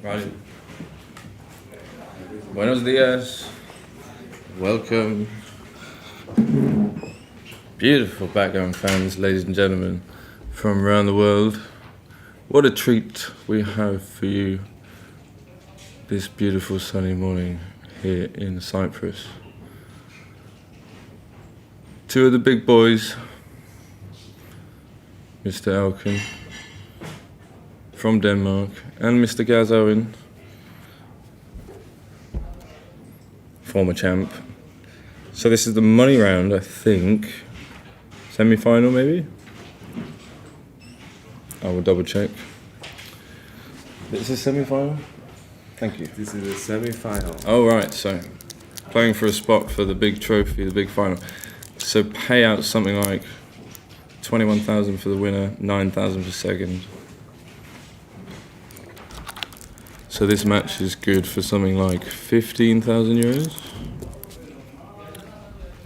Right. Buenos dias. Welcome. Beautiful background fans, ladies and gentlemen, from around the world. What a treat we have for you this beautiful sunny morning here in Cyprus. Two of the big boys, Mr. Elkin from Denmark and Mr. Gaz Owen, former champ. So this is the money round, I think. Semi-final maybe? I will double check. This is semi-final? Thank you. This is the semi-final. Oh right, so playing for a spot for the big trophy, the big final. So payout something like 21,000 for the winner, 9,000 for second. So this match is good for something like 15,000 euros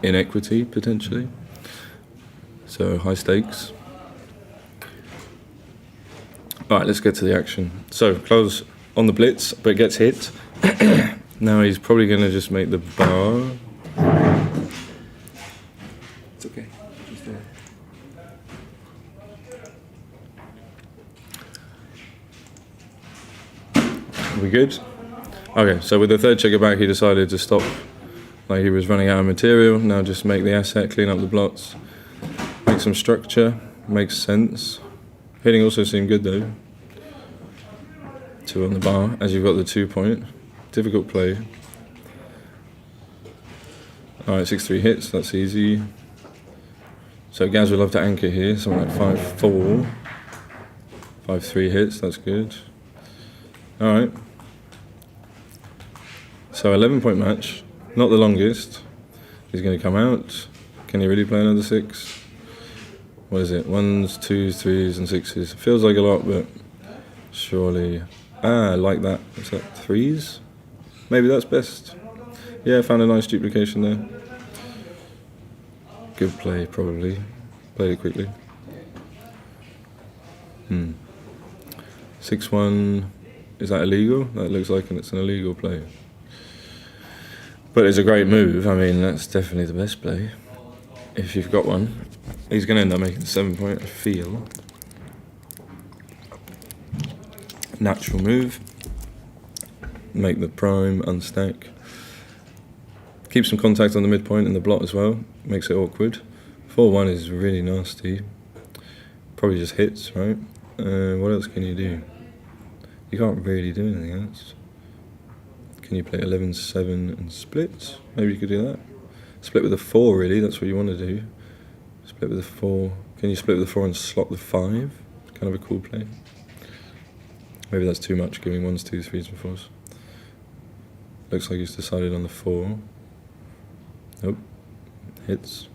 in equity potentially. So high stakes. All right, let's get to the action. So close on the blitz, but gets hit. Now he's probably going to just make the bar. It's okay. Just Are we good? Okay, so with the third checker back, he decided to stop. Like he was running out of material. Now just make the asset, clean up the blots, make some structure. Makes sense. Hitting also seemed good though. 2 on the bar, as you've got the 2 point. Difficult play. Alright, 6-3 hits, that's easy. So Gaz would love to anchor here, something like 5-4. 5-3 hits, that's good. Alright. So 11 point match, not the longest. He's going to come out. Can he really play another 6? What is it? 1s, 2s, 3s and 6s. Feels like a lot, but surely... I like that. Is that 3s? Maybe that's best. Yeah, found a nice duplication there. Good play, probably. Played it quickly. 6-1. Is that illegal? That looks like it's an illegal play. But it's a great move. I mean, that's definitely the best play. If you've got one. He's going to end up making 7 point, I feel. Natural move. Make the prime, unstack. Keep some contact on the midpoint and the blot as well. Makes it awkward. 4-1 is really nasty. Probably just hits, right? What else can you do? You can't really do anything else. Can you play 11-7 and split? Maybe you could do that. Split with a 4 really, that's what you want to do. Split with a 4. Can you split with a 4 and slot the 5? Kind of a cool play. Maybe that's too much, giving 1s, 2s, 3s and 4s. Looks like he's decided on the 4. Nope. Hits.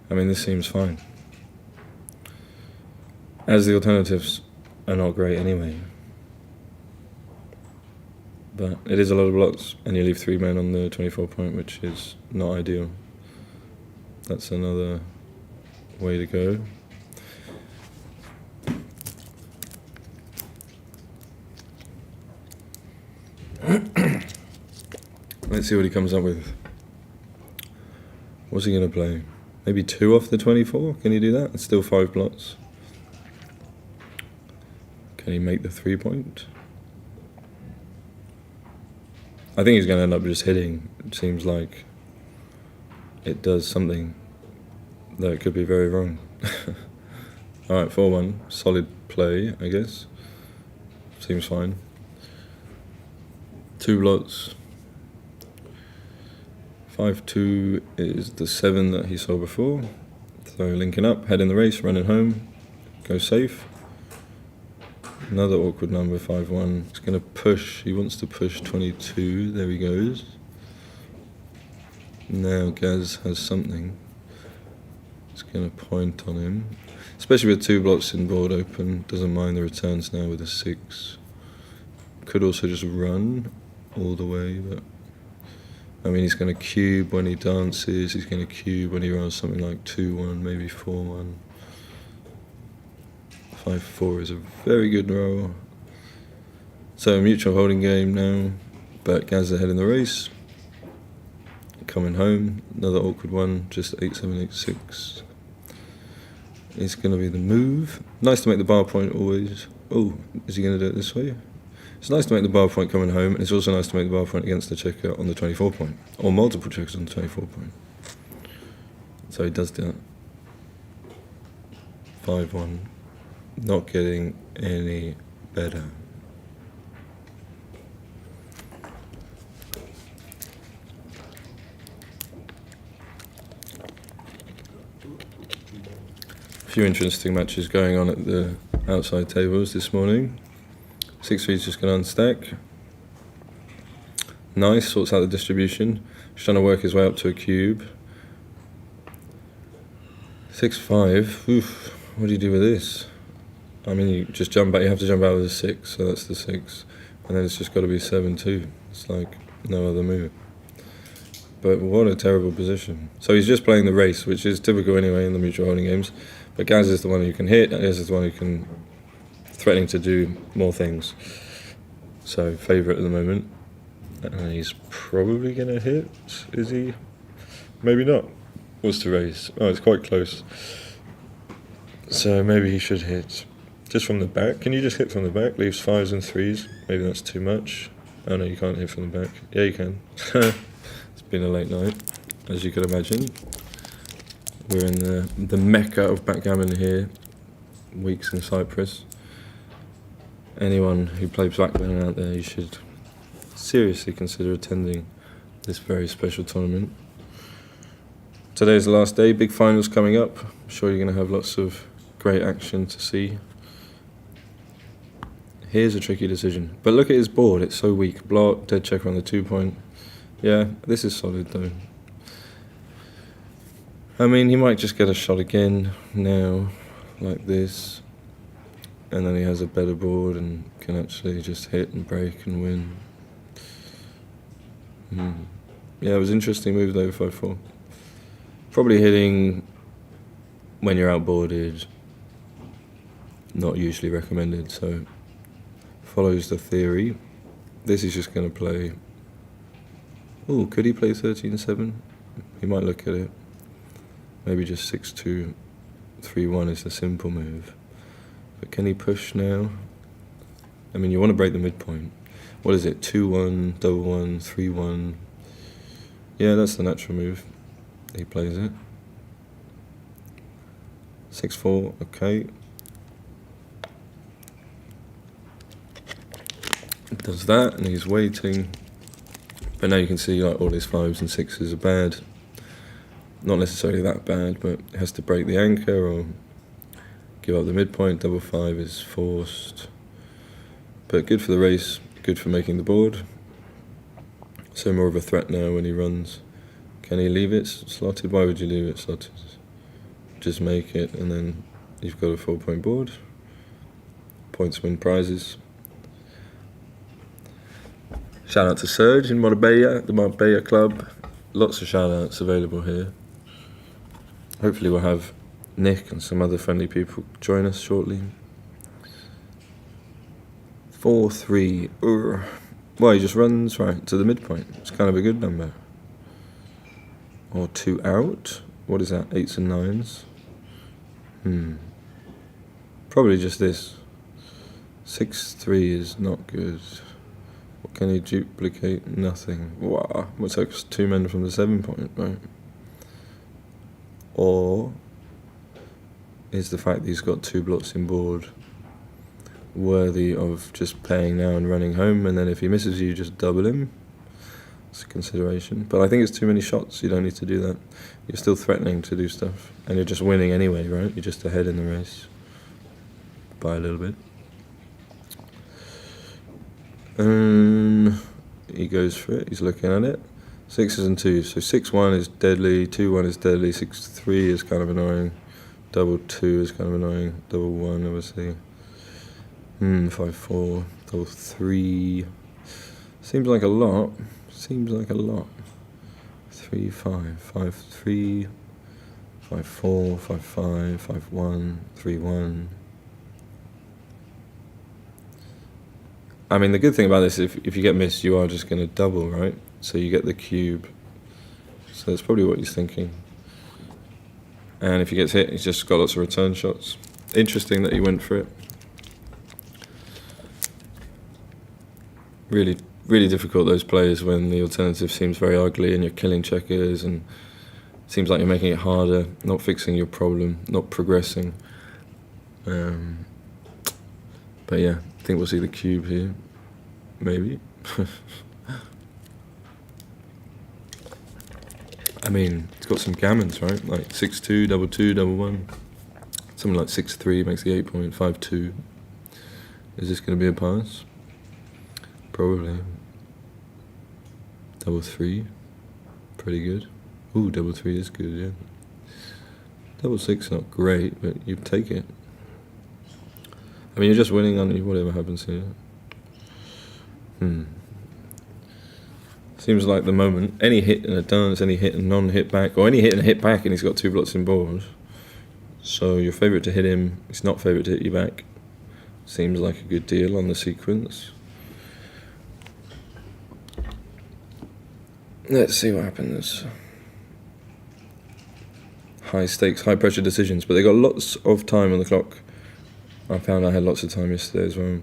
I mean, this seems fine. As the alternatives are not great anyway. But it is a lot of blocks, and you leave 3 men on the 24 point, which is not ideal. That's another way to go. Let's see what he comes up with. What's he going to play? Maybe 2 off the 24? Can he do that? It's still 5 blots. Can he make the 3 point? I think he's going to end up just hitting. It seems like it does something that could be very wrong. Alright, 4-1. Solid play, I guess. Seems fine. 2 blots. 5-2 is the 7 that he saw before. So linking up, head in the race, running home. Go safe. Another awkward number, 5-1. He's going to push. He wants to push 22. There he goes. Now Gaz has something. It's going to point on him. Especially with 2 blocks in board open. Doesn't mind the returns now with a 6. Could also just run all the way, but... I mean, he's going to cube when he dances. He's going to cube when he rolls something like 2-1, maybe 4-1. 5-4 is a very good roll. So mutual holding game now, but Gaz ahead in the race. Coming home, another awkward one, just 8-7, 8-6. It's going to be the move. Nice to make the bar point always. Oh, is he going to do it this way? It's nice to make the bar point coming home, and it's also nice to make the bar point against the checker on the 24 point, or multiple checkers on the 24 point. So he does that. 5-1. Not getting any better. A few interesting matches going on at the outside tables this morning. 6-3's just going to unstack. Nice, sorts out the distribution. He's trying to work his way up to a cube. 6-5, oof, what do you do with this? I mean, you just jump out, you have to jump out with a 6, so that's the 6. And then it's just got to be 7-2. It's like no other move. But what a terrible position. So he's just playing the race, which is typical anyway in the mutual holding games. But Gaz is the one who can hit, and Gaz is the one who can threatening to do more things. So favourite at the moment. And he's probably going to hit, is he? Maybe not. What's the race? Oh, it's quite close. So maybe he should hit. Just from the back. Can you just hit from the back? Leaves 5s and 3s. Maybe that's too much. Oh no, you can't hit from the back. Yeah, you can. It's been a late night, as you could imagine. We're in the mecca of backgammon here. Weeks in Cyprus. Anyone who plays backgammon out there, you should seriously consider attending this very special tournament. Today's the last day, big finals coming up. I'm sure you're going to have lots of great action to see. Here's a tricky decision. But look at his board, it's so weak. Block, dead checker on the 2 point. Yeah, this is solid though. I mean, he might just get a shot again now, like this. And then he has a better board and can actually just hit and break and win. Yeah, it was an interesting move though, 5-4. Probably hitting when you're outboarded, not usually recommended, so follows the theory. This is just going to play. Oh, could he play 13-7? He might look at it. Maybe just 6-2, 3-1 is the simple move. But can he push now? I mean, you want to break the midpoint. What is it? 2-1, double 1, 3-1. Yeah, that's the natural move. He plays it. 6-4, okay. Does that, and he's waiting. But now you can see like all his 5s and 6s are bad. Not necessarily that bad, but it has to break the anchor or give up the midpoint. Double 5 is forced. But good for the race, good for making the board. So more of a threat now when he runs. Can he leave it slotted? Why would you leave it slotted? Just make it and then you've got a 4-point board. Points win prizes. Shout out to Serge in Marbella, the Marbella Club. Lots of shout outs available here. Hopefully we'll have Nick and some other friendly people join us shortly. 4-3. Well, he just runs right to the midpoint. It's kind of a good number. Or 2 out. What is that? 8s and 9s. Probably just this. 6-3 is not good. What can he duplicate? Nothing. Wow. Well, it takes 2 men from the 7 point, right? Or is the fact that he's got 2 blocks in board worthy of just playing now and running home, and then if he misses you just double him? It's a consideration. But I think it's too many shots. You don't need to do that. You're still threatening to do stuff, and you're just winning anyway, right? You're just ahead in the race by a little bit. He goes for it. He's looking at it. 6s and 2s. So 6-1 is deadly. 2-1 is deadly. 6-3 is kind of annoying. Double 2 is kind of annoying. Double 1, obviously. 5-4. Double 3. Seems like a lot. 3-5. 5-3. 5-4. 5-5. 5-1. 3-1. I mean, the good thing about this, if you get missed, you are just going to double, right? So you get the cube. So that's probably what he's thinking. And if he gets hit, he's just got lots of return shots. Interesting that he went for it. Really, really difficult, those plays, when the alternative seems very ugly and you're killing checkers and it seems like you're making it harder, not fixing your problem, not progressing. But yeah, I think we'll see the cube here. Maybe. I mean, it's got some gammons, right? Like 6-2, double 2, double 1. Something like 6-3 makes the 8 point, 5-2. Is this going to be a pass? Probably. Double 3. Pretty good. Ooh, double 3 is good, yeah. Double 6 not great, but you take it. I mean, you're just winning, aren't you? Whatever happens here. Seems like the moment, any hit in a dance, any hit and non-hit back, or any hit and a hit back, and he's got 2 blots in board. So you're favourite to hit him, he's not favourite to hit you back. Seems like a good deal on the sequence. Let's see what happens. High stakes, high pressure decisions, but they got lots of time on the clock. I found I had lots of time yesterday as well.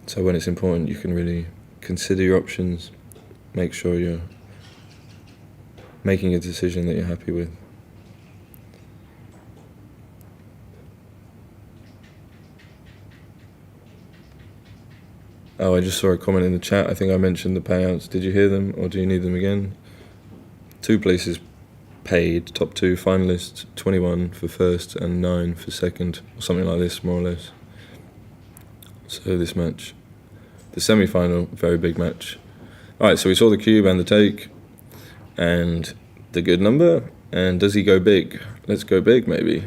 So when it's important, you can really consider your options, make sure you're making a decision that you're happy with. Oh, I just saw a comment in the chat. I think I mentioned the payouts. Did you hear them, or do you need them again? 2 places paid, top 2 finalists, 21 for first and 9 for second, or something like this, more or less. So this match, the semi-final, very big match. Alright, so we saw the cube and the take, and the good number, and does he go big? Let's go big, maybe.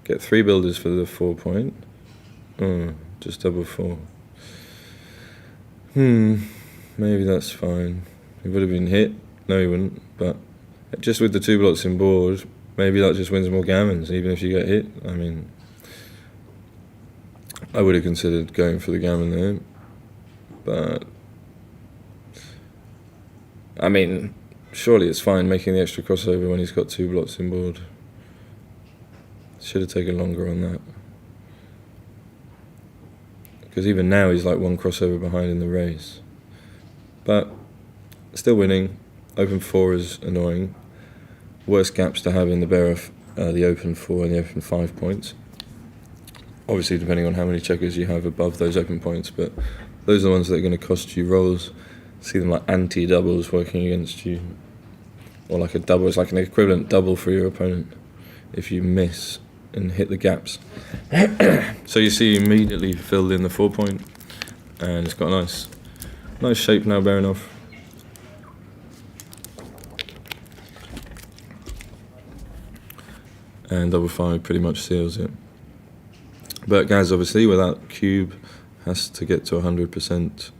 Get 3 builders for the 4 point. Just double 4. Maybe that's fine. He would have been hit. No, he wouldn't, but just with the 2 blots in board, maybe that just wins more gammons, even if you get hit. I mean, I would have considered going for the gammon there, but I mean, surely it's fine making the extra crossover when he's got 2 blots in board. Should have taken longer on that, because even now he's like 1 crossover behind in the race. But still winning. Open 4 is annoying. Worst gaps to have in the bear off the open 4 and the open 5 points. Obviously, depending on how many checkers you have above those open points, but those are the ones that are going to cost you rolls. See them like anti-doubles working against you, or like a double. It's like an equivalent double for your opponent if you miss and hit the gaps. So you see, immediately filled in the 4 point, and it's got a nice shape now, bearing off. And double 5 pretty much seals it. But Gaz, obviously, without cube, has to get to 100%.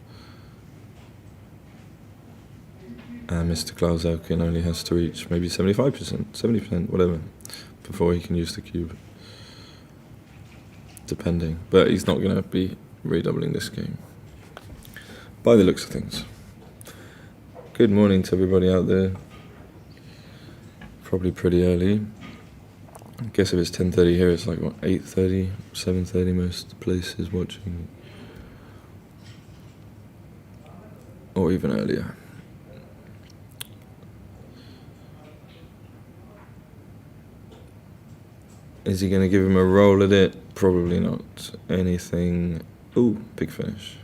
And Mr. Klaus-Elkin only has to reach maybe 75%, 70%, whatever, before he can use the cube. Depending. But he's not going to be redoubling this game, by the looks of things. Good morning to everybody out there. Probably pretty early. I guess if it's 10:30 here, it's like, what, 8:30, 7:30 most places watching. Or even earlier. Is he going to give him a roll at it? Probably not. Anything... Ooh, big finish.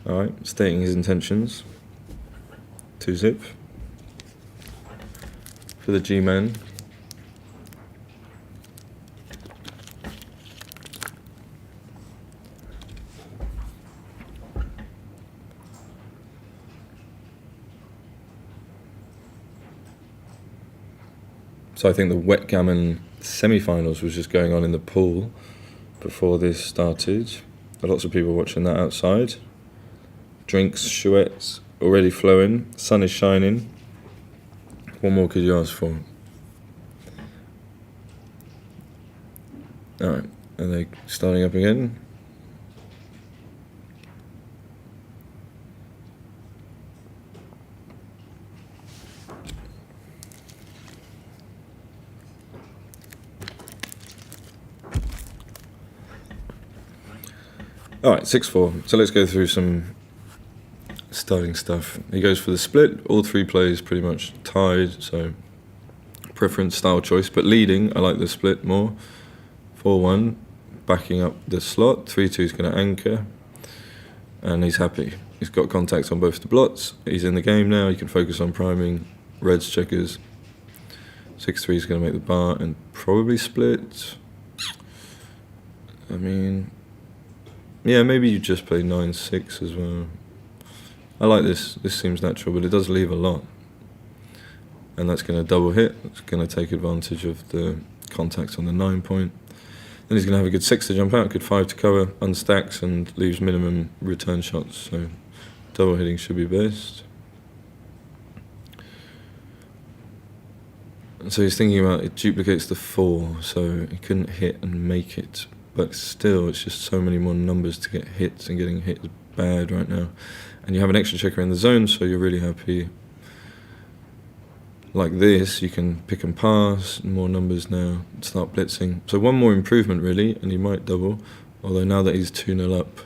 Alright, stating his intentions. 2-zip. For the G-man. So I think the wet gammon semi-finals was just going on in the pool before this started. Lots of people watching that outside. Drinks, chouettes, already flowing. Sun is shining. What more could you ask for? Alright, Are they starting up again? Alright, 6-4. So let's go through some starting stuff. He goes for the split. All three plays pretty much tied, so preference, style choice. But leading, I like the split more. 4-1, backing up the slot. 3-2 is going to anchor. And he's happy. He's got contacts on both the blots. He's in the game now. He can focus on priming reds, checkers. 6-3 is going to make the bar and probably split. I mean, yeah, maybe you just play 9-6 as well. I like this. This seems natural, but it does leave a lot. And that's going to double hit. It's going to take advantage of the contacts on the 9 point. Then he's going to have a good 6 to jump out, good 5 to cover, unstacks and leaves minimum return shots. So double hitting should be best. And so he's thinking about it duplicates the 4, so he couldn't hit and make it. But still, it's just so many more numbers to get hits, and getting hit is bad right now. And you have an extra checker in the zone, so you're really happy. Like this, you can pick and pass, more numbers now, start blitzing. So one more improvement really, and he might double, although now that he's 2-0 up.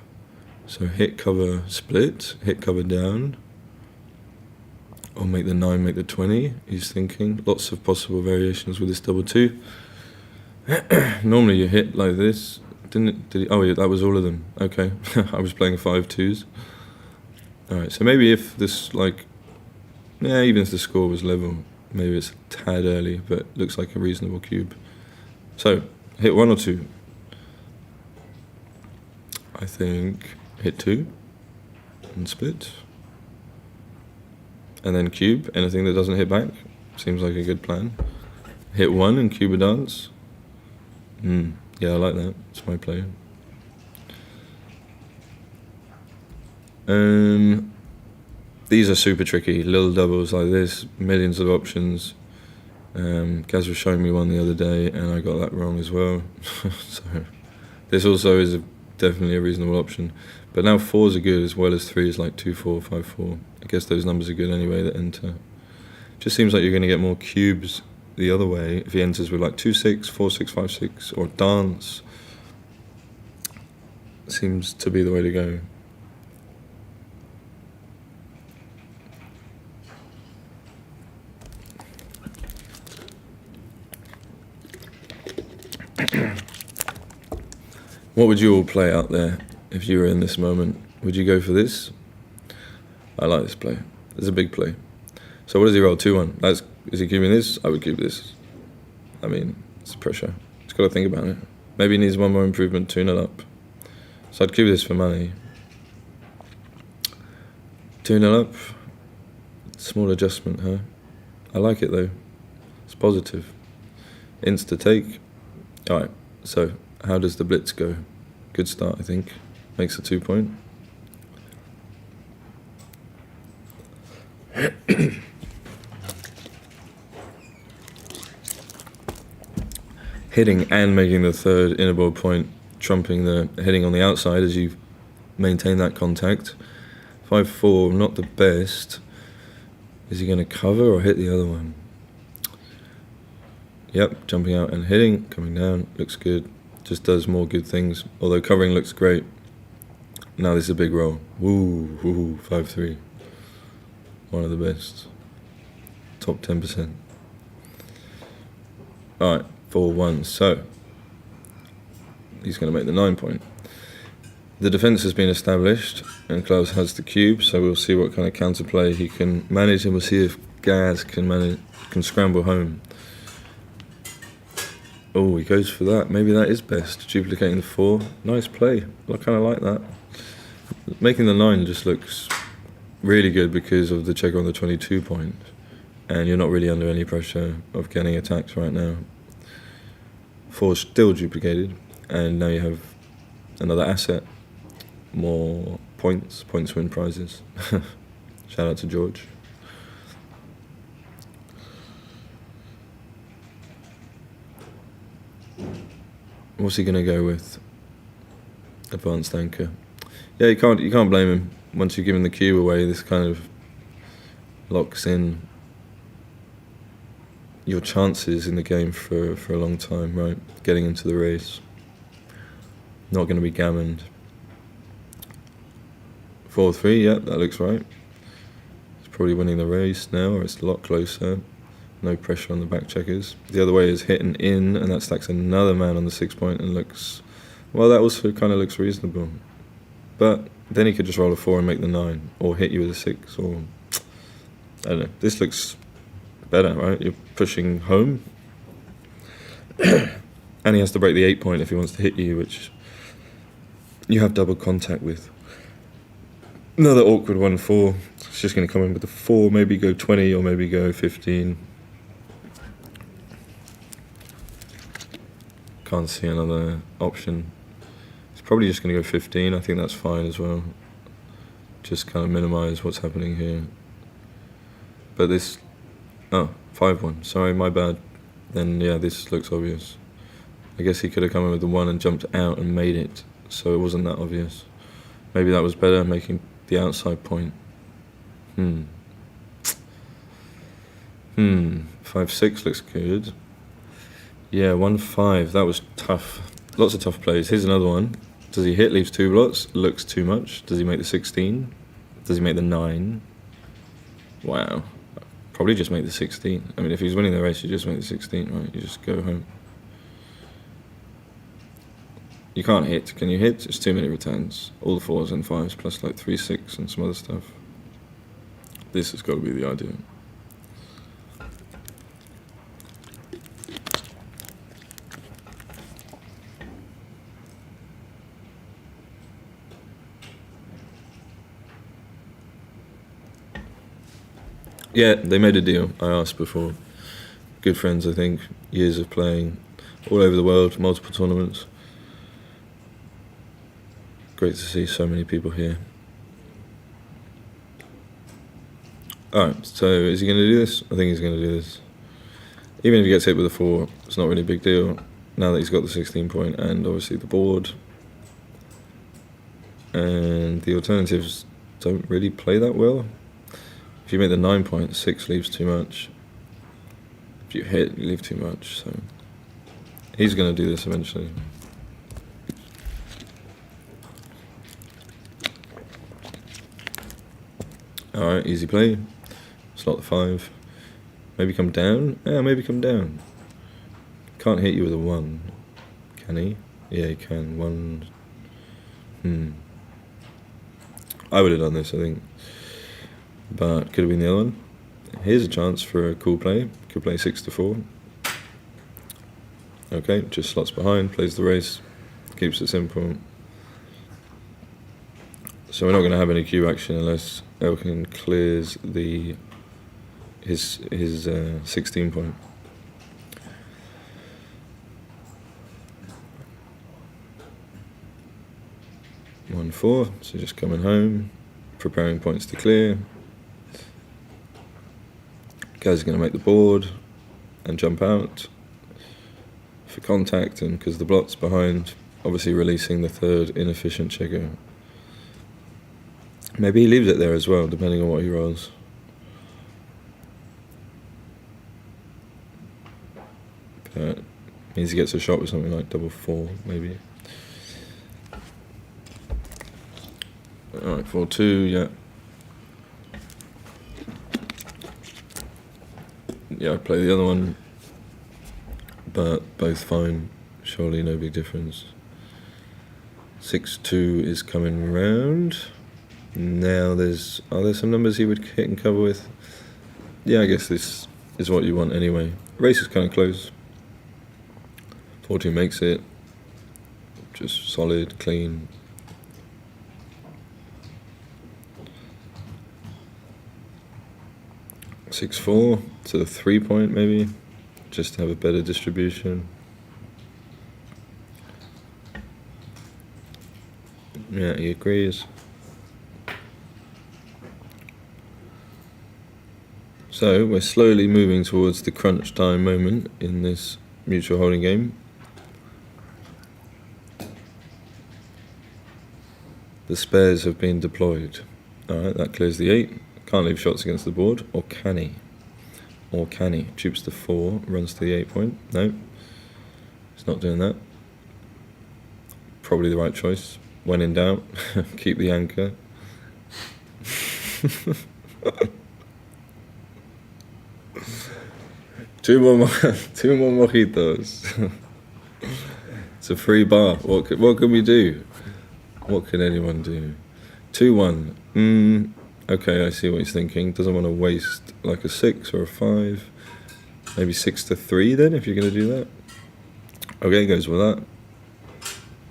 So hit, cover, split, hit, cover, down. Or make the 9, make the 20, he's thinking. Lots of possible variations with this double 2. Normally you hit like this. Did he? Oh yeah, that was all of them. Okay, I was playing 5-2s. Alright, so maybe if this, like, yeah, even if the score was level, maybe it's a tad early, but looks like a reasonable cube. So, hit 1 or 2? I think hit 2 and split. And then cube, anything that doesn't hit back. Seems like a good plan. Hit 1 and cube a dance. Yeah, I like that. It's my play. These are super tricky. Little doubles like this, millions of options. Gaz was showing me one the other day, and I got that wrong as well. So this also is definitely a reasonable option. But now 4s are good as well as 3s, like 2-4, 5-4. I guess those numbers are good anyway that enter. Just seems like you're going to get more cubes the other way if he enters with like 2-6, 4-6, 5-6, or dance. Seems to be the way to go. What would you all play out there if you were in this moment? Would you go for this? I like this play. It's a big play. So what does he roll? 2-1. Is he cubing this? I would cube this. I mean, it's pressure. He's got to think about it. Maybe he needs one more improvement, 2-0 up. So I'd cube this for money. 2-0 up. Small adjustment, huh? I like it though. It's positive. Insta take. Alright, so how does the blitz go? Good start, I think. Makes a 2 point. Hitting and making the third inner ball point, trumping the hitting on the outside as you maintain that contact. 5-4, not the best. Is he going to cover or hit the other one? Yep, jumping out and hitting, coming down, looks good. Just does more good things, although covering looks great. Now this is a big roll. Woo, 5-3. One of the best. Top 10%. Alright, 4-1. So, he's going to make the 9 point. The defence has been established, and Klaus has the cube, so we'll see what kind of counterplay he can manage, and we'll see if Gaz can scramble home. Oh, he goes for that. Maybe that is best. Duplicating the 4. Nice play. I kind of like that. Making the 9 just looks really good because of the checker on the 22 point. And you're not really under any pressure of getting attacked right now. 4 still duplicated. And now you have another asset. More points. Points win prizes. Shout out to George. What's he gonna go with? Advanced anchor. Yeah, you can't blame him. Once you've given the cue away, this kind of locks in your chances in the game for a long time, right? Getting into the race. Not going to be gammoned. 4-3, yeah, that looks right. It's probably winning the race now, or it's a lot closer. No pressure on the back checkers. The other way is hitting in, and that stacks another man on the 6 point and looks... Well, that also kind of looks reasonable. But then he could just roll a 4 and make the 9, or hit you with a 6, or... I don't know. This looks better, right? You're pushing home. And he has to break the 8 point if he wants to hit you, which you have double contact with. Another awkward 1-4. It's just going to come in with the 4, maybe go 20 or maybe go 15. Can't see another option. It's probably just going to go 15. I think that's fine as well. Just kind of minimise what's happening here. But this... Oh, 5-1. Sorry, my bad. Then, yeah, this looks obvious. I guess he could have come in with the 1 and jumped out and made it, so it wasn't that obvious. Maybe that was better, making the outside point. 5-6 looks good. Yeah, 1-5. That was tough. Lots of tough plays. Here's another one. Does he hit, leaves 2 blots? Looks too much. Does he make the 16? Does he make the 9? Wow. Probably just make the 16. I mean, if he's winning the race, you just make the 16, right? You just go home. You can't hit. Can you hit? It's too many returns. All the 4s and 5s, plus like 3-6 and some other stuff. This has got to be the idea. Yeah, they made a deal. I asked before. Good friends, I think. Years of playing all over the world, multiple tournaments. Great to see so many people here. Alright, so is he going to do this? I think he's going to do this. Even if he gets hit with a 4, it's not really a big deal. Now that he's got the 16 point and obviously the board. And the alternatives don't really play that well. If you make the 9 point, 6 leaves too much. If you hit, you leave too much. So he's going to do this eventually. Alright, easy play. Slot the 5. Maybe come down? Yeah, maybe come down. Can't hit you with a 1. Can he? Yeah, he can. 1. I would have done this, I think. But could have been the other one. Here's a chance for a cool play. Could play 6-4. Okay, just slots behind, plays the race, keeps it simple. So we're not going to have any cue action unless Elkin clears his 16 point. One 4, so just coming home, preparing points to clear. Guys are going to make the board and jump out for contact, and because the blot's behind, obviously releasing the 3rd inefficient checker. Maybe he leaves it there as well, depending on what he rolls. But means he gets a shot with something like double 4, maybe. Alright, 4-2, yeah. Yeah, I'd play the other one, but both fine. Surely no big difference. 6-2 is coming round. Now are there some numbers he would hit and cover with? Yeah, I guess this is what you want anyway. Race is kind of close. 4-2 makes it. Just solid, clean. Six 4 to the 3 point maybe, just to have a better distribution. Yeah, he agrees. So we're slowly moving towards the crunch time moment in this mutual holding game. The spares have been deployed. Alright, that clears the 8. Can't leave shots against the board. Or can he? Or can he? Dupes the 4, runs to the 8 point. No. He's not doing that. Probably the right choice. When in doubt, keep the anchor. Two more mojitos. It's a free bar. What can we do? What can anyone do? 2-1. Okay, I see what he's thinking. Doesn't want to waste like a 6 or a 5. Maybe 6-3 then, if you're going to do that. Okay, goes with that.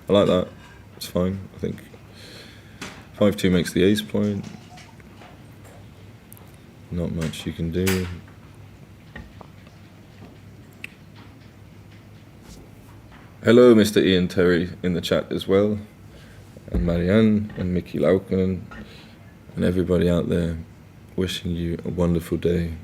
I like that. It's fine, I think. 5-2 makes the ace point. Not much you can do. Hello, Mr. Ian Terry in the chat as well. And Marianne and Mickey Laukkanen and everybody out there, wishing you a wonderful day.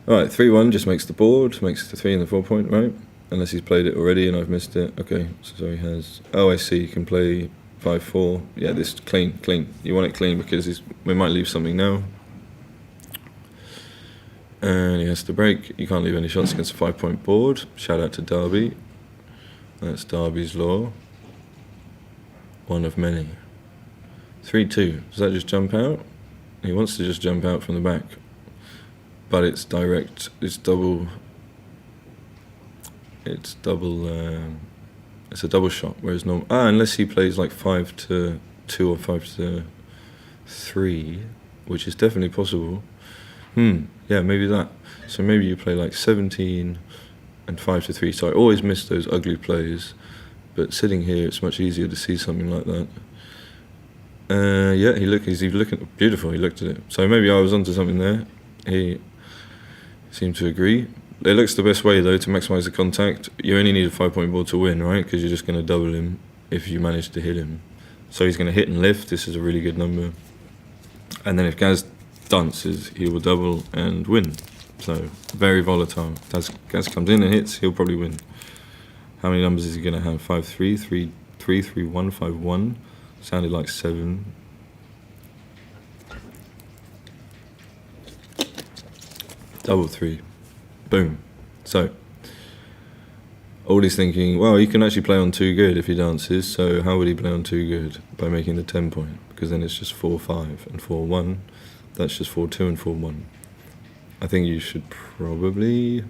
Alright, 3-1 just makes the board, makes the 3 and the 4 point, right? Unless he's played it already and I've missed it. Okay, so he has. Oh, I see, he can play 5-4. Yeah, this is clean. You want it clean because we might leave something now. And he has to break. You can't leave any shots against a 5 point board. Shout out to Derby. That's Derby's law. One of many. 3-2. Does that just jump out? He wants to just jump out from the back. But it's direct. It's double. It's a double shot. Whereas no. Unless he plays like 5-2 or 5-3, which is definitely possible. Yeah, maybe that. So maybe you play like 17 and 5-3. So I always miss those ugly plays. But sitting here, it's much easier to see something like that. Yeah, he's looking beautiful. He looked at it. So maybe I was onto something there. He seemed to agree. It looks the best way though to maximise the contact. You only need a 5 point board to win, right? Because you're just going to double him if you manage to hit him. So he's going to hit and lift. This is a really good number. And then if Gaz dances, he will double and win. So very volatile. As Gaz comes in and hits, he'll probably win. How many numbers is he going to have? 5-3, 3-3, 3-1, 5-1. Sounded like 7. Double 3. Boom. So, all he's thinking, well, he can actually play on 2 good if he dances, so how would he play on 2 good? By making the 10 point, because then it's just 4-5 and 4-1. That's just 4-2 and 4-1. I think you should probably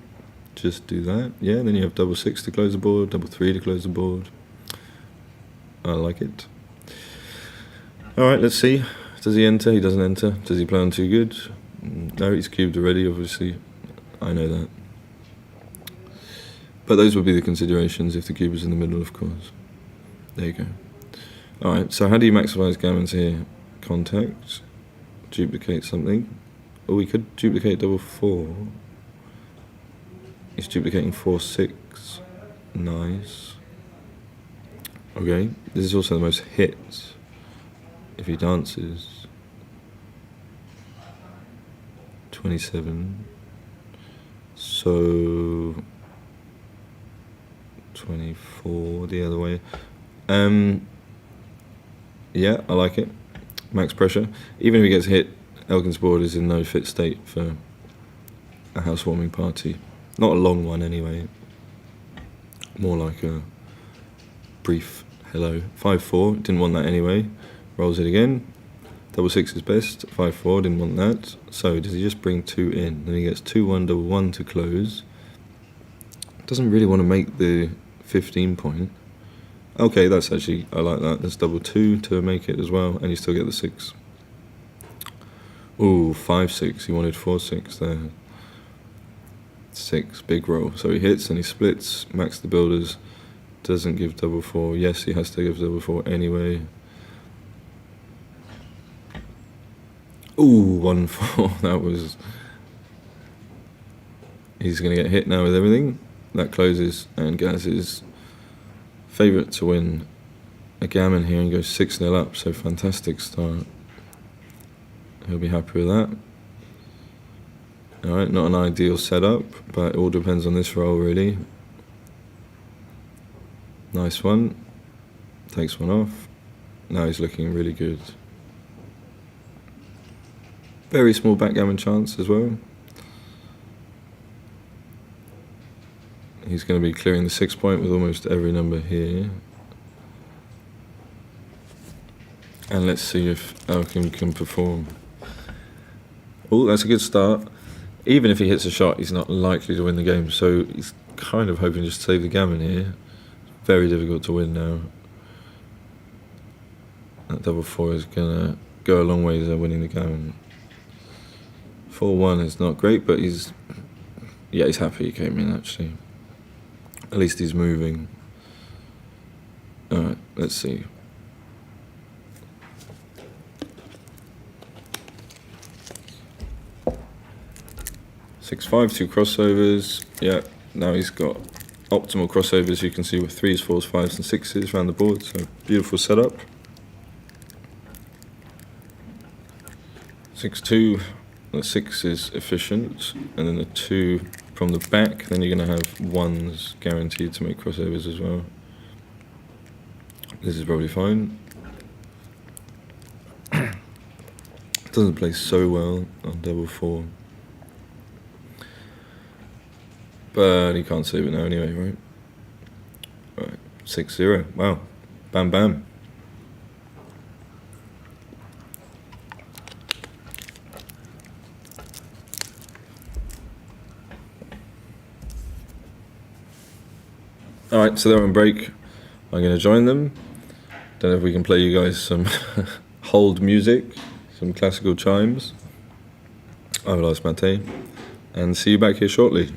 just do that. Yeah, then you have double 6 to close the board, double 3 to close the board. I like it. Alright, let's see. Does he enter? He doesn't enter. Does he play on 2 good? No, he's cubed already, obviously. I know that. But those would be the considerations if the cube is in the middle, of course. There you go. Alright, so how do you maximise gammons here? Contact. Duplicate something. Oh, we could duplicate double 4. He's duplicating 4-6. Nice. Okay, this is also the most hits if he dances. 27. So 24 the other way. Yeah, I like it. Max pressure. Even if he gets hit, Elgin's board is in no fit state for a housewarming party. Not a long one anyway. More like a brief hello. 5-4, didn't want that anyway. Rolls it again. Double 6 is best. 5-4, didn't want that. So does he just bring 2 in? Then he gets 2-1, double 1 to close. Doesn't really want to make the 15 point. Okay, that's actually, I like that. That's double 2 to make it as well, and you still get the 6. Ooh, 5-6. He wanted 4-6 there. 6, big roll. So he hits and he splits. Max the builders. Doesn't give double 4. Yes, he has to give double 4 anyway. Ooh, 1-4. That was. He's going to get hit now with everything. That closes, and Gaz is favourite to win a gammon here and go 6-0 up. So fantastic start. He'll be happy with that. Alright, not an ideal setup, but it all depends on this roll really. Nice one. Takes one off. Now he's looking really good. Very small backgammon chance as well. He's going to be clearing the 6 point with almost every number here. And let's see if Alkin can perform. Oh, that's a good start. Even if he hits a shot, he's not likely to win the game, so he's kind of hoping just to save the gammon here. Very difficult to win now. That double 4 is going to go a long way to winning the gammon. 4-1 is not great, but he's happy he came in, actually. At least he's moving. Alright, let's see. Six, 5, 2 crossovers. Yeah, now he's got optimal crossovers, you can see, with 3s, 4s, 5s and 6s around the board, so beautiful setup. 6-2, the 6 is efficient, and then the 2 from the back, then you're going to have 1s guaranteed to make crossovers as well. This is probably fine. Doesn't play so well on double 4. But he can't save it now anyway, right? Right, 6-0. Wow. Bam bam. Alright, so they're on break. I'm going to join them. Don't know if we can play you guys some hold music, some classical chimes. I will ask Mate, and see you back here shortly.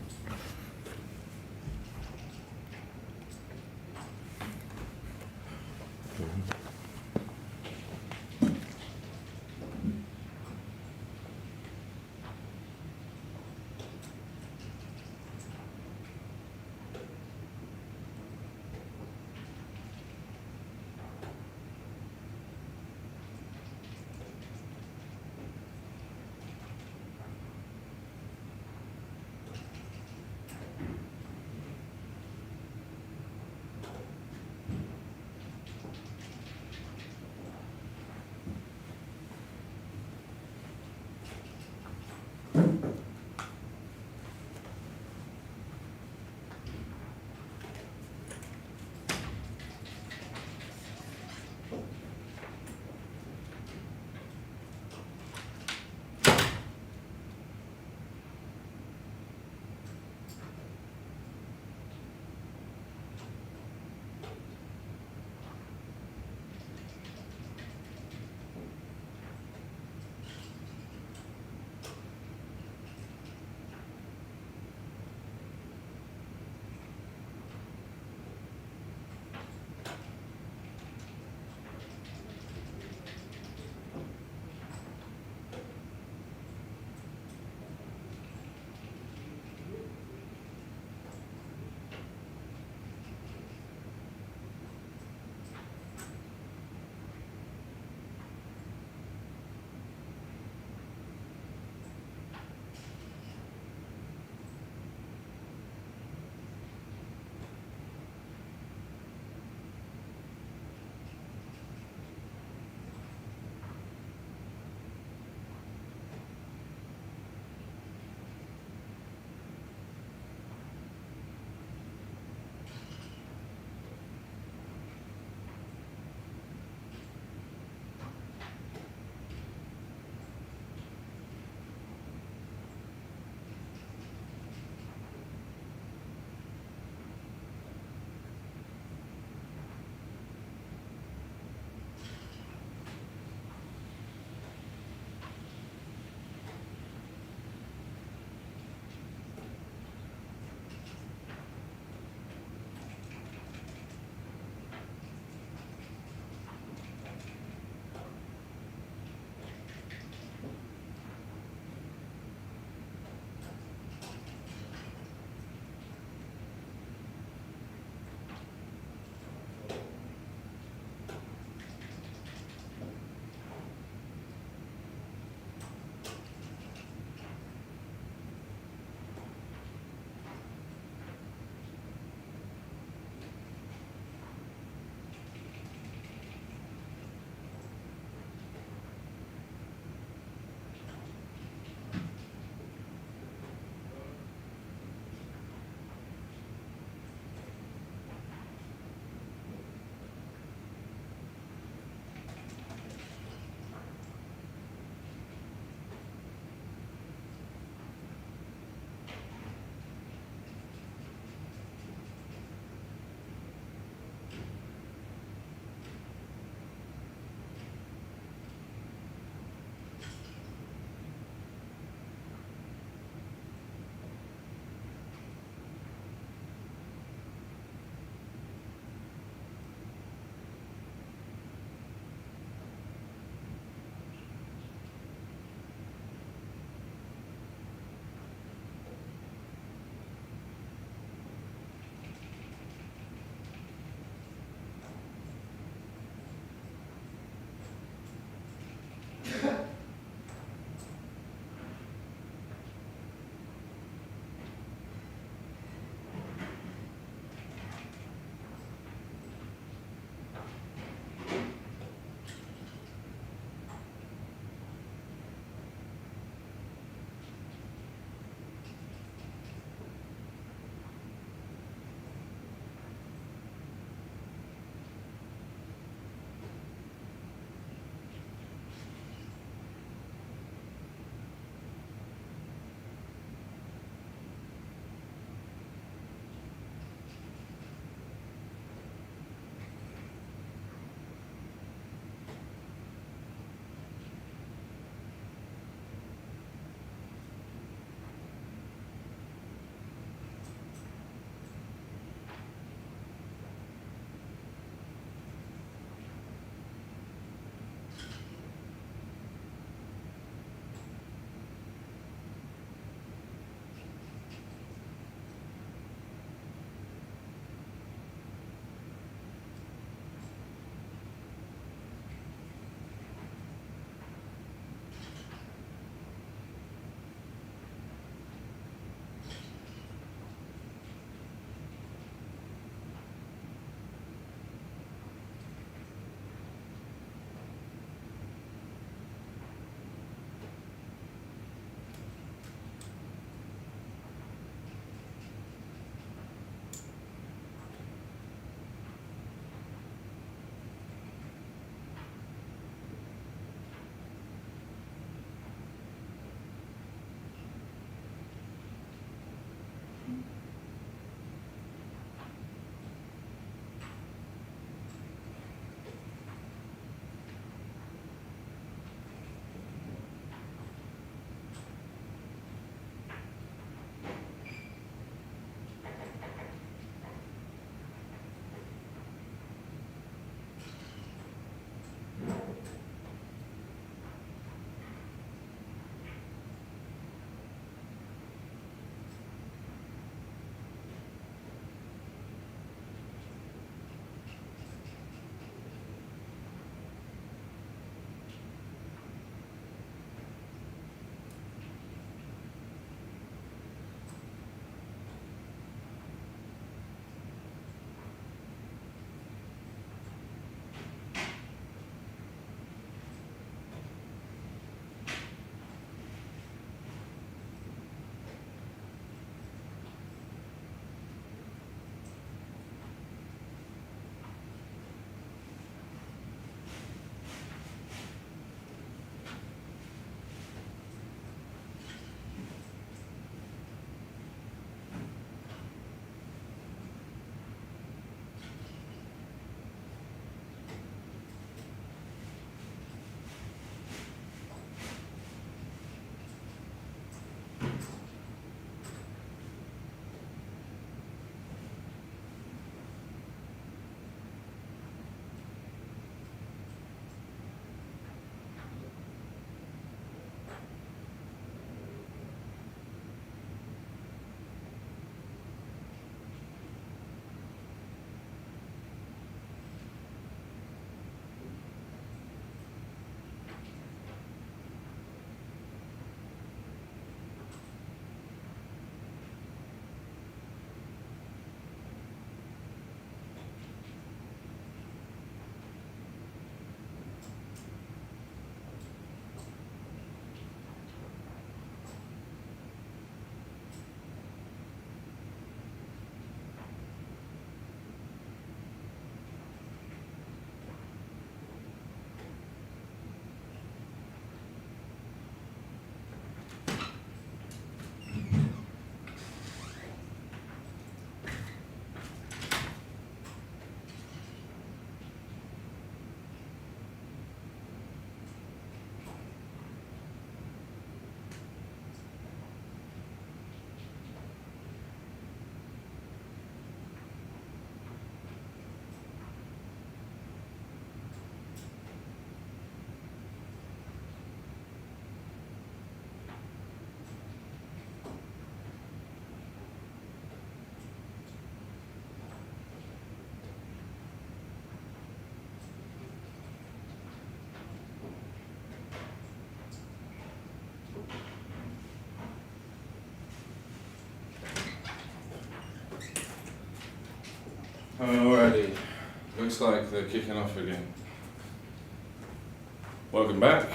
Alrighty, looks like they're kicking off again. Welcome back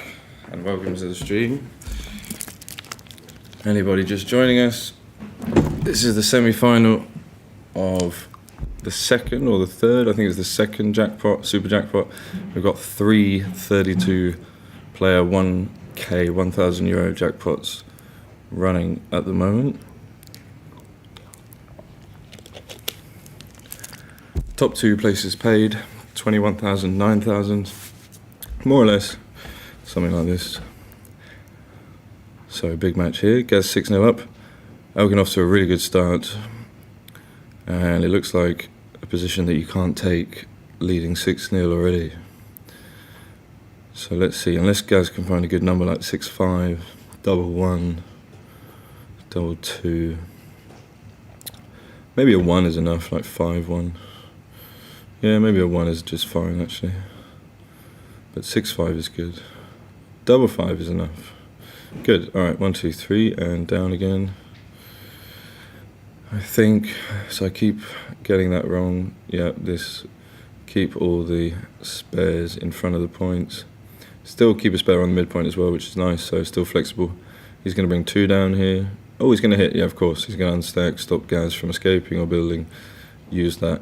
and welcome to the stream. Anybody just joining us? This is the semi-final of the second or the third, I think it's the second jackpot, super jackpot. We've got 3 32 player 1k, €1,000 jackpots running at the moment. Top 2 places paid, 21,000, 9,000, more or less, something like this. So big match here, Gaz 6-0 up, Elgin off to a really good start, and it looks like a position that you can't take leading 6-0 already. So let's see, unless Gaz can find a good number like 6-5, double 1, double 2, maybe a 1 is enough, like 5-1. Yeah, maybe a 1 is just fine actually, but 6-5 is good. Double 5 is enough. Good. All right, 1, 2, 3, and down again. I think so. I keep getting that wrong. Yeah, this. Keep all the spares in front of the points. Still keep a spare on the midpoint as well, which is nice. So still flexible. He's going to bring 2 down here. Oh, he's going to hit. Yeah, of course. He's going to unstack, stop Gaz from escaping or building. Use that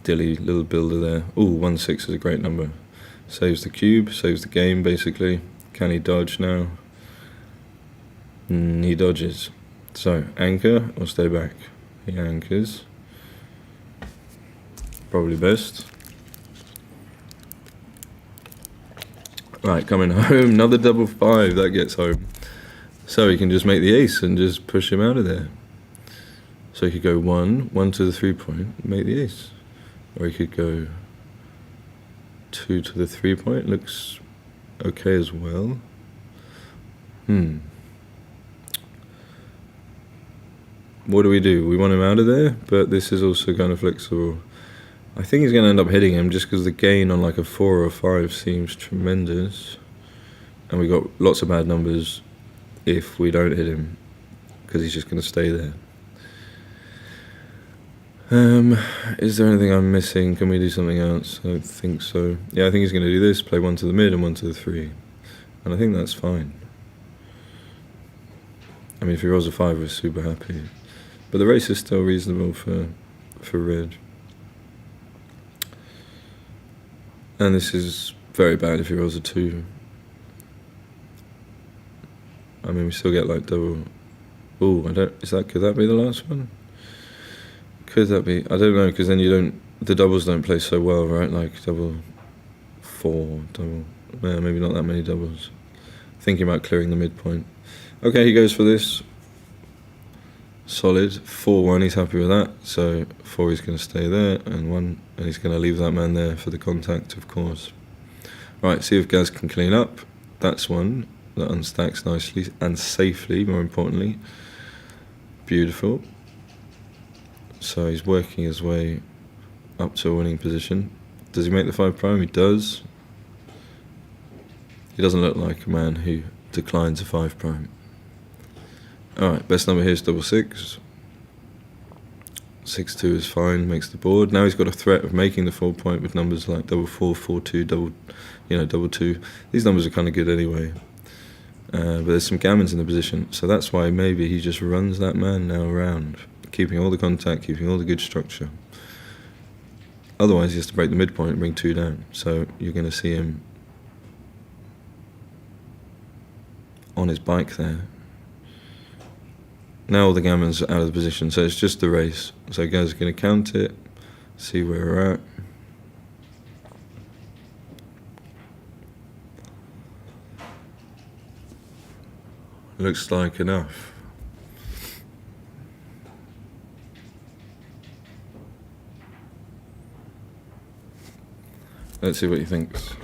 dilly little builder there. Oh, 1-6 is a great number. Saves the cube, saves the game basically. Can he dodge now? He dodges. So, anchor or stay back? He anchors. Probably best. Right, coming home. Another double 5. That gets home. So he can just make the ace and just push him out of there. So he could go 1 to the 3-point, make the ace. Or he could go 2 to the 3-point. Looks okay as well. What do? We want him out of there, but this is also kind of flexible. I think he's going to end up hitting him just because the gain on like a 4 or a 5 seems tremendous. And we got lots of bad numbers if we don't hit him, because he's just going to stay there. Is there anything I'm missing? Can we do something else? I don't think so. Yeah, I think he's going to do this, play 1 to the mid and 1 to the 3. And I think that's fine. I mean, if he rolls a 5, we're super happy. But the race is still reasonable for red. And this is very bad if he rolls a 2. I mean, we still get like double. Oh, could that be the last one? Could that be? I don't know, because then the doubles don't play so well, right? Like double 4, maybe not that many doubles. Thinking about clearing the midpoint. Okay, he goes for this. Solid. 4-1, he's happy with that. So 4, he's going to stay there, and 1, and he's going to leave that man there for the contact, of course. Right, see if Gaz can clean up. That's 1 that unstacks nicely and safely, more importantly. Beautiful. So he's working his way up to a winning position. Does he make the 5 prime? He does. He doesn't look like a man who declines a 5 prime. Alright, best number here is double 6. 6-2 is fine, makes the board. Now he's got a threat of making the 4-point with numbers like double 4, 4-2, double 2. These numbers are kind of good anyway. But there's some gammons in the position, so that's why maybe he just runs that man now around, keeping all the contact, keeping all the good structure. Otherwise he has to break the midpoint and bring 2 down. So you're going to see him on his bike there. Now all the gammons are out of the position, so it's just the race. So Gaz is going to count it, see where we're at. Looks like enough. Let's see what he thinks.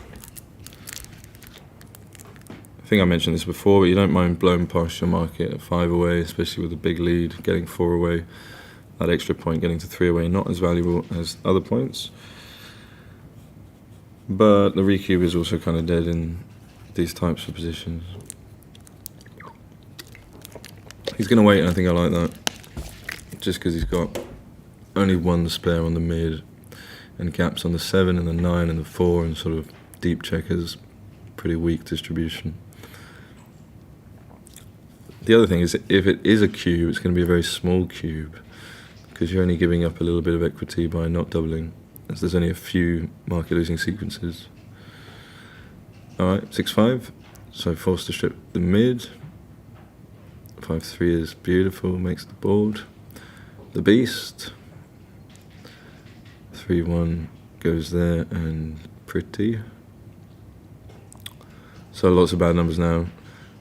I think I mentioned this before, but you don't mind blowing past your market at 5 away, especially with a big lead, getting 4 away. That extra point getting to 3 away, not as valuable as other points. But the recube is also kind of dead in these types of positions. He's going to wait, and I think I like that. Just because he's got only one spare on the mid, and gaps on the 7 and the 9 and the 4, and sort of deep checkers, pretty weak distribution. The other thing is, if it is a cube, it's going to be a very small cube, because you're only giving up a little bit of equity by not doubling, as there's only a few market-losing sequences. Alright, 6-5, so forced to strip the mid. 5-3 is beautiful, makes the board. The beast. 3-1 goes there, and pretty. So lots of bad numbers now.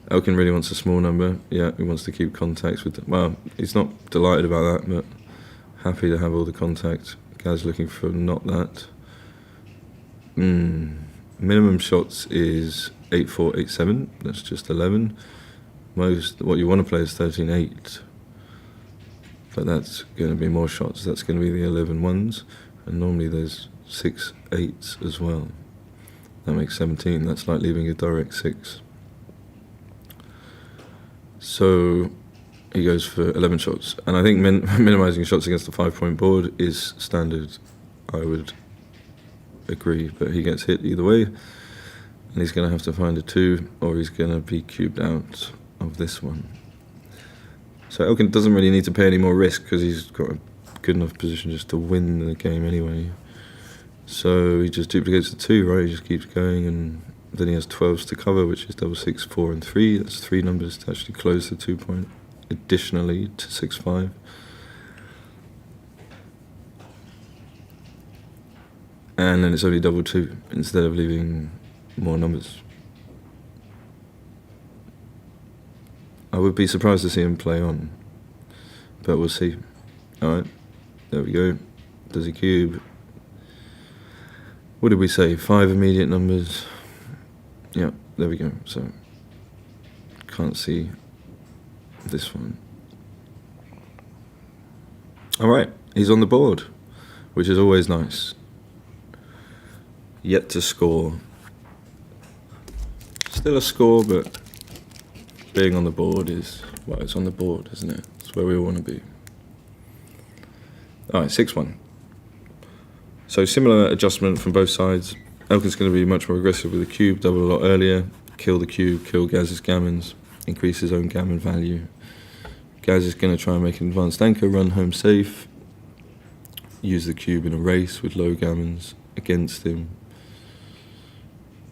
Elkin really wants a small number. Yeah, he wants to keep contacts with them. Well, he's not delighted about that, but happy to have all the contact. Gaz looking for not that. Minimum shots is 8-4, 8-7. That's just 11. Most, what you want to play is 13-8. But that's going to be more shots. That's going to be the 11 ones. And normally there's 6 8s as well. That makes 17. That's like leaving a direct 6. So he goes for 11 shots. And I think minimizing shots against the 5-point board is standard. I would agree. But he gets hit either way. And he's going to have to find a 2, or he's going to be cubed out of this one. So Elkin doesn't really need to pay any more risk, because he's got a good enough position just to win the game anyway. So he just duplicates the 2, right? He just keeps going, and then he has 12s to cover, which is double 6, 4 and 3. That's 3 numbers to actually close the 2-point, additionally to 6-5. And then it's only double 2 instead of leaving more numbers. I would be surprised to see him play on, but we'll see. Alright, there we go. Does he cube? What did we say? 5 immediate numbers. Yeah, there we go. So, can't see this one. Alright, he's on the board, which is always nice. Yet to score. Still a score, but being on the board is, well, it's on the board, isn't it? It's where we all want to be. Alright, 6-1. So similar adjustment from both sides. Elkin's going to be much more aggressive with the cube, double a lot earlier, kill the cube, kill Gaz's gammons, increase his own gammon value. Gaz is going to try and make an advanced anchor, run home safe, use the cube in a race with low gammons against him.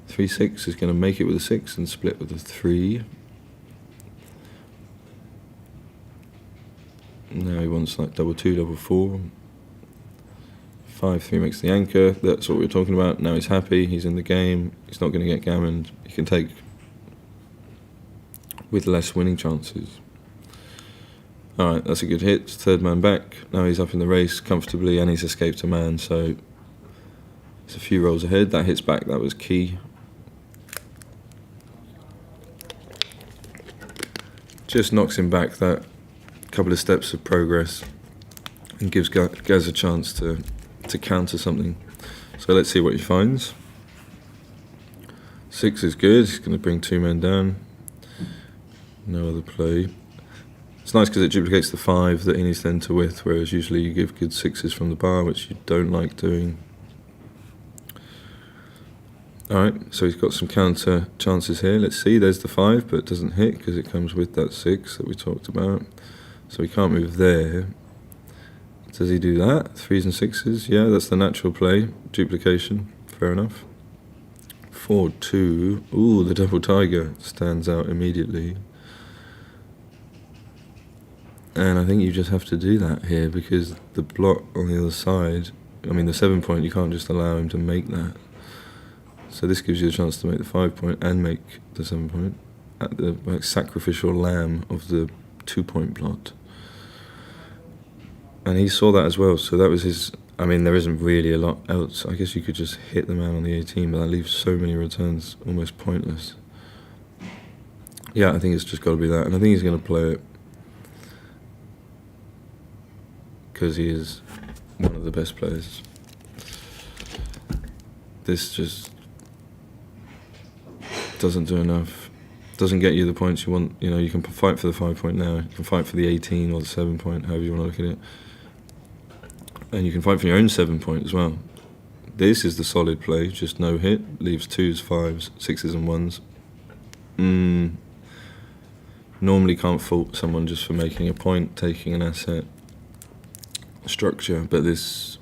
3-6 is going to make it with a 6 and split with a 3. Now he wants like double 2, double 4. 5-3 makes the anchor. That's what we were talking about. Now he's happy. He's in the game. He's not going to get gammoned. He can take with less winning chances. Alright, that's a good hit. Third man back. Now he's up in the race comfortably, and he's escaped a man, so it's a few rolls ahead. That hits back. That was key. Just knocks him back that couple of steps of progress and gives Gaz a chance to counter something. So let's see what he finds. 6 is good. He's going to bring 2 men down. No other play. It's nice because it duplicates the 5 that he needs to enter with, whereas usually you give good 6s from the bar, which you don't like doing. Alright, so he's got some counter chances here. Let's see, there's the 5, but it doesn't hit because it comes with that 6 that we talked about. So he can't move there. Does he do that? 3s and 6s? Yeah, that's the natural play. Duplication. Fair enough. 4-2. Ooh, the double tiger stands out immediately. And I think you just have to do that here, because the block on the other side, I mean the 7-point, you can't just allow him to make that. So this gives you a chance to make the 5-point and make the 7-point at the like sacrificial lamb of the 2-point plot. And he saw that as well, so that was his. I mean, there isn't really a lot else. I guess you could just hit the man on the 18, but that leaves so many returns almost pointless. Yeah, I think it's just got to be that, and I think he's going to play it because he is one of the best players. This just doesn't do enough. Doesn't get you the points you want. You know, you can fight for the 5-point now. You can fight for the 18 or the 7-point, however you want to look at it. And you can fight for your own 7 point as well. This is the solid play, just no hit, leaves 2s, 5s, 6s and 1s. Normally can't fault someone just for making a point, taking an asset structure, but this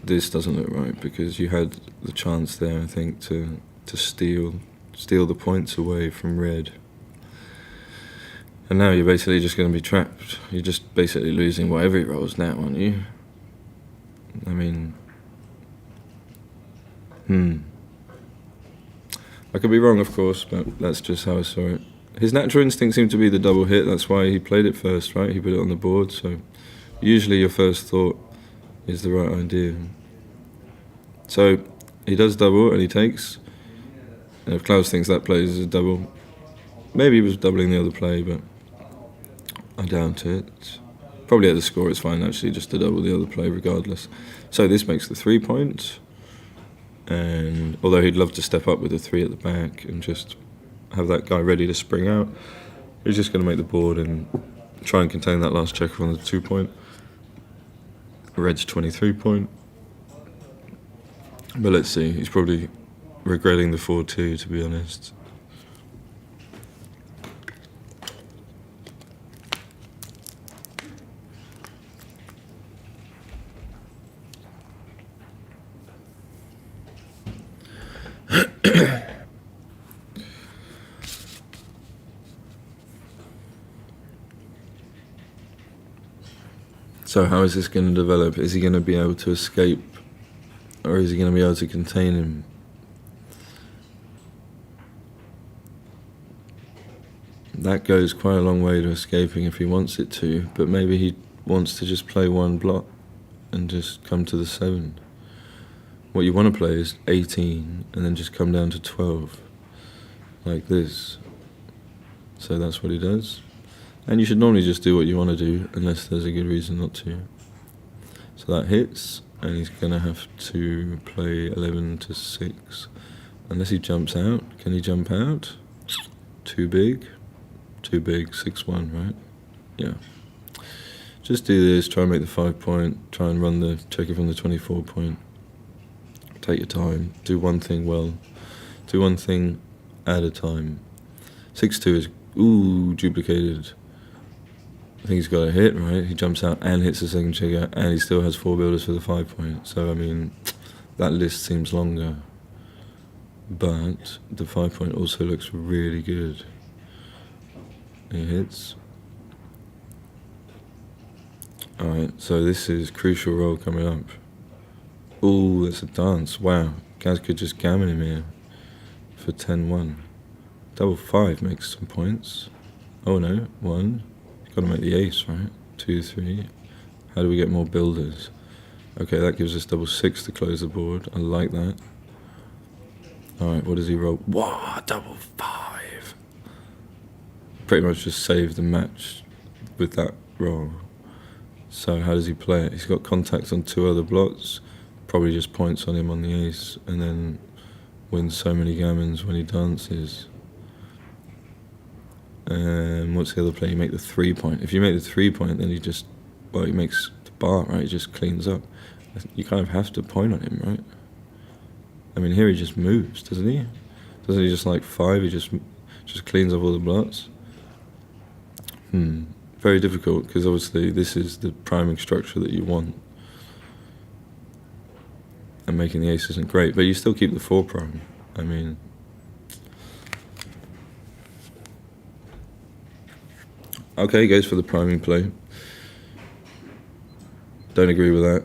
doesn't look right, because you had the chance there, I think, to steal the points away from red. And now you're basically just going to be trapped. You're just basically losing whatever he rolls now, aren't you? I mean, I could be wrong, of course, but that's just how I saw it. His natural instinct seemed to be the double hit. That's why he played it first, right? He put it on the board. So usually your first thought is the right idea. So he does double and he takes. And if Klaus thinks that play is a double, maybe he was doubling the other play, but I doubt it. Probably at the score it's fine, actually, just to double the other play regardless. So this makes the 3 point. And although he'd love to step up with a 3 at the back and just have that guy ready to spring out, he's just going to make the board and try and contain that last checker on the 2 point. Red's 23 point. But let's see, he's probably regretting the 4-2, to be honest. So how is this going to develop? Is he going to be able to escape, or is he going to be able to contain him? That goes quite a long way to escaping if he wants it to, but maybe he wants to just play one block and just come to the 7. What you want to play is 18 and then just come down to 12, like this. So that's what he does. And you should normally just do what you want to do, unless there's a good reason not to. So that hits, and he's going to have to play 11 to 6. Unless he jumps out. Can he jump out? Too big, 6-1, right? Yeah. Just do this, try and make the 5 point, try and run the checker from the 24 point. Take your time, do one thing well. Do one thing at a time. 6-2 is, duplicated. I think he's got a hit, right? He jumps out and hits the second checker, and he still has 4 builders for the 5 point. So, I mean, that list seems longer. But the 5 point also looks really good. He hits. Alright, so this is crucial roll coming up. Ooh, that's a dance. Wow. Gaz could just gammon him here for 10-1. Double 5 makes some points. Oh no, 1. Got to make the ace, right? 2, 3. How do we get more builders? Okay, that gives us double 6 to close the board. I like that. Alright, what does he roll? Wow, double 5. Pretty much just saved the match with that roll. So how does he play it? He's got contacts on 2 other blocks. Probably just points on him on the ace, and then wins so many gammons when he dances. What's the other play? You make the 3 point. If you make the 3 point, then he makes the bar, right? He just cleans up. You kind of have to point on him, right? I mean, here he just moves, doesn't he? Doesn't he just like 5? He just cleans up all the blocks. Very difficult, because obviously this is the priming structure that you want. And making the ace isn't great, but you still keep the 4 prime. I mean, okay, he goes for the priming play. Don't agree with that,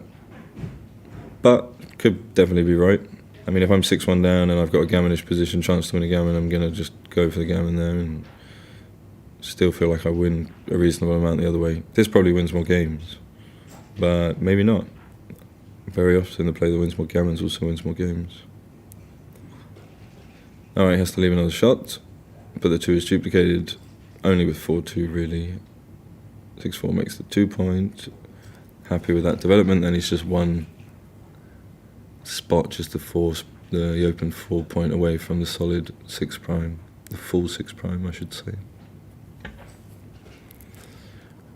but could definitely be right. I mean, if I'm 6-1 down and I've got a gammonish position, chance to win a gammon, I'm going to just go for the gammon there and still feel like I win a reasonable amount the other way. This probably wins more games, but maybe not. Very often the play that wins more gammons also wins more games. Alright, he has to leave another shot, but the 2 is duplicated only with 4-2 really. 6-4 makes the 2 point. Happy with that development, then he's just one spot just to force the open 4 point away from the solid 6 prime. The full 6 prime, I should say.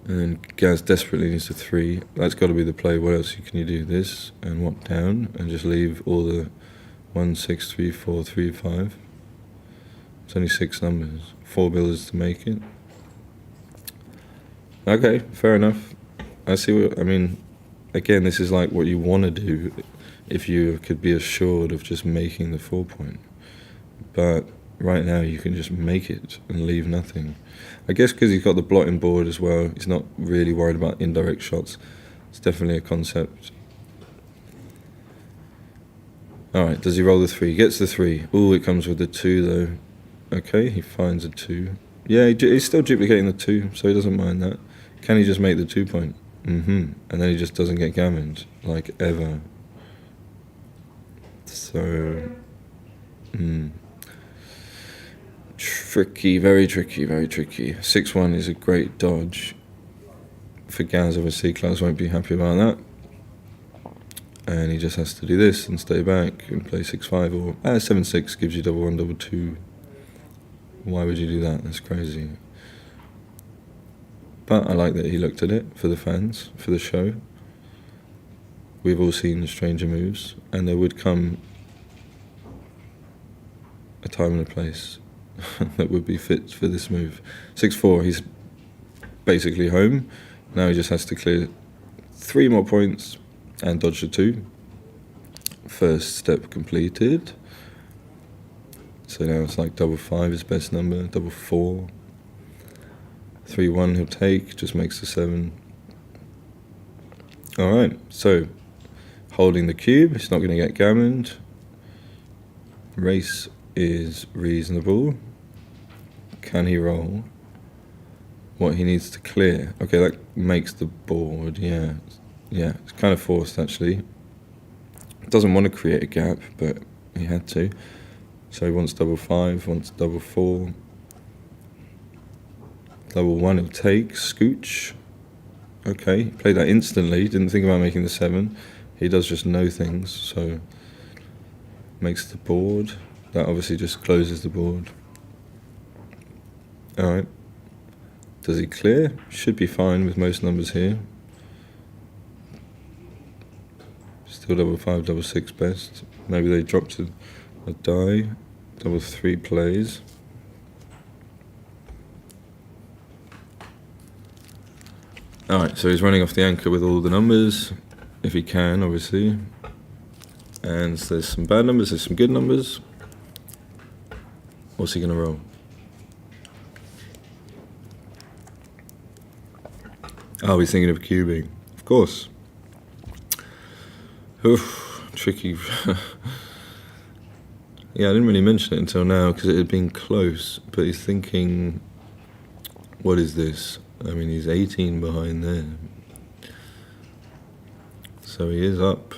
And Gaz desperately needs a 3. That's got to be the play. What else can you do? This and what down and just leave all the 1, 6, 3, 4, 3, 5. It's only 6 numbers. 4 bills to make it. Okay, fair enough. I see what I mean. Again, this is like what you want to do if you could be assured of just making the 4 point. But right now you can just make it and leave nothing. I guess because he's got the blotting board as well, he's not really worried about indirect shots. It's definitely a concept. Alright, does he roll the 3? He gets the 3. Ooh, it comes with the 2 though. Okay, he finds a 2. Yeah, he's still duplicating the 2, so he doesn't mind that. Can he just make the 2 point? And then he just doesn't get gammoned, like ever. So... Tricky, very tricky, very tricky. 6-1 is a great dodge. For Gaz, obviously, Klaus won't be happy about that. And he just has to do this and stay back and play 6-5 or 7-6 gives you double 1, double 2. Why would you do that? That's crazy. But I like that he looked at it for the fans, for the show. We've all seen the stranger moves, and there would come a time and a place that would be fit for this move. 6-4, he's basically home. Now he just has to clear 3 more points and dodge the 2. First step completed. So now it's like double 5 is best number, double 4. 3-1 he'll take, just makes the 7. Alright, so holding the cube, it's not going to get gammoned. Race is reasonable. Can he roll what he needs to clear? Okay, that makes the board, yeah, it's kind of forced actually. Doesn't want to create a gap, but he had to. So he wants double 5, wants double 4. Double 1 he'll take, scooch. Okay, he played that instantly, didn't think about making the 7. He does just know things, so makes the board. That obviously just closes the board. Alright. Does he clear? Should be fine with most numbers here. Still double 5, double 6 best. Maybe they dropped a die. Double 3 plays. Alright, so he's running off the anchor with all the numbers, if he can, obviously. And there's some bad numbers, there's some good numbers. What's he going to roll? Oh, he's thinking of cubing. Of course. Oof, tricky. Yeah, I didn't really mention it until now because it had been close, but he's thinking, what is this? I mean, he's 18 behind there. So he is up.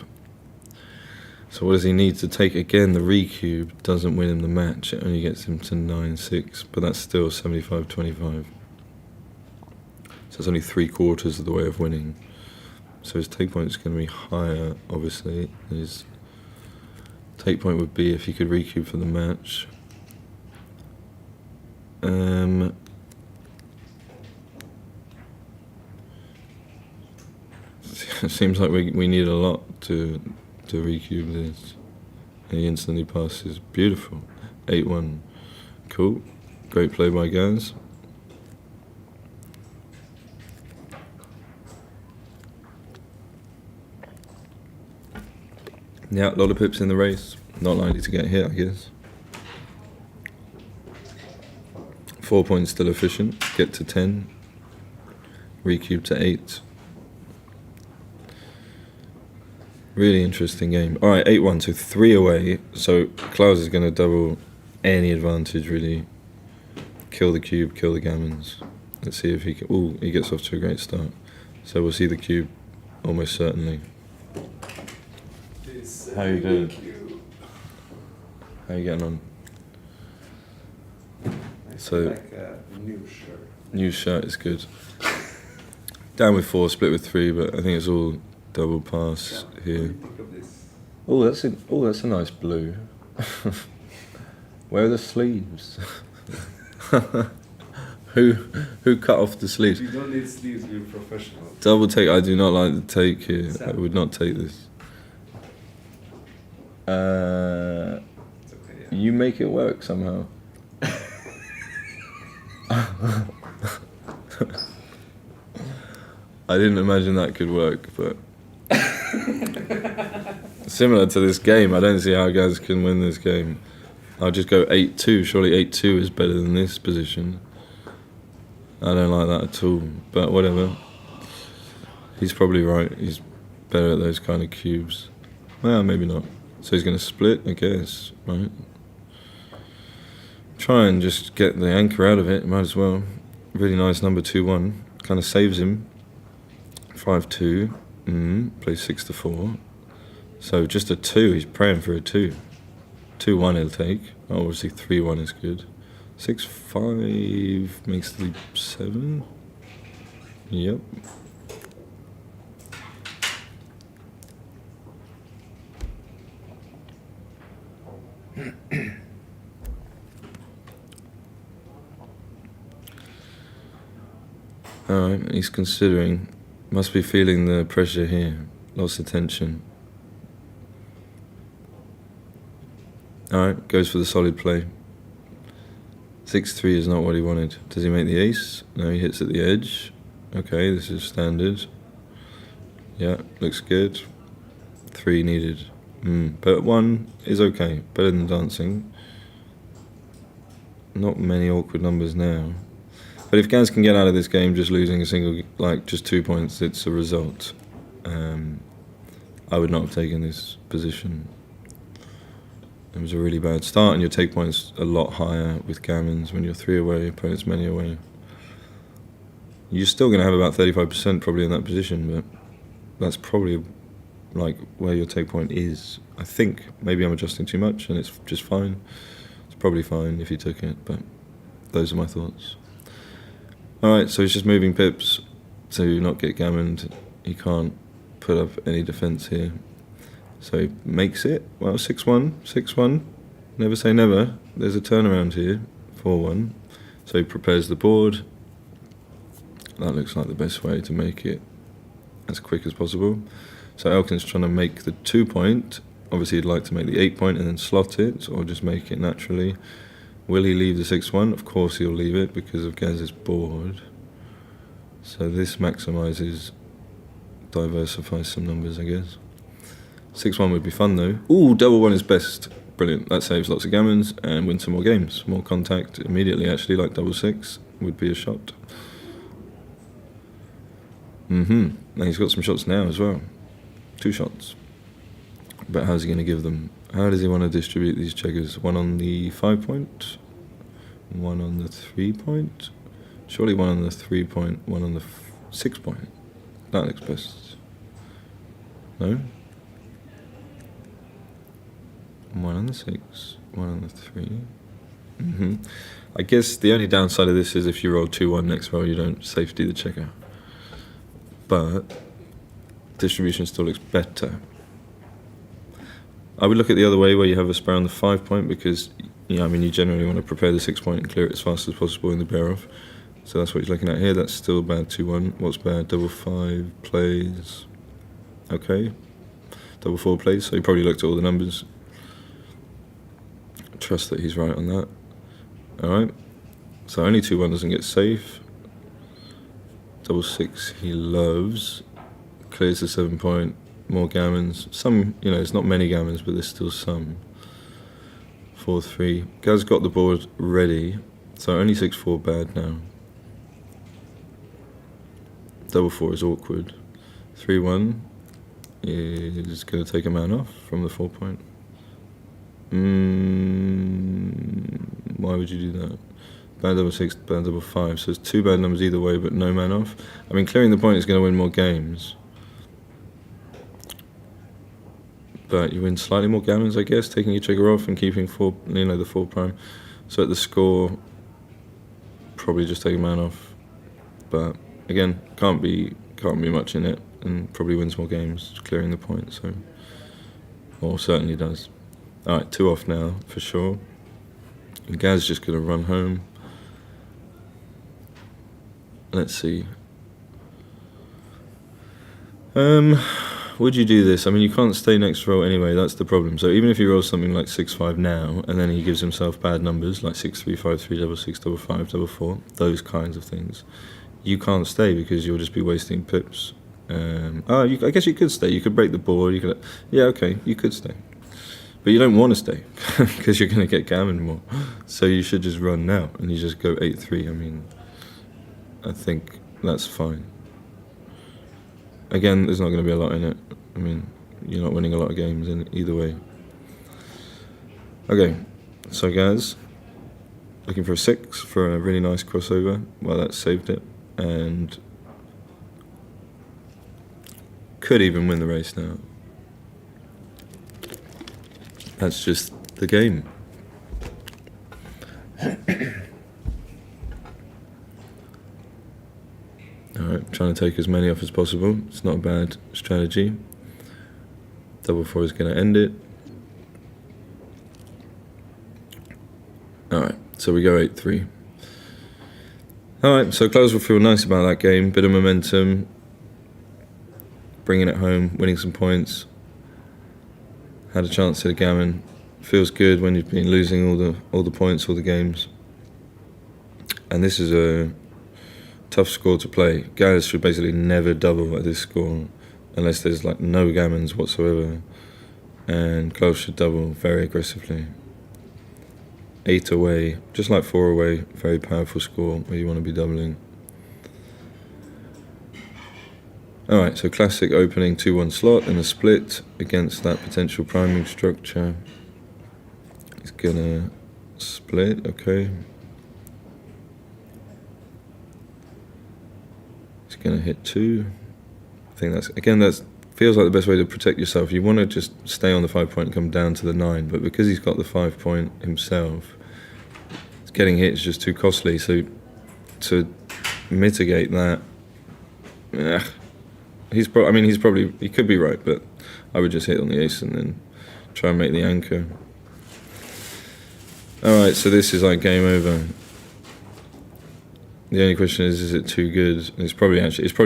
So what does he need to take? Again, the recube doesn't win him the match. It only gets him to 9-6, but that's still 75-25. So it's only 3/4 of the way of winning. So his take point is going to be higher, obviously. His take point would be if he could recube for the match. It seems like we need a lot to recube this. And he instantly passes. Beautiful. 8-1. Cool. Great play by Gaz. Yeah, a lot of pips in the race. Not likely to get hit, I guess. 4 points still efficient. Get to 10. Recube to 8. Really interesting game. Alright, 8-1, so 3 away. So Klaus is going to double any advantage, really. Kill the cube, kill the gammons. Let's see if he can... Ooh, he gets off to a great start. So we'll see the cube, almost certainly. How are you doing? How are you getting on? So, like a new shirt. New shirt is good. Down with 4, split with 3, but I think it's all double pass here. Oh, that's a nice blue. Where are the sleeves? Who cut off the sleeves? You don't need sleeves, you're professional. Double take. I do not like the take here. I Seven. would not take this. It's okay, yeah. You make it work somehow. I didn't imagine that could work, but similar to this game, I don't see how guys can win this game. I'll just go 8-2. Surely 8-2 is better than this position. I don't like that at all, but whatever. He's probably right. He's better at those kind of cubes. Well, maybe not. So he's going to split, I guess, right? Try and just get the anchor out of it, might as well. Really nice number 2-1. Kind of saves him. 5-2. Plays 6-4. So just a 2, he's praying for a 2. 2-1 he'll take. Obviously 3-1 is good. 6-5 makes the 7. Yep. Alright, he's considering. Must be feeling the pressure here. Lots of tension. Alright, goes for the solid play. 6-3 is not what he wanted. Does he make the ace? No, he hits at the edge. Okay, this is standard. Yeah, looks good. 3 needed. But 1 is okay. Better than dancing. Not many awkward numbers now. But if Gaz can get out of this game just losing a single, like just 2 points, it's a result. I would not have taken this position. It was a really bad start, and your take points a lot higher with gammons when you're 3 away, opponents many away. You're still going to have about 35% probably in that position, but that's probably like where your take point is. I think maybe I'm adjusting too much, and it's just fine. It's probably fine if you took it, but those are my thoughts. Alright, so he's just moving pips to not get gammoned. He can't put up any defence here. So he makes it. Well, 6-1, 6-1. Never say never. There's a turnaround here, 4-1. So he prepares the board. That looks like the best way to make it as quick as possible. So Elkin's trying to make the 2 point. Obviously he'd like to make the 8 point and then slot it, or just make it naturally. Will he leave the 6-1? Of course he'll leave it because of Gaz's board. So this maximises, diversifies some numbers, I guess. 6-1 would be fun though. Ooh, double 1 is best. Brilliant. That saves lots of gammons and wins some more games. More contact immediately, actually, like double 6 would be a shot. And he's got some shots now as well. 2 shots. But how's he going to give them? How does he want to distribute these checkers? 1 on the 5 point, 1 on the 3 point. Surely 1 on the 3 point, 1 on the 6 point. That looks best. No? 1 on the 6, 1 on the 3. I guess the only downside of this is if you roll 2-1 next roll, you don't safety the checker. But distribution still looks better. I would look at the other way where you have a spare on the 5 point because, you generally want to prepare the 6 point and clear it as fast as possible in the bear off. So that's what he's looking at here. That's still bad 2-1. What's bad? Double 5 plays. Okay. Double 4 plays. So he probably looked at all the numbers. Trust that he's right on that. Alright. So only 2-1 doesn't get safe. Double 6 he loves. Clears the 7 point. More gammons. Some, it's not many gammons, but there's still some. 4-3. Gaz got the board ready, so only 6-4 bad now. Double 4 is awkward. 3-1 is going to take a man off from the 4 point. Why would you do that? Bad double 6, bad double 5. So it's 2 bad numbers either way, but no man off. Clearing the point is going to win more games. But you win slightly more gammons, I guess, taking your trigger off and keeping the 4 prime. So at the score, probably just take a man off. But again, can't be much in it, and probably wins more games clearing the point. So, or certainly does. All right, 2 off now for sure. And Gaz just gonna run home. Let's see. Would you do this? I mean, you can't stay next roll anyway, that's the problem. So even if he rolls something like 6-5 now, and then he gives himself bad numbers, like 6-3, 5-3, 6-6, 5-5, 4, those kinds of things, you can't stay because you'll just be wasting pips. I guess you could stay. You could break the board. You could, yeah, okay, you could stay. But you don't want to stay because you're going to get gammon more. So you should just run now and you just go 8-3. I mean, I think that's fine. Again, there's not going to be a lot in it. I mean, you're not winning a lot of games in either way. Okay, so guys, looking for a 6 for a really nice crossover. Well, that saved it. And could even win the race now. That's just the game. Alright, trying to take as many off as possible. It's not a bad strategy. Double 4 is going to end it. Alright, so we go 8-3. Alright, so Close will feel nice about that game. Bit of momentum. Bringing it home, winning some points. Had a chance at a gammon. Feels good when you've been losing all the points, all the games. And this is a tough score to play. Guys should basically never double at this score unless there's like no gammons whatsoever. And Close should double very aggressively. 8 away, just like 4 away, very powerful score where you want to be doubling. Alright, so classic opening 2-1 slot and a split against that potential priming structure. He's gonna split, okay. He's gonna hit 2. I think that's feels like the best way to protect yourself. You want to just stay on the 5 point and come down to the 9, but because he's got the 5 point himself, getting hit is just too costly. So to mitigate that, he could be right, but I would just hit on the ace and then try and make the anchor. Alright, so this is like game over. The only question is it too good? It's probably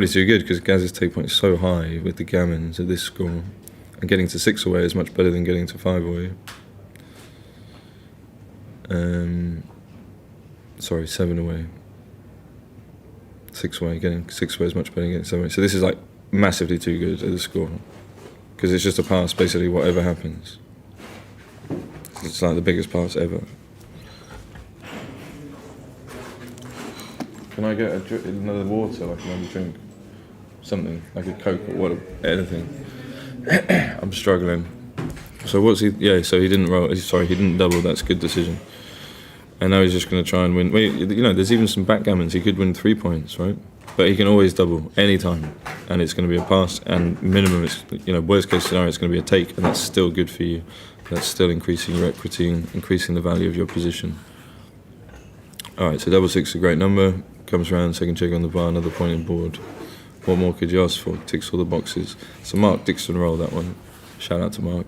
too good because Gaz's take point is so high with the gammons at this score. And getting to 6 away is much better than getting to 5 away. 7 away. 6 away, getting 6 away is much better than getting 7 away. So this is like massively too good at the score. Because it's just a pass, basically, whatever happens. It's like the biggest pass ever. Can I get another water, like another drink? Something, like a Coke or whatever, anything. I'm struggling. So what's he, so he didn't roll, sorry, he didn't double, that's a good decision. And now he's just going to try and win. Wait, there's even some backgammons, he could win 3 points, right? But he can always double, anytime. And it's going to be a pass, and minimum, it's, worst case scenario, it's going to be a take, and that's still good for you. That's still increasing your equity and increasing the value of your position. Alright, so double 6 is a great number. Comes around, second check on the bar, another point in board. What more could you ask for? Ticks all the boxes. So Mark Dixon roll that one. Shout out to Mark.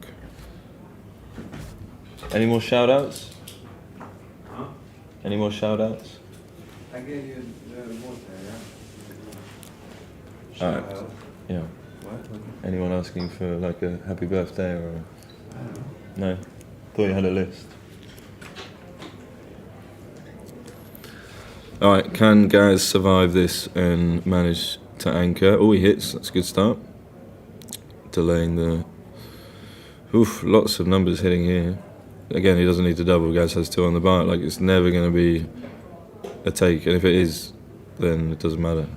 Any more shout outs? Huh? Any more shout outs? I gave you the water, yeah? Alright. Shout out. Yeah. What? Anyone asking for like a happy birthday or I don't know. no? Thought you had a list. Alright, can Gaz survive this and manage to anchor? Oh, he hits, that's a good start. Delaying the... lots of numbers hitting here. Again, he doesn't need to double, Gaz has 2 on the bar. Like, it's never going to be a take, and if it is, then it doesn't matter.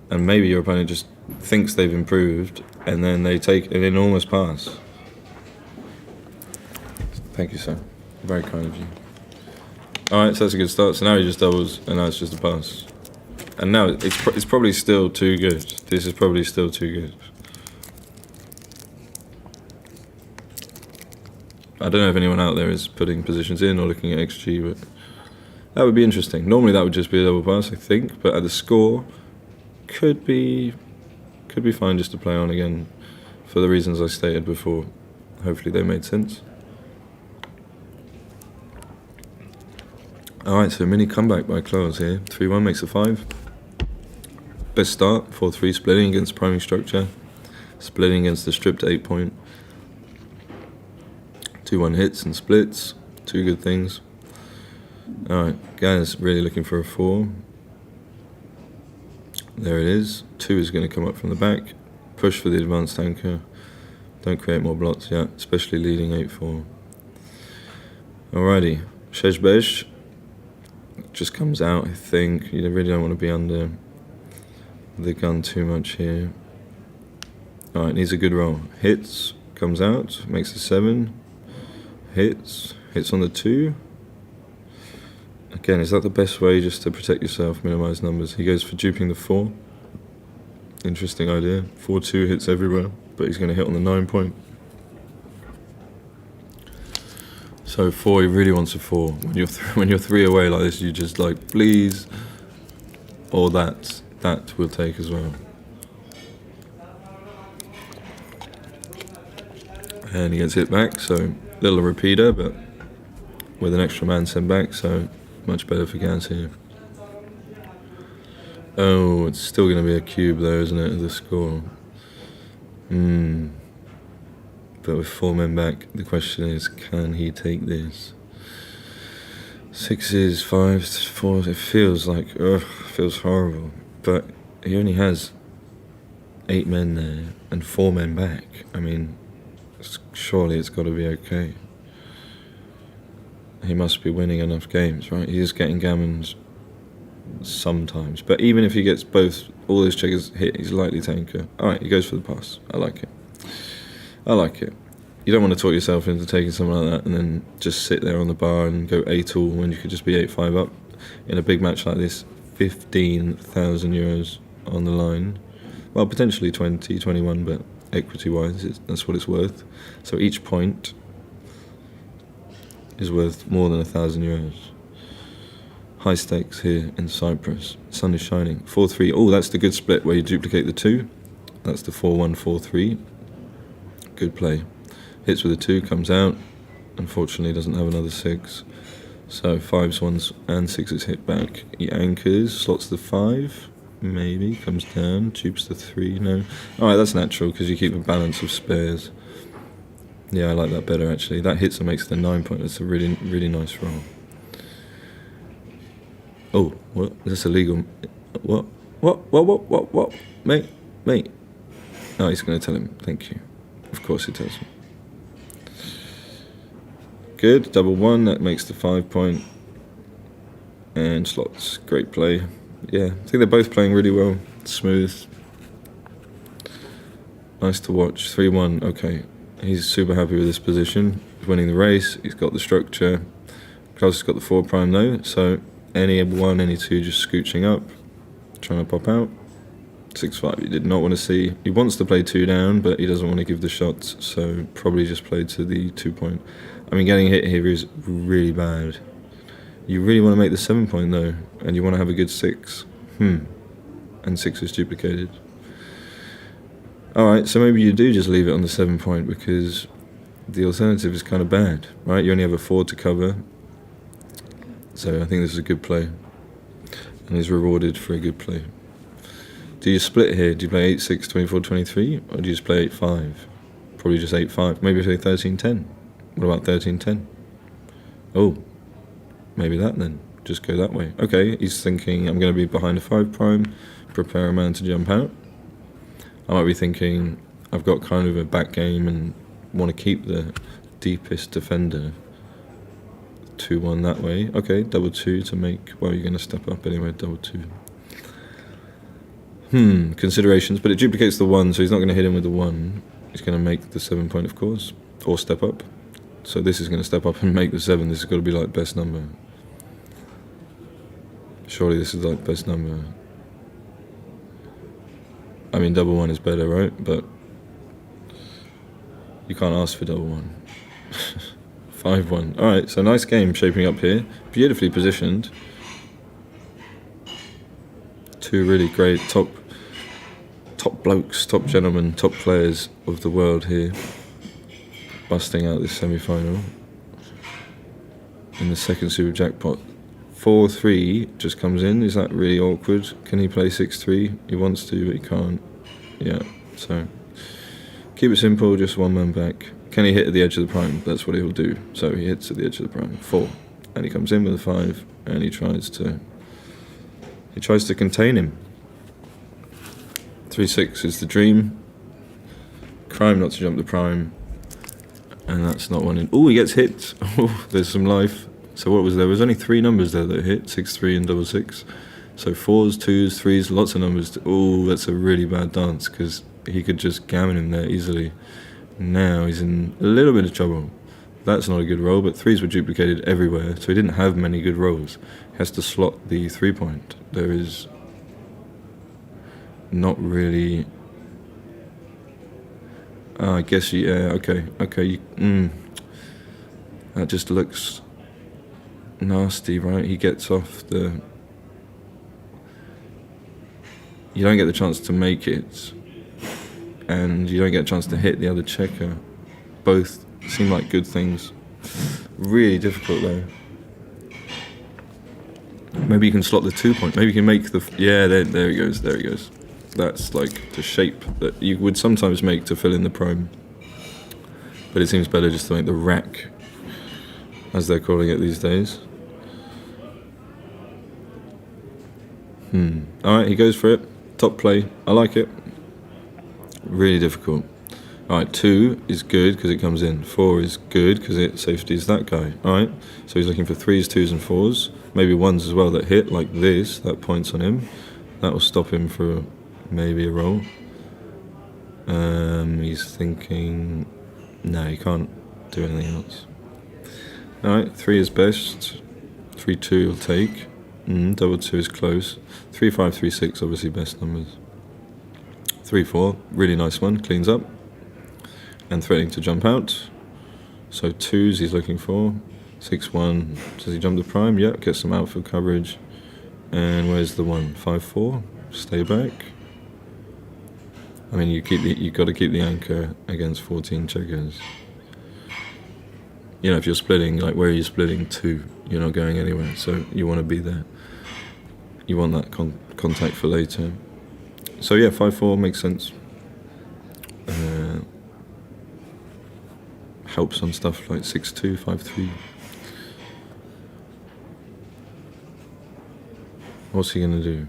And maybe your opponent just thinks they've improved, and then they take an enormous pass. Thank you, sir. Very kind of you. Alright, so that's a good start. So now he just doubles, and now it's just a pass. And now it's probably still too good. This is probably still too good. I don't know if anyone out there is putting positions in or looking at XG, but that would be interesting. Normally that would just be a double pass, I think, but at the score, could be fine just to play on again for the reasons I stated before. Hopefully they made sense. Alright, so mini comeback by Close here. 3-1 makes a 5. Best start, 4-3, splitting against priming structure, splitting against the stripped 8 point. 2-1 hits and splits, 2 good things. Alright, Gaz really looking for a 4. There it is. 2 is going to come up from the back. Push for the advanced anchor. Don't create more blots yet, especially leading 8-4. Alrighty, Sheshbesh just comes out, I think. You really don't want to be under the gun too much here. Alright, needs a good roll. Hits, comes out, makes a 7. Hits on the 2. Again, is that the best way just to protect yourself, minimize numbers? He goes for duping the 4. Interesting idea. 4-2 hits everywhere, but he's going to hit on the 9 point. So 4, he really wants a 4. When you're 3 away like this, you just like, please. Or that will take as well. And he gets hit back, so little repeater, but with an extra man sent back, so much better for Gaz here. Oh, it's still going to be a cube though, isn't it, the score? But with 4 men back, the question is, can he take this? 6s, 5s, 4s, it feels like, feels horrible. But he only has 8 men there and 4 men back. I mean, surely it's got to be okay. He must be winning enough games, right? He is getting gammons sometimes. But even if he gets all those checkers hit, he's likely to anchor. Alright, he goes for the pass. I like it. You don't want to talk yourself into taking something like that and then just sit there on the bar and go 8-all when you could just be 8-5 up. In a big match like this, 15,000 euros on the line. Well, potentially 20, 21, but equity-wise, that's what it's worth. So each point is worth more than 1,000 euros. High stakes here in Cyprus. Sun is shining. 4-3. Oh, that's the good split where you duplicate the 2. That's the 4-1, 4-3. Good play. Hits with a 2, comes out. Unfortunately, doesn't have another 6. So 5s, 1s, and 6s hit back. He anchors, slots the 5. Maybe. Comes down, dupes the 3. No. Alright, that's natural because you keep a balance of spares. Yeah, I like that better actually. That hits and makes the 9 point. That's a really, really nice roll. Oh, what? Is this illegal? What? Mate. Oh, he's going to tell him. Thank you. Of course he tells him. Good. Double 1. That makes the 5 point. And slots. Great play. Yeah, I think they're both playing really well. Smooth. Nice to watch. 3-1. Okay. He's super happy with this position. He's winning the race. He's got the structure. Klaus has got the 4 prime though. So any 1, any 2 just scooching up. Trying to pop out. 6-5. He did not want to see. He wants to play 2 down, but he doesn't want to give the shots. So probably just played to the 2 point. I mean, getting hit here is really bad. You really want to make the 7 point though. And you want to have a good 6. And 6 is duplicated. Alright, so maybe you do just leave it on the 7 point because the alternative is kind of bad, right? You only have a 4 to cover. So I think this is a good play. And he's rewarded for a good play. Do you split here? Do you play 8-6, 24-23? Or do you just play 8-5? Probably just 8-5. Maybe play 13-10. What about 13-10? Oh, maybe that then. Just go that way. Okay, he's thinking I'm going to be behind a 5 prime, prepare a man to jump out. I might be thinking I've got kind of a back game and want to keep the deepest defender. 2-1 that way. Okay, double 2 to make, well, you're going to step up anyway, double 2. Considerations, but it duplicates the 1, so he's not going to hit him with the 1. He's going to make the 7 point, of course, or step up. So this is going to step up and make the 7. This has got to be like best number. Surely this is like best number. I mean, double 1 is better, right? But you can't ask for double 1. 5-1. Alright, so nice game shaping up here. Beautifully positioned. 2 really great top blokes, top gentlemen, top players of the world here. Busting out this semi-final. In the second Super Jackpot 4-3 just comes in. Is that really awkward? Can he play 6-3? He wants to, but he can't. Yeah, so keep it simple, just one man back. Can he hit at the edge of the prime? That's what he'll do. So he hits at the edge of the prime. 4. And he comes in with a 5, and he tries to contain him. 3-6 is the dream. Crime not to jump the prime. And that's not one in. Oh, he gets hit. Oh, there's some life. So what was there? There was only 3 numbers there that hit, 6-3 and 6-6. So 4s, 2s, 3s, lots of numbers. Oh, that's a really bad dance because he could just gammon him there easily. Now he's in a little bit of trouble. That's not a good roll, but 3s were duplicated everywhere, so he didn't have many good rolls. He has to slot the 3-point. There is not really... I guess, yeah, okay. That just looks nasty, right? He gets off the... You don't get the chance to make it, and you don't get a chance to hit the other checker. Both seem like good things. Really difficult though. Maybe you can slot the 2-point. Maybe you can make the... Yeah, there he goes. That's like the shape that you would sometimes make to fill in the prime. But it seems better just to make the rack, as they're calling it these days. Alright, he goes for it. Top play. I like it. Really difficult. Alright, 2 is good because it comes in. 4 is good because it safeties that guy. Alright, so he's looking for 3s, 2s and 4s. Maybe 1s as well that hit, like this. That points on him. That will stop him for maybe a roll. He's thinking... No, he can't do anything else. Alright, 3 is best. 3-2 will take. 2-2 is close. 3-5, 3-6 obviously best numbers. 3-4, really nice one, cleans up. And threatening to jump out. So 2s he's looking for. 6-1, does he jump the prime? Yeah, get some outfield coverage. And where's the 1? 5-4, stay back. I mean, you've got to keep the anchor against 14 checkers. You know, if you're splitting, like where are you splitting to? You're not going anywhere, so you want to be there. You want that contact for later. So yeah, 5-4 makes sense. Helps on stuff like 6-2, 5-3. What's he gonna do?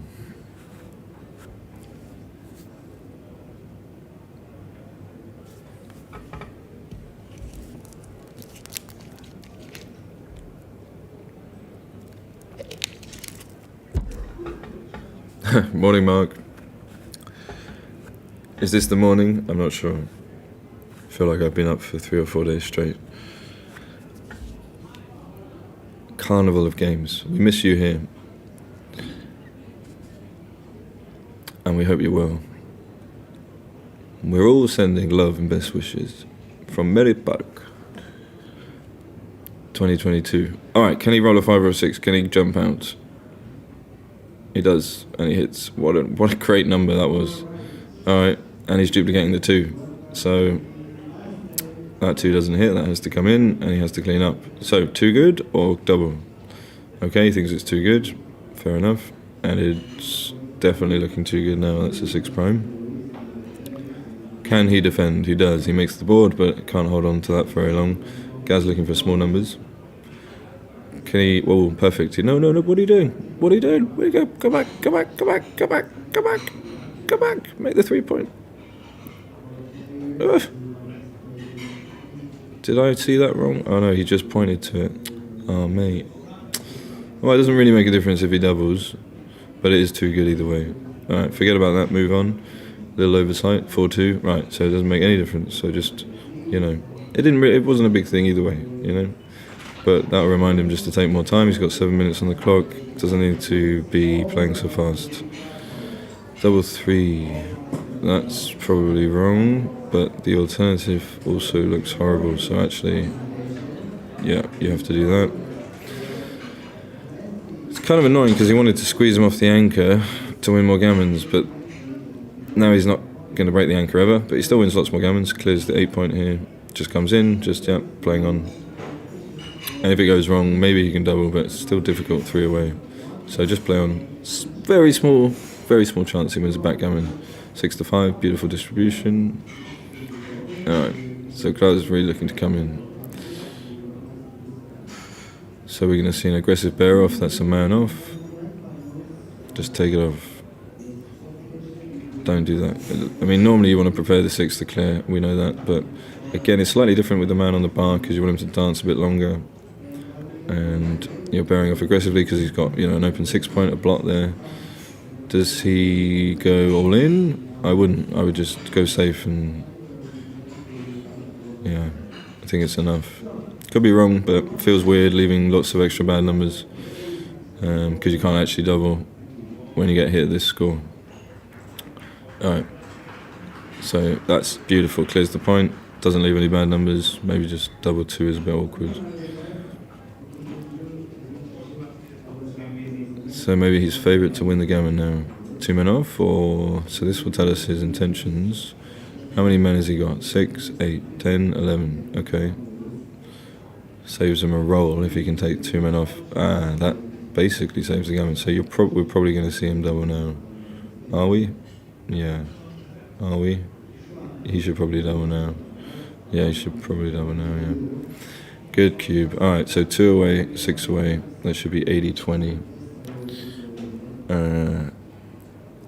Morning, Mark. Is this the morning? I'm not sure. I feel like I've been up for 3 or 4 days straight. Carnival of games. We miss you here. And we hope you're well. We're all sending love and best wishes from Merritt Park. 2022. Alright, can he roll a 5 or a 6? Can he jump out? He does, and he hits. What a great number that was. Alright, and he's duplicating the 2. So that 2 doesn't hit, that has to come in, and he has to clean up. So, too good or double? Okay, he thinks it's too good. Fair enough. And it's definitely looking too good now. That's a 6 prime. Can he defend? He does. He makes the board, but can't hold on to that for very long. Gaz looking for small numbers. Can he... Oh, perfect. No, what are you doing? What are you doing? Where you go? Go back. Make the 3-point. Did I see that wrong? Oh no, he just pointed to it. Oh, mate. Well, it doesn't really make a difference if he doubles, but it is too good either way. Alright, forget about that, move on. Little oversight, 4-2. Right, so it doesn't make any difference. So just, you know, it wasn't a big thing either way, you know. But that'll remind him just to take more time. He's got 7 minutes on the clock. Doesn't need to be playing so fast. 3. That's probably wrong, but the alternative also looks horrible. So actually, yeah, you have to do that. It's kind of annoying because he wanted to squeeze him off the anchor to win more gammons, but now he's not going to break the anchor ever. But he still wins lots more gammons. Clears the 8-point here. Just comes in. Just, yeah, playing on. And if it goes wrong, maybe he can double, but it's still difficult 3 away. So just play on very small chance he wins a backgammon. 6-5, beautiful distribution. Alright, so Klaus is really looking to come in. So we're going to see an aggressive bear off, that's a man off. Just take it off. Don't do that. I mean, normally you want to prepare the 6 to clear, we know that, but again, it's slightly different with the man on the bar because you want him to dance a bit longer. And you're bearing off aggressively because he's got, an open 6-point, a block there. Does he go all in? I wouldn't. I would just go safe and I think it's enough. Could be wrong, but feels weird leaving lots of extra bad numbers because you can't actually double when you get hit at this score. Alright, so that's beautiful, clears the point, doesn't leave any bad numbers, maybe just double 2 is a bit awkward. So maybe he's favourite to win the gammon now. 2 men off, so this will tell us his intentions. How many men has he got? 6, 8, 10, 11, okay. Saves him a roll if he can take 2 men off. That basically saves the gammon, so we're probably going to see him double now. Are we? Yeah. Are we? He should probably double now. Yeah, he should probably double now, yeah. Good cube. Alright, so 2 away, 6 away. That should be 80-20.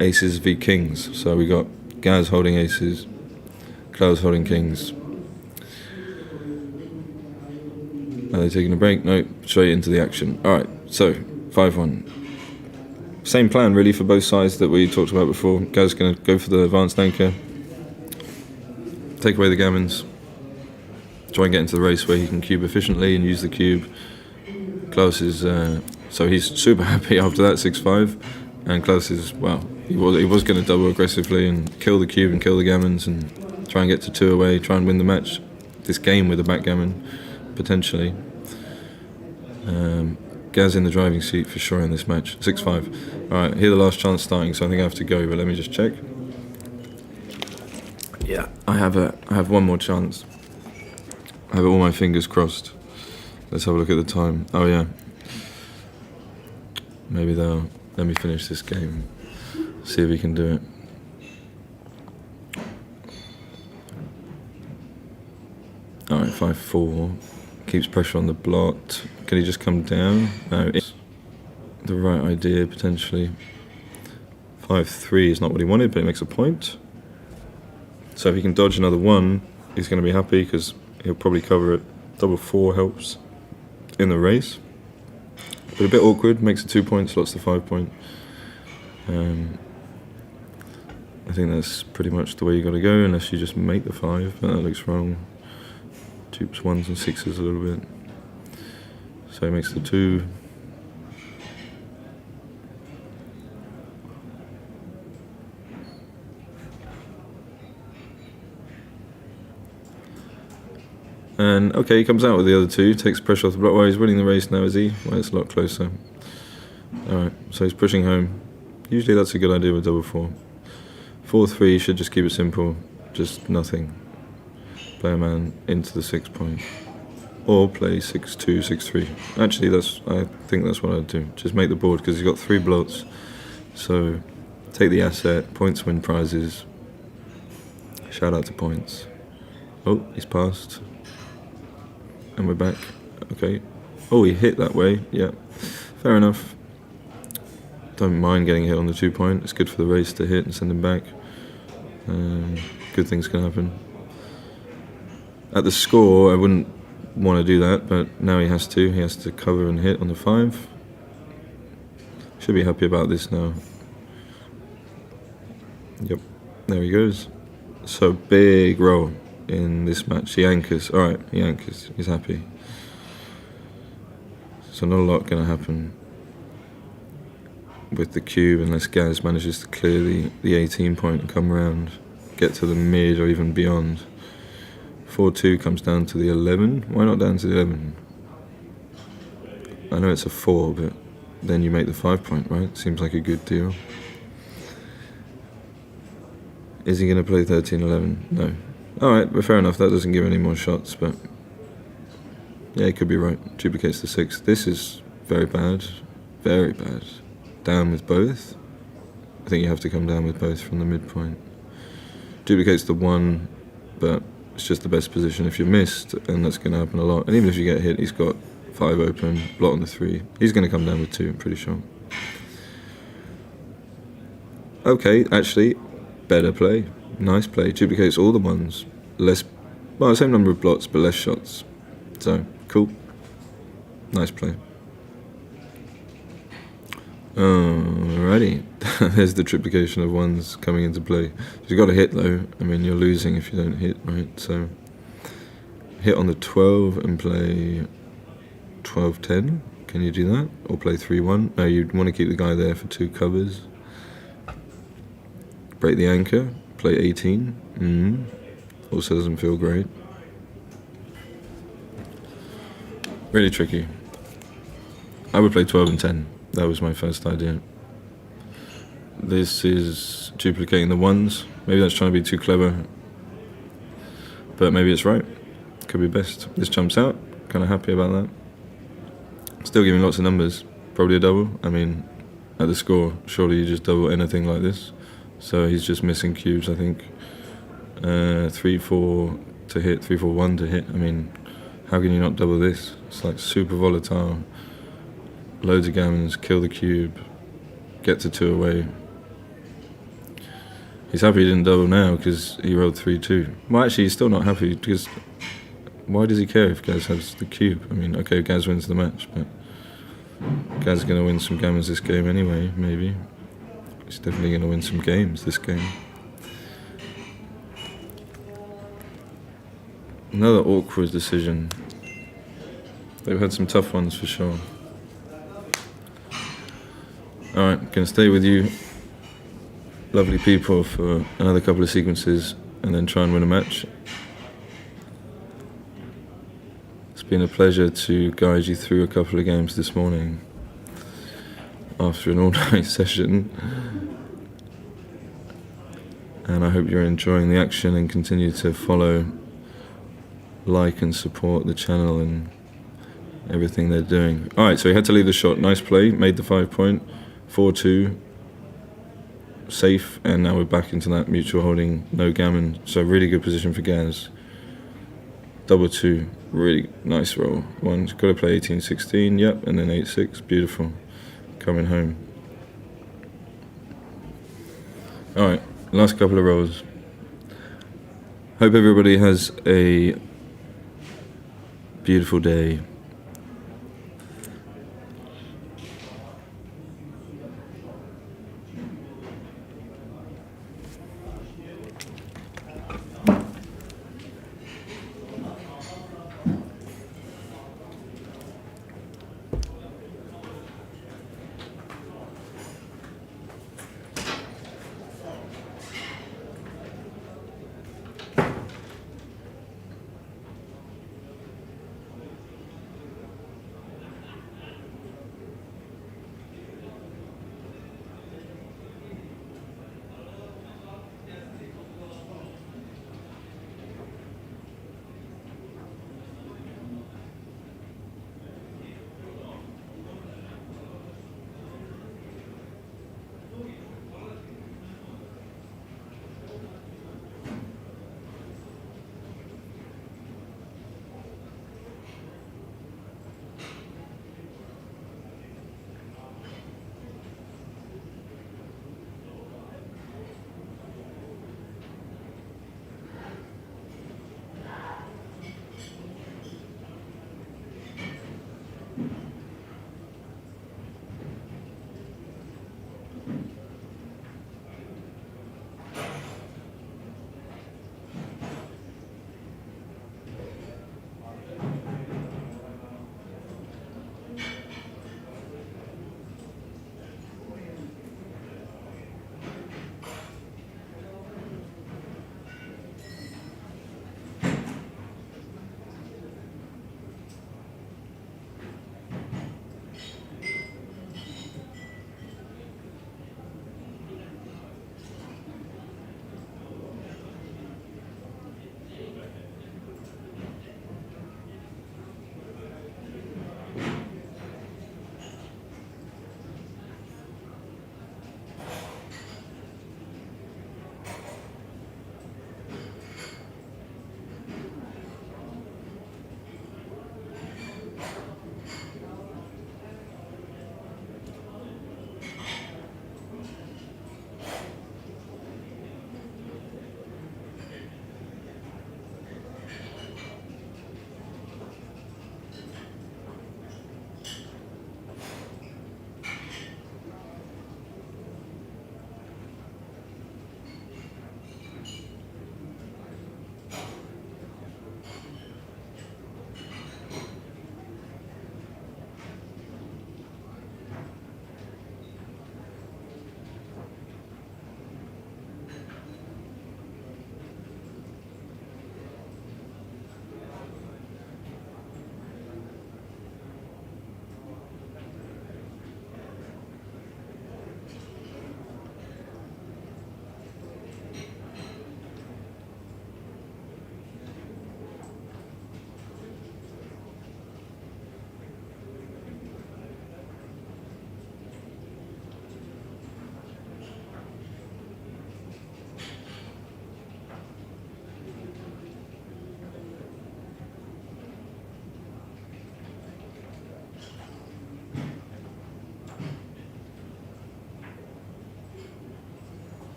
Aces v kings. So we got Gaz holding aces, Klaus holding kings. Are they taking a break? No, straight into the action. Alright, so 5-1. Same plan really for both sides that we talked about before. Gaz going to go for the advanced anchor, take away the gammons, try and get into the race where he can cube efficiently and use the cube. Klaus is so he's super happy after that 6-5, and Klaus is, well, he was going to double aggressively and kill the cube and kill the gammons and try and get to 2 away, try and win the match, this game with the backgammon potentially. Gaz in the driving seat for sure in this match. 6-5. Alright, here the last chance starting, so I think I have to go, but let me just check. Yeah, I have one more chance. I have all my fingers crossed. Let's have a look at the time. Oh yeah. Maybe they'll let me finish this game. See if we can do it. Alright, 5-4. Keeps pressure on the blot. Can he just come down? No, it's the right idea potentially. 5-3 is not what he wanted, but it makes a point. So if he can dodge another 1, he's going to be happy because he'll probably cover it. Double 4 helps in the race. But a bit awkward, makes it 2 points, lots the 5 point. I think that's pretty much the way you got to go, unless you just make the 5, but that looks wrong. 2s, 1s and 6s a little bit. So he makes the 2. And okay, he comes out with the other 2, takes pressure off the block. Well, he's winning the race now, is he? Well, it's a lot closer. Alright, so he's pushing home. Usually that's a good idea with double 4. 4-3 should just keep it simple, just nothing. Play a man into the 6 point. Or play 6-2, 6-3. Actually, I think that's what I'd do. Just make the board, because he's got 3 blots. So, take the asset, points win prizes. Shout out to points. Oh, he's passed. And we're back. Okay. Oh, he hit that way. Yeah. Fair enough. Don't mind getting hit on the 2 point. It's good for the race to hit and send him back. Good things can happen. At the score, I wouldn't want to do that, but now he has to. He has to cover and hit on the 5. Should be happy about this now. Yep. There he goes. So big roll in this match. He anchors. Alright, he anchors. He's happy. So not a lot going to happen with the cube unless Gaz manages to clear the 18 point and come around, get to the mid or even beyond. 4-2 comes down to the 11. Why not down to the 11? I know it's a 4, but then you make the 5 point, right? Seems like a good deal. Is he going to play 13-11? No. Alright, but fair enough. That doesn't give any more shots, but Yeah, he could be right. Duplicates the 6. This is very bad. Very bad. Down with both. I think you have to come down with both from the midpoint. Duplicates the 1, but it's just the best position if you're missed, and that's going to happen a lot. And even if you get hit, he's got 5 open, blot on the 3. He's going to come down with 2, I'm pretty sure. Okay, actually, better play. Nice play. Duplicates all the 1s. Less, well, same number of blots, but less shots. So, cool. Nice play. Alrighty. There's the triplication of 1s coming into play. You've got to hit though. I mean, you're losing if you don't hit, right? So, hit on the 12 and play 12-10. Can you do that? Or play 3-1? No, you'd want to keep the guy there for 2 covers. Break the anchor. Play 18. Also doesn't feel great. Really tricky. I would play 12 and 10. That was my first idea. This is duplicating the 1s. Maybe that's trying to be too clever. But maybe it's right. Could be best. This jumps out. Kind of happy about that. Still giving lots of numbers. Probably a double. I mean, at the score, surely you just double anything like this. So he's just missing cubes, I think. 3-4 to hit, 3-4-1 to hit. I mean, how can you not double this? It's like super volatile. Loads of gammons, kill the cube, get to 2 away. He's happy he didn't double now because he rolled 3-2. Well, actually, he's still not happy because why does he care if Gaz has the cube? I mean, okay, Gaz wins the match, but Gaz is going to win some gammons this game anyway, maybe. He's definitely going to win some games this game. Another awkward decision. They've had some tough ones for sure. Alright, gonna stay with you, lovely people, for another couple of sequences and then try and win a match. It's been a pleasure to guide you through a couple of games this morning after an all-night session. And I hope you're enjoying the action and continue to follow, like and support the channel and everything they're doing. Alright, so he had to leave the shot. Nice play, made the 5 point. 4-2, safe, and now we're back into that mutual holding, no gammon. So really good position for Gaz. Double 2, really nice roll. One's got to play 18-16, yep, and then 8-6, beautiful. Coming home. Alright, last couple of rolls. Hope everybody has a beautiful day.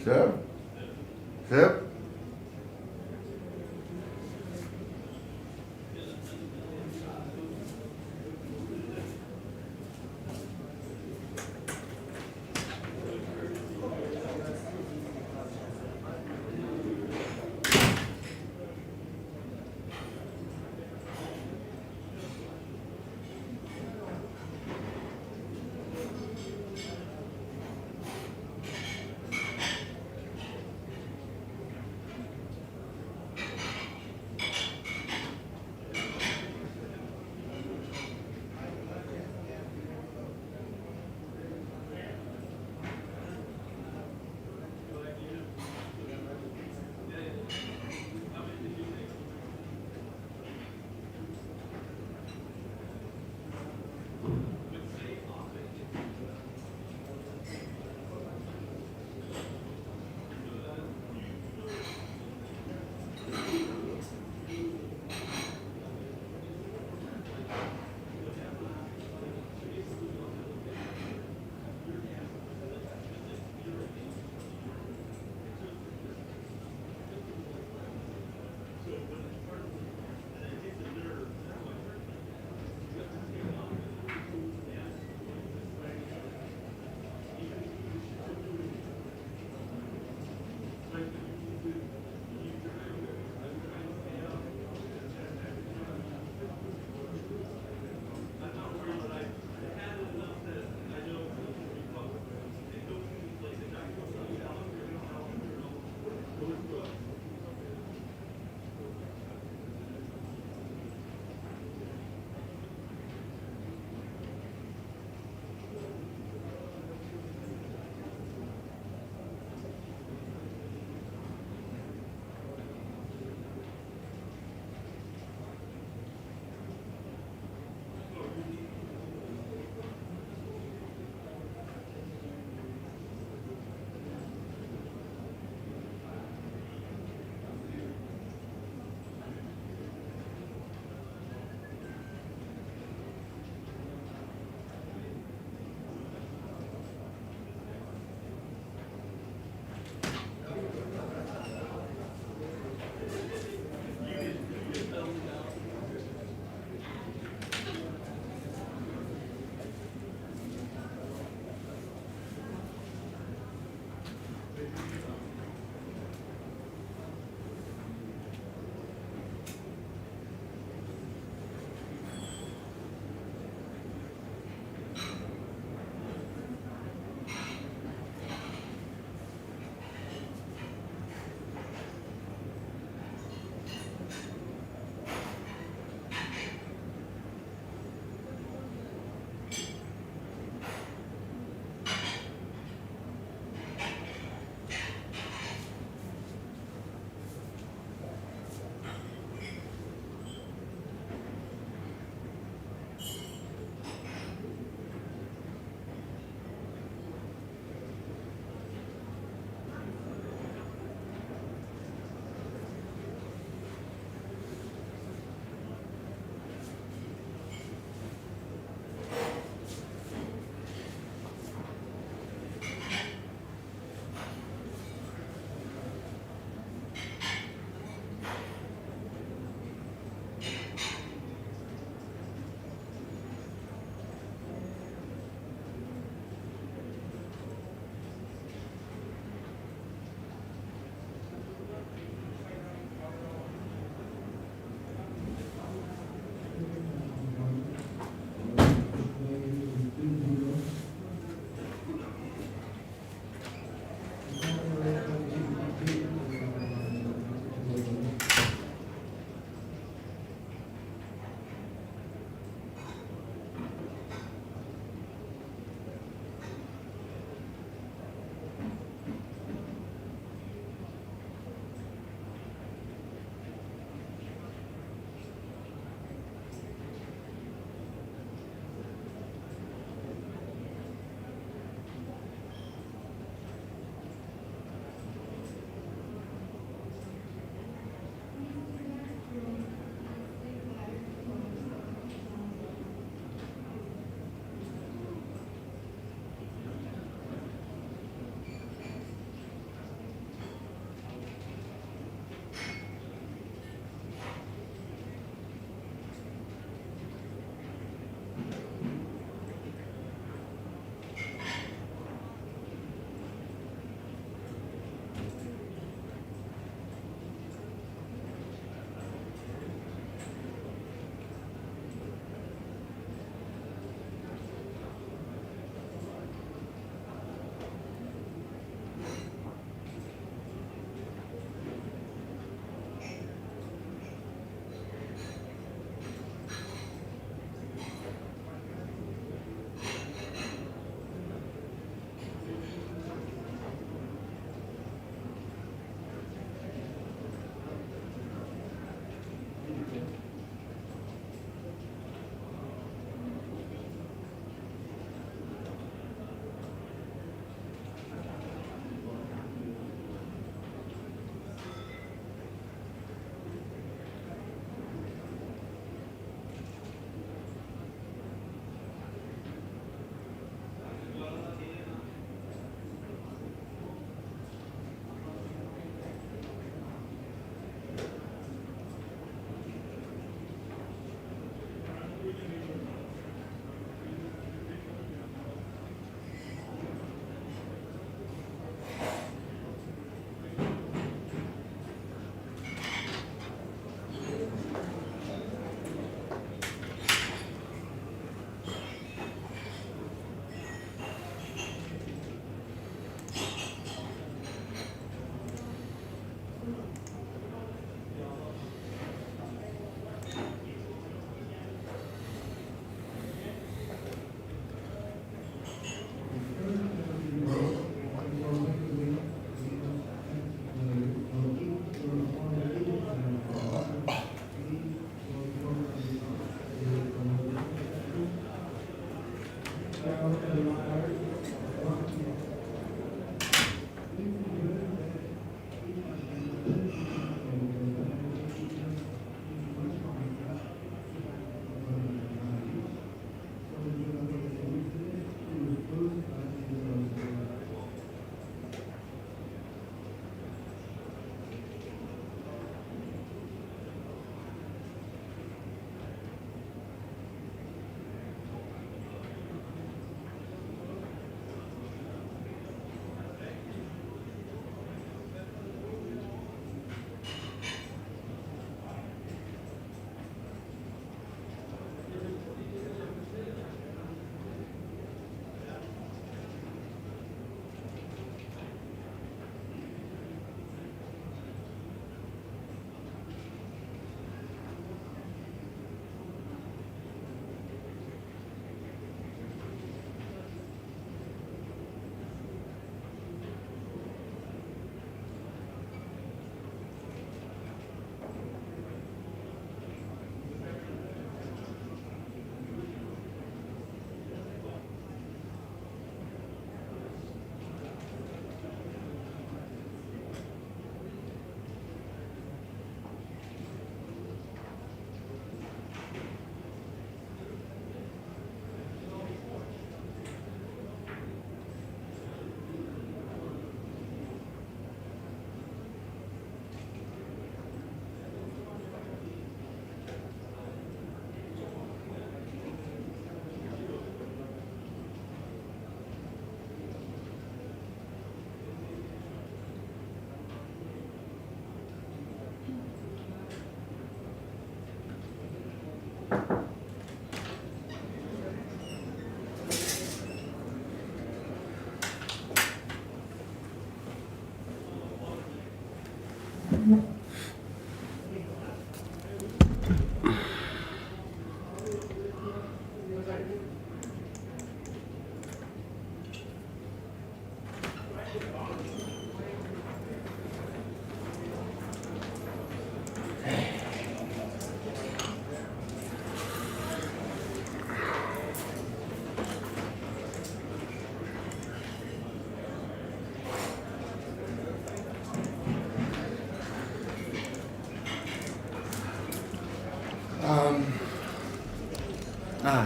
Sir? Sir?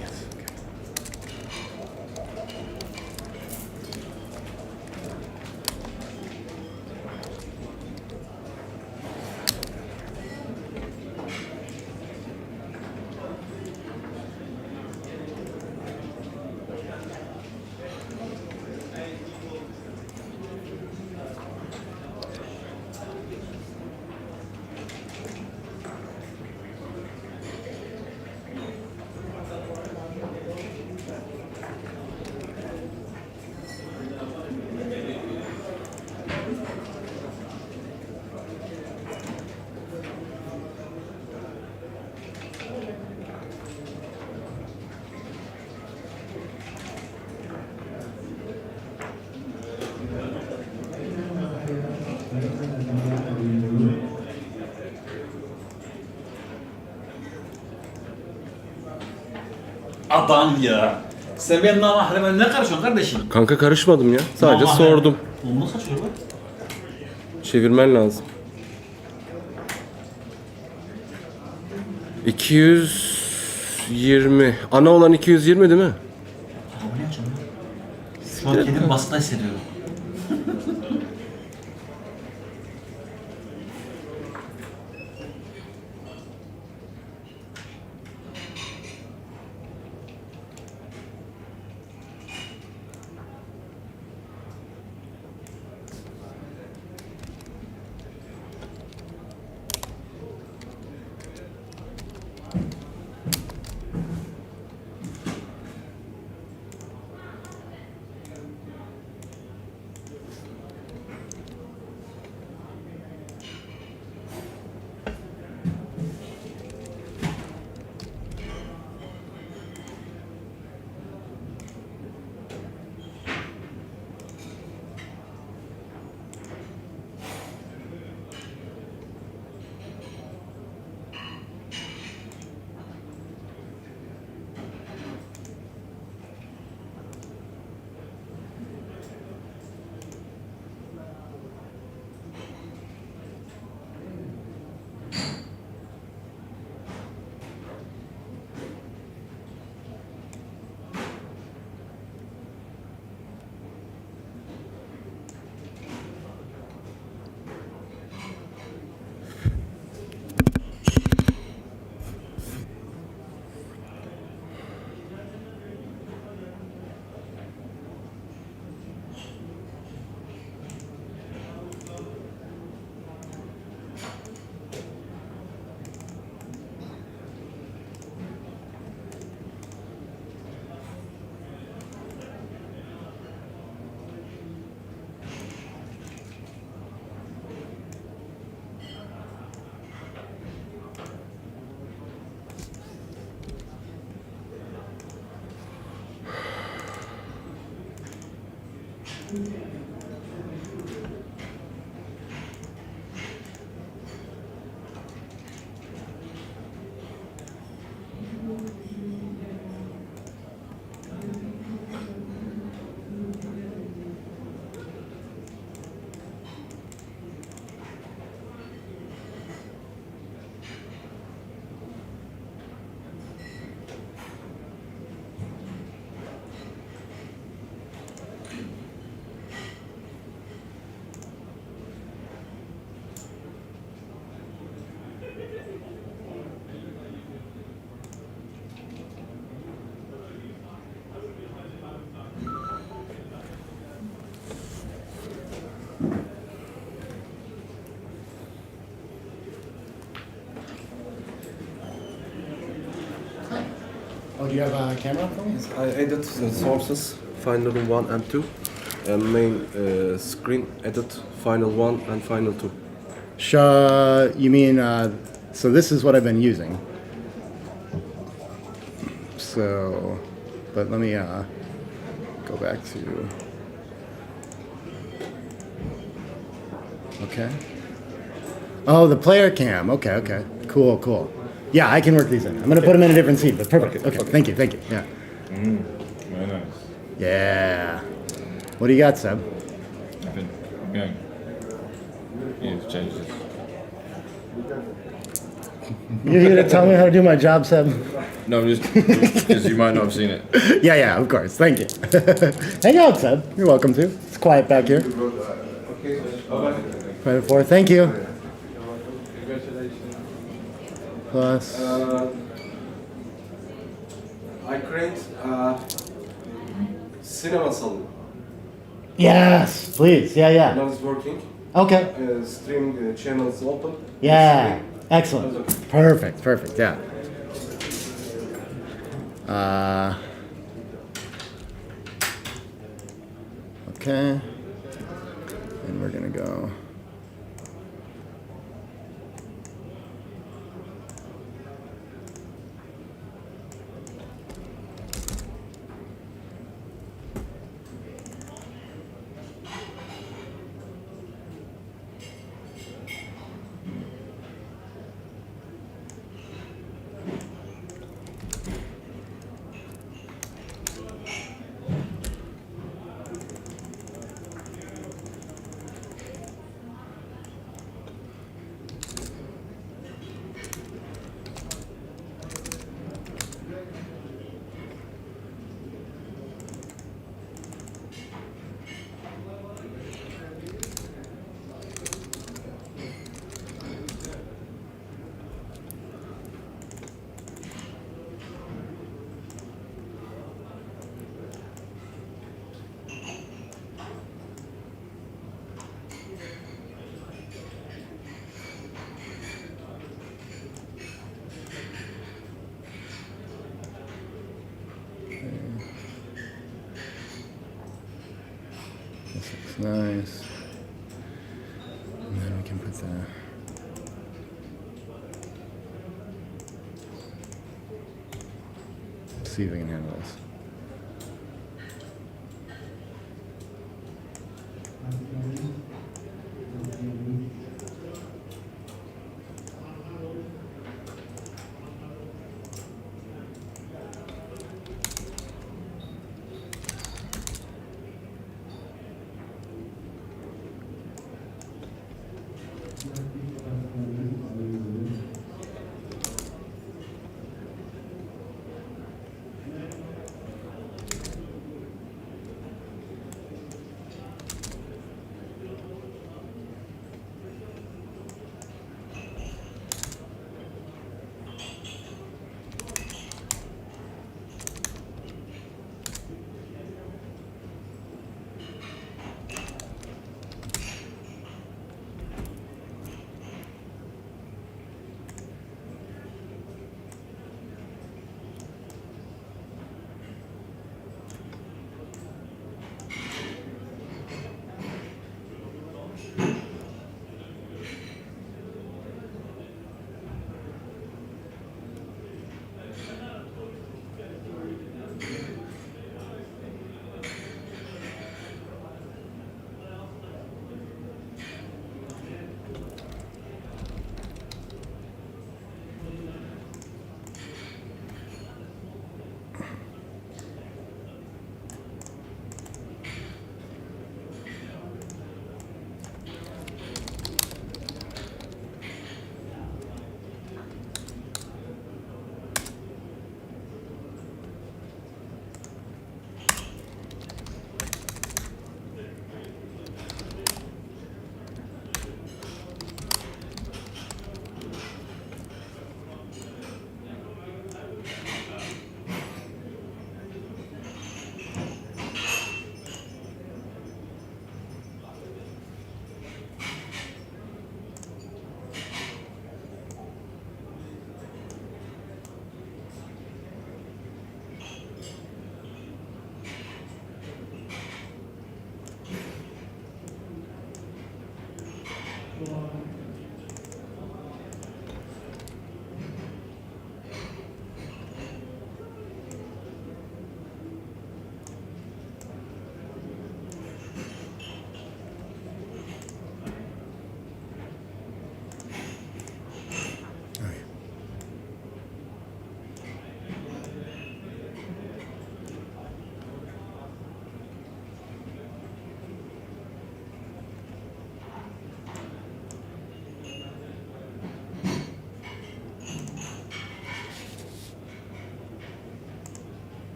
Yes. Adam ya. Sen benim namahreme ne karışıyorsun kardeşim? Kanka karışmadım ya. Sadece Namahrem- sordum. Oğlum nasıl açıyor bu? Çevirmen lazım. 220. Ana olan 220 değil mi? Arabayı açalım. Şu an kendimi basit hissediyorum. Oh, do you have a camera for me? I edit the sources, final 1 and 2, and main screen edit final 1 and final 2. You mean, so this is what I've been using. So, but let me go back to, okay. Oh, the player cam. Okay, okay. Cool, cool. Yeah, I can work these in. I'm going to put them in a different seat, but perfect. Okay, thank you, thank you. Yeah. Very nice. Yeah. What do you got, Seb? I'm going. You've changed this. You're here to tell me how to do my job, Seb? No, just because you might not have seen it. Yeah, yeah, of course. Thank you. Hang out, Seb. You're welcome to. It's quiet back here. Right at 4. Thank you. Congratulations. Plus. I create cinema salon. Yes, please. Yeah, yeah. Now it's working. Okay. Streaming channels open. Yeah. Excellent. Perfect. Perfect. Yeah. Okay. And we're gonna go. This looks nice. And then we can put the. See if we can handle this.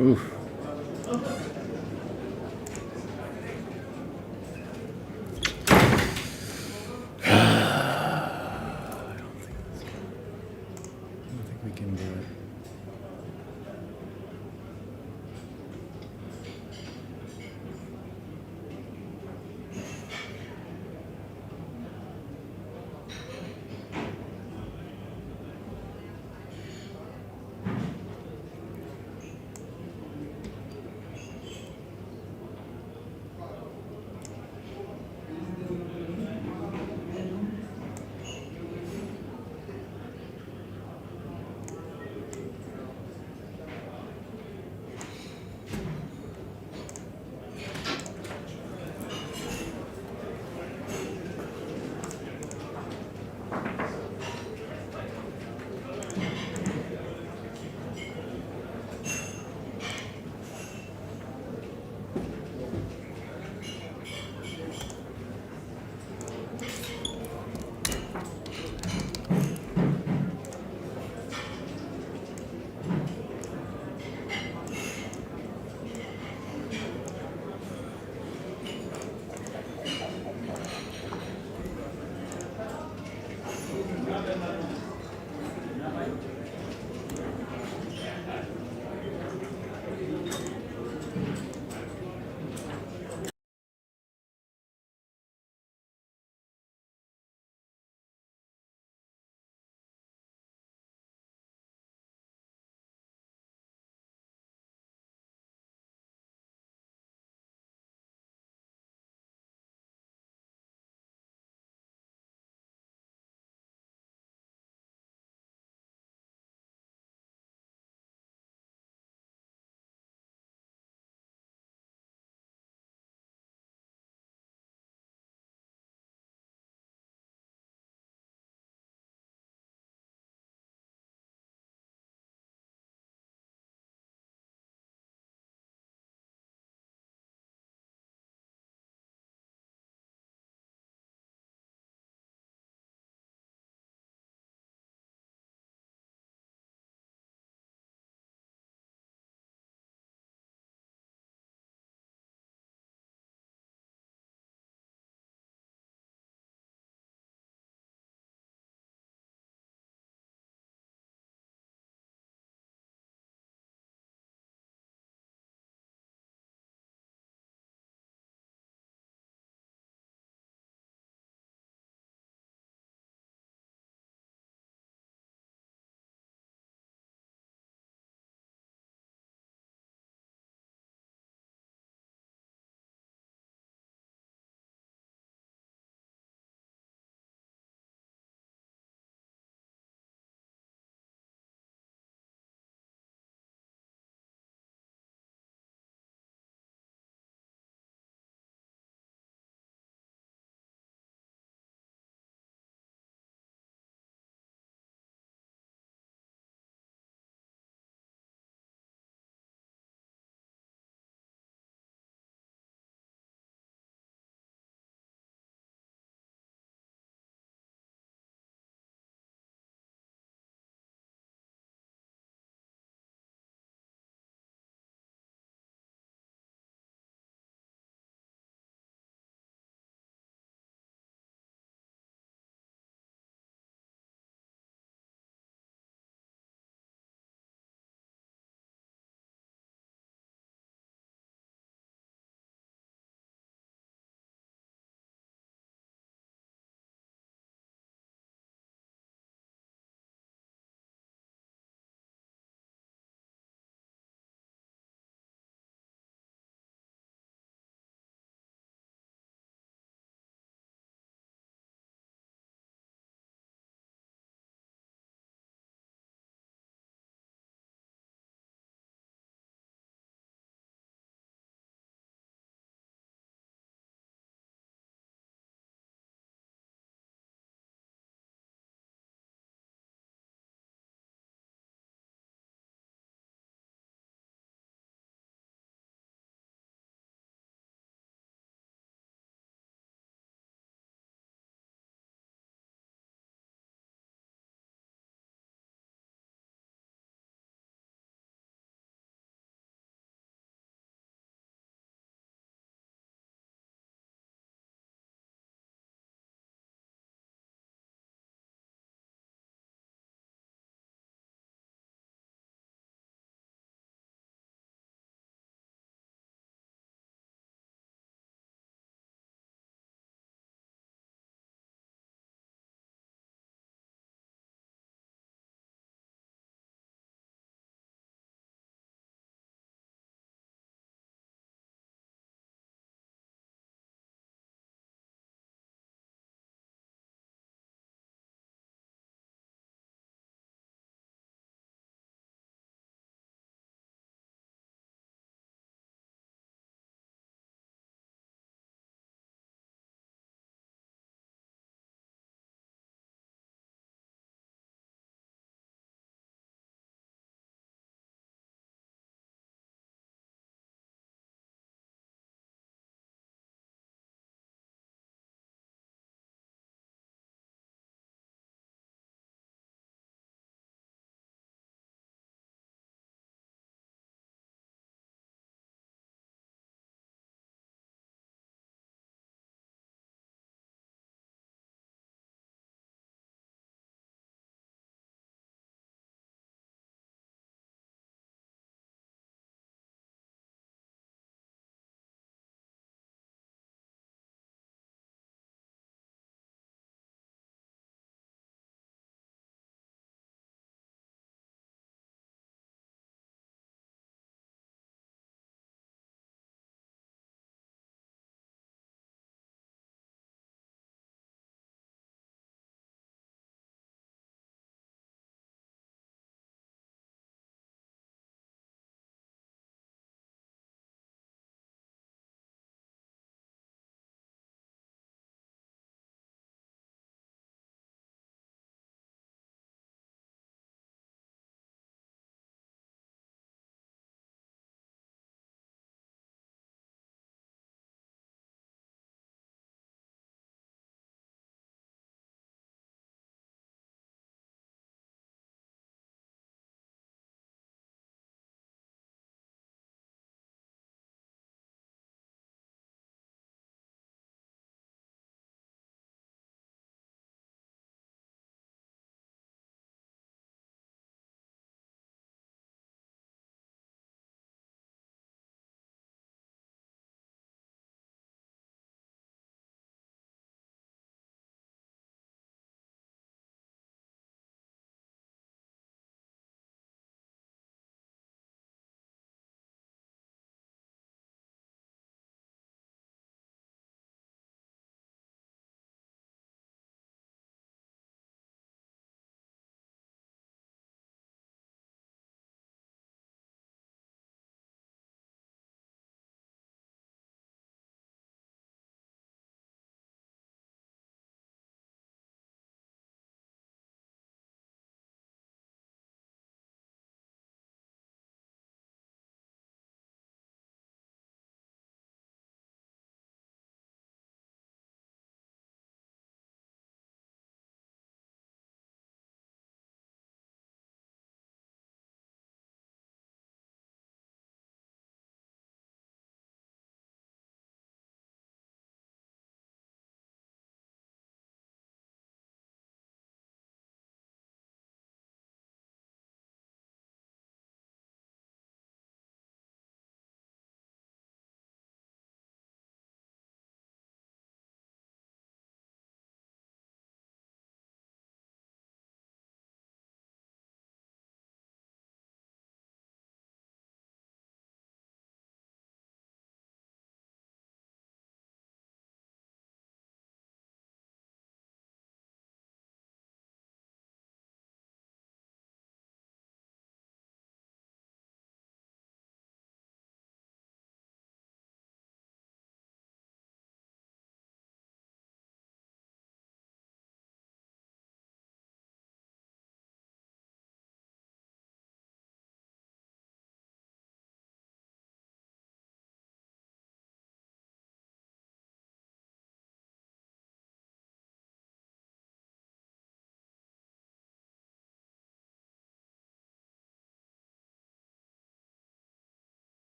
Oof. I don't think we can do it.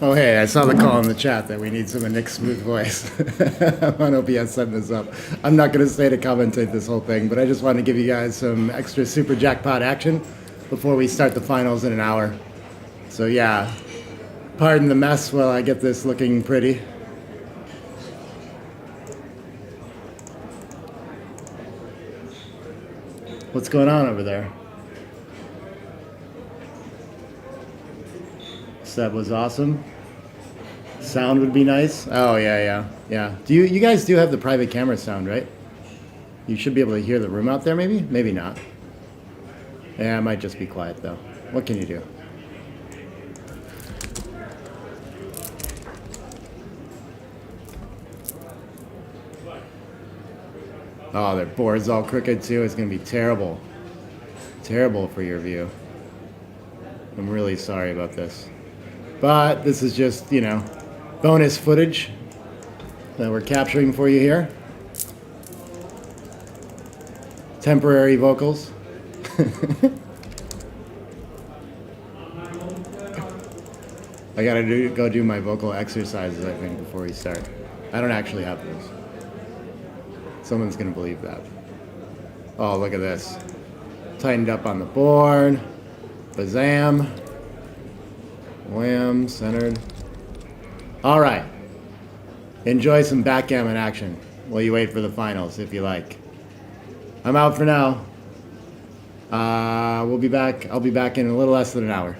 Oh, hey, I saw the call in the chat that we need some of Nick's smooth voice. I'm on OBS setting this up. I'm not going to stay to commentate this whole thing, but I just wanted to give you guys some extra super jackpot action before we start the finals in an hour. So yeah, pardon the mess while I get this looking pretty. What's going on over there? Seb was awesome. Sound would be nice. Oh yeah. Do you guys do have the private camera sound, right? You should be able to hear the room out there, maybe? Maybe not. Yeah, it might just be quiet though. What can you do? Oh, their board's all crooked too. It's gonna be terrible. Terrible for your view. I'm really sorry about this. But this is just, you know, bonus footage that we're capturing for you here. Temporary vocals. I gotta go do my vocal exercises, I think, before we start. I don't actually have those. Someone's gonna believe that. Oh, look at this. Tightened up on the board. Bazam. Wham, centered. All right. Enjoy some backgammon action while you wait for the finals, if you like. I'm out for now. We'll be back. I'll be back in a little less than an hour.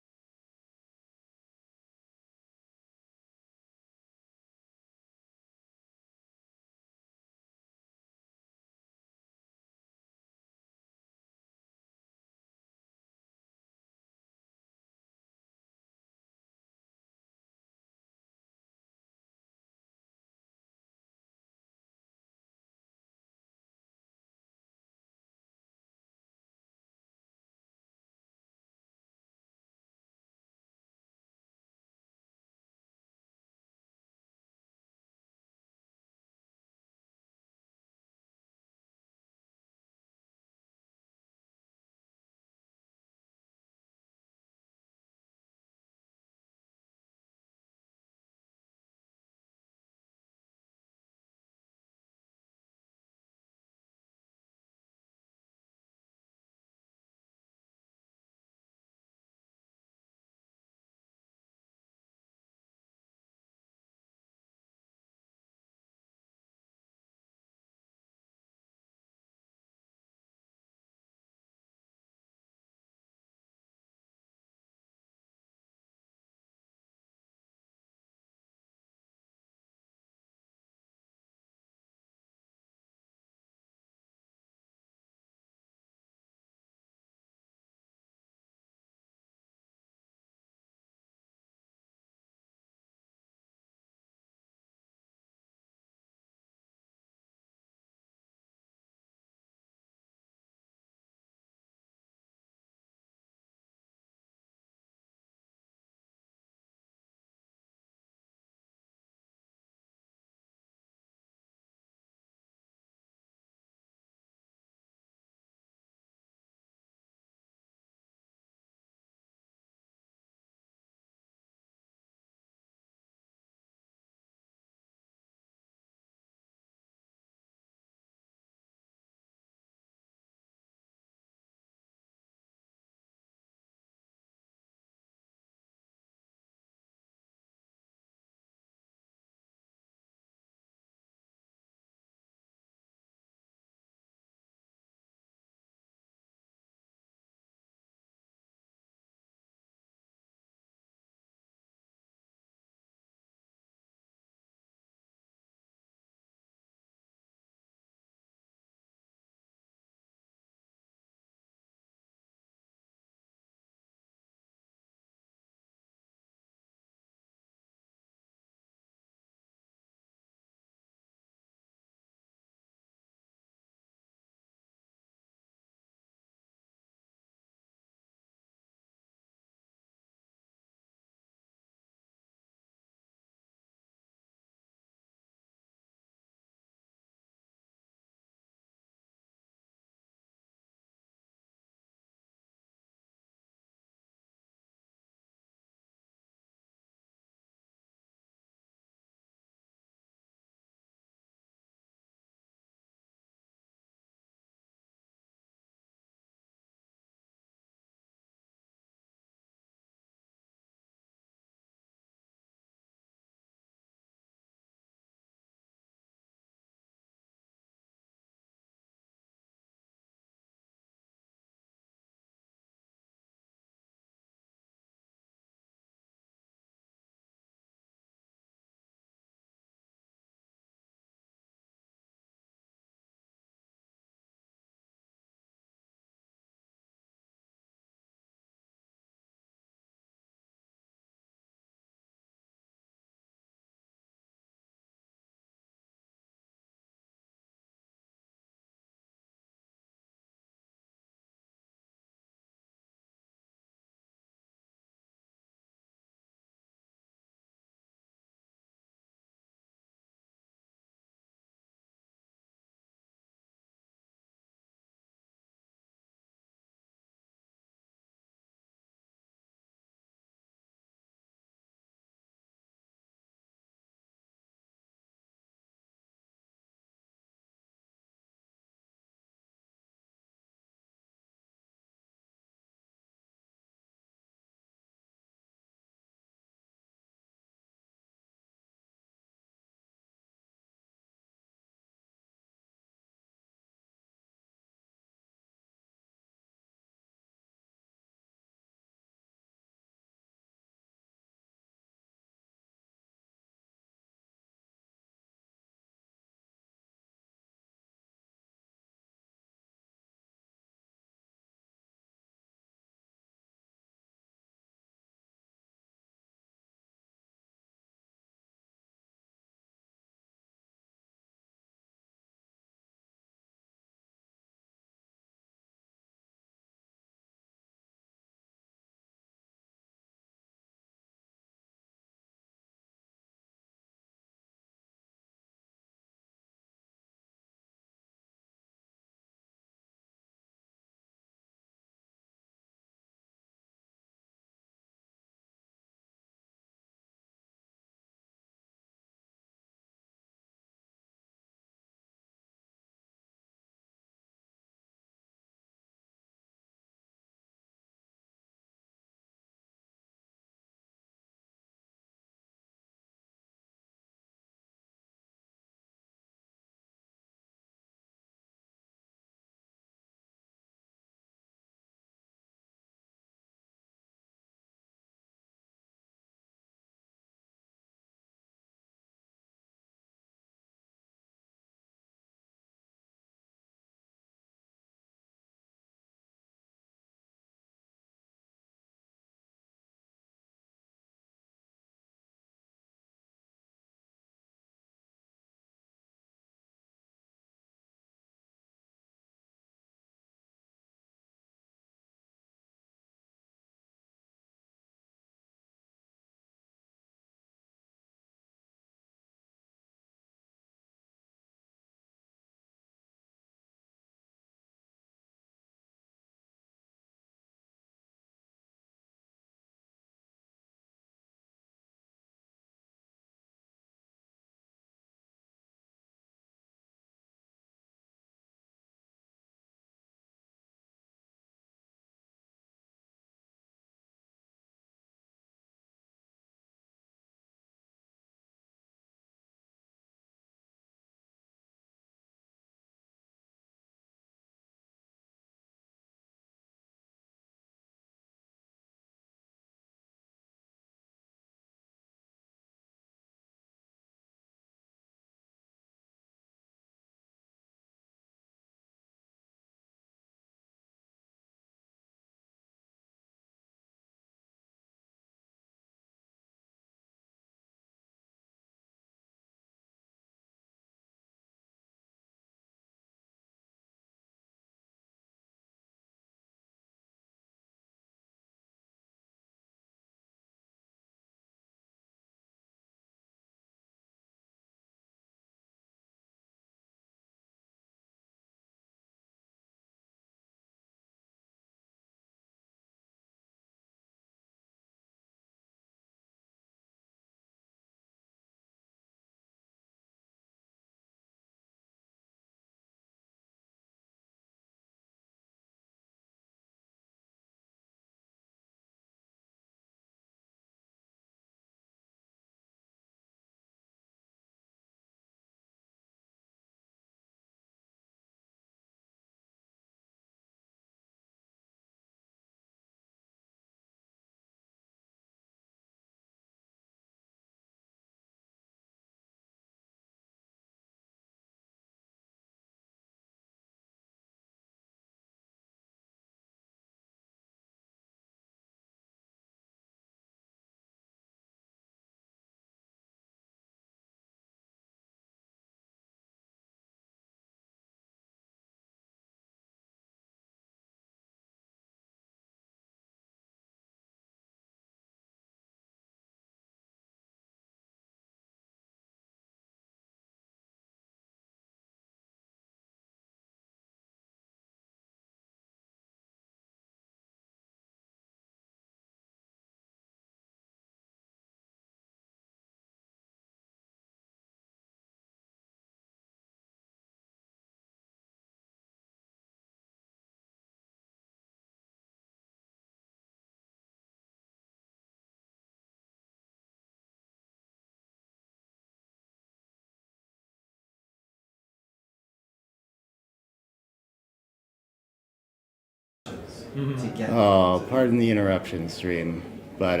to get. Oh, pardon the interruption, stream, but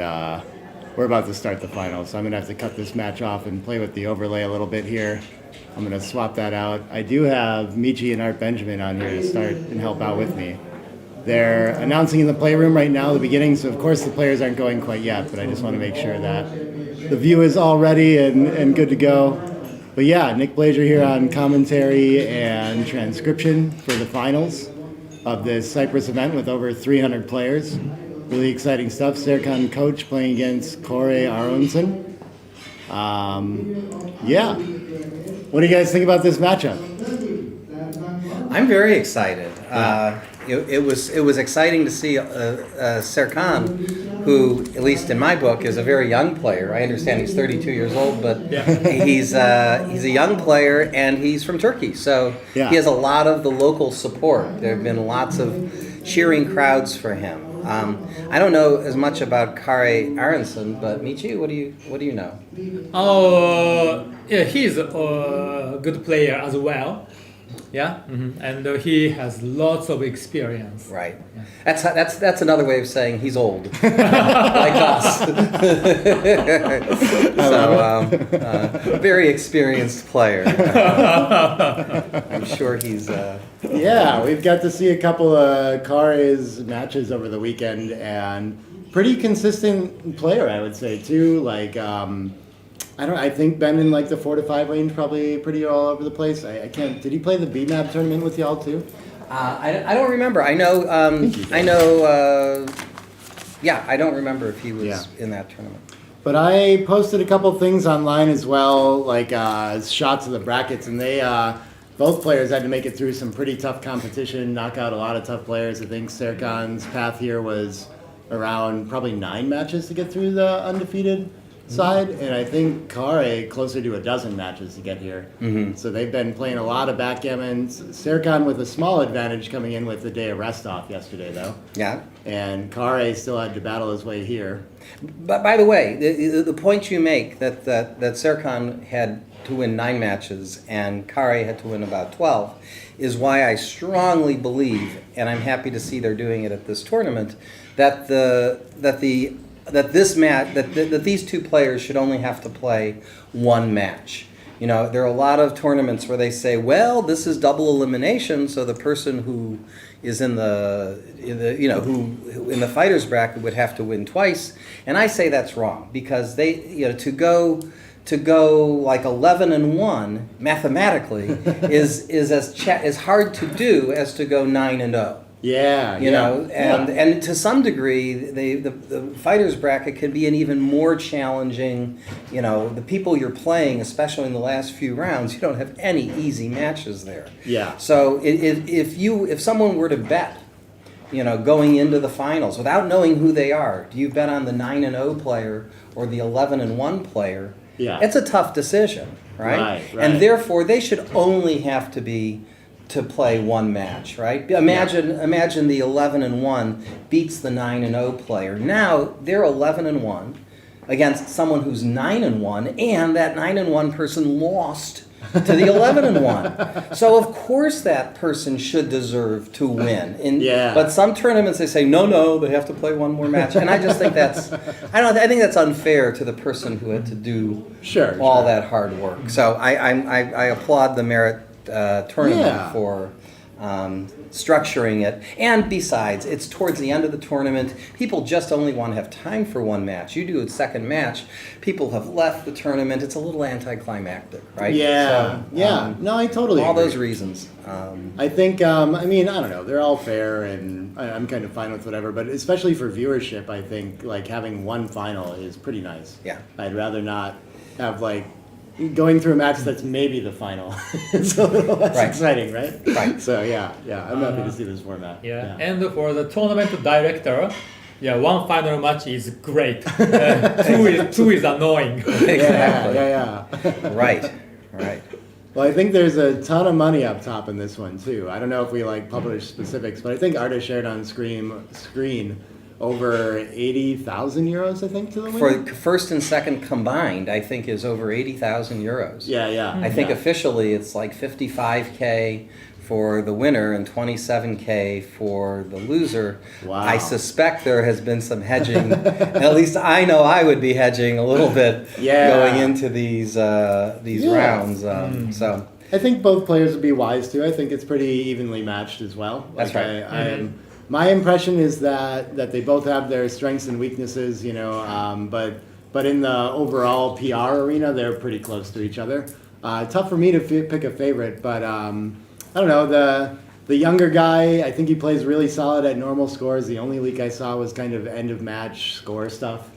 we're about to start the finals, so I'm gonna have to cut this match off and play with the overlay a little bit here. I'm gonna swap that out. I do have Michi and Art Benjamin on here to start and help out with me. They're announcing in the playroom right now the beginning, so of course the players aren't going quite yet, but I just want to make sure that the view is all ready and good to go. But yeah, Nick Blazer here on commentary and transcription for the finals of this Cyprus event with over 300 players. Really exciting stuff. Serkan Coach playing against Kore Aronson. Yeah. What do you guys think about this matchup? I'm very excited. It was exciting to see Serkan, who, at least in my book, is a very young player. I understand he's 32 years old, but he's a young player, and he's from Turkey, so he has a lot of the local support. There have been lots of cheering crowds for him. I don't know as much about Kare Aronson, but Michi, what do you know? Yeah, he's a good player as well. Yeah, and he has lots of experience. Right. That's another way of saying he's old, like us. So, very experienced player. I'm sure he's. Yeah, we've got to see a couple of Kare's matches over the weekend, and pretty consistent player, I would say too. Like, I think Ben in like the 4 to 5 range, probably pretty all over the place. I can't. Did he play the BMAP tournament with y'all too? I don't remember. I know. Yeah, I don't remember if he was in that tournament. But I posted a couple things online as well, like shots of the brackets, and they both players had to make it through some pretty tough competition, knock out a lot of tough players. I think Serkan's path here was around probably 9 matches to get through the undefeated side, and I think Kare closer to a dozen matches to get here. So they've been playing a lot of backgammon. Serkan with a small advantage coming in with the day of rest off yesterday, though. Yeah. And Kare still had to battle his way here. But by the way, the point you make that Serkan had to win 9 matches and Kare had to win about 12 is why I strongly believe, and I'm happy to see they're doing it at this tournament, that these two players should only have to play 1 match. You know, there are a lot of tournaments where they say, well, this is double elimination, so the person who is in the fighters bracket would have to win twice. And I say that's wrong, because to go like 11-1 mathematically is as hard to do as to go 9-0. Yeah, you know, and to some degree, the fighters bracket can be an even more challenging. You know, the people you're playing, especially in the last few rounds, you don't have any easy matches there. Yeah. So if someone were to bet, you know, going into the finals without knowing who they are, do you bet on the 9-0 player or the 11-1 player? Yeah. It's a tough decision, right? Right. And therefore, they should only have to play 1 match, right? Imagine the 11-1 beats the 9-0 player. Now they're 11-1 against someone who's 9-1, and that 9-1 person lost to the 11-1. So of course that person should deserve to win. But some tournaments they say no, they have to play 1 more match, and I just think I think that's unfair to the person who had to do all that hard work. So I applaud the Merit tournament for structuring it. And besides, it's towards the end of the tournament. People just only want to have time for 1 match. You do a second match, people have left the tournament. It's a little anticlimactic, right? Yeah. So, no, I totally all agree. those reasons. I think, I don't know, they're all fair, and I'm kind of fine with whatever, but especially for viewership, I think, like, having 1 final is pretty nice. Yeah. I'd rather not have, like, going through a match that's maybe the final. It's a little less exciting, right? Right. So, yeah, I'm happy to see this format. And for the tournament director, 1 final match is great. 2 is annoying. Exactly. Yeah. Right. Well, I think there's a ton of money up top in this one too. I don't know if we publish specifics, but I think Arda shared on screen over 80,000 euros, I think, to the winner. For first and second combined, I think is over 80,000 euros. Yeah. I think officially it's like 55K for the winner and 27K for the loser. Wow. I suspect there has been some hedging. At least I know I would be hedging a little bit Yeah. going into these rounds. So I think both players would be wise too. I think it's pretty evenly matched as well. That's right. I am. My impression is that they both have their strengths and weaknesses, you know. But in the overall PR arena, they're pretty close to each other. Tough for me to pick a favorite, but I don't know. The younger guy, I think he plays really solid at normal scores. The only leak I saw was kind of end of match score stuff,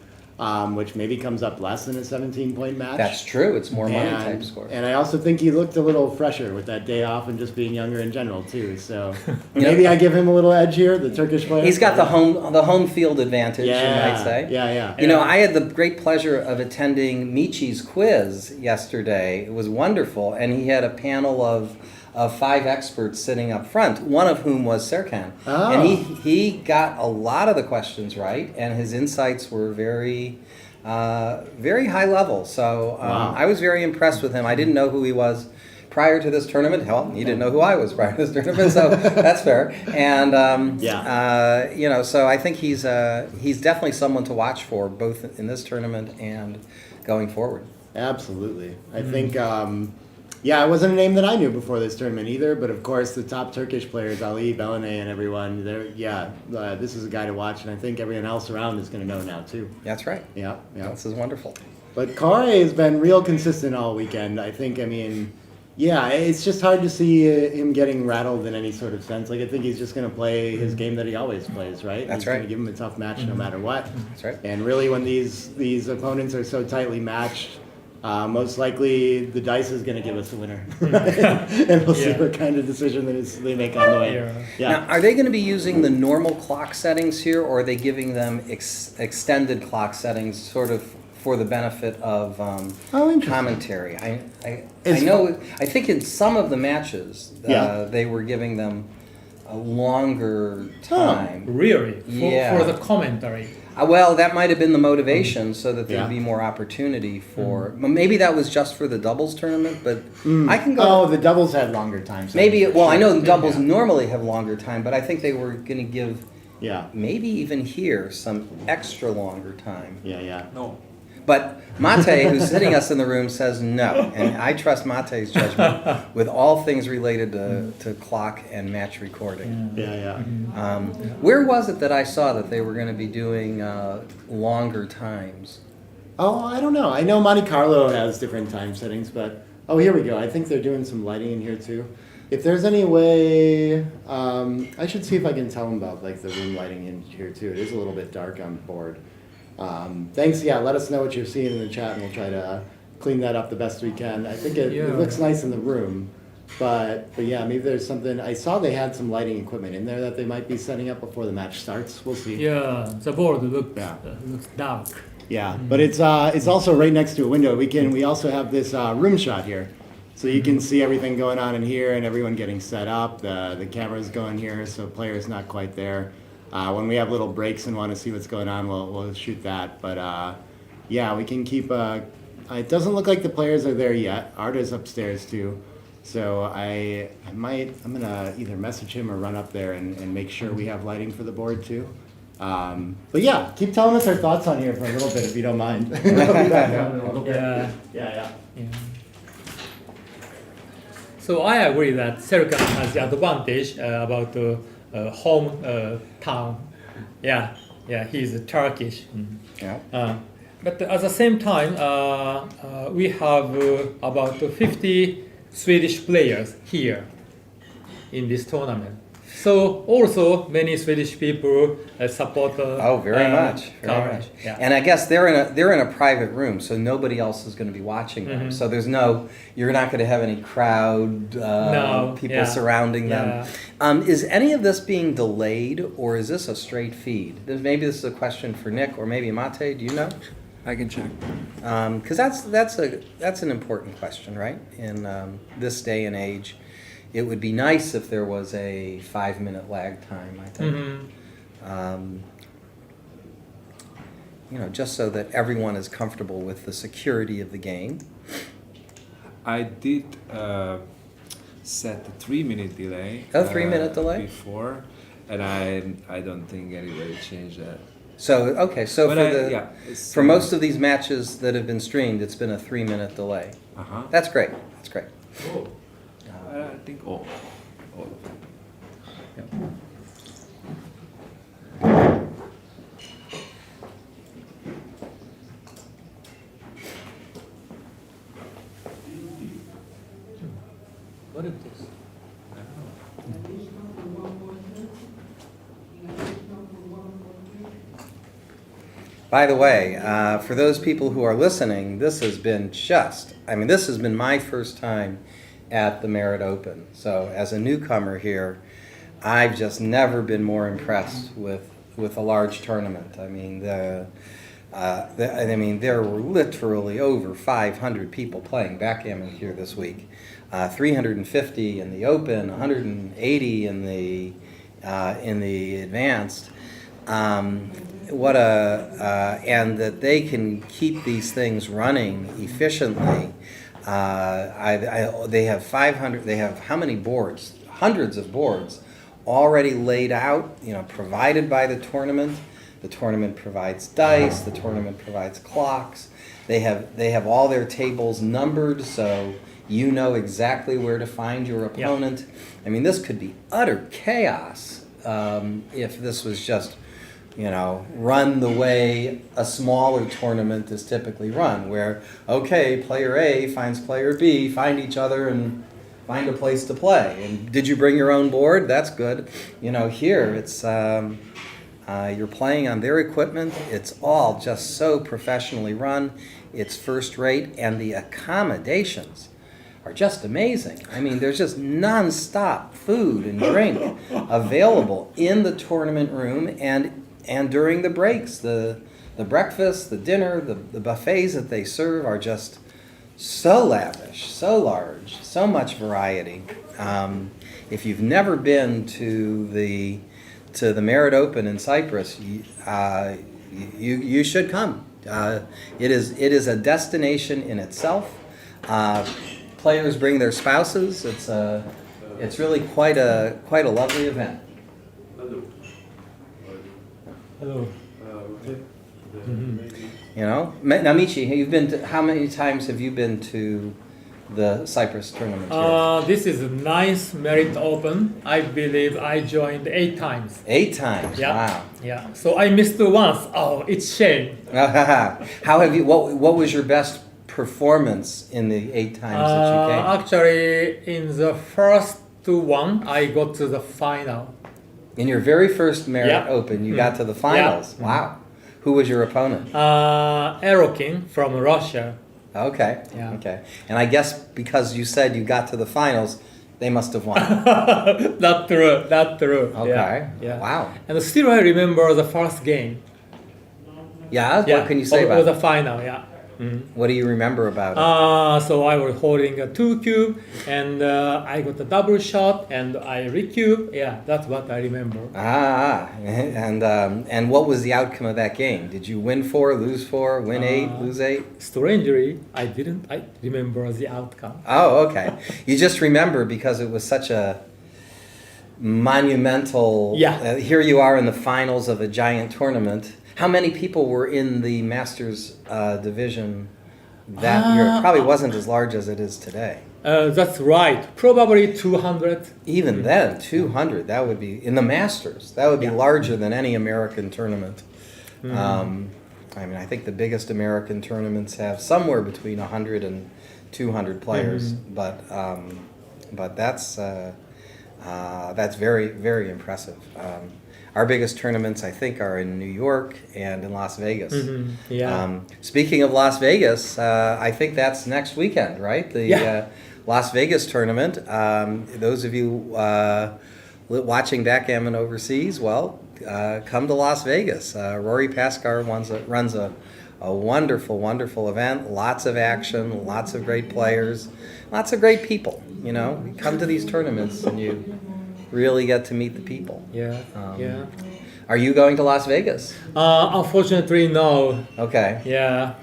which maybe comes up less than a 17-point match. that's true. It's more money type score. And I also think he looked a little fresher with that day off and just being younger in general too. So maybe I give him a little edge here, the Turkish player. He's got the home field advantage, you might say. Yeah. You know, I had the great pleasure of attending Michi's quiz yesterday. It was wonderful, and he had a panel of 5 experts sitting up front, one of whom was Serkan. Oh. And he got a lot of the questions right, and his insights were very high level. So Wow. I was very impressed with him. I didn't know who he was prior to this tournament. Hell, he didn't know who I was prior to this tournament, so that's fair. And you know, so I think he's definitely someone to watch for, both in this tournament and going forward. Absolutely. I think, it wasn't a name that I knew before this tournament either, but of course the top Turkish players, Ali, Belenay, and everyone, this is a guy to watch, and I think everyone else around is going to know now too. That's right. Yeah. This is wonderful. But Kare has been real consistent all weekend. I think, it's just hard to see him getting rattled in any sort of sense. Like, I think he's just going to play his game that he always plays, right? That's he's right. going to give him a tough match no matter what. That's right. And really, when these opponents are so tightly matched, most likely the dice is going to give us a winner. And we'll see Yeah. what kind of decision they make on the way. Yeah. Now, are they going to be using the normal clock settings here, or are they giving them extended clock settings, sort of for the benefit of Interesting. commentary? I It's know. I think in some of the matches, Yeah. they were giving them a longer time. Really? Yeah. For the commentary. Well, that might have been the motivation, so that there'd Yeah. be more opportunity for. Maybe that was just for the doubles tournament, but I can go. Oh, the doubles had longer time. Maybe. Well, I know the doubles Yeah. normally have longer time, but I think they were going to give. Yeah. Maybe even here some extra longer time. Yeah. No. But Mate, who's sitting us in the room, says no, and I trust Mate's judgment with all things related to clock and match recording. Yeah. Where was it that I saw that they were going to be doing longer times? Oh, I don't know. I know Monte Carlo has different time settings, but here we go. I think they're doing some lighting in here too. If there's any way, I should see if I can tell them about like the room lighting in here too. It is a little bit dark on board. Thanks. Yeah, let us know what you're seeing in the chat, and we'll try to clean that up the best we can. I think it looks nice in the room, but yeah, maybe there's something. I saw they had some lighting equipment in there that they might be setting up before the match starts. We'll see. Yeah, the board looks dark. Yeah, but it's also right next to a window. We also have this room shot here, so you can see everything going on in here and everyone getting set up. The camera's going here, so players not quite there. When we have little breaks and want to see what's going on, we'll shoot that. But we can keep. It doesn't look like the players are there yet. Arda's upstairs too, so I'm gonna either message him or run up there and make sure we have lighting for the board too. But yeah, keep telling us our thoughts on here for a little bit if you don't mind. We'll be back down in a little bit. Yeah. Yeah. So I agree that Serkan has the advantage about the home town. Yeah, he's Turkish. Yeah. But at the same time, we have about 50 Swedish players here in this tournament. So also many Swedish people support. Very much. Yeah. And I guess they're in a private room, so nobody else is going to be watching them. So you're not going to have any crowd people surrounding them. Is any of this being delayed, or is this a straight feed? Maybe this is a question for Nick, or maybe Mate. Do you know? I can check. Because that's an important question, right? In this day and age. It would be nice if there was a 5-minute lag time, I think. Just so that everyone is comfortable with the security of the game. I did set the 3-minute delay. Oh, 3-minute delay? Before, and I don't think anybody changed that. So okay, so But it's, for most of these matches that have been streamed, it's been a 3-minute delay. Uh-huh. That's great. That's great. I think all of them. What is this? By the way, for those people who are listening, this has been this has been my first time at the Merit Open. So as a newcomer here, I've just never been more impressed with a large tournament. I mean, there were literally over 500 people playing backgammon here this week. 350 in the Open, 180 in the advanced. And that they can keep these things running efficiently. They have 500. They have how many boards? Hundreds of boards already laid out. Provided by the tournament. The tournament provides dice. The tournament provides clocks. They have all their tables numbered, so you know exactly where to find your opponent. Yep. I mean, this could be utter chaos if this was just, run the way a smaller tournament is typically run, where, okay, player A finds player B, find each other and find a place to play. And did you bring your own board? That's good. Here it's you're playing on their equipment. It's all just so professionally run. It's first rate, and the accommodations are just amazing. I mean, there's just nonstop food and drink available in the tournament room and during the breaks. The breakfast, the dinner, the buffets that they serve are just so lavish, so large, so much variety. If you've never been to the Merit Open in Cyprus, you should come. It is a destination in itself. Players bring their spouses. It's really quite a lovely event. Hello. Now Michi, how many times have you been to the Cyprus tournament here? This is a nice Merit Open. I believe I joined 8 times. 8 times. Yeah. Wow. Yeah. So I missed once. Oh, it's shame. How have you? What was your best performance in the 8 times that you came? Actually, in the first one, I got to the final. In your very first Merit Yeah. Open, you got to the finals. Yeah. Wow. Who was your opponent? Erokin from Russia. Okay. Yeah. Okay. And I guess because you said you got to the finals, they must have won. That's true. That's true. Okay. Yeah. Wow. And still, I remember the first game. Yeah. What can you say It about was it? the final. Yeah. What do you remember about it? So I was holding a 2 cube, and I got a double shot, and I recube. Yeah, that's what I remember. And what was the outcome of that game? Did you win 4, lose 4, win 8, lose 8? Strangely, I remember the outcome. Oh, okay. You just remember because it was such a monumental. Yeah. Here you are in the finals of a giant tournament. How many people were in the Masters division that year? It probably wasn't as large as it is today. That's right. Probably 200. Even then, 200, that would be, in the Masters, that would be larger than any American tournament. I think the biggest American tournaments have somewhere between 100 and 200 players, but that's very, very impressive. Our biggest tournaments, I think, are in New York and in Las Vegas. Yeah. Speaking of Las Vegas, I think that's next weekend, right? The Las Vegas tournament. Those of you watching backgammon overseas, come to Las Vegas. Rory Pascar runs a wonderful, wonderful event. Lots of action, lots of great players, lots of great people. You come to these tournaments and you really get to meet the people. Yeah. Are you going to Las Vegas? Unfortunately, no. Okay. Yeah.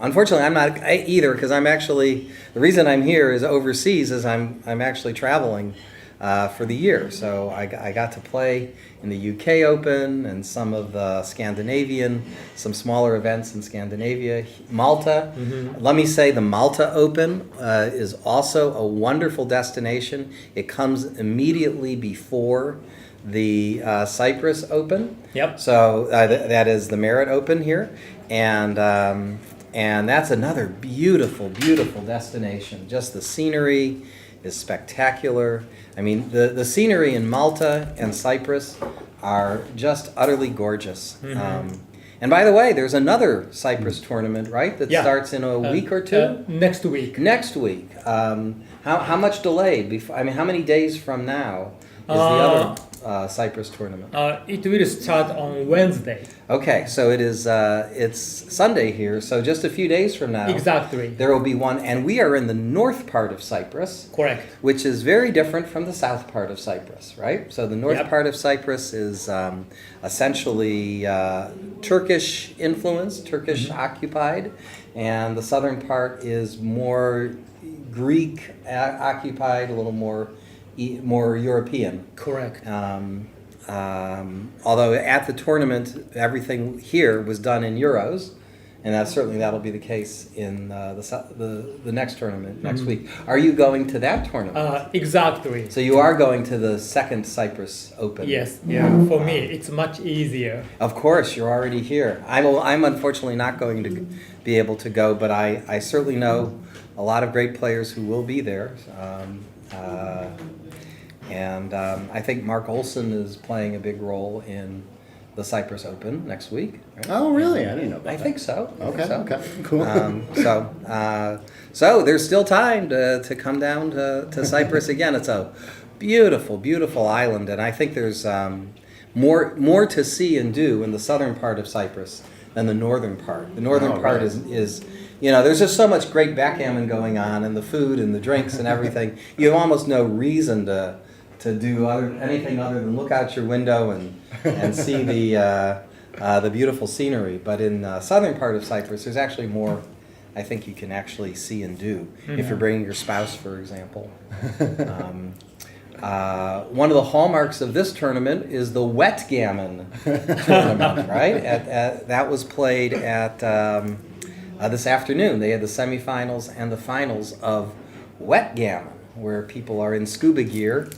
Unfortunately, I'm not either because I'm actually the reason I'm here is overseas is I'm actually traveling for the year. So I got to play in the UK Open and some of the some smaller events in Scandinavia, Malta. Let me say the Malta Open is also a wonderful destination. It comes immediately before the Cyprus Open. Yep. So that is the Merit Open here, and that's another beautiful, beautiful destination. Just the scenery is spectacular. I mean, the scenery in Malta and Cyprus are just utterly gorgeous. And by the way, there's another Cyprus tournament, right? That Yeah. starts in a week or two. Next week. Next week. How much delayed? I mean, how many days from now is the other Cyprus tournament? It will start on Wednesday. Okay, so it's Sunday here, so just a few days from now. Exactly. There will be one, and we are in the north part of Cyprus, Correct. which is very different from the south part of Cyprus, right? So the north Yep. part of Cyprus is essentially Turkish influenced, Turkish occupied, and the southern part is more Greek occupied, a little more European. Correct. Although at the tournament, everything here was done in euros, and that'll be the case in the next tournament next week. Are you going to that tournament? Exactly. So you are going to the second Cyprus Open. Yes. Yeah. For me, it's much easier. Of course, you're already here. I'm unfortunately not going to be able to go, but I certainly know a lot of great players who will be there. And I think Mark Olson is playing a big role in the Cyprus Open next week. Right? Oh, really? I didn't know about I that. think so. I Okay, think so. okay, cool. So there's still time to come down to Cyprus again. It's a beautiful, beautiful island, and I think there's more to see and do in the southern part of Cyprus than the northern part. The northern Oh, part right. is there's just so much great backgammon going on, and the food and the drinks and everything. You have almost no reason to do anything other than look out your window and see the beautiful scenery. But in the southern part of Cyprus, there's actually more I think you can actually see and do if you're bringing your spouse, for example. One of the hallmarks of this tournament is the wet gammon tournament, right? That was played at this afternoon. They had the semifinals and the finals of wet gammon, where people are in scuba gear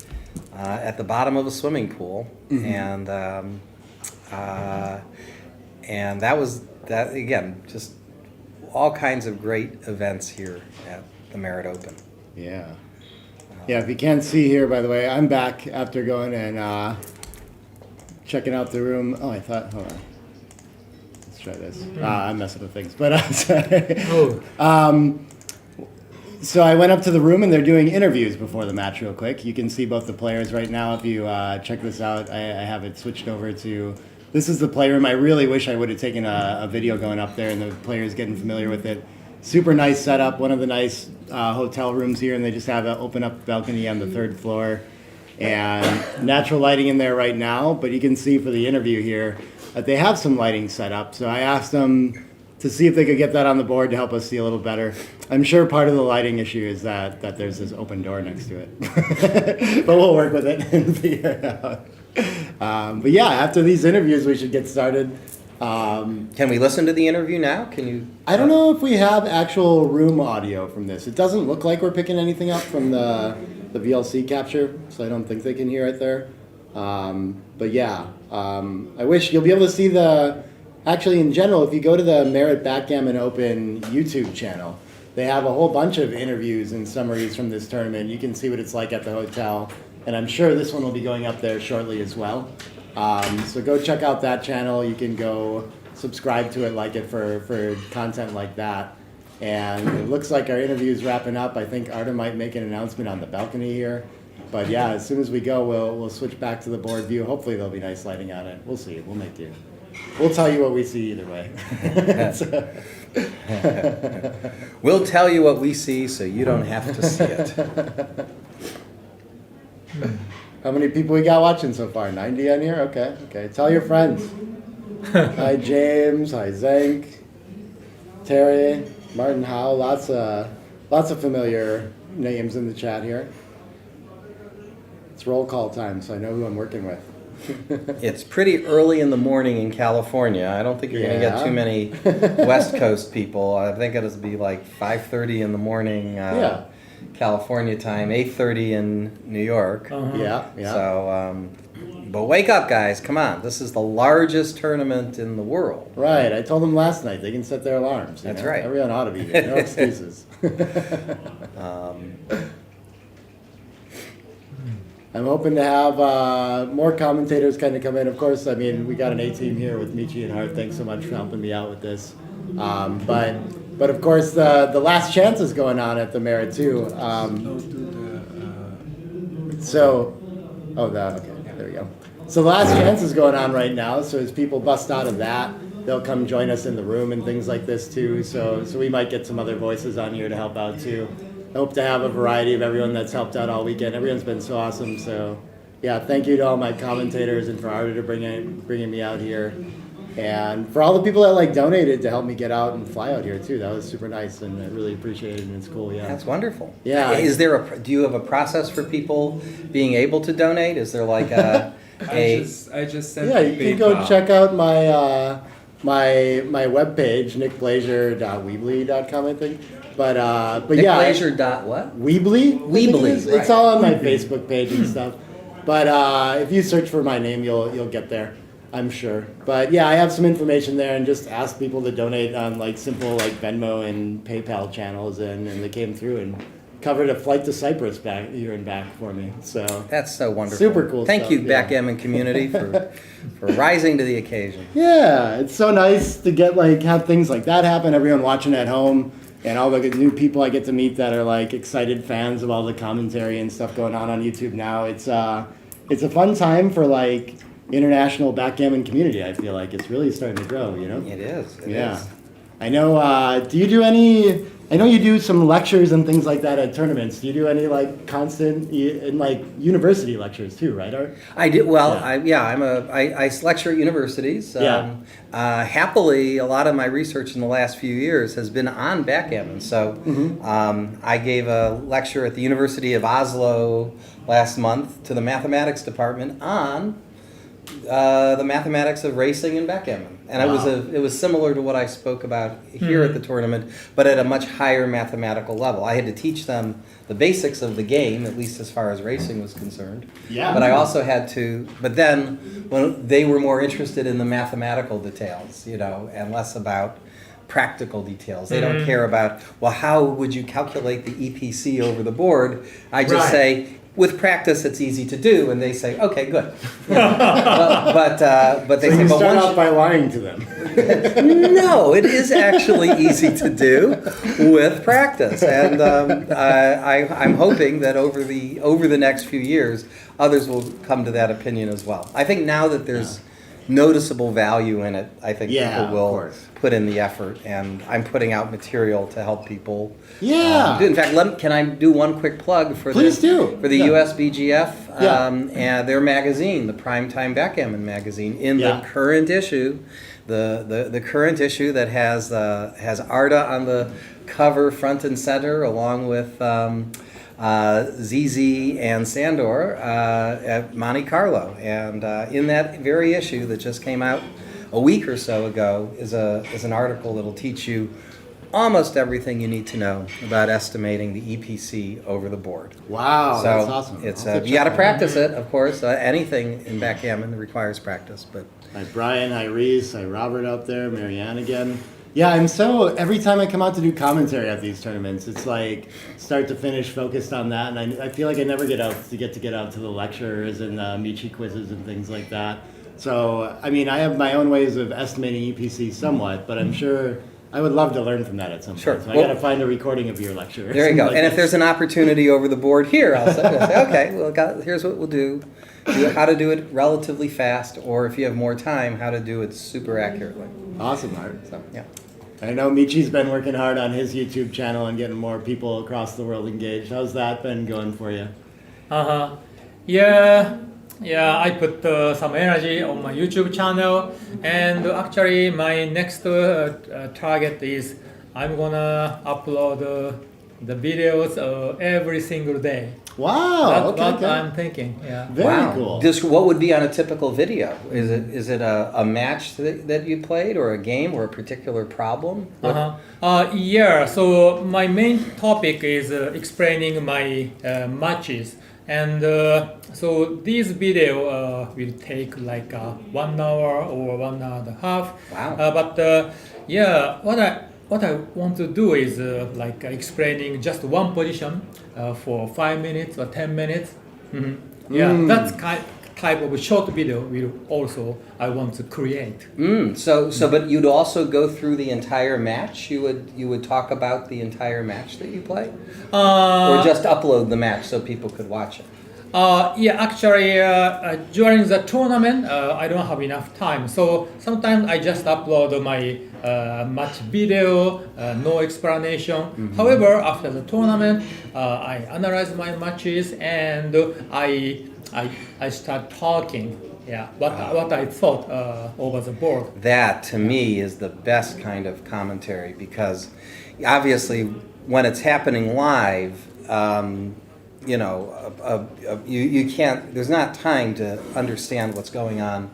at the bottom of a swimming pool, and that again, just all kinds of great events here at the Merit Open. Yeah. Yeah, if you can't see here, by the way, I'm back after going and checking out the room. Oh, hold on. Let's try this. I'm messing with things, but sorry. Oh. So I went up to the room and they're doing interviews before the match real quick. You can see both the players right now. If you check this out, I have it switched over to, this is the playroom. I really wish I would have taken a video going up there and the players getting familiar with it. Super nice setup, one of the nice hotel rooms here, and they just have an open up balcony on the third floor. And natural lighting in there right now, but you can see for the interview here that they have some lighting set up. So I asked them to see if they could get that on the board to help us see a little better. I'm sure part of the lighting issue is that there's this open door next to it. But we'll work with it and figure it out. But yeah, after these interviews, we should get started. Can we listen to the interview now? Can you? I don't know if we have actual room audio from this. It doesn't look like we're picking anything up from the VLC capture, so I don't think they can hear it there. But yeah, I wish you'll be able to see actually in general, if you go to the Merit Backgammon Open YouTube channel, they have a whole bunch of interviews and summaries from this tournament. You can see what it's like at the hotel, and I'm sure this one will be going up there shortly as well. So go check out that channel. You can go subscribe to it, like it for content like that. And it looks like our interview is wrapping up. I think Artem might make an announcement on the balcony here. But yeah, as soon as we go, we'll switch back to the board view. Hopefully there'll be nice lighting on it. We'll see. We'll make do. We'll tell you what we see either way. We'll tell you what we see so you don't have to see it. How many people we got watching so far? 90 on here? Okay, okay. Tell your friends. Hi, James. Hi, Zank. Terry. Martin Howe. Lots of familiar names in the chat here. It's roll call time, so I know who I'm working with. It's pretty early in the morning in California. I don't think you're going to get Yeah. too many West Coast people. I think it'll be like 5:30 in the morning, Yeah. California time, 8:30 in New York. Uh-huh. Yeah, yeah. So, but wake up, guys! Come on, this is the largest tournament in the world. Right, I told them last night they can set their alarms. That's right. Everyone ought to be here. No excuses. I'm hoping to have more commentators kind of come in. Of course, I mean, we got an A team here with Michi and Hart. Thanks so much for helping me out with this. But of course, the last chance is going on at the Merit too. Okay, there we go. So the last chance is going on right now. So as people bust out of that, they'll come join us in the room and things like this too. So we might get some other voices on here to help out too. I hope to have a variety of everyone that's helped out all weekend. Everyone's been so awesome. So yeah, thank you to all my commentators and for Arda to bringing me out here. And for all the people that like donated to help me get out and fly out here too. That was super nice and I really appreciate it and it's cool. Yeah. That's wonderful. Yeah. Do you have a process for people being able to donate? Is there like a I just sent Yeah, the you can go PayPal. check out my my webpage, nickblazier.weebly.com, I think. But yeah, Glazier dot what? Weebly. I think it Weebly, is. right. It's all on my Facebook page and stuff. But if you search for my name, you'll get there, I'm sure. But yeah, I have some information there, and just ask people to donate on like simple like Venmo and PayPal channels, and they came through and covered a flight to Cyprus back here and back for me. So That's so wonderful. Super cool Thank stuff, you, yeah. Backgammon community, for rising to the occasion. yeah, it's so nice to get like have things like that happen. Everyone watching at home. And all the new people I get to meet that are like excited fans of all the commentary and stuff going on YouTube now. It's a fun time for like international backgammon community. I feel like it's really starting to grow. You know? It is. It Yeah. is. I know. Do you do any? I know you do some lectures and things like that at tournaments. Do you do any like constant in like university lectures too? Right, Art? I do well. Yeah. I lecture at universities. Yeah. Happily, a lot of my research in the last few years has been on backgammon. So I gave a lecture at the University of Oslo last month to the mathematics department on the mathematics of racing and backgammon, and it was similar to what I spoke about here at the tournament, but at a much higher mathematical level. I had to teach them the basics of the game, at least as far as racing was concerned. Yeah. But I also had to. But then, when they were more interested in the mathematical details, and less about practical details. They don't care about, well, how would you calculate the EPC over the board? I just Right. say, with practice, it's easy to do, and they say, okay, good. but they So say, you but start once out by lying to them. no, it is actually easy to do with practice, and I'm hoping that over the next few years, others will come to that opinion as well. I think now that there's noticeable value in it, I think Yeah, people of will course. put in the effort, and I'm putting out material to help people. Yeah. In fact, can I do one quick plug for Please do. for the Yeah. USBGF Yeah. and their magazine, the Primetime Backgammon magazine, in Yeah. the current issue, the current issue that has Arda on the cover, front and center, along with ZZ and Sandor at Monte Carlo, and in that very issue that just came out a week or so ago is an article that'll teach you almost everything you need to know about estimating the EPC over the board. Wow, So that's awesome. it's I'll have to you got to check that out. practice it, of course. Anything in backgammon requires practice, but Hi Brian, hi Reese, hi Robert out there, Marianne again. Yeah, I'm so, every time I come out to do commentary at these tournaments, it's like start to finish focused on that, and I feel like I never get out to the lectures and Michi quizzes and things like that. So, I mean, I have my own ways of estimating EPC somewhat, but I'm sure I would love to learn from that at some Sure. point. So I Well, got to find a recording of your lecture. or there you go. something And like if there's an opportunity over the board here, I'll say, okay, well, here's what we'll do. How to do it relatively fast, or if you have more time, how to do it super accurately. that. Awesome, Art. So, yeah. I know Michi's been working hard on his YouTube channel and getting more people across the world engaged. How's that been going for you? Uh-huh. Yeah, I put some energy on my YouTube channel, and actually my next target is I'm gonna upload the videos every single day. Wow. That's Okay. what okay. I'm thinking. Yeah. Very wow. cool. Just what would be on a typical video? Is it a match that you played, or a game, or a particular problem? Yeah, so my main topic is explaining my matches. And so this video will take like 1 hour or 1 hour and a half. Wow. But yeah, what I want to do is like explaining just one position for 5 minutes or 10 minutes. Yeah, that's type of a short video will also I want to create. But you'd also go through the entire match. You would talk about the entire match that you play, or just upload the match so people could watch it. Yeah, actually, during the tournament, I don't have enough time. So sometimes I just upload my match video, no explanation. However, after the tournament, I analyze my matches and I start talking. Yeah, what I thought over the board. That to me is the best kind of commentary, because obviously when it's happening live, you know, you can't. There's not time to understand what's going on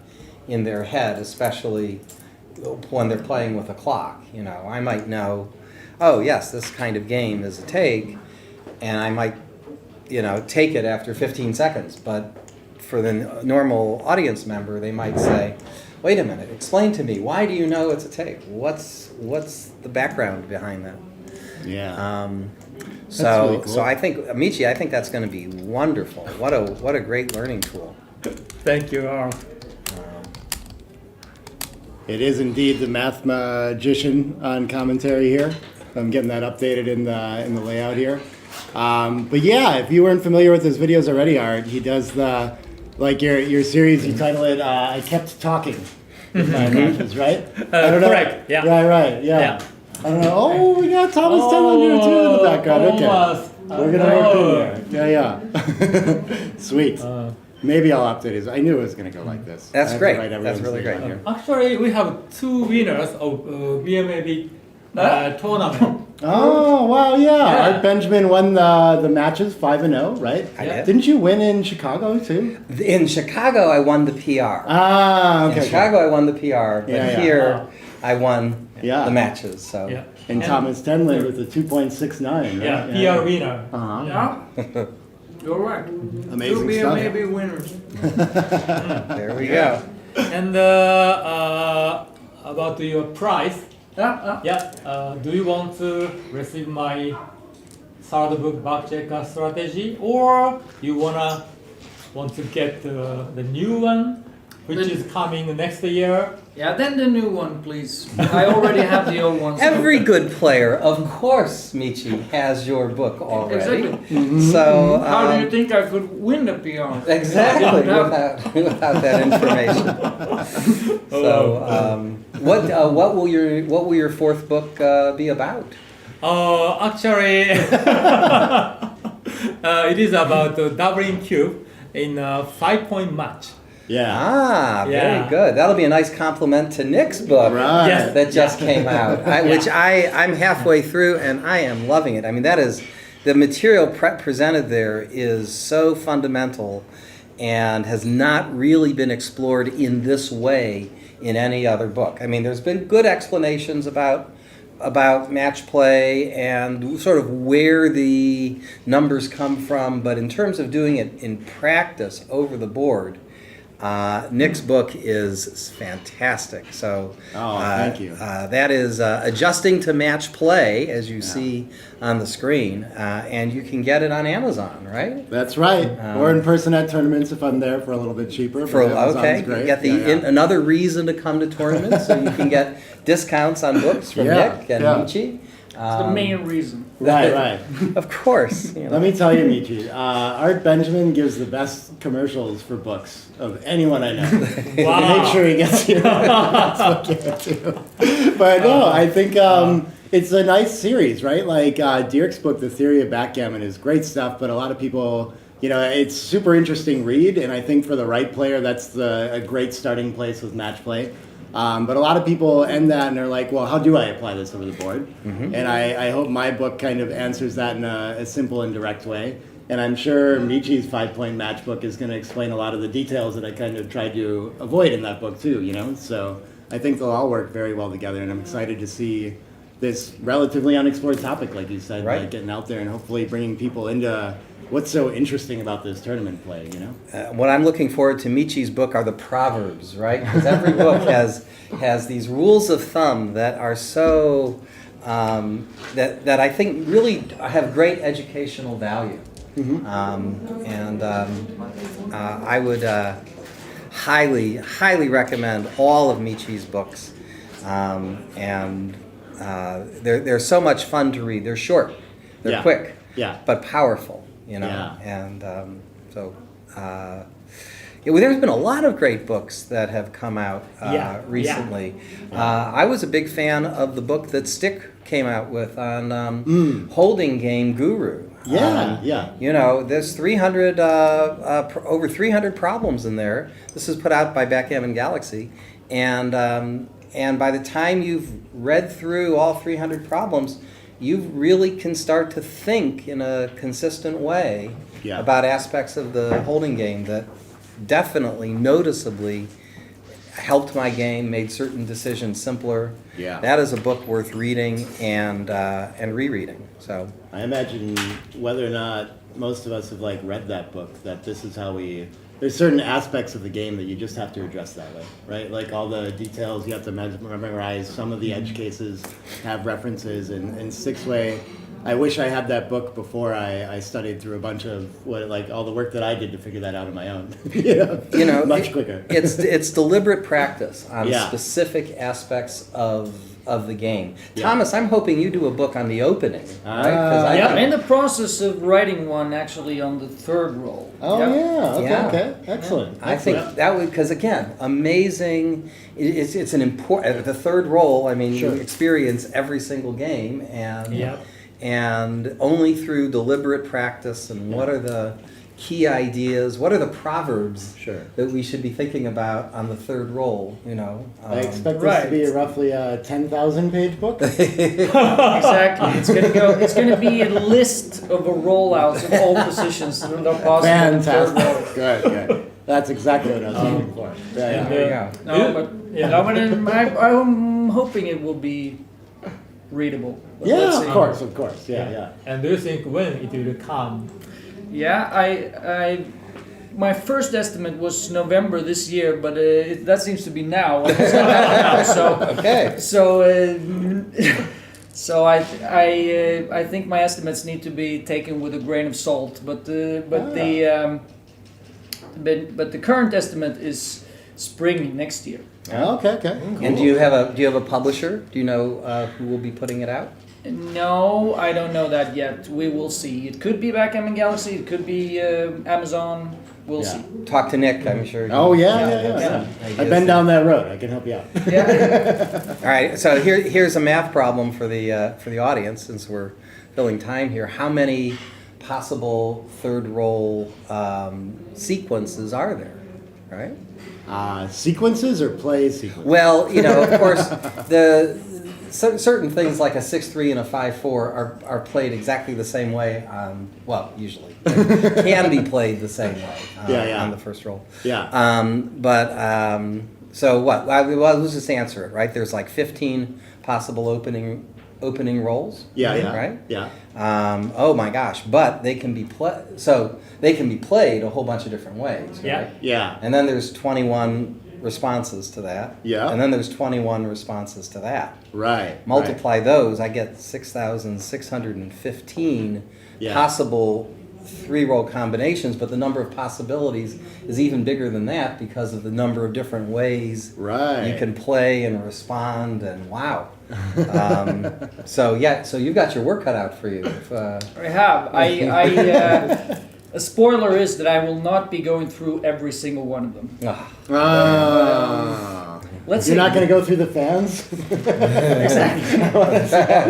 in their head, especially when they're playing with a clock. You know, I might know, oh yes, this kind of game is a take, and I might, you know, take it after 15 seconds. But for the normal audience member, they might say, wait a minute, explain to me, why do you know it's a take? What's the background behind that? Yeah. So really cool. so I think, Michi, I think that's going to be wonderful. What a great learning tool. Thank you, Art. It is indeed the Math Magician on commentary here. I'm getting that updated in the layout here. But yeah, if you weren't familiar with his videos already, Art, he does your series. You title it "I Kept Talking" with my matches, right? I don't know. Correct, yeah. Right. Yeah. Yeah. I don't know. Oh, we got Thomas Tenlin here too in the background. Okay. Thomas. We're gonna work in there. Yeah. Sweet. Maybe I'll update his. I knew it was gonna go like this. I That's have to great. write That's everyone's really name great. on here. Actually, we have 2 winners of BMAB tournament. Oh wow, yeah. Yeah. Art Benjamin won the matches 5-0, right? I did. Didn't you win in Chicago too? In Chicago, I won the PR. Ah, okay. In Chicago, I won the PR, but Yeah, yeah. here I won Yeah. the matches. So Yeah. And Thomas Tenlin with a 2.69. Yeah, Right? PR winner. Uh-huh. Yeah, you're right. Amazing Two stuff. BMAB winners. there we go. And about your prize, do you want to receive my third book, Backchecker Strategy, or you want to get the new one, which is coming next year? Yeah, then the new one, please. I already have the old one. so- Every good player, of course, Michi, has your book already. Exactly. So How do you think I could win the PR? exactly I don't know. without that information. So what will your fourth book be about? Actually, it is about doubling cube in a 5-point match. Yeah. Ah, very Yeah. good. That'll be a nice compliment to Nick's book Right. Yes. that just came out, which I'm halfway through and I am loving it. I mean, that is the material presented there is so fundamental and has not really been explored in this way in any other book. I mean, there's been good explanations about match play and sort of where the numbers come from, but in terms of doing it in practice over the board, Nick's book is fantastic. So, thank you. that is Adjusting to Match Play, as you see on the screen, and you can get it on Amazon, right? That's right. Or in person at tournaments if I'm there for a little bit cheaper. For but Amazon's okay, great. you get Yeah. another reason to come to tournaments, so you can get discounts on books from Yeah, Nick and yeah. Michi. It's the main reason. Right. Of course. You know. Let me tell you, Michi, Art Benjamin gives the best commercials for books of anyone I know. Wow. Make sure he gets you. That's what give it to. But no, I think it's a nice series, right? Like Dierk's book, The Theory of Backgammon, is great stuff, but a lot of people you know, it's super interesting read, and I think for the right player, that's a great starting place with match play. But a lot of people end that and they're like, well, how do I apply this over the board? And I hope my book kind of answers that in a simple and direct way. And I'm sure Michi's 5-point match book is going to explain a lot of the details that I kind of tried to avoid in that book too, you know? So I think they'll all work very well together, and I'm excited to see this relatively unexplored topic, like you said, Right. like getting out there and hopefully bringing people into what's so interesting about this tournament play, you know? What I'm looking forward to Michi's book are the proverbs, right? Because every book has these rules of thumb that are so that I think really have great educational value. I would highly recommend all of Michi's books, they're so much fun to read. They're short, they're Yeah. quick, Yeah. but powerful. You know, Yeah. and well, there's been a lot of great books that have come out recently. I was a big fan of the book that Stick came out with on holding game guru. Yeah. You know, there's 300 over 300 problems in there. This is put out by Backgammon Galaxy, and by the time you've read through all 300 problems, you really can start to think in a consistent way Yeah. about aspects of the holding game that definitely, noticeably helped my game, made certain decisions simpler. Yeah. That is a book worth reading and rereading. So I imagine whether or not most of us have like read that book, that this is how there's certain aspects of the game that you just have to address that way, right? Like all the details you have to memorize. Some of the edge cases have references, and Six Way. I wish I had that book before I studied through a bunch of all the work that I did to figure that out on my own. you know, much quicker. It's deliberate practice on Yeah. specific aspects of the game. Yeah. Thomas, I'm hoping you do a book on the opening, right? 'Cause I Yeah, I'm think- in the process of writing one actually on the third roll. Oh yeah. Okay. Yeah. Okay. Excellent. I think that would, because again, amazing. It's an important the third role. I mean, Sure. you experience every single game, and Yep. and only through deliberate practice. And what are the key ideas? What are the proverbs Sure. that we should be thinking about on the third roll? You know, I expect this to be a roughly 10,000-page book. Exactly. It's gonna be a list of a rollouts of all positions that are possible in the third roll. Fantastic. Good. That's exactly what I was looking for. Yeah, yeah. There you go. No, but Yeah. I'm hoping it will be readable. But let's Yeah, see. of course. Yeah. And do you think when it will come? Yeah, I my first estimate was November this year, but that seems to be now. It's not happening now, so Okay. so I think my estimates need to be taken with a grain of salt. But the current estimate is spring next year. Okay. And do you have a publisher? Do you know who will be putting it out? No, I don't know that yet. We will see. It could be Backgammon Galaxy. It could be Amazon. We'll Yeah. see. Talk to Nick. I'm sure. Oh yeah. I I've been down that road. I can help you out. Yeah. All right. So here's a math problem for the audience, since we're filling time here. How many possible third roll sequences are there? Right. Sequences or play sequences? Well, you know, of course, certain things like a 6-3 and a 5-4 are played exactly the same way. Well, usually can be played the same way on the first roll. Yeah. So what? Well, let's just answer it. Right? There's like 15 possible opening rolls. Yeah. Right. Yeah. Oh my gosh! But they can be played a whole bunch of different ways. Right? Yeah. Yeah. And then there's 21 responses to that. Yeah. And then there's 21 responses to that. Right. Multiply those, I get 6,615 Yeah. possible three-roll combinations, but the number of possibilities is even bigger than that because of the number of different ways Right. you can play and respond, and wow. So you've got your work cut out for you. I have. A spoiler is that I will not be going through every single one of them. Let's see. You're not going to go through the fans?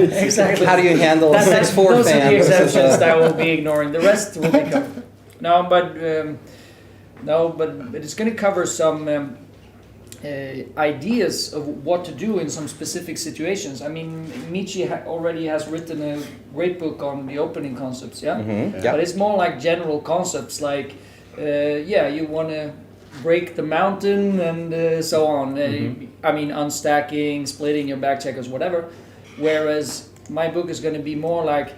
Exactly. How do you handle a 6-4 those fan? are the versus exceptions a- that I will be ignoring. The rest will be covered. No, but it's going to cover some ideas of what to do in some specific situations. I mean, Michi already has written a great book on the opening concepts, yeah? Mhm. But it's more like general concepts, like, you want to break the mountain and so on. I mean, unstacking, splitting your back checkers, whatever. Whereas my book is going to be more like,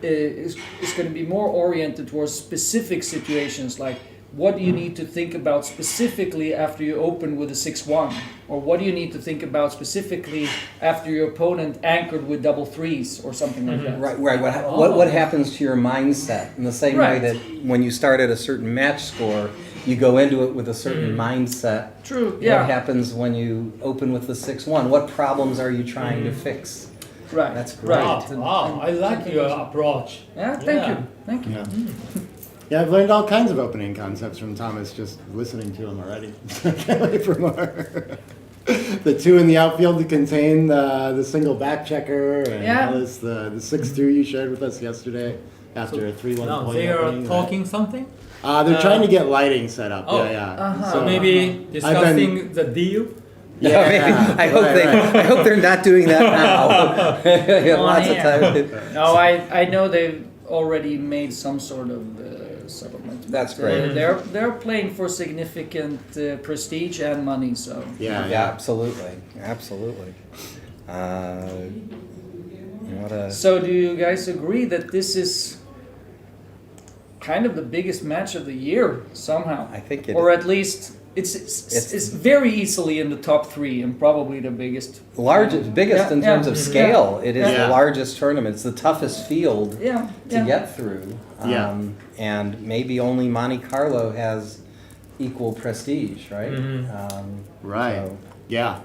it's going to be more oriented towards specific situations, like what do you need to think about specifically after you open with a 6-1, or what do you need to think about specifically after your opponent anchored with double threes or something like that. Right. What happens to your mindset in the same way Right. that when you start at a certain match score, you go into it with a certain mindset. True. What Yeah. happens when you open with the 6-1? What problems are you trying to fix? Right. That's great. Right. Wow, I like your approach. Yeah. Thank Yeah. you. Thank you. Yeah. Yeah, I've learned all kinds of opening concepts from Thomas just listening to him already. I can't wait for more. The 2 in the outfield to contain the single back checker, and Yeah. Ellis, the 6-2 you shared with us yesterday after a 3-1 Now point they are opening. talking something. They're trying to get lighting set up. Oh. Yeah. So maybe discussing the deal. Yeah, I hope right. I hope they're not doing that now. Lots of yeah. time. No, I know they've already made some sort of settlement. That's But, great. they're playing for significant prestige and money. So Yeah, absolutely. What a So do you guys agree that this is kind of the biggest match of the year somehow? I think it or is. at least it's very easily in the top 3 and probably the biggest. biggest in terms of scale. It is Yeah. the largest tournament. It's the toughest field Yeah. to Yeah. get through. Yeah. And maybe only Monte Carlo has equal prestige, right? Right. So- Yeah.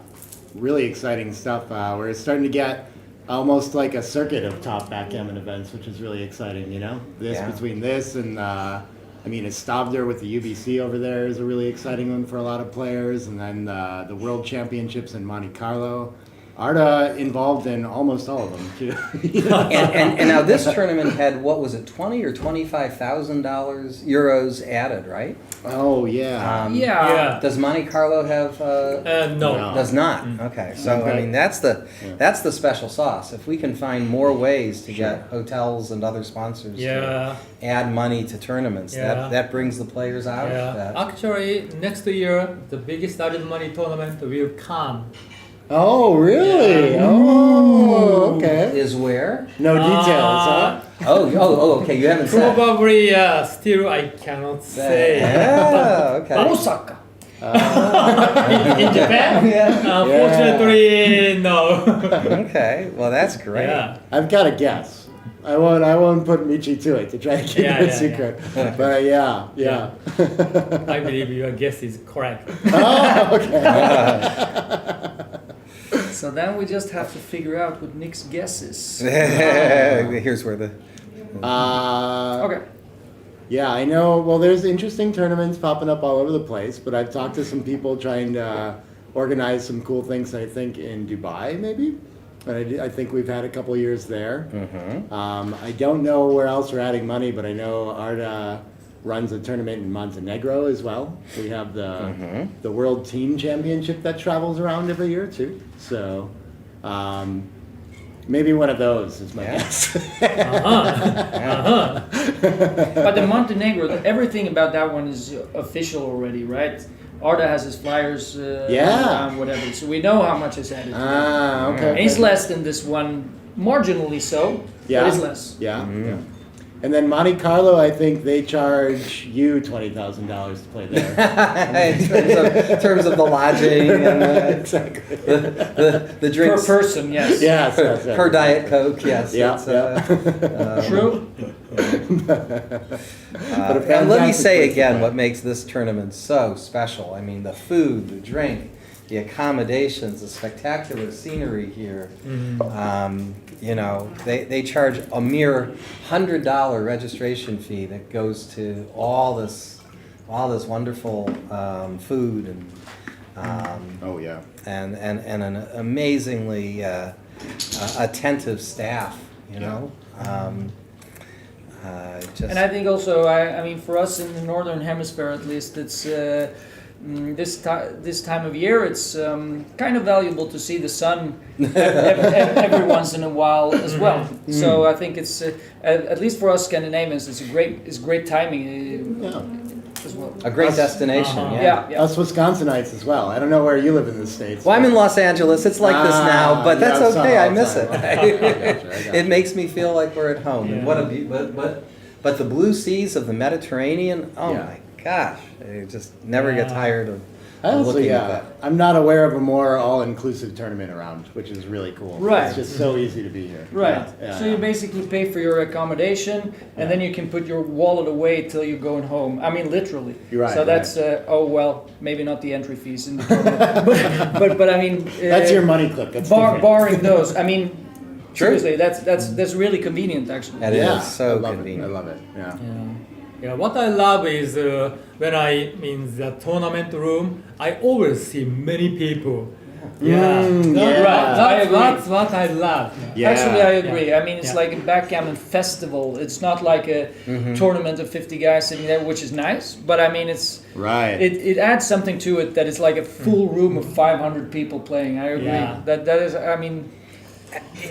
Really exciting stuff. We're starting to get almost like a circuit of top backgammon events, which is really exciting, you know? Yeah. Between this and, Stavder with the UBC over there is a really exciting one for a lot of players. And then the World Championships in Monte Carlo. Arda involved in almost all of them, too. And now this tournament had, what was it, 20 or €25,000 added, right? Oh, yeah. Yeah. Does Monte Carlo have? No. No. Does not. Okay, so I Okay. mean that's the special sauce. If we can find more ways to get hotels and other sponsors Yeah. to add money to tournaments, Yeah. that brings the players out. Yeah. That- Actually, next year the biggest added money tournament will come. Oh, really? Yeah. Oh, okay. Is where? No details, huh? Okay. You haven't said. Probably, still I cannot say. Yeah. Okay. Osaka. In Japan? Unfortunately, no. Okay. Well, that's great. Yeah. I've got a guess. I won't put Michi to it to try to keep Yeah, it yeah, secret. But yeah. I believe your guess is correct. Oh, okay. So then we just have to figure out what Nick's guess is. Here's where the. Okay. Yeah, I know. Well, there's interesting tournaments popping up all over the place, but I've talked to some people trying to organize some cool things, I think, in Dubai, maybe. But I think we've had a couple years there. I don't know where else we're adding money, but I know Arda runs a tournament in Montenegro as well. We have the World Team Championship that travels around every year, too. So maybe one of those is my guess. But the Montenegro, everything about that one is official already, right? Arda has his flyers, whatever. So we know how much is added. To it. Okay. And it's less than this one, marginally so. Yeah. But it's less. Yeah. And then Monte Carlo, I think they charge you $20,000 to play there. in terms of the lodging and Exactly. the Per drinks person, yes. Yes. per Diet Coke. Yes. Yeah, it's, True. And let me say place to again play. what makes this tournament so special. I mean, the food, the drink, the accommodations, the spectacular scenery here. They charge a mere $100 registration fee that goes to all this wonderful food and Oh yeah. and an amazingly attentive staff. Just And I think also, I mean, for us in the northern hemisphere at least, it's this time of year, it's kind of valuable to see the sun every once in a while as well. So I think it's at least for us Scandinavians, it's great timing as well. a great destination. Uh-huh. Yeah. Us Wisconsinites as well. I don't know where you live in the States. Well, I'm in Los Angeles. It's like this now, but you that's have sun okay. I all the miss time. it. I gotcha. It makes me feel like we're at home. And Yeah. what a but the blue seas of the Mediterranean. Oh Yeah. my gosh! I just never get Yeah. tired of Honestly, looking at that. I'm not aware of a more all-inclusive tournament around, which is really cool. Right. It's just so easy to be here. Right. Yeah, So yeah. you basically pay for your accommodation, and then you can put your wallet away till you're going home. I mean, literally. You're right, So that's maybe not the entry fees in the tournament, but I mean. That's your money clip. That's different. Barring those, I mean, True. seriously, that's really convenient actually. That Yeah, is so I love convenient. it. I love it. Yeah. Yeah, what I love is when I'm in the tournament room, I always see many people. Yeah, yeah. Right, I agree. That's what I love. Yeah. Actually, I agree. I mean, it's Yeah. like a backgammon festival. It's not like a tournament of 50 guys sitting there, which is nice. But I mean, Right. it adds something to it that it's like a full room of 500 people playing. I agree. Yeah. That is. I mean,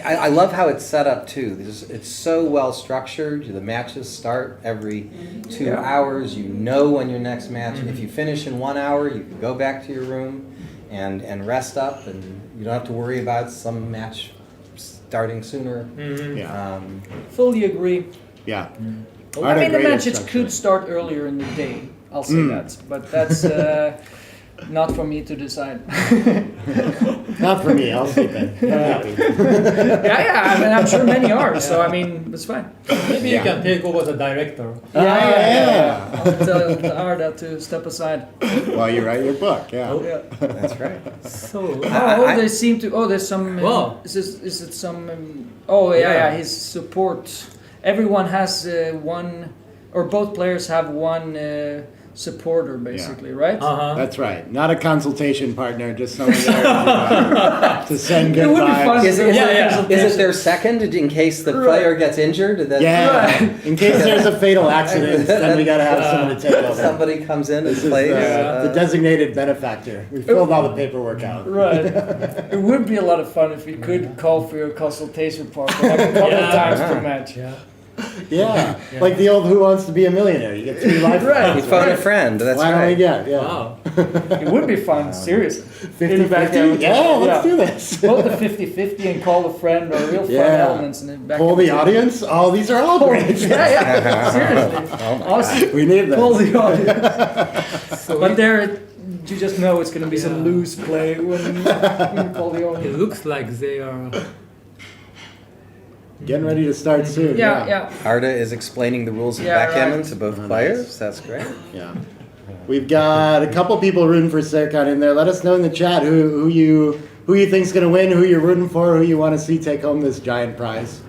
I love how it's set up too. It's so well structured. The matches start every 2 hours. You know when your next match. If you finish in 1 hour, you can go back to your room and rest up, and you don't have to worry about some match starting sooner. Yeah. fully agree. Yeah. I mean, the Great matches instruction. could start earlier in the day. I'll say that, but that's not for me to decide. Not for me. I'll sleep in. I'm happy. yeah. I mean, I'm sure many are. So I mean, it's fine. Maybe Yeah. you can take over the director. yeah. I'll tell Arda to step aside. While you write your book. Yeah. Yeah. That's right. So Oh, they seem to. Oh, there's some. Wow. Is it some? Yeah. His support. Everyone has one, or both players have one supporter, basically, right? That's right. Not a consultation partner, just someone there to send good It would be vibes. fun. Is it their second in case the player gets injured? That Yeah. In case there's a fatal accident, then we gotta have someone to take over. somebody comes in and This is plays. the designated benefactor. We filled all the paperwork out. Right. It would be a lot of fun if you could call for your consultation partner like a couple of times per match. Yeah. Like the old Who Wants to Be a Millionaire. You get 3 life You rounds, phone a right? friend. That's Why don't we right. get? Yeah. wow. It would be fun, seriously. 50-50? Yeah, let's do this. Both the 50-50 and call a friend are real fun Yeah. elements in it. Back Poll in the day. audience? Oh, these are all great. Yeah. Seriously. Awesome. We need Poll this. the audience. But there, you just know it's going to be some loose play when you call the It audience. looks like they are. Getting ready to start soon. Yeah. Arda is explaining the rules of Yeah, backgammon right. to both Oh, players. nice. That's great. Yeah. We've got a couple people rooting for Serkan in there. Let us know in the chat who you think's gonna win, who you're rooting for, who you want to see take home this giant prize.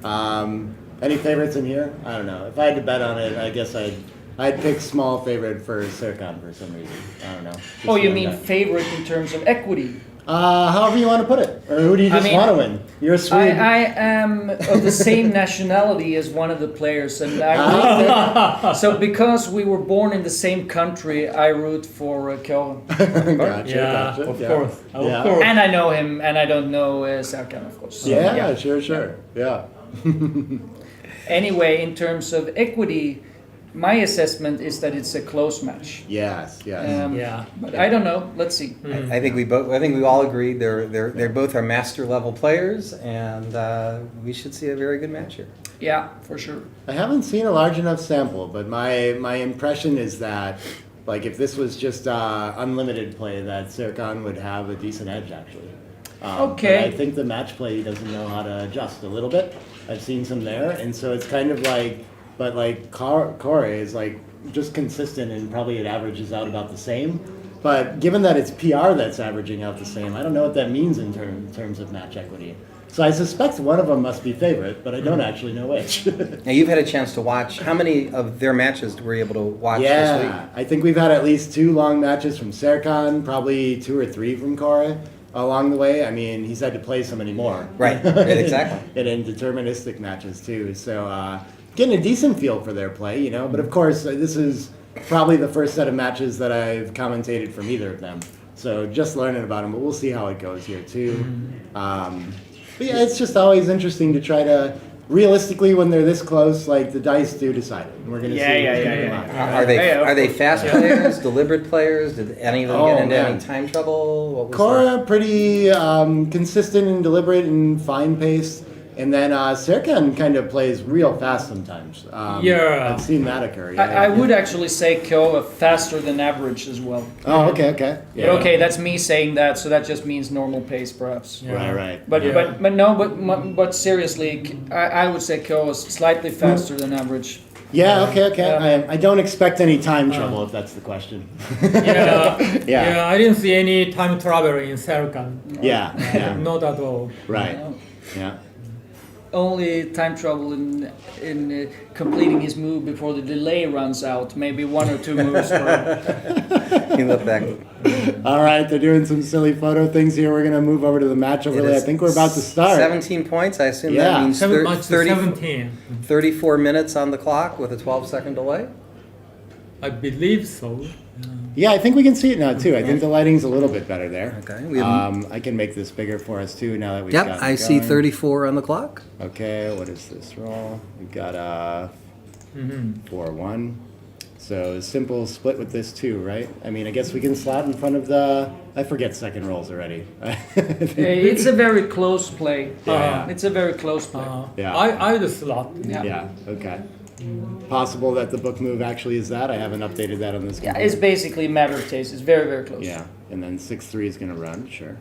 Any favorites in here? I don't know. If I had to bet on it, I guess I'd pick small favorite for Serkan for some reason. I don't know. Just Oh, you one mean guy. favorite in terms of equity? However you want to put it, or who do you I just mean, want to win? You're Swede. I am of the same nationality as one of the players, and I think that, so because we were born in the same country, I root for Kjell. Gotcha. Of Yeah. course. Of Yeah. course. And I know him, and I don't know Serkan, of course. So, Yeah, sure. Yeah. Anyway, in terms of equity, my assessment is that it's a close match. Yes. Yeah. But I don't know. Let's see. I think we all agree they both are master level players, and we should see a very good match here. Yeah, for sure. I haven't seen a large enough sample, but my impression is that, like, if this was just unlimited play, that Serkan would have a decent edge, actually. Okay. But I think the match play, he doesn't know how to adjust a little bit. I've seen some there, and so it's kind of like, but like Corey is like just consistent, and probably it averages out about the same. But given that it's PR that's averaging out the same, I don't know what that means in terms of match equity. So I suspect one of them must be favorite, but I don't actually know which. Now you've had a chance to watch. How many of their matches were you able to watch this week? Yeah, I think we've had at least 2 long matches from Serkan, probably 2 or 3 from Corey along the way. I mean, he's had to play so many more. Right, exactly. And in deterministic matches too. So getting a decent feel for their play, you know. But of course, this is probably the first set of matches that I've commentated from either of them. So just learning about them, but we'll see how it goes here too. But yeah, it's just always interesting to try to, realistically, when they're this close, like the dice do decide it. And we're gonna see what's gonna come out. Are they fast players, deliberate players? Did any of them get into man. any time trouble? What was Cora, pretty consistent and deliberate and fine paced. And then Serkan kind of plays real fast sometimes. Yeah. I've seen that occur. I would actually say Kyoa faster than average as well. Oh, okay. But okay, that's me saying that, so that just means normal pace, perhaps. Right. But seriously, I would say Kyoa is slightly faster than average. Yeah, okay. Yeah. I don't expect any time trouble, if that's the question. Yeah, I didn't see any time travel in Serkan. Yeah. Not at all. Right. Yeah. Only time trouble in completing his move before the delay runs out. Maybe 1 or 2 moves. You look back. All right, they're doing some silly photo things here. We're going to move over to the match overlay. I think we're about to start. 17 points. I assume Yeah. that means 17. 34 minutes on the clock with a 12-second delay. I believe so. Yeah, I think we can see it now, too. I think the lighting's a little bit better there. Okay. We have, I can make this bigger for us, too, now that we've got yep, it I see going. 34 on the clock. Okay, what is this roll? We've got a 4-1. So a simple split with this, too, right? I mean, I guess we can slot in front of the... I forget second rolls already. It's a very close play. Yeah. It's a very close play. Yeah. I the slot. Yeah, okay. Possible that the book move actually is that. I haven't updated that on this Yeah, computer. it's basically a matter of taste. It's very, very close. Yeah, and then 6-3 is going to run, sure.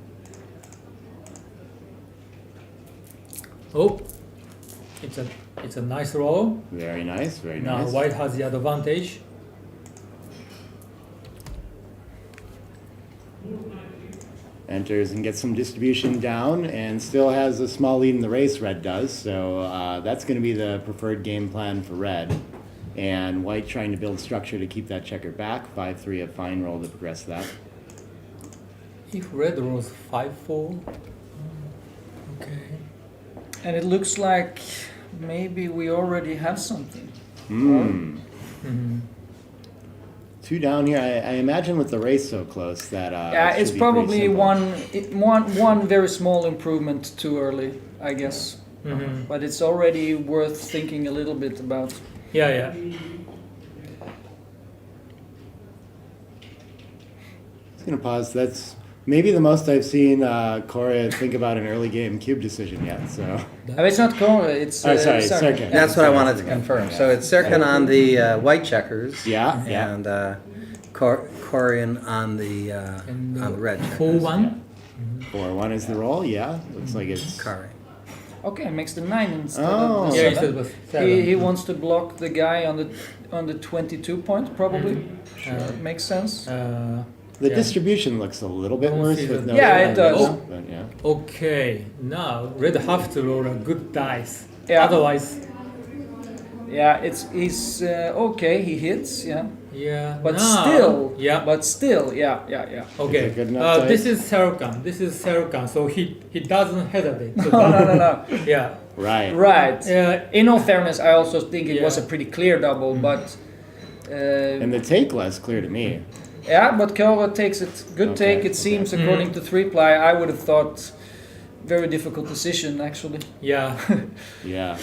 Oh, it's a nice roll. Very nice, very Now nice. white has the advantage. Enters and gets some distribution down and still has a small lead in the race, red does. So that's going to be the preferred game plan for red. And white trying to build structure to keep that checker back. 5-3, a fine roll to progress that. If red rolls 5-4. Okay. And it looks like maybe we already have something. Two down here. I imagine with the race so close that Yeah, it it's should be pretty probably simple. one very small improvement too early, I guess. But it's already worth thinking a little bit about. Yeah. Just gonna pause. That's maybe the most I've seen Cora think about an early game cube decision yet. So. It's not Kora, it's Sorry, Serkan. Serkan. That's what I wanted to confirm. So it's Serkan on the white checkers. Yeah. And Corian on the red checkers. 4-1. 4-1 is the roll. Yeah. Looks like it's. Corian. Okay, makes the 9 instead Oh. of the Yeah, he 7. said it was 7. He wants to block the guy on the 22 point, probably. Makes sense. The Yeah. distribution looks a little bit Don't worse see with the- no. Yeah, red, it does. But yeah. Okay, now red have to roll a good dice. Yeah. Otherwise, Yeah, he's okay. He hits, yeah. yeah. But now, still, yeah. yeah. Okay. Is it good enough This dice? is Serkan. So he doesn't hesitate. So No. Yeah. Right. Right. Yeah. In all fairness, I also think it was a Yeah. pretty clear double, but And the take less clear to me. yeah, but Kora takes it. Good Okay, take. It seems Mm-hmm. according to 3-ply. I would have thought very difficult decision actually. Yeah. Yeah.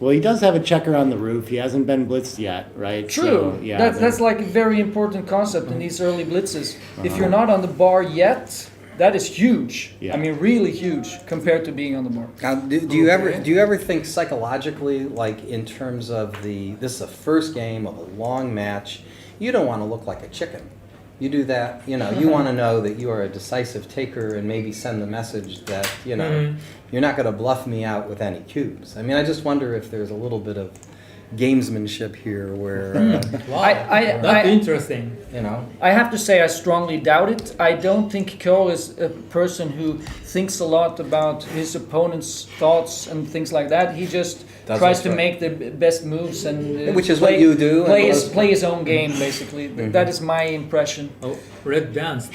Well, he does have a checker on the roof. He hasn't been blitzed yet, right? True. So, yeah. That's like a very important concept in these early blitzes. If you're not on the bar yet, that is huge. Yeah. I mean, really huge compared to being on the bar. Now, do you ever think psychologically, like in terms of this is the first game of a long match, you don't want to look like a chicken. You do that, you want to know that you are a decisive taker and maybe send the message that, you're not going to bluff me out with any cubes. I mean, I just wonder if there's a little bit of gamesmanship here where, Wow. I- That's interesting. I have to say I strongly doubt it. I don't think Kyo is a person who thinks a lot about his opponent's thoughts and things like that. He just Does tries what's to right. make the best moves and Which is what you do, and Play his own game basically. That is my impression. Oh, red danced.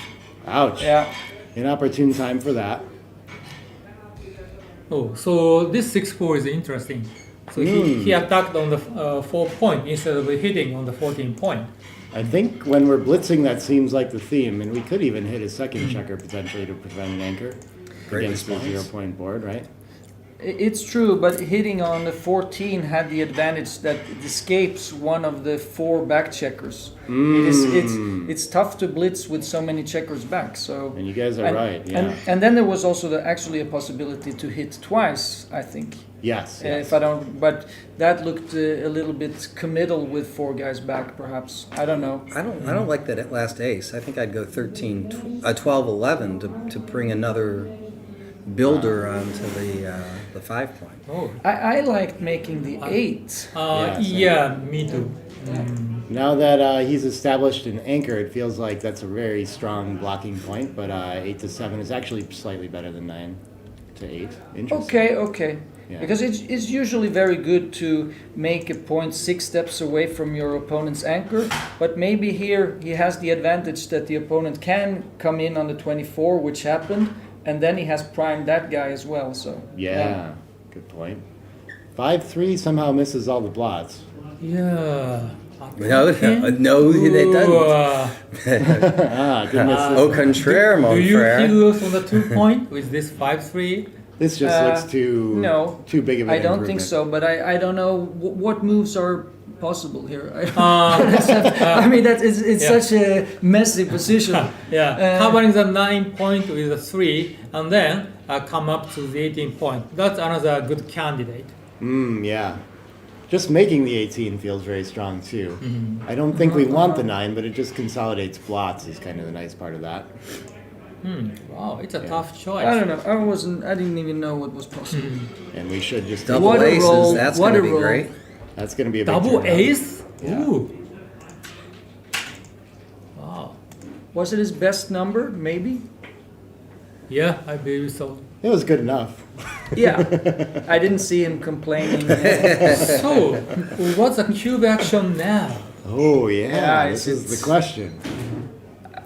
Ouch. Yeah. Inopportune time for that. Oh, so this 6-4 is interesting. So he attacked on the 4 point instead of hitting on the 14 point. I think when we're blitzing, that seems like the theme, and we could even hit a second checker potentially to prevent an anchor against the 0 point board, right? It's true, but hitting on the 14 had the advantage that it escapes one of the 4 back checkers. It's tough to blitz with so many checkers back. So And you guys are right, yeah. And then there was also actually a possibility to hit twice, I think. Yes. If I don't, but that looked a little bit committal with 4 guys back, perhaps. I don't know. I don't like that last ace. I think I'd go 12, 11 to bring another builder onto the 5 point. Oh. I liked making the 8. Yeah, me too. Now that he's established an anchor, it feels like that's a very strong blocking point, but 8 to 7 is actually slightly better than 9 to 8. Interesting. Okay. Yeah. Because it's usually very good to make a point 6 steps away from your opponent's anchor, but maybe here he has the advantage that the opponent can come in on the 24, which happened, and then he has primed that guy as well. So Yeah, good point. 5-3 somehow misses all the blots. Yeah. No, they doesn't. Goodness. Au contraire, mon Do you frère. lose on the 2 point with this 5-3? This just looks too no, too big of an I don't think improvement. so, but I don't know what moves are possible here. I mean, it's Yeah. such a messy position. Yeah, covering the 9 point with a 3 and then come up to the 18 point. That's another good candidate. Yeah. Just making the 18 feels very strong too. I don't think we want the 9, but it just consolidates blots is kind of the nice part of that. Wow, it's a tough choice. I don't know. I didn't even know what was possible. And we should just Double What a aces, roll, that's what going to a be roll. great. That's going to be a big Double turnout. ace? Yeah. Ooh. Wow. Was it his best number? Maybe. Yeah, I believe so. It was good enough. Yeah. I didn't see him complaining. So, what's the cube action now? Oh yeah, Yeah, this it's- is the question.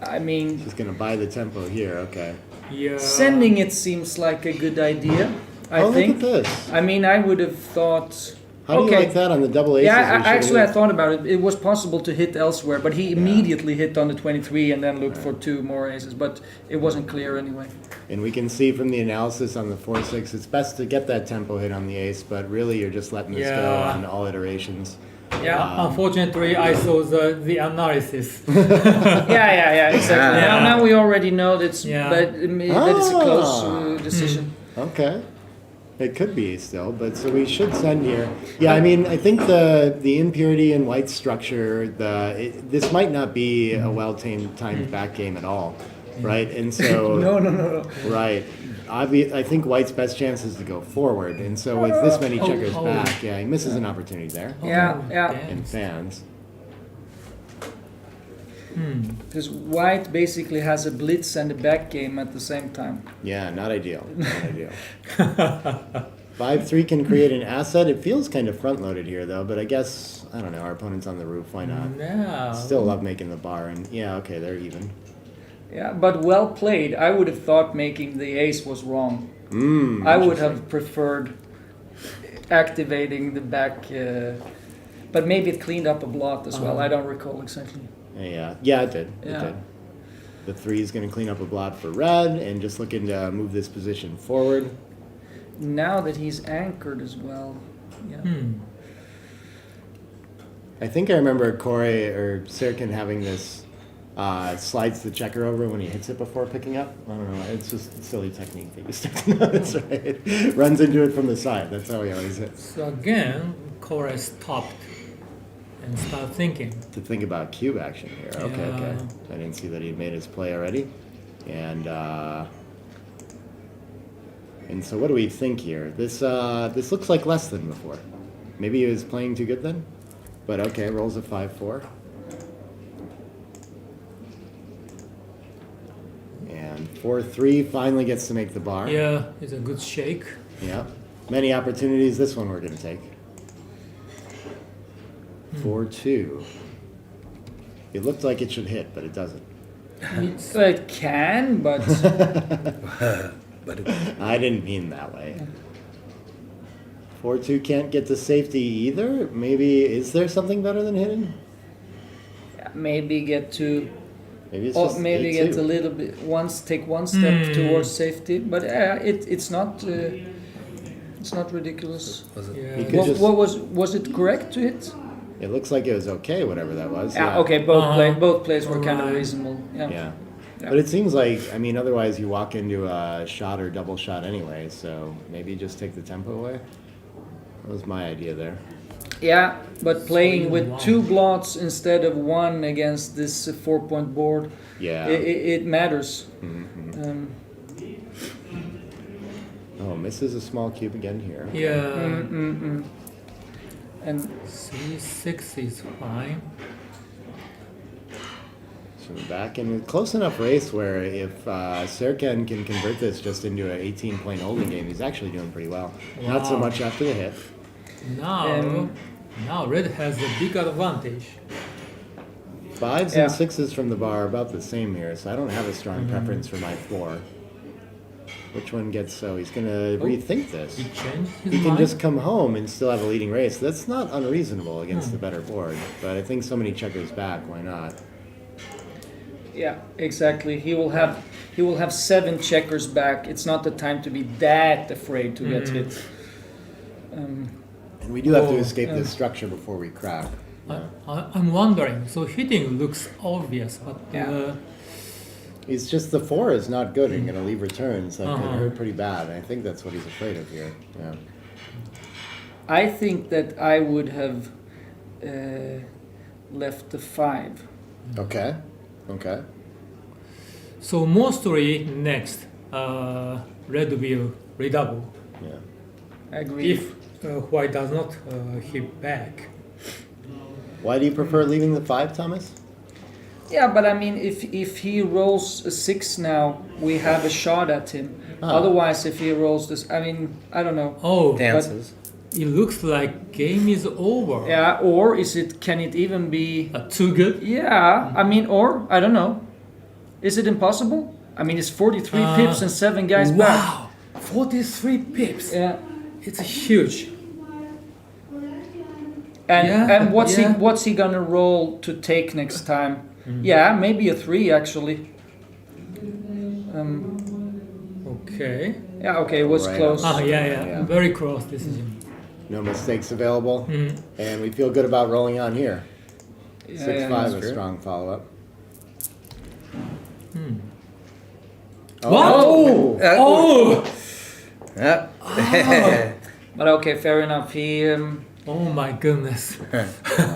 I mean, Just going to buy the tempo here. Okay. Yeah. sending it seems like a good idea. I Oh, think. look at this. I mean, I would have thought. How do you okay. like that on the double aces? Yeah, we should've actually, I used? thought about it. It was possible to hit elsewhere, but he immediately hit on the 23 and then looked for 2 more aces. But it wasn't clear anyway. And we can see from the analysis on the 4-6, it's best to get that tempo hit on the ace, but really you're just letting this go Yeah. on all iterations. Yeah, unfortunately, I saw the analysis. Yeah, exactly. Yeah. Now we already know that's Yeah. that it's a close Ah. decision. Okay. It could be still, but so we should send here. Yeah, I mean, I think the impurity in White's structure, this might not be a well-timed back game at all, right? And so No. right. I think White's best chance is to go forward, and so with this many checkers oh. back, yeah, he misses an opportunity there. Yeah. And fans. Because White basically has a blitz and a back game at the same time. Yeah, not ideal. Not ideal. 5-3 can create an asset. It feels kind of front-loaded here, though, but I guess, I don't know, our opponent's on the roof, why not? Yeah. Still love making the bar, and yeah, okay, they're even. Yeah, but well played. I would have thought making the ace was wrong. Mm, I would have preferred activating the back, but maybe it cleaned up a blot as well. I don't recall exactly. Yeah, it did. It Yeah. did. The 3 is going to clean up a blot for red, and just looking to move this position forward. Now that he's anchored as well. Yeah. I think I remember Corey or Sirkin having this slides the checker over when he hits it before picking up. I don't know. It's just a silly technique that you stick to know. That's right. Runs into it from the side. That's how he always hits. So again, Cora stopped and started thinking. To think about cube action here. Okay, Yeah. okay. I didn't see that he made his play already. And so what do we think here? This looks like less than before. Maybe he was playing too good then? But okay, rolls a 5-4. And 4-3 finally gets to make the bar. Yeah, it's a good shake. Yep. Many opportunities. This one we're going to take. 4-2. It looked like it should hit, but it doesn't. It can, but But I didn't mean that way. 4-2 can't get to safety either. Maybe is there something better than hitting? Maybe get to, Maybe it's or just maybe 8-2. get a little bit take one step towards safety. But it's not ridiculous. Yeah. He could just- What was it correct to hit? It looks like it was okay, whatever that was. Okay, both plays were kind of Right. reasonable. Yeah. Yeah. Yeah. But it seems like, I mean, otherwise you walk into a shot or double shot anyway, so maybe just take the tempo away. That was my idea there. Yeah, but playing with Wow. 2 blots instead of 1 against this 4-point board, Yeah. it matters. Mhm. Oh, misses a small cube again here. Yeah. And 3-6 is fine. So back in a close enough race where if Serkan can convert this just into an 18-point holding game, he's actually doing pretty well. Not so Wow. much after the hit. Now red has a big advantage. 5s Yeah. and 6s from the bar are about the same here, so I don't have a strong preference for my 4. Which one gets so? He's going to rethink this. He changed his He can mind. just come home and still have a leading race. That's not unreasonable against the better board, but I think so many checkers back, why not? yeah, exactly. He will have 7 checkers back. It's not the time to be that afraid to get hit. And we do have to Oh, escape this structure before we crack. I'm wondering. So hitting looks obvious, but Yeah. It's just the 4 is not good and going to leave returns that could Uh-huh. hurt pretty bad. And I think that's what he's afraid of here. Yeah. I think that I would have left the 5. Okay. Okay. so mostly next, red will redouble Yeah. I agree. if white does not hit back. Why do you prefer leaving the 5, Thomas? Yeah, but I mean, if he rolls a 6 now, we have a shot at him. Otherwise, if he rolls this, I mean, I don't know. Oh, Dances. it looks like game is over. Yeah, or can it even be? Too good. Yeah, I mean, or I don't know. Is it impossible? I mean, it's 43 pips and 7 guys back. Wow, 43 pips. Yeah, It's huge. and Yeah, and yeah. what's he gonna roll to take next time? Yeah, maybe a 3 actually. Okay. Yeah, okay, it was Right close. Yeah. Yeah. Very close decision. No mistakes available. Mhm. And we feel good about rolling on here. Yeah, 6-5, yeah. a strong follow up. What? Oh! Yeah. But okay, fair enough. He Oh my goodness. All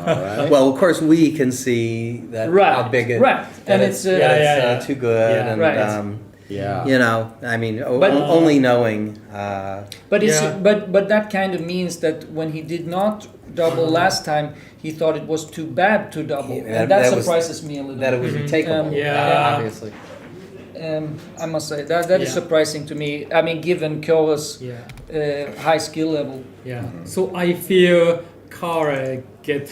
right. Well, of course, we can see that Right, how big it, right. that And it's, it's, that yeah, it's too good, Yeah. and Right. yeah. you know, I mean, But- only knowing. But Yeah. but that kind of means that when he did not double last time, he thought it was too bad to double, Yeah, and that that was- surprises me a little. That it was takeable, Yeah. obviously. I must say that is Yeah. surprising to me. I mean, given Kyora's Yeah. high skill level, Yeah. So I feel Kara get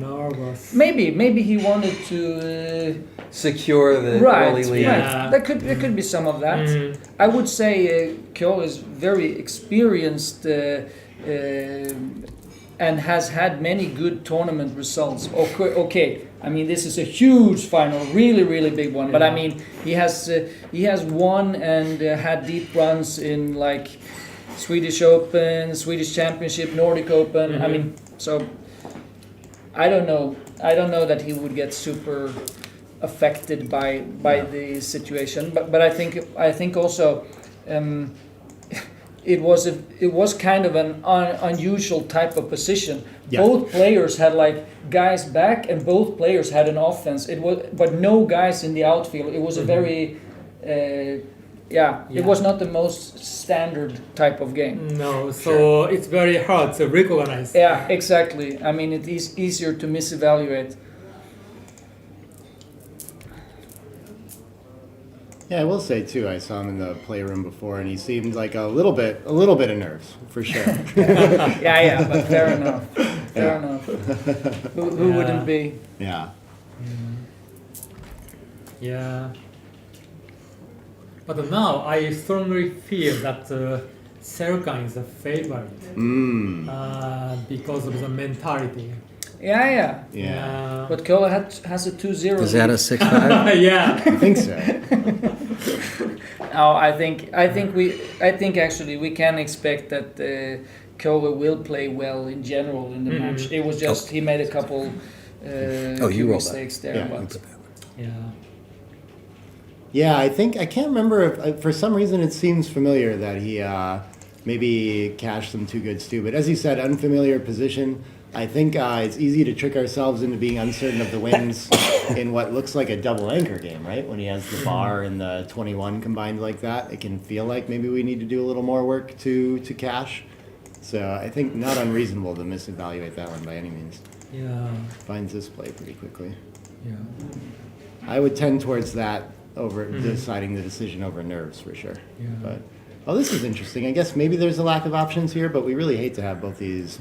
nervous. maybe he wanted to. Secure the Right, early lead. right. Yeah. There could be some of that. Mm. I would say Kyo is very experienced and has had many good tournament results. Okay, I mean this is a huge final, really big one. But I Yeah. mean he has won and had deep runs in like Swedish Open, Swedish Championship, Nordic Open. I mean, so I don't know that he would get super affected by the situation, but I think also it was kind of an unusual type of position. Yeah. Both players had like guys back, and both players had an offense. It was, but no guys in the outfield. It was a very it was not the most standard type of game. No, so it's very hard to recognize. Yeah, exactly. I mean, it is easier to misevaluate. Yeah, I will say too. I saw him in the playroom before, and he seemed like a little bit of nerves for sure. Yeah, but fair enough. Fair enough. Who Yeah. wouldn't be? Yeah. Yeah. But now I strongly feel that Serkan is a favorite because of the mentality. Yeah. Yeah. But Köhler has a 2-0. Is that a 6-5? Yeah. I think so. No, I think actually we can expect that Köhler will play well in general in the match. It was just he made a couple you few rolled that. mistakes there, Yeah. but Yeah. Yeah, I think I can't remember if for some reason it seems familiar that he maybe cashed some two goods too. But as you said, unfamiliar position. I think it's easy to trick ourselves into being uncertain of the wins in what looks like a double anchor game, right? When he has the bar and the 21 combined like that, it can feel like maybe we need to do a little more work to cash. So I think not unreasonable to misevaluate that one by any means. Yeah. Finds this play pretty quickly. Yeah. I would tend towards that over deciding the decision over nerves for sure. Yeah. But this is interesting. I guess maybe there's a lack of options here, but we really hate to have both these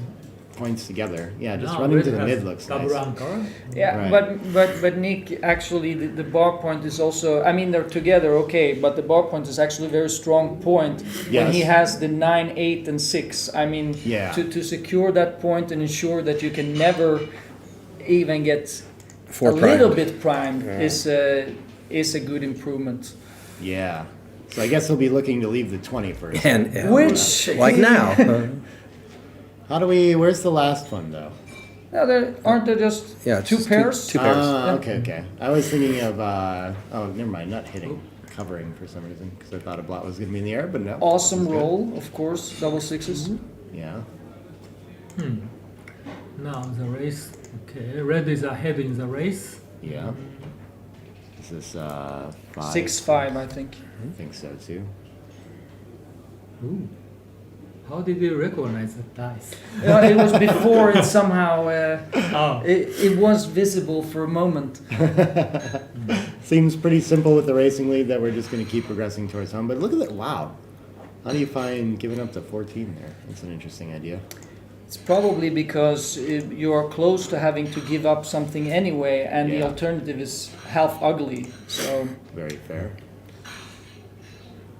points together. Yeah, just No, running red to the has mid looks double nice. anchor. yeah, Right. but Nick, actually the bar point is also, I mean, they're together, okay, but the bar point is actually a very strong point when he Yes. has the 9, 8, and 6. I mean, Yeah. to secure that point and ensure that you can never even get Four a little primed. bit primed is a good improvement. Yeah. So I guess he'll be looking to leave the 20 first. And Which like now. Where's the last one though? No, aren't there just Yeah, it's two just pairs? two pairs. Okay. I was thinking of, never mind, not hitting, covering for some reason, because I thought a blot was going to be in the air, but no. Awesome That's good. roll, of course, double sixes. Yeah. Now the race. Okay, red is ahead in the race. Yeah. Is this 5? 6-5, I think. I think so too. Ooh. How did you recognize the dice? It was before it somehow. Oh. It was visible for a moment. Seems pretty simple with the racing lead that we're just going to keep progressing towards home. But look at that! Wow, how do you find giving up to 14 there? That's an interesting idea. It's probably because you are close to having to give up something anyway, and the Yeah. alternative is half ugly. So Very fair.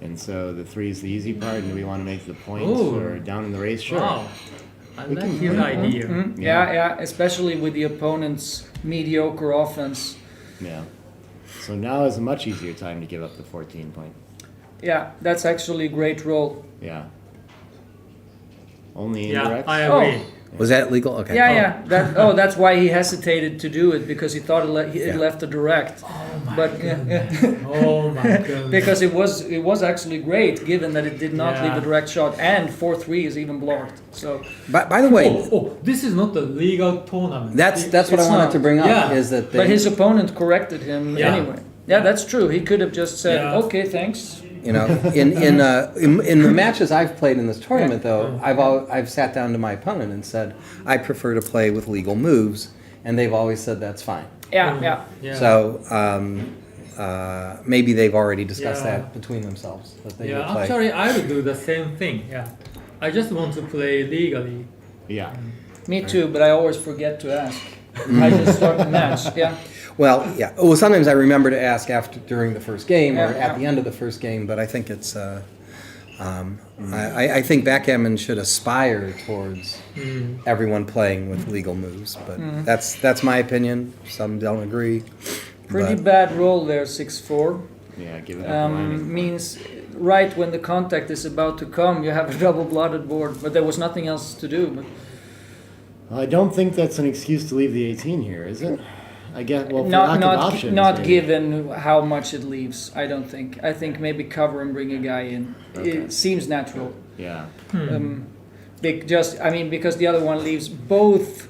And so the 3 is the easy part, and do we want to make the points Ooh. or down in the race? Sure. Wow. I We like can- his idea. yeah, especially with the opponent's mediocre offense. Yeah. So now is a much easier time to give up the 14 point. Yeah, that's actually a great roll. Yeah. Only Yeah, indirect. I agree. Was that legal? Okay. Yeah. That's why he hesitated to do it, because he thought it left a direct. But Oh my goodness. because it was actually great, given that it did not Yeah. leave a direct shot, and 4-3 is even blocked. So By the way, This is not a legal tournament. that's what It's I wanted not. to bring up Yeah. is that but they, his opponent corrected him Yeah. anyway. Yeah, that's true. He could have just said, Yeah. "Okay, thanks." you know, in the matches I've played in this tournament, though, I've sat down to my opponent and said I prefer to play with legal moves, and they've always said that's fine. Yeah. Yeah. So maybe they've already discussed Yeah. that between themselves that they Yeah, would play. actually, I would do the same thing. Yeah, I just want to play legally. Yeah. Me too, but I always forget to ask. I just start the match. Yeah. Well, yeah. Well, sometimes I remember to ask during the first game or Yeah, at the end of the first game, but I think it's. I think backgammon should aspire towards everyone playing with legal moves, but that's my opinion. Some don't agree. Pretty but- bad roll there, 6-4. Yeah. Give it up. lining. Means right when the contact is about to come, you have a double-blotted board, but there was nothing else to do. But Well, I don't think that's an excuse to leave the 18 here, is it? I guess. Well, for lack of options. not maybe. given how much it leaves. I don't think. I think maybe cover and bring a guy in. Okay. It seems natural. Yeah. Because the other one leaves both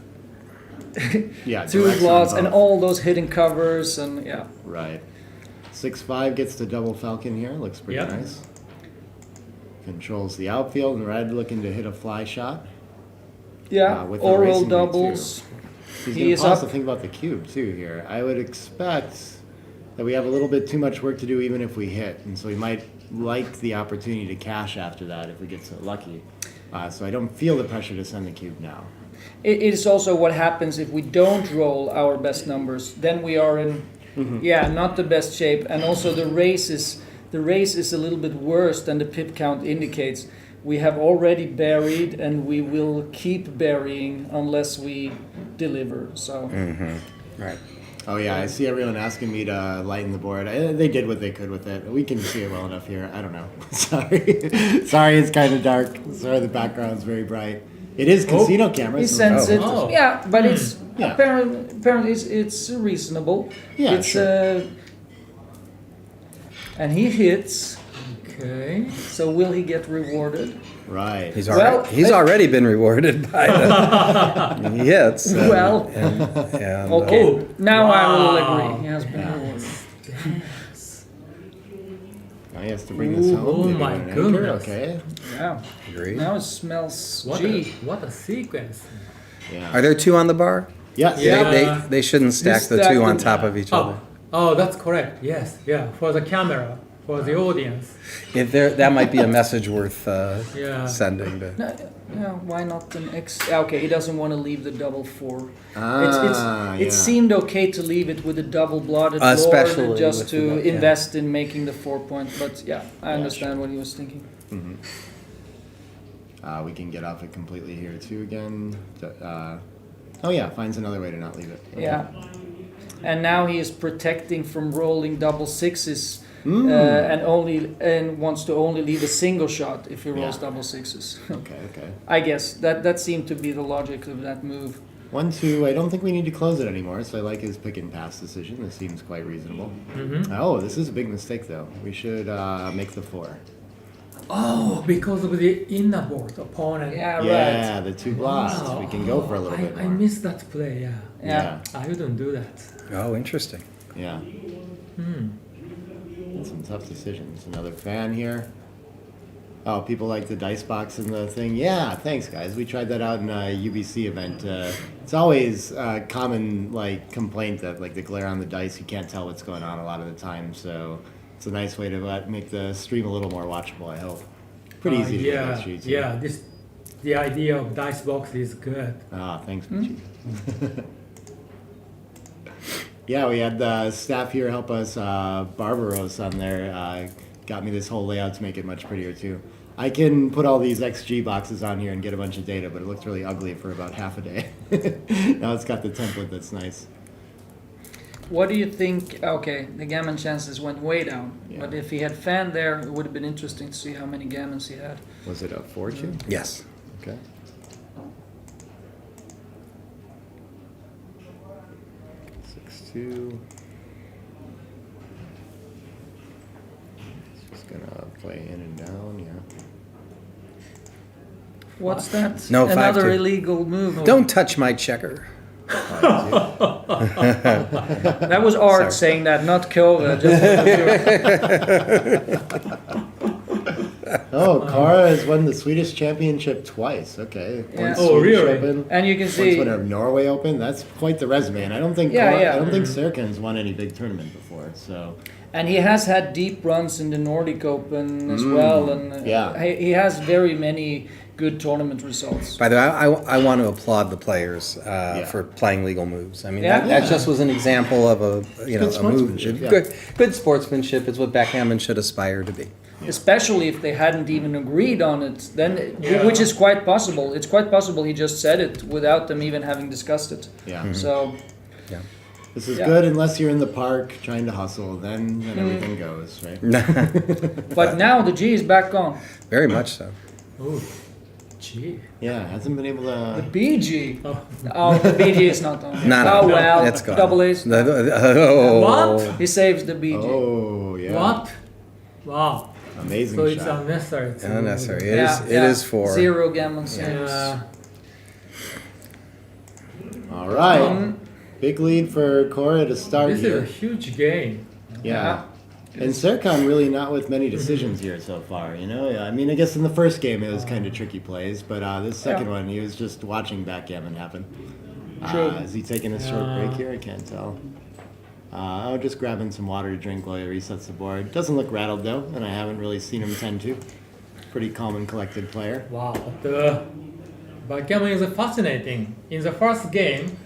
Yeah. two directs on blots and both. all those hidden covers and yeah. Right. 6-5 gets to double falcon here. Looks pretty Yep. nice. Controls the outfield, and red looking to hit a fly shot. Yeah, with the oral racing lead, doubles. He's He going to is pause up. to think about the cube too here. I would expect that we have a little bit too much work to do even if we hit, and so we might like the opportunity to cash after that if we get so lucky. So I don't feel the pressure to send the cube now. It is also what happens if we don't roll our best numbers. Then we are in, not the best shape, and also the race is a little bit worse than the pip count indicates, we have already buried and we will keep burying unless we deliver. So Right. Oh yeah, I see everyone asking me to lighten the board. They did what they could with it. We can see it well enough here. I don't know. Sorry, it's kind of dark. Sorry, the background's very bright. It is casino cameras. he so- sends it. Oh. Yeah, but it's Yeah. apparently it's reasonable. Yeah, it's sure. and he hits. Okay. So will he get rewarded? Right. He's Well, already been rewarded by the hits. Well, and, okay. Oh, Now I will wow. agree. He has been rewarded. Now he has to bring this home. Oh Maybe my with an anchor, goodness. Okay. Yeah. Agreed. Now it smells What G. what a sequence. Yeah. Are there two on the bar? Yes. Yeah. They shouldn't stack the stack two on them. top of each other. Oh, that's correct. Yes, yeah. For the camera, for the audience. If there, that might be a message worth Yeah. sending to. No, yeah, why not an X? Okay, he doesn't want to leave the double 4. Ah, It seemed okay to leave it with a double blooded Especially lord just with to the- yeah. invest in making the 4 point. But yeah, I understand what he was thinking. We can get off it completely here too again. Oh yeah, finds another way to not leave it. Okay. Yeah. And now he is protecting from rolling double sixes and wants to only leave a single shot if he rolls Yeah. double sixes. Okay. I guess that seemed to be the logic of that move. 1-2. I don't think we need to close it anymore, so I like his pick and pass decision. This seems quite reasonable. Oh, this is a big mistake though. We should make the 4. Oh, because of the inner board opponent. Yeah, Yeah, right. the 2 blasts. We can go for a little bit I more. missed that play. Yeah. Yeah. I wouldn't do that. Oh, interesting. Yeah. Some tough decisions. Another fan here. Oh, people like the dice box and the thing. Yeah, thanks guys. We tried that out in a UBC event. It's always a common complaint that the glare on the dice, you can't tell what's going on a lot of the time. So it's a nice way to make the stream a little more watchable. I hope. Pretty easy to get Yeah, XG too. yeah. The idea of dice box is good. Ah, thanks, Michi. Yeah, we had the staff here help us. Barbaros on there got me this whole layout to make it much prettier too. I can put all these XG boxes on here and get a bunch of data, but it looked really ugly for about half a day. Now it's got the template that's nice. What do you think? Okay, the gammon chances went way down. Yeah. But if he had fan there, it would have been interesting to see how many gammons he had. Was it a 4-2? Yes. Okay. Two. Just gonna play in and down, yeah. What's that? No, Another 5-2. illegal move. Don't touch my checker. That was Art saying that, not Kova. Oh, Kara has won the Swedish championship twice. Okay. Yeah. Once Oh, Swedish really? Open, And you can once see, winner of Norway Open. That's quite the resume. And I don't think Yeah, yeah. I don't think Serkin's won any big tournament before. So and he has had deep runs in the Nordic Open as well, and yeah. he has very many good tournament results. By the way, I want to applaud the players for playing legal moves. I mean, Yeah. that just was an example of a Good a move. sportsmanship, yeah. Good sportsmanship is what backgammon should aspire to be. Especially if they hadn't even agreed on it, then Yeah. which is quite possible. It's quite possible he just said it without them even having discussed it. yeah. So This is Yeah. good unless you're in the park trying to hustle. Then everything goes, right? but now the G is back on. Very much so. Oh, gee. Yeah, hasn't been able The to. BG. Oh. Oh, the BG is not on. No, Oh well, it's gone. double A's. Oh. What? He saves the BG. Oh, yeah. What? Wow. Amazing So it's shot. unnecessary. To Unnecessary. Yeah, It is for. zero gammon saves. Yeah. All right. Big lead for Cora to start This is a here. huge game. Yeah. And Serkan really not with many decisions here so far, you know? Yeah, I mean, I guess in the first game it was kind of tricky plays, but this second one he was just watching backgammon happen. True. Is he taking a short break here? I can't tell. I'll just grabbing some water to drink while he resets the board. Doesn't look rattled though, and I haven't really seen him tend to. Pretty calm and collected player. Wow. Backgammon is fascinating. In the first game,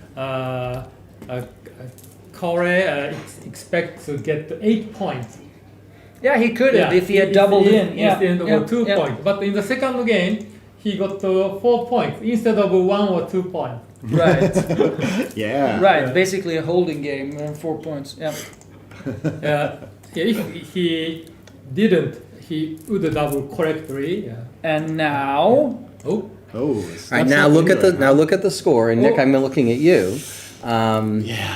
Corey expects to get 8 points. Yeah, he could have if he had it's doubled in. Yeah, instead yeah, of 2 yeah. points. But in the second game, he got 4 points instead of 1 or 2 points. Right, Yeah. right. Basically a holding game, 4 points. Yeah. If he didn't, he would double correctly. Yeah. And now, Oh, Oh. All right, now look at the score, and Nick, Oh. I'm looking at you. Yeah.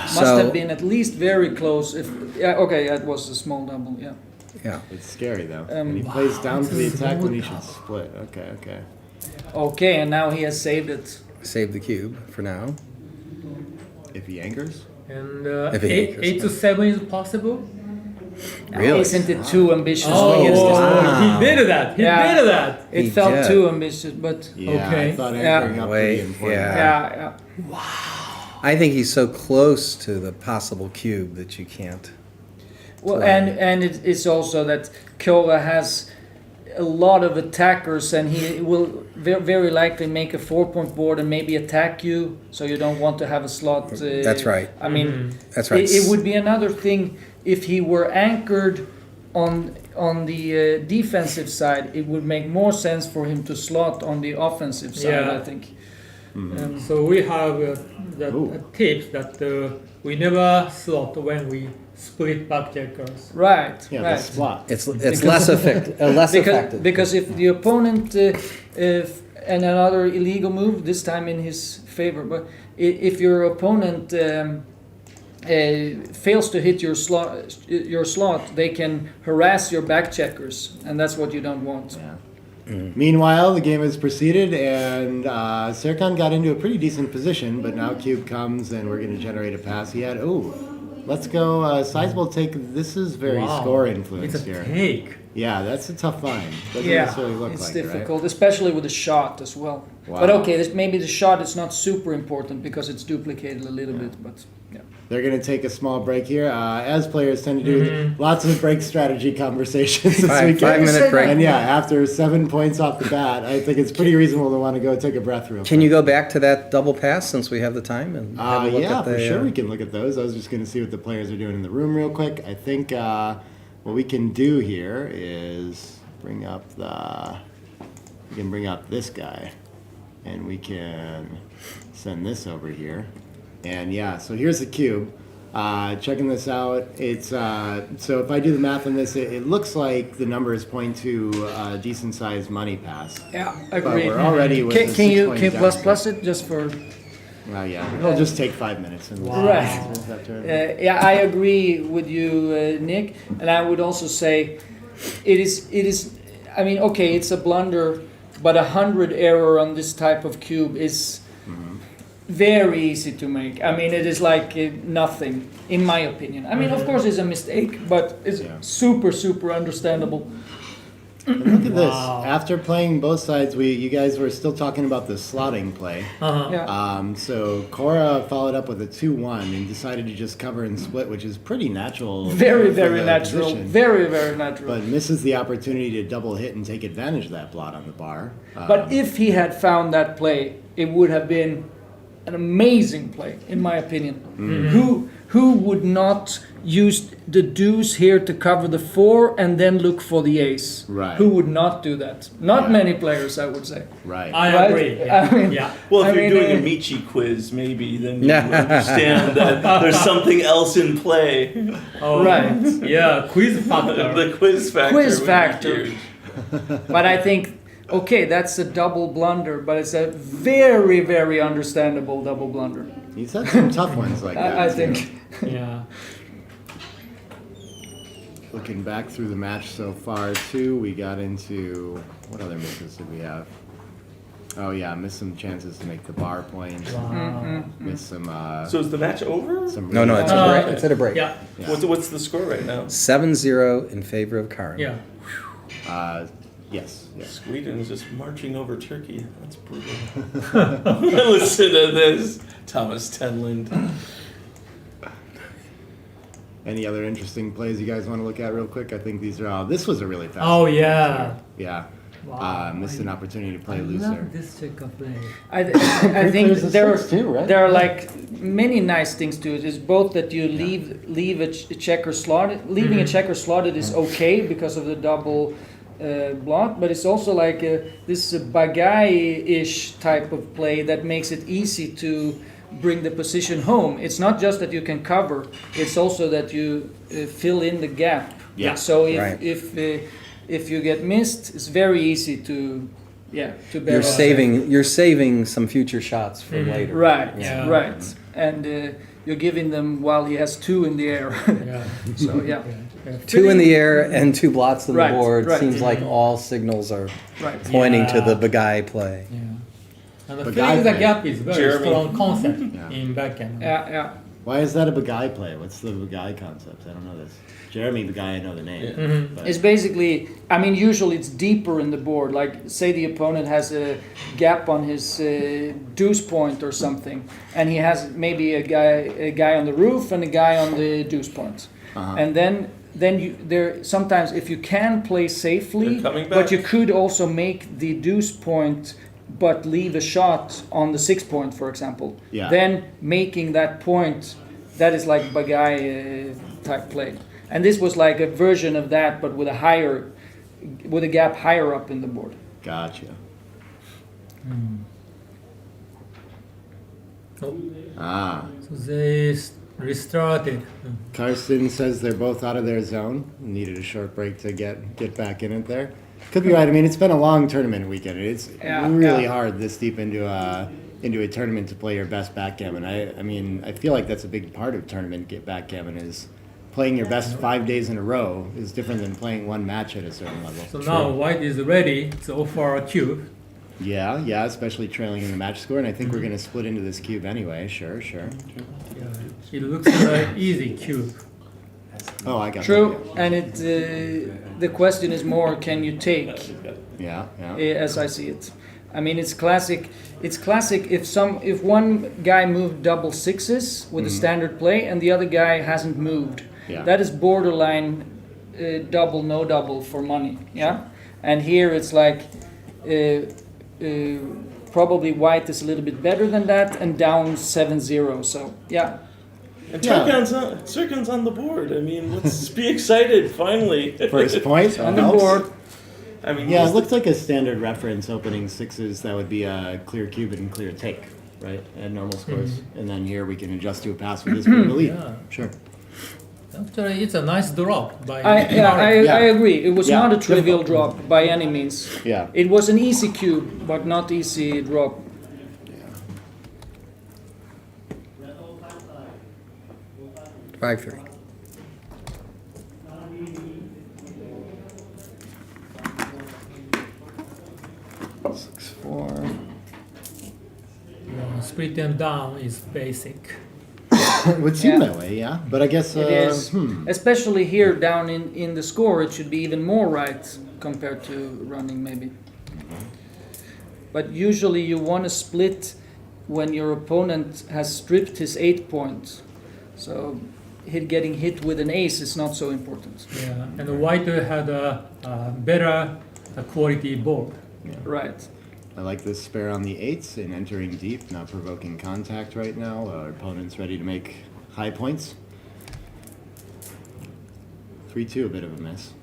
must So- have been at least very close. If okay, it was a small double. Yeah. Yeah. It's scary though. Um, and he plays down for the this is attack when he more should tough. split. Okay, okay. Okay, and now he has saved it. Save the cube for now. If he anchors? and If he 8, anchors, 8 to 7 is possible. Really? Isn't it too ambitious Oh, against this point? wow. he did that. He Yeah. did that. It He felt did. too ambitious, but Yeah, Okay. I thought Yeah. anchoring up Wait, pretty important. yeah. yeah. I think he's so close to the possible cube that you can't. Well, Right. and it's also that Kyoga has a lot of attackers, and he will very likely make a 4-point board and maybe attack you. So you don't want to have a slot. That's right. I mean, That's right. it would be another thing if he were anchored on the defensive side. It would make more sense for him to slot on the offensive side. Yeah. I think. So we have that Ooh. tips that we never slot when we split backcheckers. Right. Yeah, right. the spot. It's less effective. Less effective. Because if the opponent and another illegal move, this time in his favor, but if your opponent fails to hit your slot, they can harass your back checkers, and that's what you don't want. Yeah. Meanwhile, the game has proceeded, and Serkan got into a pretty decent position, but now Cube comes, and we're going to generate a pass. He had, let's go, sizable take. This is very Wow. score It's influenced a here. take. Yeah, that's a tough line. Doesn't Yeah, necessarily look it's like difficult, it, especially with the shot as well. Wow. But okay, maybe the shot is not super important because it's duplicated a little bit. But yeah, They're going to take a small break here, as players tend to do. Lots of break strategy conversations this weekend. 5-minute break. And yeah, after 7 points off the bat, I think it's pretty reasonable to want to go take a breath real quick. Can you go back to that double pass since we have the time and have a look Yeah, at the, for sure we can look at those. I was just going to see what the players are doing in the room real quick. I think what we can do here is bring up this guy, and we can send this over here. And yeah, so here's the cube. Checking this out, it's so if I do the math on this, it looks like the numbers point to a decent sized money pass. yeah, But agreed. we're already with Can, the can 6 you points can down. plus it just for? Well, yeah, it'll just take 5 minutes. And we'll Right. we'll have to- Yeah, I agree with you, Nick, and I would also say it is. I mean, okay, it's a blunder, but 100 error on this type of cube is very easy to make. I mean, it is like nothing, in my opinion. I mean, of course, it's a mistake, but it's Yeah. super understandable. And look at this. Wow. After playing both sides, you guys were still talking about the slotting play. Uh-huh. Yeah. So Cora followed up with a 2-1 and decided to just cover and split, which is pretty natural. Very for very the natural. position. Very natural. But misses the opportunity to double hit and take advantage of that blot on the bar. But if he had found that play, it would have been an amazing play, in my opinion. Who would not use the deuce here to cover the 4 and then look for the ace? Right. Who would not do that? Not Yeah. many players, I would say. Right. I Right? agree. Yeah. I mean- yeah. Well, if I you're mean, doing a uh, Michi quiz, maybe then you understand that there's something else in play. Oh, Right. Yeah, quiz factor. The quiz factor. Quiz would be factor. huge. But I think, okay, that's a double blunder, but it's a very understandable double blunder. He's had some tough ones like that. I too. think. Yeah. Looking back through the match so far, too, we got into what other misses did we have? Oh yeah, missed some chances to make the bar point. Wow. Missed some. So is the match over? some No, no, it's a Uh, break. It's at a break. Yeah. Yeah. What's the score right now? 7-0 in favor of Karin. Yeah. Yes. Yes. Sweden is just marching over Turkey. That's brutal. Listen to this, Thomas Tenland. Any other interesting plays you guys want to look at real quick? I think these are all. This was a really fast. Oh one. yeah. Yeah. Missed an opportunity to play I loose love there. this checker play. I think There's a there six too, right? there are like many nice things to it. It's both that you leave a checker slotted. Leaving a checker slotted is okay because of the double block, but it's also like this bagai-ish type of play that makes it easy to bring the position home. It's not just that you can cover; it's also that you fill in the gap. Yeah. So Right. if you get missed, it's very easy to bear You're saving some future shots for later. Right, Yeah. right. And you're giving them while he has two in the air. Yeah. So, yeah, Two in the air and two blots on Right, the board. right. Seems like all signals are right. pointing to Yeah. the Bagai play. Yeah. And the But filling the I- gap is very Jeremy. strong concept Yeah. in backhand. Yeah, yeah. Why is that a Bagai play? What's the Bagai concept? I don't know this. Jeremy Bagai, I know the name. Mhm. but- It's basically, I mean, usually it's deeper in the board. Like, say the opponent has a gap on his deuce point or something, and he has maybe a guy on the roof and a guy on the deuce point. Uh-huh. And then you there sometimes if you can play safely, They're coming but back. you could also make the deuce point but leave a shot on the 6 point, for example. Yeah. Then making that point, that is like Bagai type play. And this was like a version of that, but with a gap higher up in the board. Gotcha. So, Ah. so they restarted. Karsten says they're both out of their zone. Needed a short break to get back in it there. Could be right. I mean, it's been a long tournament weekend. It's Yeah, really yeah. hard this deep into a tournament to play your best backgammon. I mean, I feel like that's a big part of tournament backgammon is playing your best 5 days in a row is different than playing one match at a certain level. So now white is ready to offer a cube. Yeah, especially trailing in the match score, and I think we're going to split into this cube anyway. Sure. It looks like easy cube. Oh, I got True, that. and the question is more, can you take? Yeah. As I see it. I mean, it's classic. It's classic if one guy moved double sixes with a standard play and the other guy hasn't moved. Yeah. That is borderline double, no double for money. Yeah, and here it's like probably white is a little bit better than that and down 7-0. So yeah. And Yeah. Turkan's on the board. I mean, let's be excited finally. First point On the helps. board. I mean, Yeah, he's it looks like a standard reference opening sixes. That would be a clear cube and clear take, right? At normal scores. And then here we can adjust to a pass with this bit of a lead. Yeah. Sure. Actually, it's a nice drop by I Yeah. agree. It was Yeah, not a trivial difficult. drop by any means. Yeah. It was an easy cube, but not easy drop. 5-3. Split them down is basic. It would seem Yeah. that way, yeah. But I guess It is, hmm. especially here down in the score, it should be even more right compared to running maybe. But usually you want to split when your opponent has stripped his 8 point. So getting hit with an ace is not so important. Yeah, and the white had a better quality board. Right. I like this spare on the eights and entering deep, not provoking contact right now. Our opponent's ready to make high points. 3-2, a bit of a miss.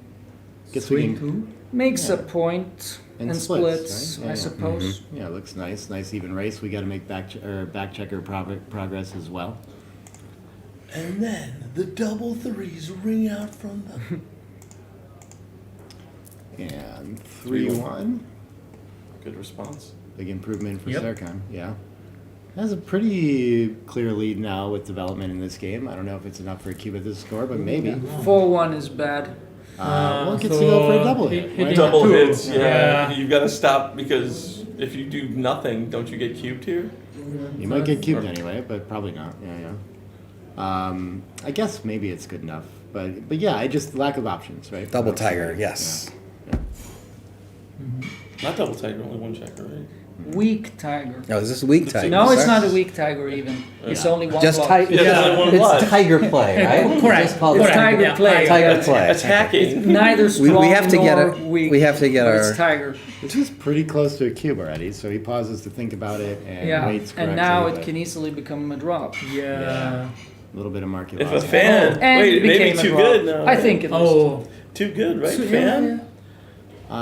Guess we can, 3-2. Makes a point and splits, right? Yeah, I yeah. suppose. Yeah, it looks nice. Nice even race. We got to make back checker progress as well. And then the double threes ring out from the. And 3-1. Good response. Big improvement for Yep. Serkan. Yeah. Has a pretty clear lead now with development in this game. I don't know if it's enough for a cube at this score, but maybe. 4-1 is bad. Well, it gets to go for a double hit. hitting Why not? Double two. hits, yeah. Yeah. You've got to stop because if you do nothing, don't you get cubed here? You might get cubed anyway, but probably not. Yeah. I guess maybe it's good enough, but yeah, I just lack of options, right? Double tiger, yes. Not double tiger, only one checker, right? weak tiger. Oh, is this weak tiger? No, it's sir? not a weak tiger even. It's only one Just block. tiger. Yeah, there's only one block. It's tiger play, right? Correct. Just called It's Correct. tiger Yeah, play. tiger play. Attacking. Neither strong We have to get nor it. weak. We have to get but our. It's tiger. Which is pretty close to a cube already, so he pauses to think about it and Yeah, waits correctly. and now it but can easily become a drop. Yeah. a little bit of Marky If a Lost. fan, And wait, it maybe became a too drop. good now. I think it was. Oh. Too good, right? So, Fan.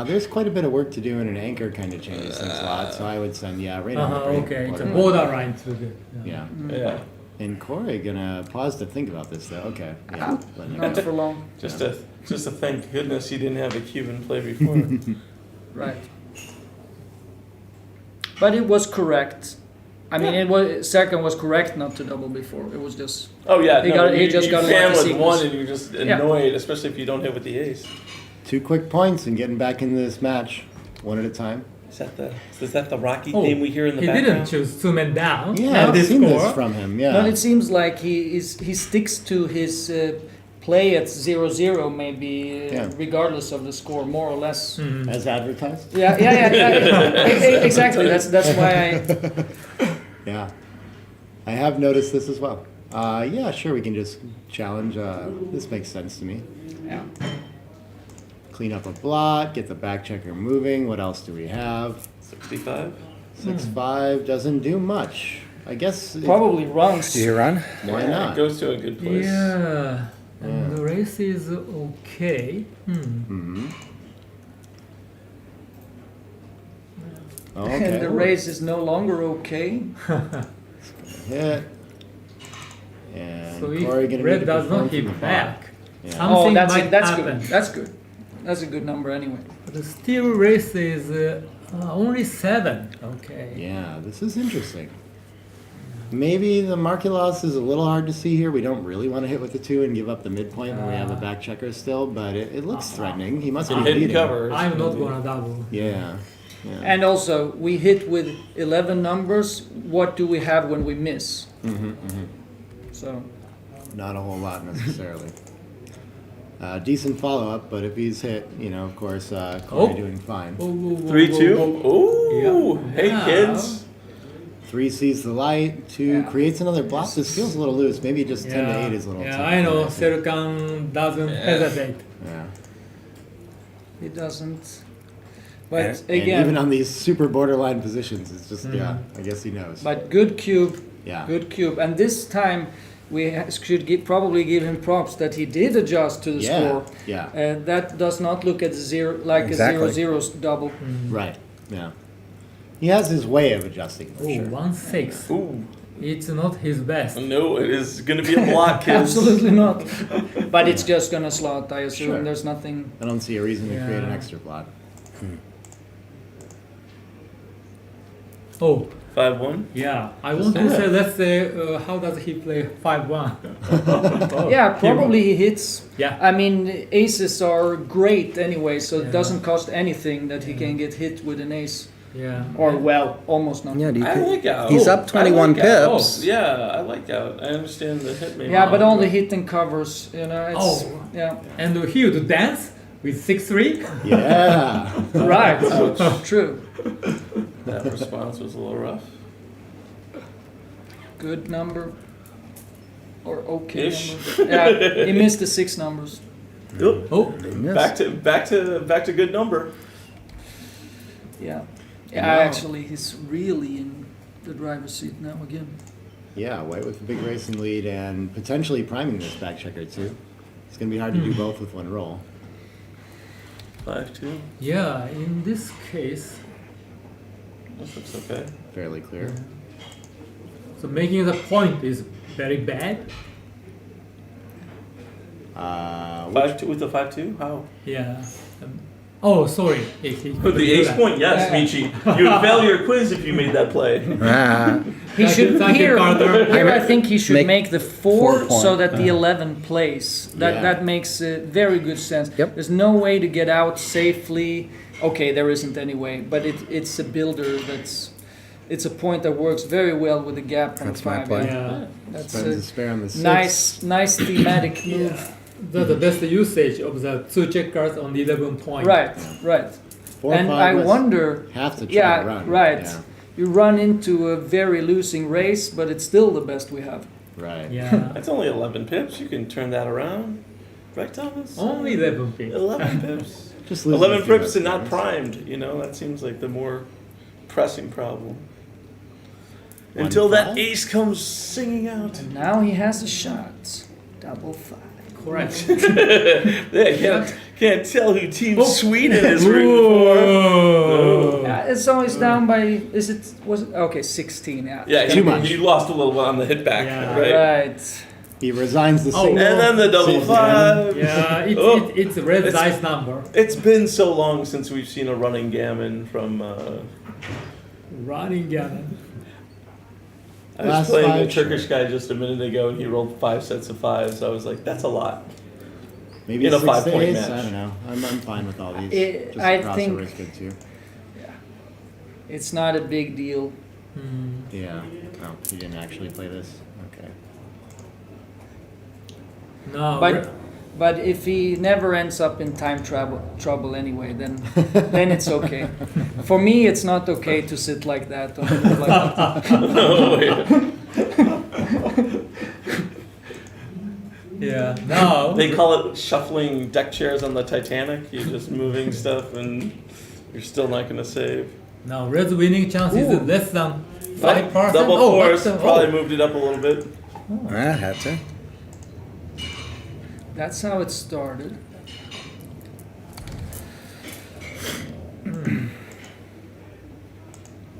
There's quite a bit of work to do in an anchor kind of changes some slots, so I would send, right on the break. Okay, it's a borderline. borderline too good. Yeah. Yeah. And Corey gonna pause to think about this though. Okay. Yeah. letting it Not go. for long. Just to thank goodness he didn't have a Cuban play before. Right. But it was correct. I mean, second was correct not to double before. It was just Oh yeah, He got- he you, just you got a fan lucky with sequence. one and you're just annoyed, especially if you don't hit with the ace. 2 quick points and getting back into this match, one at a time. Is that the Rocky Oh, theme we hear in the he background? didn't choose two men down. Yeah, and I've this seen score. this from him. Yeah. But it seems like he sticks to his play at 0-0 maybe Yeah. regardless of the score, more or less. Mhm. As advertised. Yeah. Exactly. That's why I. Yeah. I have noticed this as well. Yeah, sure, we can just challenge. This makes sense to me. Yeah. Clean up a blot, get the back checker moving. What else do we have? 65. 6-5 doesn't do much. I guess. Probably runs. Do you run? Why It not? goes to a good place. Yeah. And Yeah. the race is okay. Mm-hmm. Okay. And the race is no longer okay. Hit. And So Corey if gonna red need to does perform not from the hit bottom. back, Yeah. something That's might it. That's happen. good. That's good. That's a good number anyway. The steel race is only 7. Okay. Yeah, this is interesting. Maybe the Marky Loss is a little hard to see here. We don't really want to hit with the 2 and give up the midpoint when we have a back checker still, but it looks threatening. He must be Some hidden leading. covers. I'm not gonna double. Yeah. Yeah. And also, we hit with 11 numbers. What do we have when we miss? So, Not a whole lot necessarily. Decent follow up, but if he's hit, of course, Corey Oh. doing fine. 3-2. Ooh. Yeah. Hey Yeah. kids. 3 sees the light, 2 Yeah. creates another block. This feels a little loose. Maybe just 10 to 8 is a little Yeah, tough. I know. I think. Serkan doesn't hesitate. Yeah. it doesn't. But And even again, on these super borderline positions, it's just, I guess he knows. but good cube. Yeah. Good cube. And this time, we should probably give him props that he did adjust to the Yeah. score. Yeah. That does not look at Exactly. a 0-0 double. Right. Yeah. He has his way of adjusting for Oh, sure. 1-6. Ooh. It's not his best. No, it is going to be a block, kids. Absolutely not. But it's just gonna slot, I assume. Sure. There's nothing. I don't see a reason to create an Yeah. extra block. Oh, 5-1. yeah. I want to say, let's say, how does he play 5-1? Oh, Yeah, probably he hits. Yeah. I mean, aces are great anyway, so it doesn't cost anything that he can get hit with an ace. Yeah. Or, well, almost nothing. Yeah, do you I think- like out. He's up I 21 like out. pips. Oh, yeah, I like out. I understand the hit me. Yeah, but only hitting covers, It's, Oh. yeah. And he would dance with 6-3? Yeah. Right. True. That response was a little rough. Good number. Or okay Ish. number. Yeah, he missed the 6 numbers. Oh, Back to good number. Yeah. Wow. Actually, he's really in the driver's seat now again. Yeah, White with a big racing lead and potentially priming this back checker too. It's going to be hard to do both with one roll. 5-2. yeah. In this case, This looks okay. Fairly clear. so making the point is very bad. 5-2 with the 5-2. How? Yeah. Oh, sorry. He With couldn't the do ace that. point, yes, Yeah. Michi. You would fail your quiz if you made that play. Ah, He should Thank you, here. Carter. Here, I think he should Make make the 4 4 so point. that the 11 plays. That Yeah. that makes very good sense. Yep. There's no way to get out safely. Okay, there isn't any way, but it's a builder it's a point that works very well with the gap on That's my 5. play. Yeah. That's Spends a a spare on the 6. nice thematic move. That's the best usage of the 2 checkers on the 11 point. Right. 4 And 5 I was wonder. have to try Yeah, to run. right. Yeah. you run into a very losing race, but it's still the best we have. Right. Yeah. That's only 11 pips. You can turn that around. Right, Thomas? Only 11 picks. 11 pips. Just losing a 11 few pips and not games. primed. You know, that seems like the more pressing problem. Until that 1-5? ace comes singing out. And now he has a shot. Double 5. Correct. Yeah, can't tell who Team Sweden is rooting Whoa. It's always down by, was it, okay, 16, yeah. for. Yeah, Too much. he lost a little bit on the hit back, Yeah. right? Right. He resigns the Oh. single. And then the double saves five. Yeah, Oh. it's a red It's- dice number. It's been so long since we've seen a running gammon from. Running gammon. I was Last playing a five, Turkish guy just a minute ago, and he rolled 5 sets of fives. I was like, "That's a lot." Maybe in a 6 5-point days. match. I don't know. I'm fine with all these. Just I cross think- over is good too. It's not a big deal. Yeah. Oh, he didn't actually play this. Okay. No. But if he never ends up in time trouble anyway, then it's okay. For me, it's not okay to sit like that on the move like that. Yeah. No. They call it shuffling deck chairs on the Titanic. You're just moving stuff, and you're still not going to save. No. Red's winning chance is Ooh. less than 5%. Double fours but, probably moved it up a little bit. I had to. That's how it started.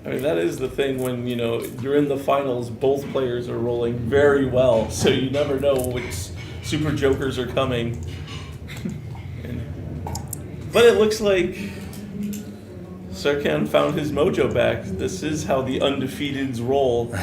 I mean, that is the thing when, you know, you're in the finals, both players are rolling very well, so you never know which super jokers are coming. But it looks like Serkan found his mojo back. This is how the undefeateds roll.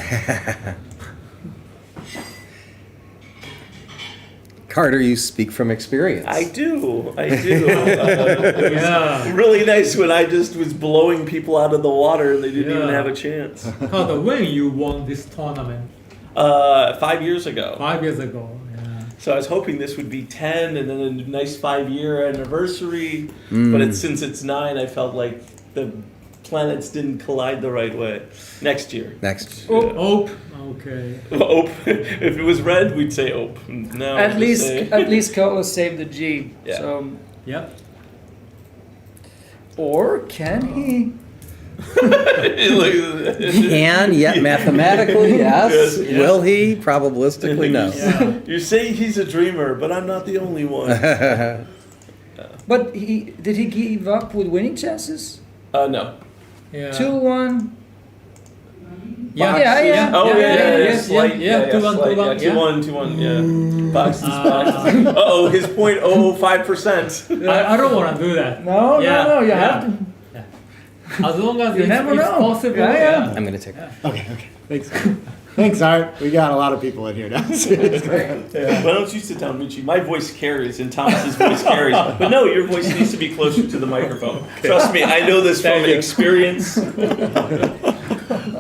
Carter, you speak from experience. I do. Yeah. Really nice when I just was blowing people out of the water and they didn't even Yeah. have a chance. Carter, when you won this tournament 5 years ago. 5 years ago. Yeah. So I was hoping this would be 10 and then a nice 5-year anniversary. But since it's 9, I felt like the planets didn't collide the right way. Next year. Next. Oh. Okay. Ope. If it was red, we'd say Ope. No, At least Carlos saved the G. Yeah. So, Yep. or can he? Can, yet mathematically, yes. Yes. Will he? Probabilistically, no. Yeah. You say he's a dreamer, but I'm not the only one. But did he give up with winning chances? No. Yeah. 2-1. Yeah. Yeah. Oh, yeah, Slight, yeah, 2-1, slight, 2-1, yeah, 2-1, yeah. Box is box. Uh-oh, his 0.05%. I don't want to do that. No, no, you have to. As long as You it's, never it's know. possible. Yeah. I'm going to take Okay. Thanks. Thanks, Art. We got a lot of people in here now. Why don't you sit down, Michi? My voice carries and Thomas's voice carries. But no, your voice needs to be closer to the microphone. Trust me, I know this from experience.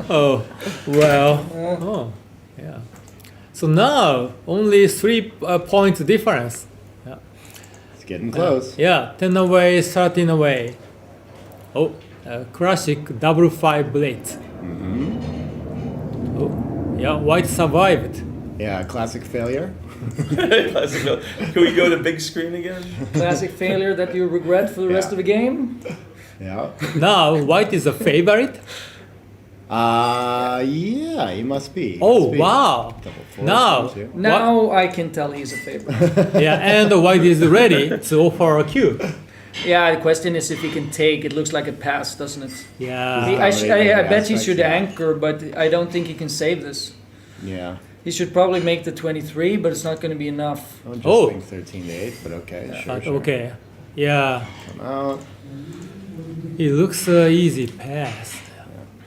Oh, well. Oh, yeah. So now only 3 points difference. It's getting close. Yeah, 10 away, 13 away. Oh, classic double 5 blitz. Oh, yeah, white survived. Yeah, classic failure. Classic. Can we go to big screen again? Classic failure that you regret for the rest of the game. Yeah. Now white is a favorite. Yeah, he must be. Oh, Must be. wow. Double fours, Now, one, two. Now I can tell he's a favorite. Yeah, and white is ready to offer a cue. Yeah, the question is if he can take. It looks like a pass, doesn't it? Yeah. I bet he should anchor, but I don't think he can save this. Yeah. He should probably make the 23, but it's not going to be enough. I just Oh. think 13 to 8, but okay. Sure, But sure. okay. Yeah, Come out. it looks easy pass.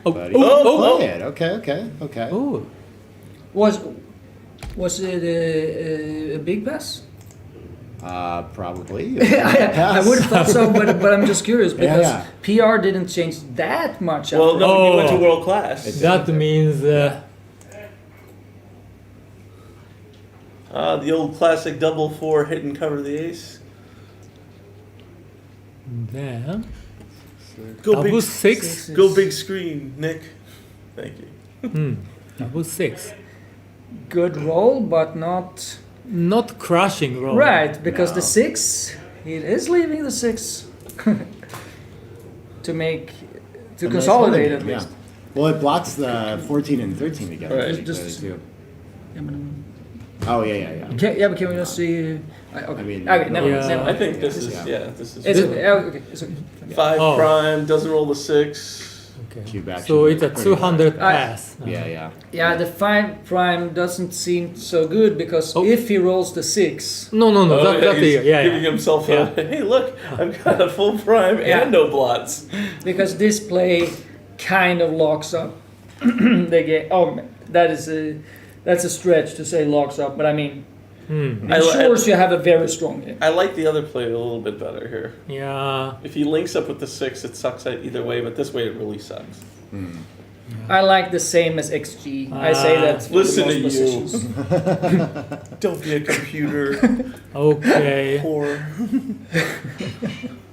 Oh, Buddy. oh, Play it. Okay. oh. Was it a big pass? Probably. I would have thought so, but I'm just curious because Yeah. PR didn't change that much. Well, after. no, you went to Oh. world class. That means The old classic double 4 hit and cover the ace. then Go double big, 6. go big screen, Nick. Thank you. Double six. Good roll, but not Not crushing roll. right because the No. 6, it is leaving the 6 to make to A nice consolidate holding, at least. Well, it blocks the 14 and 13 together. Right. actually, Just- too. Yeah, but, Oh, yeah. yeah, but can we just see? Okay, I mean, okay, never, Yeah. never I mind. think this is Yeah. this is It's okay. It's okay. 5 Oh. prime, doesn't roll the 6. Okay. Cube action. So it's a Pretty 200 I- pass. Yeah. Yeah, the 5 prime doesn't seem so good because Oh. if he rolls the 6, No, Oh, that's he's it. Yeah, giving yeah. himself Yeah. a hey, look, I've got a full prime Yeah. and no blots. because this play kind of locks up the game. Oh, man, that's a stretch to say locks up, but I mean, Hmm. ensures you have a very strong game. I like the other play a little bit better here. Yeah. If he links up with the 6, it sucks either way, but this way it really sucks. I like the same as XG. I say that for Listen the to most you. positions. Don't be a computer Okay. whore.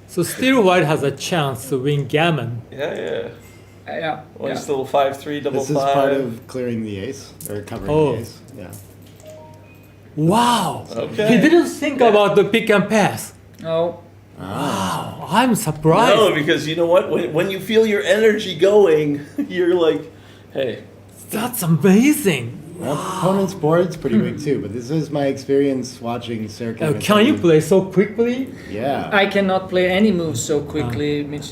So still white has a chance to win gammon. Yeah. Yeah. Well, yeah. he's still 5-3, double This is part 5. of clearing the ace, or covering Oh. the ace. Yeah. Wow. Okay. He didn't think about the pick and pass. Oh, Wow. I'm surprised. No, because you know what? When you feel your energy going, you're like, hey, That's amazing. Well, opponent's board's pretty big too, but this is my experience watching Serkan. Can you play so quickly? Yeah. I cannot play any moves so quickly, Mitch.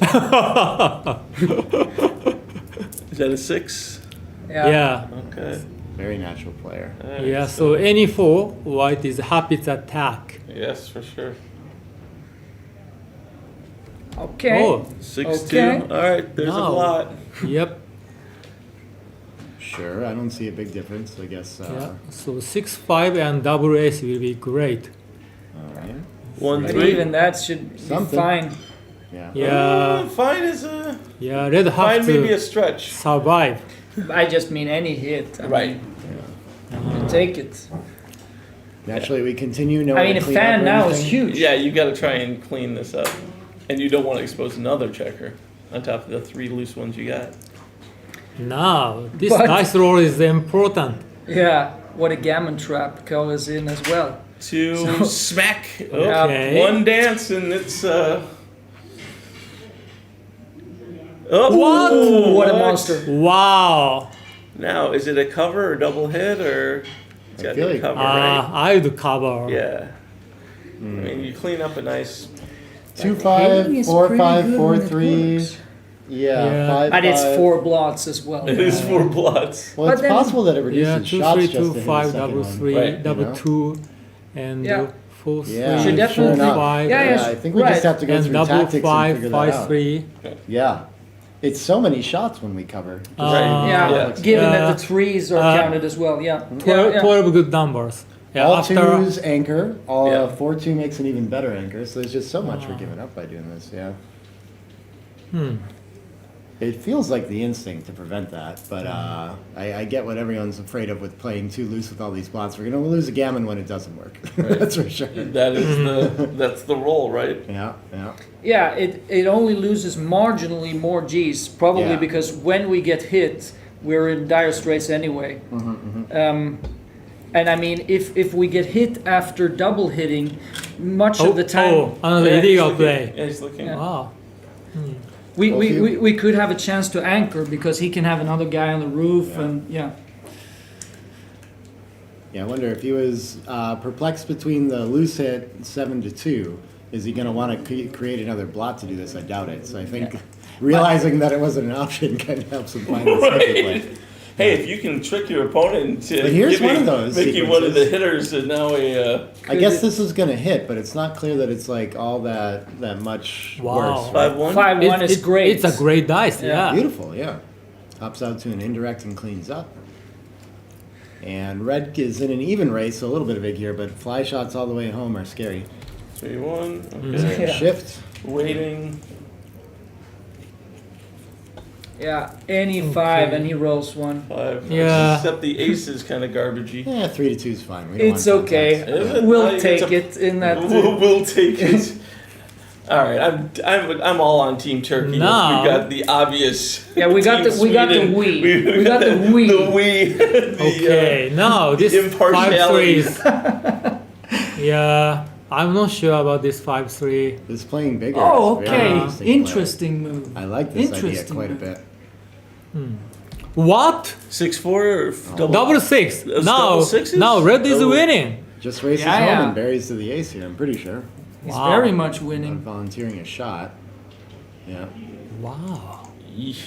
is that a 6? Yeah. Okay. Very natural player. Alright, Yeah. So any 4, white is happy to attack. Yes, for sure. Okay. Oh. 6-2. Okay. All right, there's a Now. lot. Yep. Sure, I don't see a big difference. I guess. Yeah. So 6-5 and double ace will be great. All right. 1-3. But even that should be Something. fine. Yeah. Yeah. Fine is a Yeah. Red have fine, maybe to a stretch. survive. I just mean any hit. I Right. mean, you take it. Naturally, we continue. No I way mean, to a clean up fan or now is anything. huge. Yeah, you got to try and clean this up, and you don't want to expose another checker on top of the 3 loose ones you got. Now this But- dice roll is important. Yeah, what a gammon trap covers in as well. 2 So- smack. Oh, Okay. 1 dance, and it's Oh, What? What a monster. Wow. Now, is it a cover or double hit or? It's I got to feel be a like- cover, right? I'd cover. Yeah. I mean, you clean up a nice. 2-5, Hitting is 4-5, pretty good when it 4-3. works. Yeah, Yeah. 5. And it's 4 blots as well. It is 4 blots. Well, But it's then- possible that it Yeah, reduces 2, shots 3, just 2, to hit the 5, second double one. 3, Right, double you know? 2, and Yeah. 4, Yeah, 3, Should definitely- 5, Yeah, Yeah, I think we just right. have to go and through double tactics and 5, figure that 5, out. 3. Yeah. It's so many shots when we cover. Uh, Yeah, Yeah. given Yeah. that the 3s are Uh, counted as well. Yeah. 12, yeah. 12 good numbers. Yeah, All after 2s anchor. All Yeah. 4-2 makes an even better anchor. So there's just so much we're giving up by doing this. Yeah. It feels like the instinct to prevent that, but I get what everyone's afraid of with playing too loose with all these blots. We're gonna lose a gammon when it doesn't work. That's for sure. That is that's the roll, right? Yeah, yeah. Yeah, it only loses marginally more Gs, probably Yeah. because when we get hit, we're in dire straits anyway. And I mean, if we get hit after double hitting, much of the time another Yeah, he's illegal looking- play. Yeah, he's looking. Yeah. Wow. we could have a chance to anchor because he can have another guy on the roof Yeah. and yeah. Yeah, I wonder if he was perplexed between the loose hit 7-2. Is he going to want to create another blot to do this? I doubt it. So I think realizing that it wasn't an option kind of helps him find the second play. Hey, if you can trick your opponent to But here's giving- one of those make you one of the sequences. hitters and now a I guess this is going to hit, but it's not clear that it's like all that much Wow. worse. right? 5-1. 5-1 is great. It's a great dice. Yeah. Yeah. Beautiful, yeah. Hops out to an indirect and cleans up. And red is in an even race, so a little bit of big here, but fly shots all the way home are scary. 3-1. Mm-hmm. Okay. Yeah. Shift. Waiting. Yeah, any 5 and he rolls 1. 5. Yeah. Except the ace is kind of garbagey. Yeah, 3-2 is fine. We don't It's want okay. contact. Is it? We'll No, take it's a- it in that. We'll take it. All right, I'm all on Team Turkey. No. We got the obvious. Yeah, we got Team the Sweden. we. We got the we. The we. The, Okay, now this impartiality. 5-3 is. Yeah, I'm not sure about this 5-3. It's playing bigger. Oh, It's a very okay. play. Interesting move. I like this idea Interesting quite a move. bit. What? 6-4 or double. Double six. Those Now, double sixes? now red is Oh. winning. Just races Yeah, home yeah. and buries to the ace here, I'm pretty sure. He's Wow. very much Not winning. volunteering a shot. Yeah. Wow. Yeesh.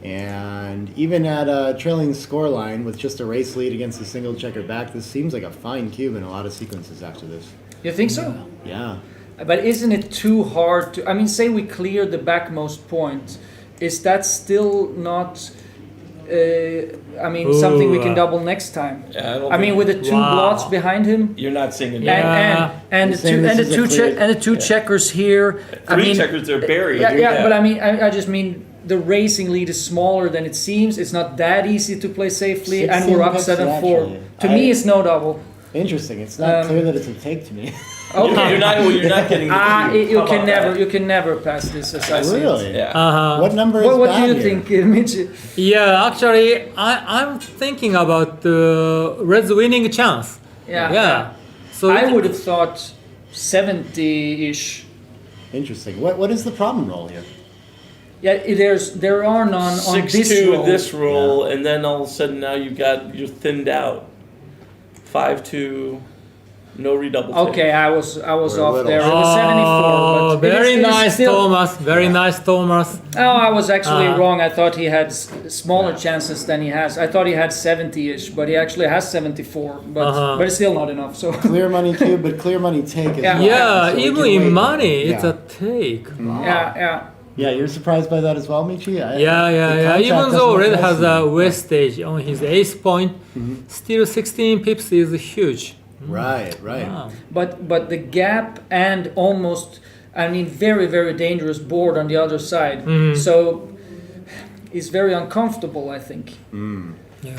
And even at a trailing scoreline with just a race lead against a single checker back, this seems like a fine cube in a lot of sequences after this. You think so? Yeah. But isn't it too hard to? I mean, say we clear the backmost point, is that still not? I mean, something we can Ooh. double next time. Yeah, I don't I mean, think- with the two Wow. blots behind him, You're not singing Yeah. that. and You're the saying two this is a clear- and the two checkers here. I Three mean, checkers are buried. yeah, but I mean, I just mean the racing lead is smaller than it seems. It's not that easy to play safely, and 16 we're up pips 7-4. actually. To me, it's no double. Interesting. It's not clear that it's a take to me. Okay. You're not getting. The cube. You How can about that? you can never pass this as I see it. Really? Yeah. Uh-huh. What number is What do bad you here? think, Mitch? Yeah, actually, I'm thinking about the Reds winning chance. Yeah. Yeah. So I it- would have thought 70-ish. Interesting. What is the problem roll here? Yeah, there are none on this 6-2 roll. this roll, and then all of a sudden now you're thinned out. 5-2, no redouble. take. Okay, I was We're a off little- there. It was 74. Oh, But very it is nice, still, Thomas. Very nice, Thomas. Oh, I was actually Uh, wrong. I thought he had smaller chances than he has. I thought he had 70-ish, but he actually has 74. But Uh-huh. but it's still not enough. So Clear money cube, but clear money take as Yeah. well. Yeah, So we even can in wait. money, it's Yeah. a take. Wow. yeah. Yeah, you're surprised by that as well, Michi? Yeah. Even though Red has a west stage on his ace point, still 16 pips is huge. Right. Wow. But the gap and almost, I mean, very very dangerous board on the other side. So it's very uncomfortable. I think. Yeah.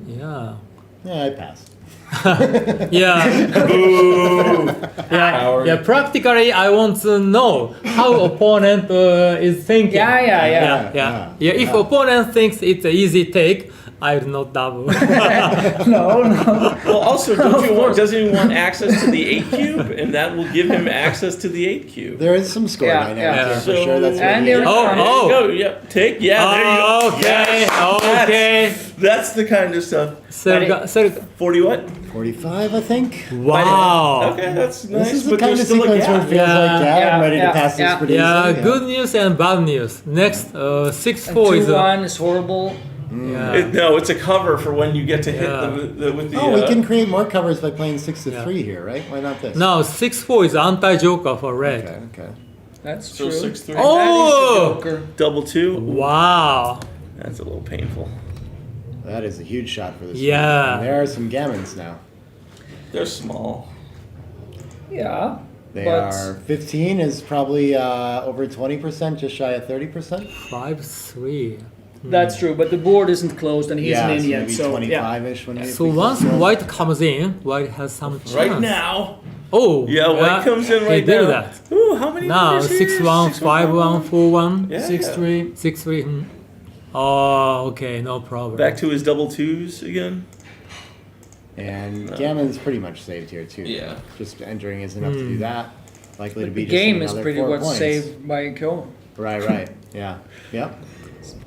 Yeah. Yeah, I pass. Yeah. Howard. Yeah. Practically, I want to know how opponent is thinking. Yeah. Yeah. If opponent thinks it's an easy take, I will not double. No. Well, also, doesn't he want access to the 8 cube, and that will give him access to the 8 cube? There is some score Yeah, dynamic yeah. here for So- sure. That's And what he there- is. Oh, There you go. Yep. Take. Yeah. There you go. Okay. Yes. Okay. That's the kind of stuff. Serga. 40 what? 45, I think. Wow. Okay, that's nice. This is the but kind there's of still a sequence where it gap. feels like, Yeah. I'm ready to Yeah, pass this yeah. pretty Yeah, easily. good news and bad news. Next, And 6-4 is 2-1 is horrible. yeah. No, it's a cover for when you get to hit Yeah. with the. Oh, we can create more covers by playing 6 to Yeah. 3 here, right? Why not this? Now 6-4 is anti-joker for red. Okay. That's So true. 6-3. Oh! That is the Joker. Double 2. Wow. That's a little painful. That is a huge shot for this. Yeah. one. And there are some gammons now. They're small. Yeah. They But- are 15 is probably over 20%, just shy of 30%. 5-3. That's true, but the board isn't closed and he yeah, isn't in so yet. maybe So yeah. 25-ish when we So once white comes in, white has some chance. Right now. Oh. Yeah, white comes in he right did now. that. Ooh, how many? Now numbers here? 6-1, 5-1, 4-1, Yeah. 6-3. 6-3. Oh, okay, no problem. Back to his double 2s again. And Gammon's pretty much saved here, too. Yeah. Just entering is enough to do that. Likely to be The just game is another pretty 4 much points. saved by Cohen. Right. Yeah. Yep.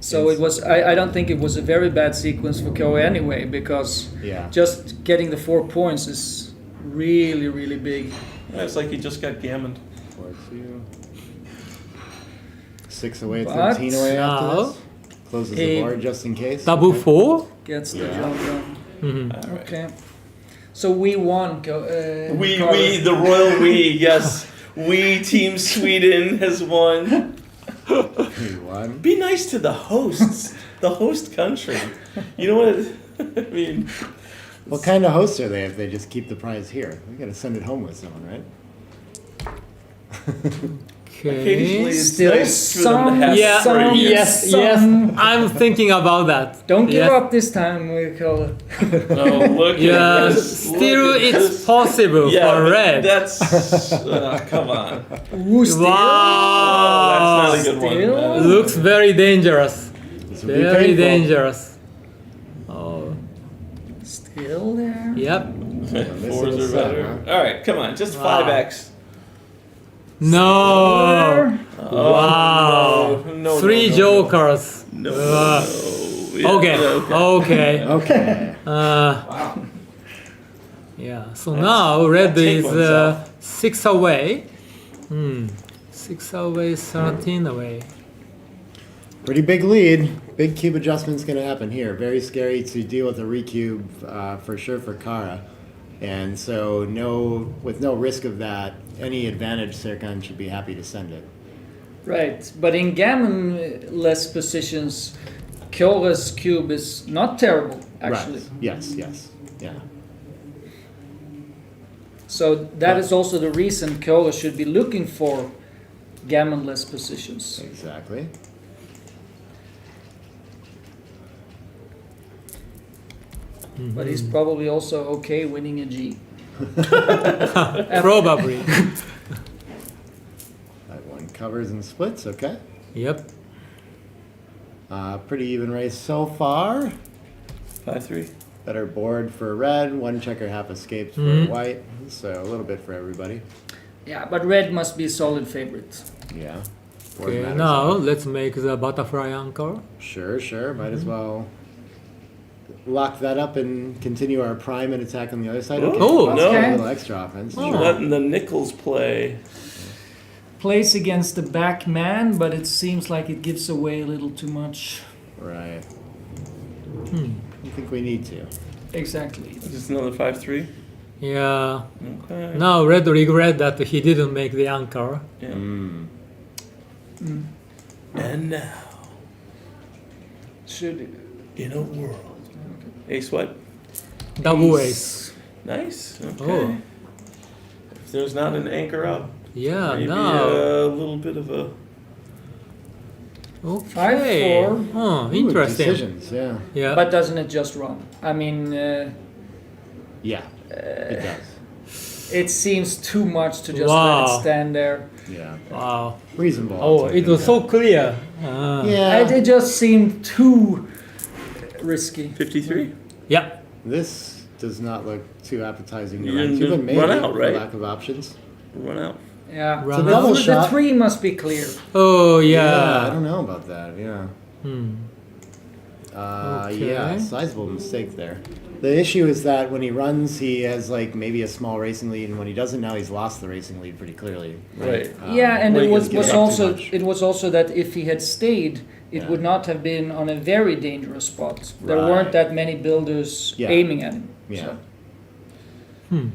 So it was. I don't think it was a very bad sequence for Koei anyway, because Yeah. just getting the 4 points is really, really big. Yeah, it's like he just got gammoned. 4-2. 6 away, But 13 away after now- this. Closes the He- board just in case. Double 4? Gets the Yeah. job done. Mhm. All right. Okay. So we won. We, Carter. the royal we, yes. We, Team Sweden, has won. 3-1. Be nice to the hosts, the host country. You know what? I mean, What kind of hosts are they if they just keep the prize here? We gotta send it home with someone, right? Occasionally, it's Still nice for them to some- have Yeah, for a year. yes, Some- yes. I'm thinking about that. Don't give Yes. up this time, Mikola. Oh, look Yeah, at this. still Look at it's this. possible Yeah, for but red. that's come on. Ooh, still? Oh, Wow, that's not a good Still? one. looks very dangerous. This would be Very painful. dangerous. Oh, Still there? yep. Fours a are set, better. huh? All right, come on, just Wow. 5x. No. Oh, Wow. no, Three no, jokers. No. Uh, Yeah, okay. Okay. Okay. Yeah. So now red take is ones off. 6 away. 6 away, 13 away. Pretty big lead. Big cube adjustment's going to happen here. Very scary to deal with a recube for sure for Kara. And so with no risk of that, any advantage Serkan should be happy to send it. Right, but in gammon-less positions, Kyora's cube is not terrible, actually. Right. Yes, yeah. So that is also the reason Kyora should be looking for gammon-less positions. Exactly. But he's probably also okay winning a G. Probably. That one covers and splits, okay. Yep. Pretty even race so far. 5-3. Better board for red, one checker, half escapes for white. So a little bit for everybody. Yeah, but red must be a solid favorite. Yeah. Board Okay, matters. now let's make the butterfly anchor. Sure. Might as well lock that up and continue our prime and attack on the other side. Okay. Oh, Let's no. get a little extra offense. You're Sure. letting the nickels play. Plays against the back man, but it seems like it gives away a little too much. Right. I think we need to. Exactly. Just another 5-3. Yeah. Okay. Now red regret that he didn't make the anchor. Yeah. Mm. And now, Should in a world. Ace what? Double ace. Nice. Okay. Oh. If there's not an anchor up, Yeah, maybe now. a little bit of a. Okay. 5-4. Huh, Ooh, interesting. Decisions, yeah. Yeah. But doesn't it just run? I mean, Yeah, it does. it seems too much to just let Wow. it stand there. Yeah. Wow. Reasonable. Oh, I'll take it was that. so clear. Yeah. It just seemed too risky. 53? Yeah. This does not look too appetizing to You're run to, gonna but maybe run out, for right? lack of options. Run out. Yeah. Run the, out. the shot. 3 must be clear. Oh, I yeah. don't know about that. Yeah. Hmm. Yeah, Okay. sizable mistake there. The issue is that when he runs, he has like maybe a small racing lead, and when he doesn't now, he's lost the racing lead pretty clearly. Right. Yeah, and well, it you was, just give was up too also much. it was also that if he had stayed, it Yeah. would not have been on a very dangerous spot. There Right. weren't that many builders Yeah. aiming at him. Yeah, So.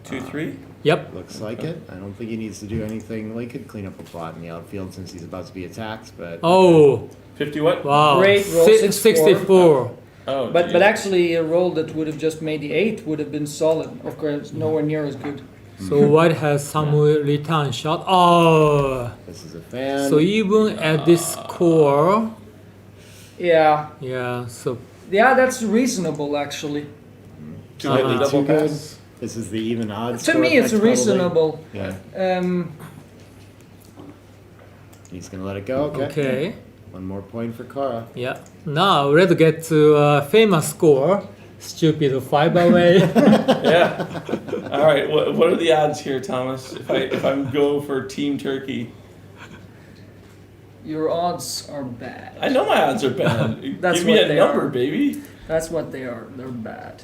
2-3? Yep. looks like it. I don't think he needs to do anything. Well, he could clean up a plot in the outfield since he's about to be attacked, but Oh, 50 what? wow. Great roll, 64. Oh, But geez. actually, a roll that would have just made the 8 would have been solid. Of course, nowhere near as good. So white has some return shot. Oh. this is a fan. So even at this score, Yeah, yeah. So yeah, that's reasonable actually. Two-handed Uh-huh. double Too good. pass. This is the even odds. To score me, it's effect, probably. reasonable. Yeah, he's gonna let it go. Okay. okay. One more point for Kara. Yeah. Now red get to famous score. Stupid 5 away. Yeah. All right. What are the odds here, Thomas? If I'm go for Team Turkey, Your odds are bad. I know my odds are bad. That's Give me what a they number, are. baby. That's what they are. They're bad.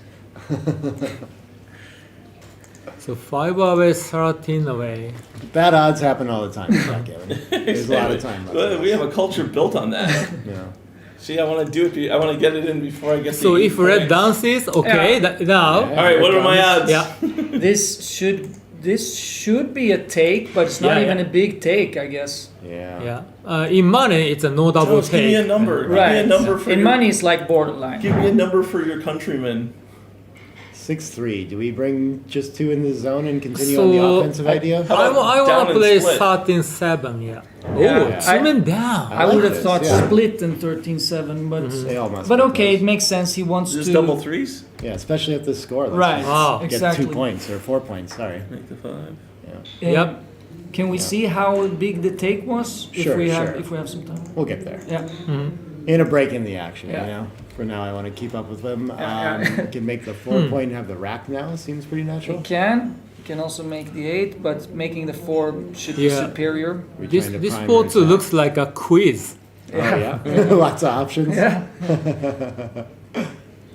So 5 away, 13 away. Bad odds happen all the time. Kevin. There's a lot of time left. Well, we have a culture built on that. Yeah. See, I want to do it. I want to get it in before I get. So the if red points. dances, okay. Yeah. Now, Yeah. All right. What are my odds? yeah. This should be a take, but it's not Yeah, even yeah. a big take, I guess. Yeah. Yeah. In money, it's a no double Jones, give me a take. number. Right. Give me a number for In your, money, it's like borderline. Give me a number for your countrymen. 6-3. Do we bring just 2 in the zone and continue on the So, offensive idea? I want down to and play split? 13-7, yeah. Yeah. Oh, 2 men down. I like would have this, thought yeah. split in 13-7, but They all must but be okay, close. it makes sense. He wants Just to double threes? Yeah, especially at this score. Let's Right. just Wow. Get Exactly. 2 points or 4 points. Sorry. Make the 5. Yep. Can we see how big the take was Sure, sure. if we have some time? We'll get there. Yeah. In a break in the action, Yeah. you know. For now, I want to keep up with them. Yeah. Can make the 4 point, have the rack now. Seems pretty natural. It can also make the 8, but making the 4 should be Yeah. superior. We're This trying to this prime board ourselves. looks like a quiz. Oh yeah, lots of options. Yeah.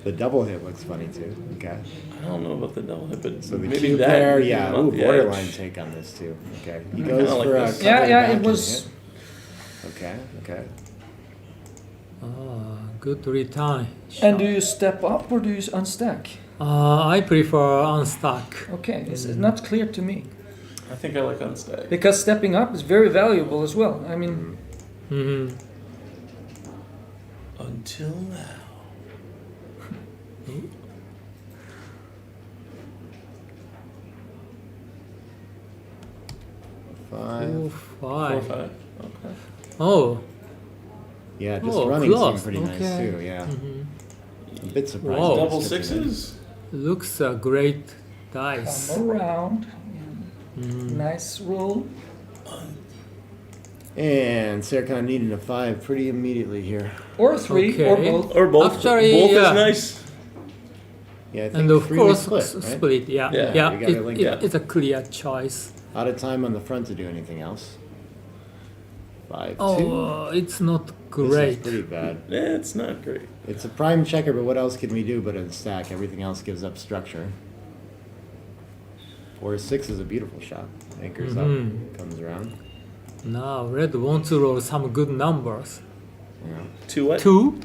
The double hit looks funny too. Okay. I don't know about the double hit, but So the maybe cube that. there, would yeah. get him Ooh, up the borderline edge. take on this too. Okay. He kinda goes like for a this. Yeah, couple yeah, back it and was. hit. Okay. Okay. Good return. And do you step up or do you unstack? I prefer unstack. Okay, it's not clear to me. I think I like unstack. Because stepping up is very valuable as well. I mean, Hmm. Until now. Five. 4, 5. 4, 5. Okay. Oh, Yeah, just Oh, running close. seemed pretty nice Okay. too. Yeah. A bit surprised. Whoa. it Double was 15 in. sixes? looks a great dice. come around. Nice roll. And Serkan needing a 5 pretty immediately here. Or 3, or Okay. both. Or both. Actually, both yeah. is nice. Yeah, I think And of 3 course, was split, split, right? yeah. Yeah, Yeah, you gotta link it. it's a clear choice. Out of time on the front to do anything else. 5-2. Oh, it's not This is great. pretty bad. Yeah, it's not great. It's a prime checker, but what else can we do but unstack? Everything else gives up structure. 4-6 is a beautiful shot. Anchors up, comes around. Now red wants to roll some good numbers. Yeah. 2 what? 2.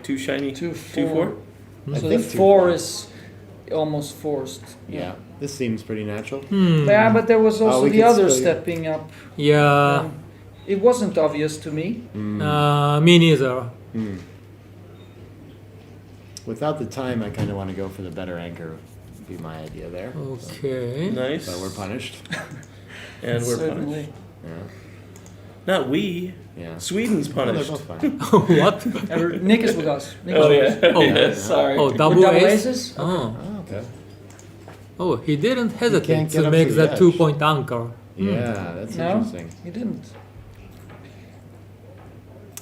2 shiny. 2, 2, 4. I So think the 2, 4 is almost forced. Yeah, this seems pretty natural. Yeah, but there was also we the can other still- stepping up. Yeah, It wasn't obvious to me. me neither. Without the time, I kind of want to go for the better anchor. Would be my idea there. Okay. Nice. But we're punished. And we're Certainly. punished. Yeah. Not we. Yeah. Sweden's Well, they're punished. both fine. What? Nick is with us. Nick is Oh, with us. yeah. Oh. Yeah, sorry. Oh, With double double ace. aces? Oh, Oh, okay. oh, he didn't can't hesitate get to up make to the the edge. 2-point anchor. Yeah, that's No, interesting. he didn't.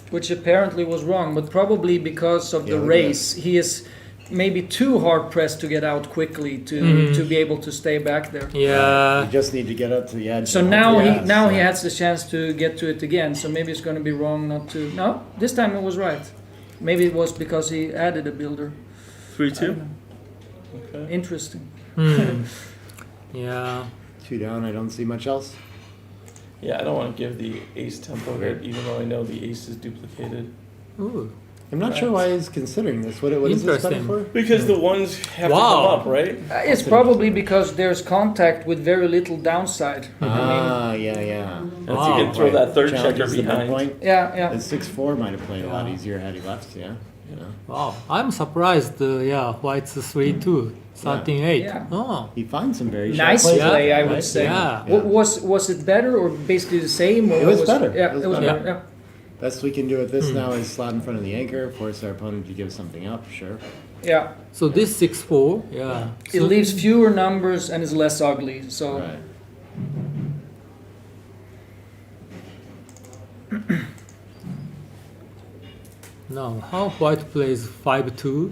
Which apparently was wrong, but probably because of Yeah, the look at race, he is maybe too hard pressed to get out quickly to be able to stay back there. Yeah. You just need to get up to the edge. So and now hopefully he pass. now he has the chance to get to it again. So maybe it's going to be wrong not to. No, this time it was right. Maybe it was because he added a builder. 3, I 2. don't know. Okay. Interesting. Yeah. 2 down, I don't see much else. Yeah, I don't want to give the ace tempo hit, even though I know the ace is duplicated. Ooh. I'm not sure why he's considering this. What is this betting Interesting. for? Because the ones have Wow. to come up, right? It's probably because there's contact with very little downside. Ah, yeah. And Wow. you can throw that third checker Challenges the behind. midpoint. Yeah. The 6-4 might have played a lot Yeah. easier had he left, yeah. You know. Wow. I'm surprised. Yeah, white's 3-2. 13-8. Yeah. Oh. He finds some very sharp Nice plays, play, I would right? say. Yeah. Was it better or basically the same? Or It was better. Yeah, It was it was better. better. Yeah. Best we can do with this now is slot in front of the anchor, force our opponent to give something up, sure. Yeah. So this 6-4. Yeah. It So- leaves fewer numbers and is less ugly. So Right. Now, how white plays 5-2?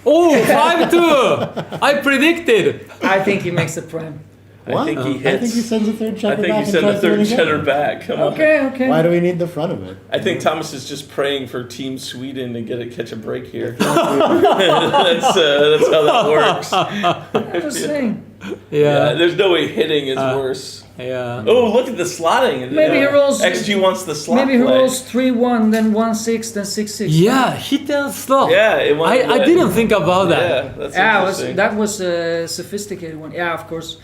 Oh, 5-2! I predicted! I think he makes a prime. What? I think he I hits. think he sends a third I checker think back he and sent the tries to win third again. checker back. Come on. Okay. Why do we need the front of it? I think Thomas is just praying for Team Sweden to catch a break here. That's how that works. I'm just saying. Yeah, Yeah. there's no way hitting is worse. Yeah. Oh, look at the slotting. Maybe he rolls- XG wants the slot Maybe he play. rolls 3-1, then 1-6, then 6-6. Yeah, hit and slot. Yeah, it wants. I didn't think about that. Yeah, that's Yeah, interesting. that was a sophisticated one. Yeah, of course.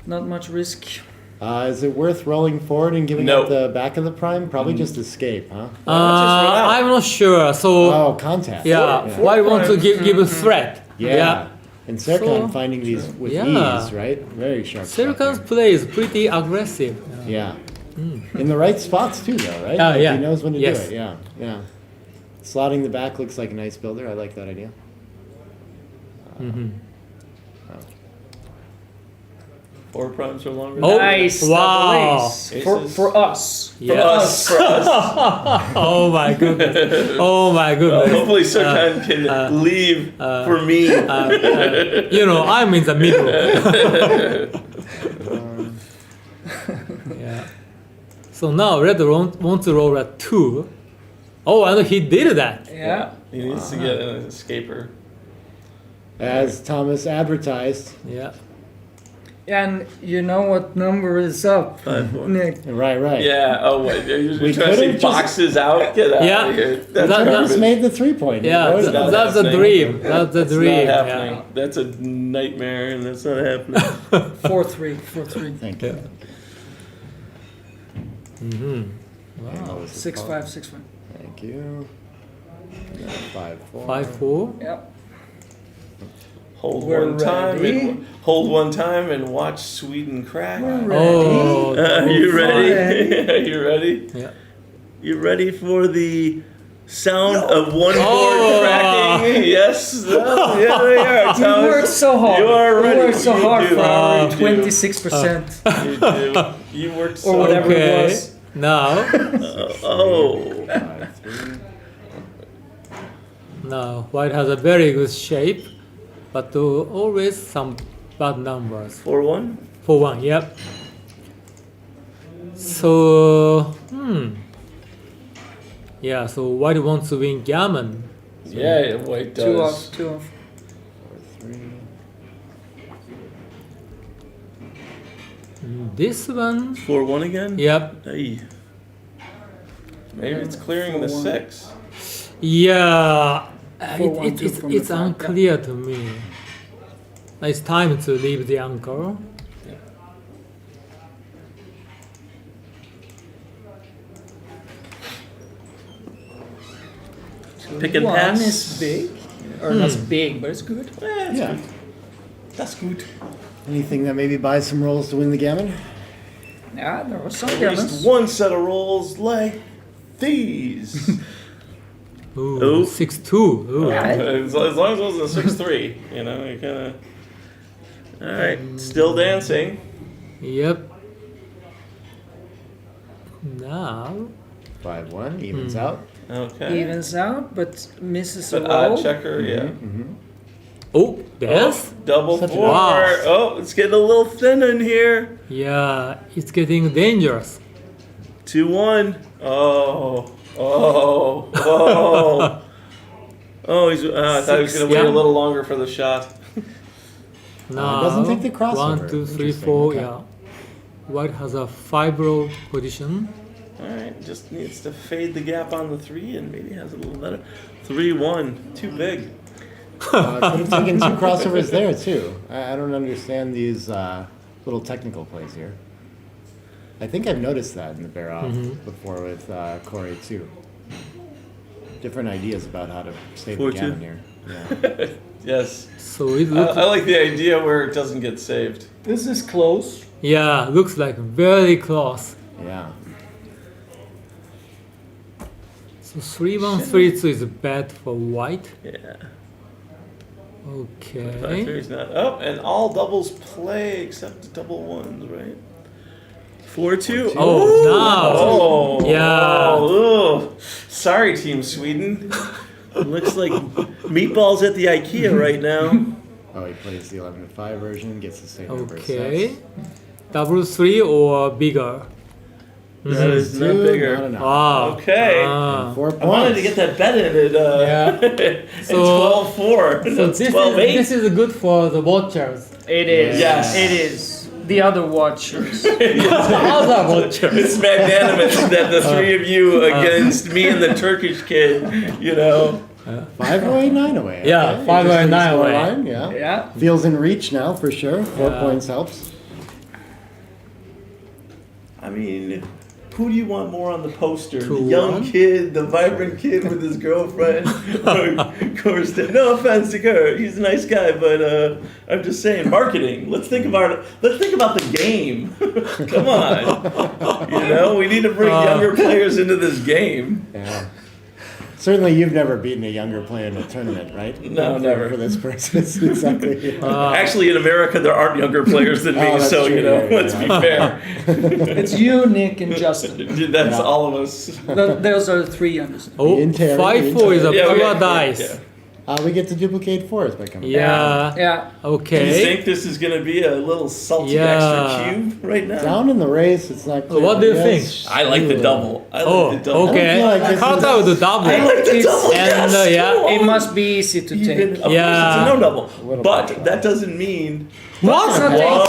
Not much risk. Is it worth rolling forward and giving No. up the back of the prime? Probably just escape, huh? Why not just run out? I'm not sure. So, Oh, contact. yeah, Four why want to primes. give a threat? Yeah. And Serkan So- finding these with Yeah. ease, right? Very sharp. stuff Serkan's there. play is pretty aggressive. Yeah. In the right spots too, though, right? Ah, Like, yeah. He knows when to Yes. do it. Yeah. Yeah. Slotting the back looks like a nice builder. I like that idea. Mhm. Four primes are longer. Oh, Nice. wow. Double ace. For, Aces. for us. Yes. For us. Oh my goodness. Oh my Well, goodness. hopefully Serkan can leave for me. You know, I'm in the middle. Yeah. So now Red wants to roll at 2. Oh, and he did that. Yeah. He needs to get an escaper. As Thomas advertised. Yeah. And you know what number is up, 5-4. Nick? Right, right. Yeah. Oh, what? You're We usually trying to say could've just- boxes out. Get out Yeah. of here. That's That- Thomas garbage. made the 3-point. Yeah, He wrote it. not that's the happening. dream. That's the It's dream. not happening. Yeah. That's a nightmare, and that's not happening. 4-3. 4-3. Thank you. Mm-hmm. Wow. 6-5. 6-5. Thank you. 5-4. 5-4. Yep. Hold We're one time. ready. And, hold one time and watch Sweden crack. Oh. Are you ready? Ready. Are you ready? Yeah. You ready for the sound of one board Oh. cracking? Yes. Oh, yeah, they are. You Thomas. worked so hard. You are ready. You worked so You hard do. for our You do. 26%. You do. You worked so Or whatever it Okay. was. Now, Oh. 5-3. now White has a very good shape, but always some bad numbers. 4-1. For 1, yep. So, yeah, so White wants to win gammon. Yeah, White does. 2 off. 2 off. 4-3. This one, 4-1 again? yep. Hey. Maybe it's clearing the 6. Yeah, 4-1, 2 from the it's front, unclear to me. It's time to leave the anchor. Pick and One pass. is big. Or not big, but it's good. It's Yeah. good. That's good. Anything that maybe buys some rolls to win the gammon? Yeah, there was some At gammons. least one set of rolls like these. Ooh, Ooh. 6-2. Ooh. As long as it wasn't a 6-3, you know, you kind of. All right, still dancing. Yep. Now, 5-1. Evens out. Okay. Evens out, but misses But a roll. odd checker, yeah. oh, dance? Double Such a- 4. Wow. Oh, it's getting a little thin in here. Yeah, it's getting dangerous. 2-1. Oh. Oh. Oh. Oh, he's. I thought he was going to wait a Yeah. little longer for the shot. Now, doesn't take the crossover. 1, 2, 3, Interesting, 4. okay. Yeah. White has a 5-row position. All right, just needs to fade the gap on the 3 and maybe has a little better. 3-1. Too big. Could have taken 2 crossovers there, too. I don't understand these little technical plays here. I think I've noticed that in the bear off before with Corey, too. Different ideas about how to save the 4-2. gammon here. Yeah. Yes. So it I, looks, I like the idea where it doesn't get saved. This is close. yeah, looks like very close. Yeah. So 3-1, 3-2 is bad for White. Yeah. 5-3 Okay. is not. Oh, and all doubles play except double ones, right? 4-2. Oh, now. Oh. Yeah. Oh, ugh. Sorry, Team Sweden. It looks like meatballs at the IKEA right now. Oh, he plays the 11-5 version, gets the same number of Okay. sets. Double 3 or bigger? That is not 2, bigger. not enough. Wow. Okay. Ah. 4 points. I wanted to get that bet in at Yeah. so, 12-4. So this 12-8. this is good for the watchers. It is. Yes. It is. The other watchers. Other watchers. It's magnanimous that the three of you against me and the Turkish kid, you know. 5 away, 9 away. Yeah, okay. 5 away, Interesting 9 away. scoreline, Yeah. Yeah. Feels in reach now for sure. 4 Yeah. points helps. I mean, who do you want more on the poster? The 2-1? young kid, the vibrant kid with his girlfriend, or course, no offense to Kurt, he's a nice guy, but I'm just saying, marketing. Let's think about the game. Come on, we need to bring younger players into this game. Yeah. Certainly, you've never beaten a younger player in a tournament, right? No, never. For this purpose, exactly. Actually, in America, there aren't younger players than me, Oh, that's so true, let's be fair. It's you, Nick, and Justin. That's all of us. Those are the three youngest. Oh, In Terry, 5-4 is a Yeah, pure yeah, dice. yeah. We get to duplicate fours by coming. Yeah. Yeah. Do you Okay. think this is going to be a little salty Yeah. extra cube right now? Down in the race, it's not clear. What do you Yes. think? I like the double. I like Oh, the double. okay. feel like this Cut is- out the double. I like the It's- double. and, yes, yeah, come It on. must be easy to Even, take. of course, Yeah. it's a no double. Little But bit. that doesn't mean. What? It's not Oh, take. all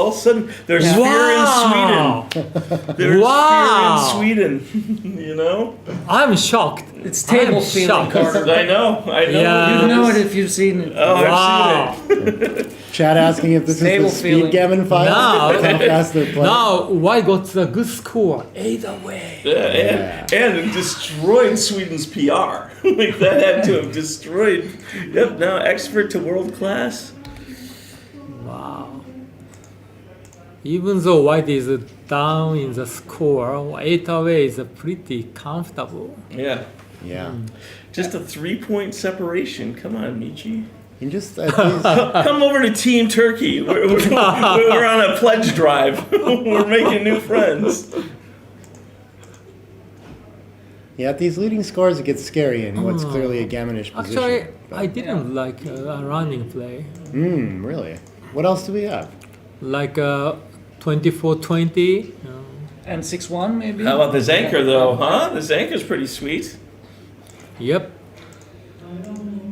of a sudden there's fear in Wow. Sweden. There's Wow. fear in Sweden. I'm shocked. It's table I'm feeling, shocked. Carter. I know. Yeah. You know it if you've seen it. Oh, Wow. I've seen it. Chad asking if this Stable is the feeling. speed gammon file. Now- How fast they're playing. Now, White got the good score. Either way. Yeah, and it destroyed Sweden's PR. Like that had to have destroyed. Yep. Now expert to world class. Wow. Even though White is down in the score, 8 away is pretty comfortable. Yeah. Yeah. Just a 3-point separation. Come on, Michi. You just at least, Come over to Team Turkey. We're on a pledge drive. We're making new friends. yeah, at these leading scores, it gets scary in what's clearly a gammonish position. Actually, I didn't like a running play. Really? What else do we have? Like 24-20. And 6-1 maybe. How about this anchor though, huh? This anchor's pretty sweet. Yep.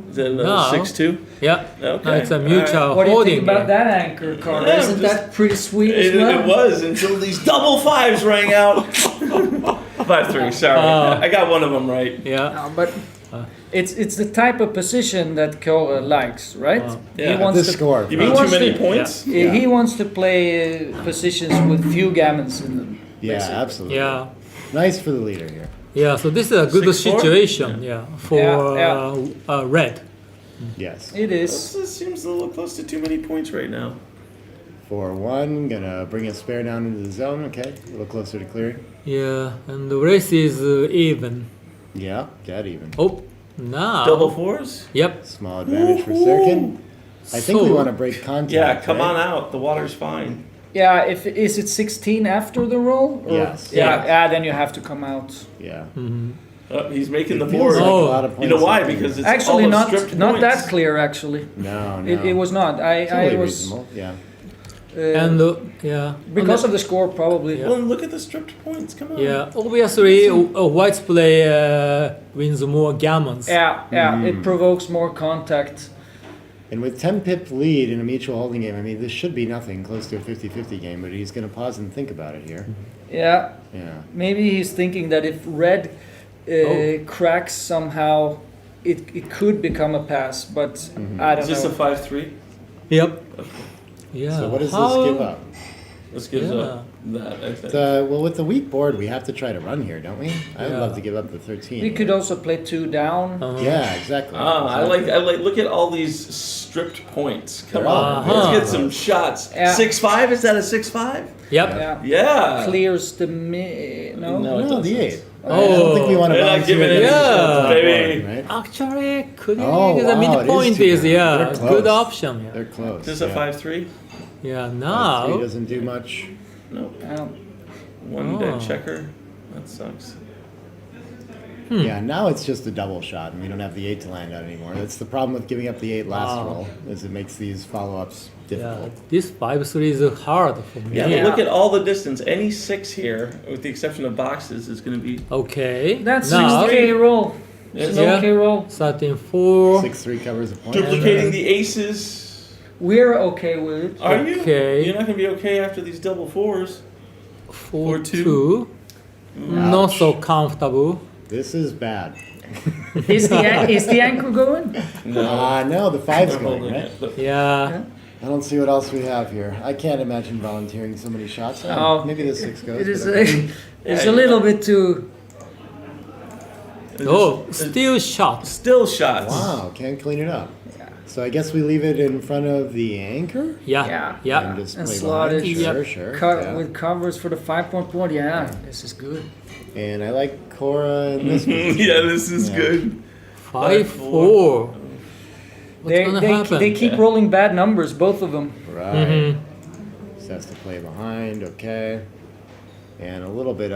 Is that No. 6-2? Yeah. Okay. It's a mutual What do you holding think about game. that anchor, Carter? Yeah, Isn't just- that pretty sweet as It, well? it was until these double fives rang out. 5-3, sorry. I got one of them right. Yeah. No, but it's the type of position that Kora likes, right? Yeah. He At wants This to, score. You mean too wants many to- points? He wants to play positions with few gammons in them. Yeah, basically. absolutely. Yeah. Nice for the leader here. Yeah. So this is a good 6-4? situation. Yeah. For Yeah, red. Yes. It is. This seems a little close to too many points right now. 4-1, gonna bring a spare down into the zone. Okay, a little closer to clearing. Yeah. And the race is even. Yeah, dead even. Oh. Now. Double fours? Yep. Small advantage for Sirkin. I think we So- want to break contact. Yeah, come right? on out. The water's fine. Yeah, is it 16 after the roll? Or- Yes. Yeah, then you have to come out. Yeah. Oh, he's making the It feels board. like Oh. a lot of You points know why? up there. Because it's Actually, all of not stripped not points. that clear. Actually, No, no. it was not. I Totally was reasonable. Yeah. And yeah. because of the score probably. Yeah. Well, look at the stripped points. Come on. Yeah, obviously, White's play wins more gammons. Yeah, it provokes more contact. And with 10 pip lead in a mutual holding game, I mean, this should be nothing close to a 50-50 game, but he's going to pause and think about it here. Yeah, Yeah. maybe he's thinking that if red cracks somehow, it could become a pass, but I don't Is this know. a 5-3? Yep. Yeah. So what does How- this give up? This gives Yeah. up that, I think. Well, with the weak board, we have to try to run here, don't we? I would Yeah. love to give up the 13. We could also play 2 down. Yeah, exactly. I like. Look at all these stripped points. Come They're on, all- let's get some shots. Yeah. 6-5. Is that a 6-5? Yep. Yeah, Yeah. clears the no. No, it No, doesn't. the 8. Oh. I don't think we want to They're not volunteer giving against it the Yeah. top baby. board, right? Actually, could be Oh, the wow, it midpoint is too is bad. yeah They're good close. option. Yeah. They're close. Is this a yeah. 5-3? Yeah. 3 Now. doesn't do much. No. Yeah. One Oh. dead checker. That sucks. Yeah, now it's just a double shot, and we don't have the 8 to land out anymore. That's the problem with giving up the 8 last Wow. roll, is it makes these follow-ups Yeah. difficult. This 5-3 is hard for me. Yeah, but Yeah. look at all the distance. Any 6 here, with the exception of boxes, is going to be. Okay. That's now. an okay roll. It's an Yeah. okay roll. 13-4. 6-3 covers a point. Duplicating the aces. We're okay with it. Are you? Okay. You're not going to be okay after these double fours. 4-2. Not so comfortable. This is bad. Is the anchor going? No, the 5's I'm going, holding right? it, but- Yeah. I don't see what else we have here. I can't imagine volunteering so many shots. Oh. Maybe the 6 goes. It is but okay. it's a little bit too. Oh, still shot. Still shots. Wow, can't clean it up. So I guess we leave it in front of the anchor Yeah, Yeah. yeah. and just And play slot behind. it. Sure, Yep. sure. yeah. With covers for the 5-point board. Yeah, this is good. And I like Cora in this position. Yeah, this is Yeah. good. 5-4. What's They, gonna they, happen? they keep rolling bad numbers, both of them. Right. Mhm. So has to play behind, okay. And a little bit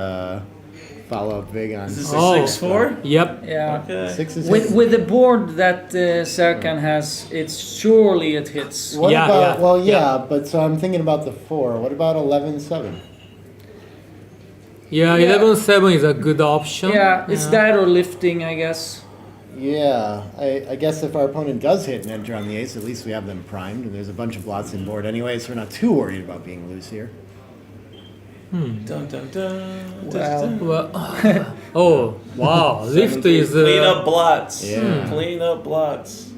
follow up big on Is this Oh. a 6-4? Yep. Yeah. Okay. 6 is With the board that Serkan has, it's surely it hits. What Yeah, about, yeah, well, yeah. yeah, but so I'm thinking about the 4. What about 11-7? Yeah, Yeah. 11-7 is a good option. Yeah, it's that or lifting, I guess. Yeah, I guess if our opponent does hit and enter on the ace, at least we have them primed, and there's a bunch of blots in board anyway, so we're not too worried about being loose here. Dun, dun, dun, Wow. dun, dun. Well, oh, wow. Lift is. Clean up blots. Yeah. Clean up blots.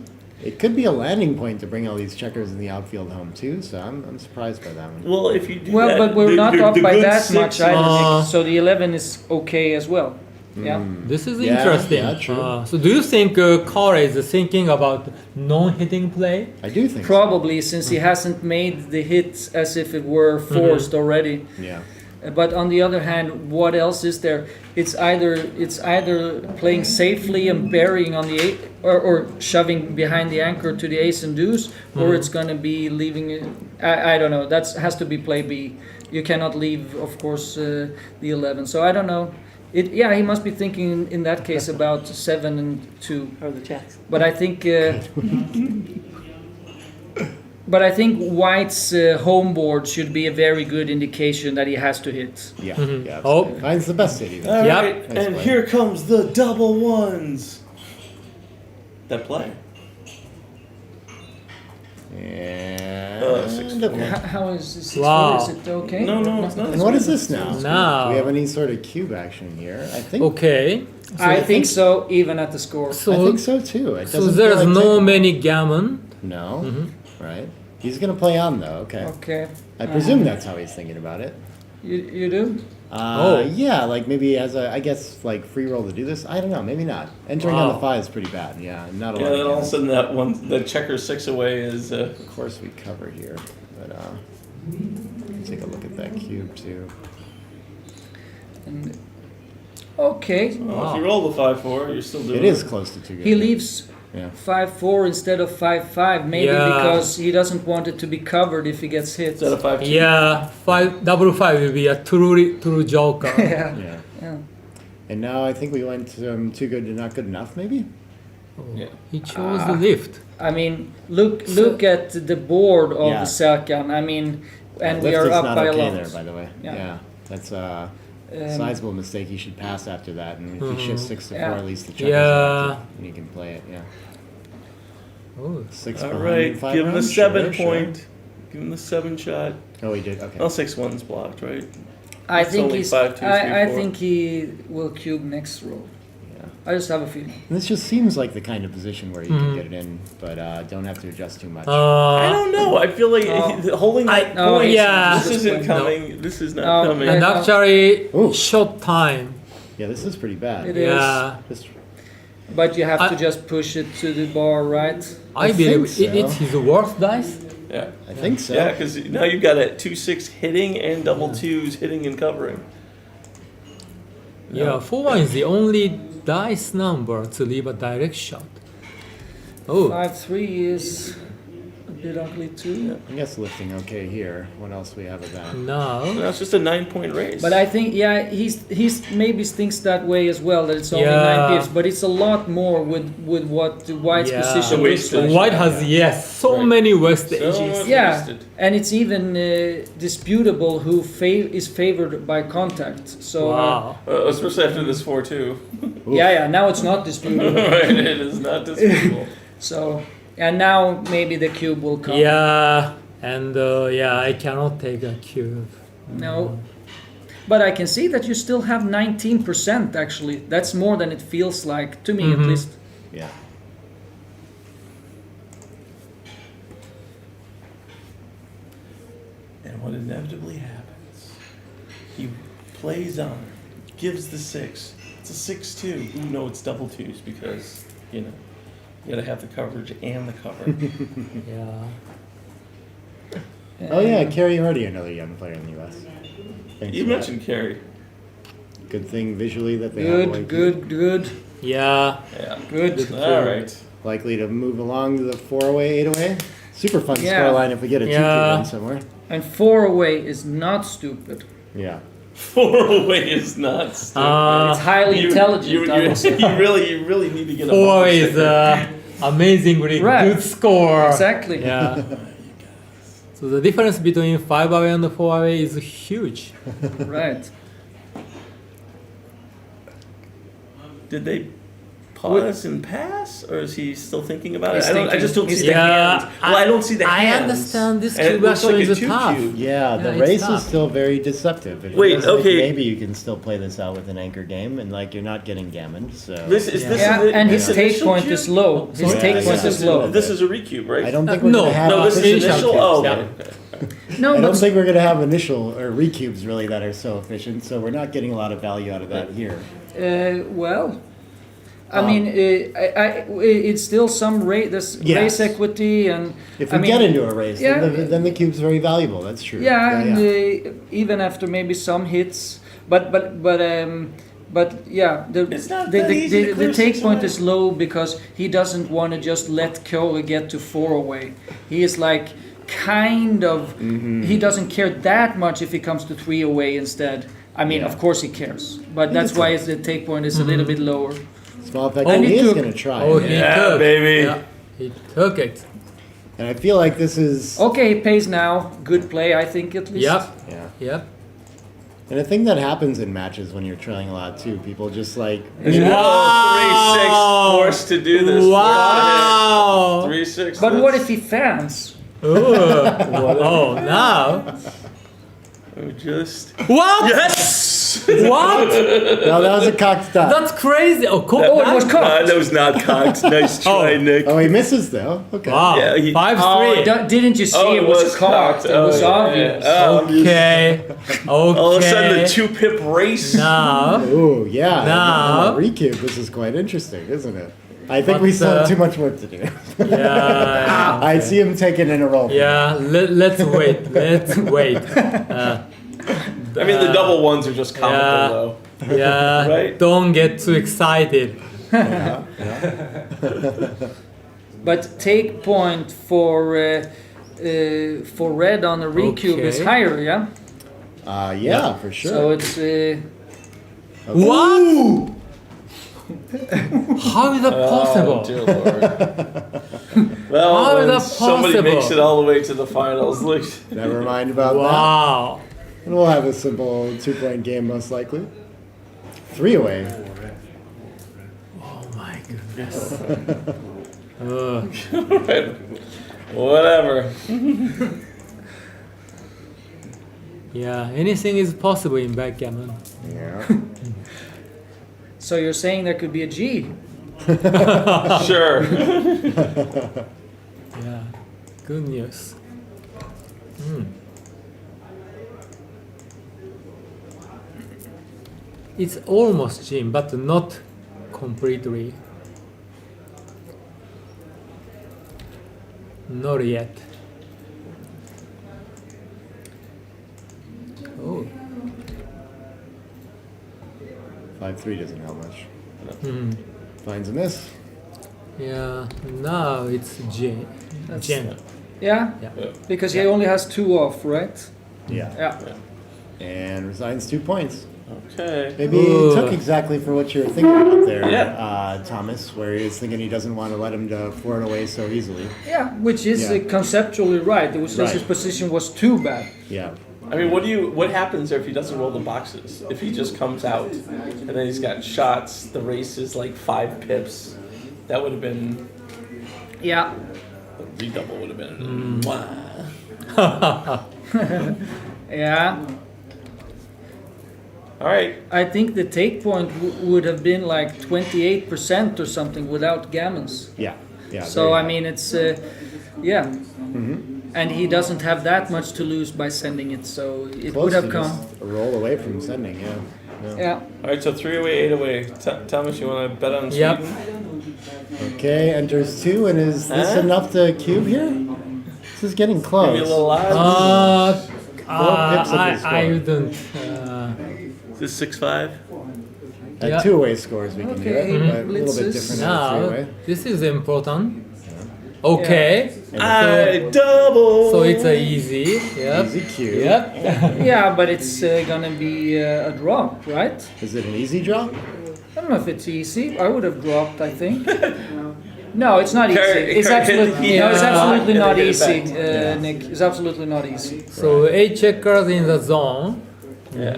It could be a landing point to bring all these checkers in the outfield home too, so I'm surprised by that one. Well, if you do Well, that, but we're not the up by good that 6 much either, Uh, Nick, so the 11 is okay as well. Yeah. This is Yeah, interesting. yeah, true. So, do you think Cora is thinking about non-hitting play? I do think Probably, since he hasn't made the hits as if it were forced already. so. Yeah. But on the other hand, what else is there? It's either playing safely and burying on the eight, or shoving behind the anchor to the ace and deuce, or it's gonna be leaving it. I don't know. That has to be play B. You cannot leave, of course, the 11. So I don't know. Yeah, he must be thinking in that case about 7 and 2. Or the jacks. But I think. But I think White's home board should be a very good indication that he has to hit. Yeah. Yeah. Oh. absolutely. Finds the best hit even. All Yep. right, Nice and play. here comes the double ones. That play. And 6-4. How is this? Wow. Is it okay? No, it's not. And what is this now? Now. Do we have any sort of cube action here? I think. Okay. I think so, even at the score. So, I think so too. It so doesn't there's feel like no taking- many gammon. No. Right. He's gonna play on though. Okay. Okay. I presume that's how he's thinking about it. You do? Oh. Yeah, like maybe as a, I guess, like free roll to do this. I don't know, maybe not. Entering on Wow. the 5 is pretty bad. Yeah, not a Yeah, lot. then Of all of a games. sudden that one, the checker 6 away is. Of course, we cover here, but take a look at that cube too. And, okay. Well, if you roll the 5-4, you're still doing It is close to 2 good. He leaves Yeah. 5-4 instead of 5-5, maybe Yeah. because he doesn't want it to be covered if he gets hit. Instead of 5-2. Yeah, 5 will be a true joker. Yeah. Yeah. Yeah. And now I think we went too good to not good enough, maybe. Yeah. He chose the lift. I mean, look at the board of Yeah. Serkan. I mean, and we Lift are is up not by a okay lot. there, by the way. Yeah. Yeah, that's a Um, sizable mistake. He should pass after that, and if he shifts 6 to 4, Yeah. at least the check Yeah. is active, and he can play it. Yeah. Oh. 6 All behind, right, 5 give him the rounds? 7 Sure, point. Give him the 7 shot. Sure. Oh, he did. Okay. Well, 6-1's blocked, right? I It's think only he's. 5, 2, 3, I 4. think he will cube next roll. Yeah. I just have a feeling. This just seems like the kind of position where you Mm-hmm. can get it in, but don't have to adjust too much. I don't know. I feel like Oh. holding that No, point. yeah. This isn't No. coming. This is not No, coming. And Yeah. actually, Ooh. short time. Yeah, this is pretty bad. It is. Yeah, This, But you have to I- just push it to the bar, right? I think believe so. it's his worst dice. Yeah. I think so. Yeah, because now you've got a 2-6 hitting and double 2s hitting and covering. Yeah, 4-1 is the only dice number to leave a direct shot. Oh, 5-3 is a bit ugly too. I guess lifting okay here. What else we have of that? no. Now it's just a 9-point race. But I think, yeah, he's maybe thinks that way as well, that it's only Yeah. 9 pips, but it's a lot more with what the White's Yeah. position The looks wasted. like. White has, yes, so Right. many West So edges. much Yeah, wasted. and it's even disputable who is favored by contact. So Wow. Especially after this 4-2. yeah, now it's not disputable. Right, it is not disputable. So, and now maybe the cube will come. Yeah, and yeah, I cannot take a cube. No. But I can see that you still have 19% actually. That's more than it feels like, to me at Mhm. least. Yeah. And what inevitably happens, he plays on, gives the 6. It's a 6-2. Ooh, no, it's double twos because, you know, you gotta have the coverage and the cover. Yeah. Oh yeah, Kerry Hardy, another young player in the U.S. Thanks You for that. mentioned Kerry. Good thing visually that they have a way Good. Yeah. Yeah. Good. All right. likely to move along to the 4-away, 8-away. Super fun Yeah. scoreline if we get a 2-2 Yeah. win somewhere. And 4 away is not stupid. Yeah. 4 away is not stupid. It's highly intelligent. You, I will say. you really need to get a 4 bumper is sticker. amazingly Right. good score. Exactly. Yeah. So the difference between 5 away and 4 away is huge. Right. Did they pause and pass, or is he still thinking about it? He's I just don't thinking. see the Yeah, hands. Well, I don't see the I hands. understand this And it cube looks actually like a is tough. 2-cube. Yeah, the it's race tough. is still very deceptive. It Wait, feels like okay. maybe you can still play this out with an anchor game, and like you're not getting gammoned. So This is this Yeah, an- and this his take initial point cube? is low. His Sorry? take Yeah, point yeah. is low. This is a recube, right? I don't think Uh, we're no, gonna have. No, this is Initial initial. cubes, Oh, yeah. okay. No, I don't but think we're gonna have initial or recubes really that are so efficient. So we're not getting a lot of value out of that here. well, I mean, it's still some race. There's Yes. race equity, and If I we mean, get into a race, yeah. then the cube's very valuable. That's true. yeah, and even after maybe some hits, but yeah, It's not that easy to the clear take 6 point away. is low because he doesn't want to just let Curry get to 4 away. He is like kind of he doesn't care that much if he comes to 3 away instead. I mean, Yeah. of course he cares, but that's why the take point is a little bit lower. Small effect. Oh, he he is took- gonna try. Oh, it. he Yeah, took. baby. Yeah, he took it. And I feel like this is. Okay, he pays now. Good play, I think at least. Yep. Yeah. Yep. And a thing that happens in matches when you're trailing a lot too, people just like. Oh, 3-6 forced to do this. Wow. 3-6. But what if he fans? Ooh. Oh, now. Just What? yes. What? No, that was a cocked stop. That's crazy. Oh, Oh, it was cocked. That was not cocked. Nice try, Oh. Nick. Oh, he misses though. Okay. Wow. Yeah, he- 5-3. Didn't you see Oh, it was cocked? It was yeah, obvious. yeah. Oh, I'm just- Okay. Okay. All of a sudden, the 2-pip race. Now. Ooh, yeah. Now- And Recube, this is quite interesting, isn't it? I think we What's, still have too much work to do. Yeah. I see him taking in a roll. Yeah. Let's wait. Let's wait. I mean, the double ones are just comical, Yeah. though. Yeah. Right. Don't get too excited. But take point for red on the recube is Okay. higher, yeah. Yeah, for sure. So it's What? How is that Oh, possible? dear Lord. Well, How is when that somebody possible? makes it all the way to the finals. Look, Never mind about that. Wow. And we'll have a simple 2-point game most likely. 3 away. Oh my goodness. whatever. Yeah, anything is possible in backgammon. Yeah. so you're saying there could be a G. Sure. Yeah, good news. It's almost Jim, but not completely. Not yet. Oh. 5-3 doesn't help much. Hmm. Finds a miss. Yeah, now it's J. Jen. Yeah, Yeah. because he only has 2 off, right? Yeah. Yeah. And resigns 2 points. Okay. Maybe Ooh. he took exactly for what you were thinking about there, Yeah. Thomas, where he was thinking he doesn't want to let him to 4 away so easily. Yeah, which is Yeah. Conceptually right. It was just his Right. position was too bad. Yeah. I mean, what happens if he doesn't roll the boxes? If he just comes out and then he's got shots, the race is like 5 pips. That would have been Yeah. the redouble would have been. Wow. Yeah. All right. I think the take point would have been like 28% or something without gammons. Yeah. Yeah. So very I high. mean, it's yeah, and he doesn't have that much to lose by sending it, so it Close would have to come. just a roll away from sending, yeah. Yeah. All right, so 3 away, 8 away. Thomas, you want to bet on Yep. Sweden? Okay, enters 2, and is this Huh? enough to cube here? This is getting close. Maybe a little odds. pips of the I score. wouldn't. Is this 6-5? At Yeah. two-way scores, we can do Okay, it, but a little bit blitzes. different at Now, three-way. this is important. Okay. I double. So it's a easy. Yep. Easy cube. Yep. Yeah, but it's gonna be a drop, right? Is it an easy drop? I don't know if it's easy. I would have dropped, I think. No, it's not easy. Kurt- It's Kurt hit absolutely, the no, it's heat absolutely and not they get it easy, back. Nick. It's absolutely not easy. So 8 checkers in the zone. Yeah.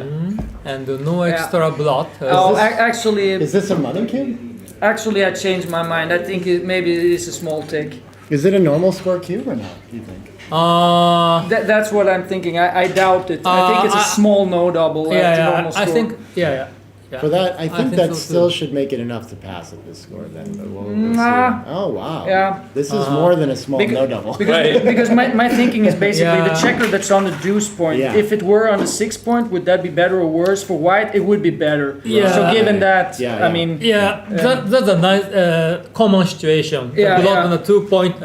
And no extra blot. Oh, this- actually, Is this a money cube? actually, I changed my mind. I think maybe it is a small tick. Is it a normal score cube or not, do you think? That's what I'm thinking. I doubt it. I think it's a small no double. yeah, normal I score. think, yeah. For that, I think that so still too. should make it enough to pass at this score then. But we'll Nah. see. Oh, wow. Yeah. This is more than a small Beca- no double. Right. Because my thinking is basically the Yeah. checker that's on the deuce point. Yeah. If it were on the 6 point, would that be better or worse? For white, it would be better. Yeah. So given that, Yeah, I yeah. mean, Yeah, that's a nice common situation. The Yeah, blot yeah. on the 2 point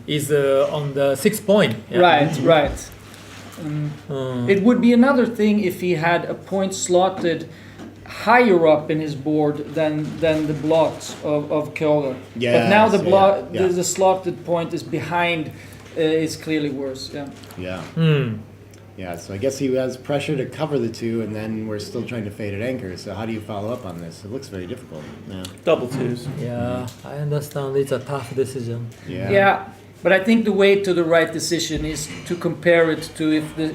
is on the 6 point. Yeah. right. It would be another thing if he had a point slotted higher up in his board than the blot of Köhler. But now the Yes, blot, yeah. the slotted point is behind. Is clearly worse. Yeah. Yeah. Hmm. Yeah, so I guess he has pressure to cover the two, and then we're still trying to fade at anchor. So how do you follow up on this? It looks very difficult. Yeah. Double twos. Yeah, I understand it's a tough decision. Yeah. Yeah, but I think the way to the right decision is to compare it to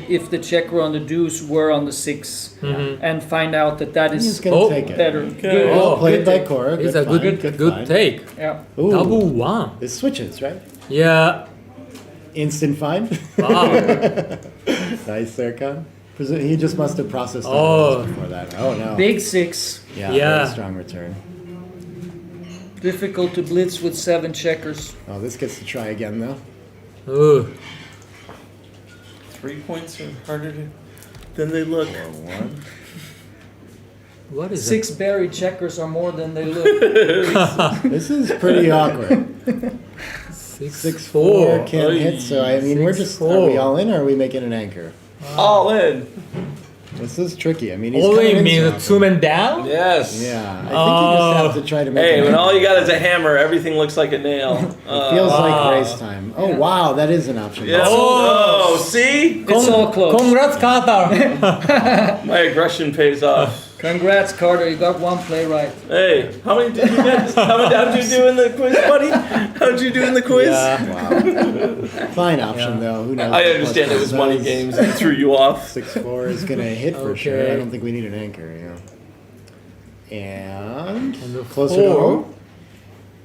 if the checker on the deuce were on the 6, and find out that He's is gonna Oh, take it. better. Good. Oh, Played by take. Cora. It's Good a good, find, good find. take. Yeah. Ooh, Double one. it switches, right? Yeah. Instant find. Wow. Nice there, Con. He just must have processed the Oh. balls before that. Oh no. Big 6. Yeah, Yeah. very strong return. Difficult to blitz with 7 checkers. Oh, this gets to try again though. Ooh. 3 points are harder than they look. What is 6 buried checkers are more than they look. This is pretty awkward. it? 6-4 can't Oy. hit. So I mean, we're just are we 6-4. all in or are we making an anchor? All in. This is tricky. I mean, he's Only coming in means strong. 2 men down? Yes. Yeah, I think you just have to try to make Hey, it. when It all you got is a hammer, everything looks like a nail. feels like race time. Oh wow, that is an option. Yes. Oh. Oh, see? It's all close. Congrats, Carter. My aggression pays off. Congrats, Carter. You got one play right. Hey, how many did you get? How'd you do in the quiz, buddy? How'd you do in the quiz? Wow. Fine option though. Who knows? I understand it was money games that threw you off. 6-4 is gonna hit for sure. Okay. I don't think we need an anchor. And And the closer to 4. home.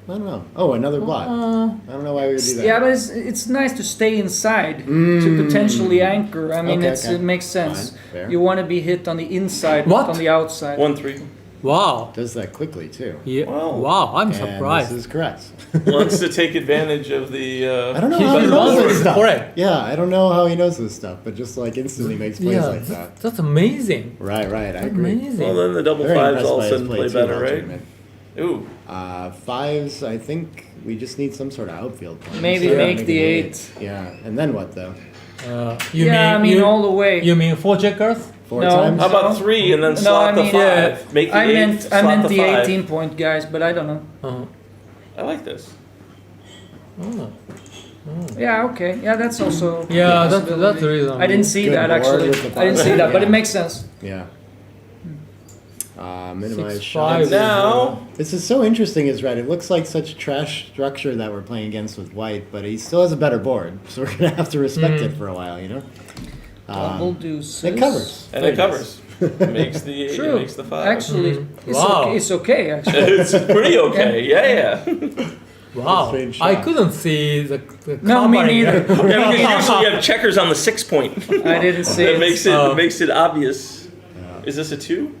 I don't know. Oh, another blot. I don't know why we would do that. Yeah, but it's nice to stay inside to potentially anchor. I mean, Okay, it's, okay. it makes sense. Fine, fair. You want to be hit on the inside, What? not on the outside. 1-3. Wow. Does that quickly too. Yeah. Wow. Wow, I'm And surprised. this is correct. Wants to take advantage of the. I don't know He how he was knows this is stuff. correct. Yeah, I don't know how he knows this stuff, but just like instantly makes plays Yeah, like that. that's amazing. Right, I agree. Amazing. Well, then the double Very fives impressed all by of a his sudden play play too, better, all right? tournament. Ooh. Fives, I think we just need some sort of outfield point. Maybe So make maybe the eight. 8. Yeah, and then what though? You Yeah, I mean, you, all the way. You mean 4 checkers? 4 No. times? How about 3 and then No, slot I the mean- 5? Yeah. Make the I 8, meant slot the 5. 18 point guys, but I don't know. Uh-huh. I like this. Oh. Yeah, okay. Yeah, that's also. Yeah, a that's possibility. reasonable. I didn't see Good that board actually. with the I didn't see five. that, but Yeah. it makes sense. Yeah. Minimize 6-5. shots. Now, This is so interesting, is right. It looks like such trash structure that we're playing against with white, but he still has a better board, so we're gonna have to respect it for a while, you know. Double deuces. It covers. and Very it nice. covers. Makes the 8, True. makes the 5. Actually, it's Wow. okay. It's okay. Actually, It's pretty okay. Yeah. Wow. Strange I shot. couldn't see the no, me covering. neither. Yeah, because usually you have checkers on the 6 point. I didn't see That it. makes it obvious. Is this a 2?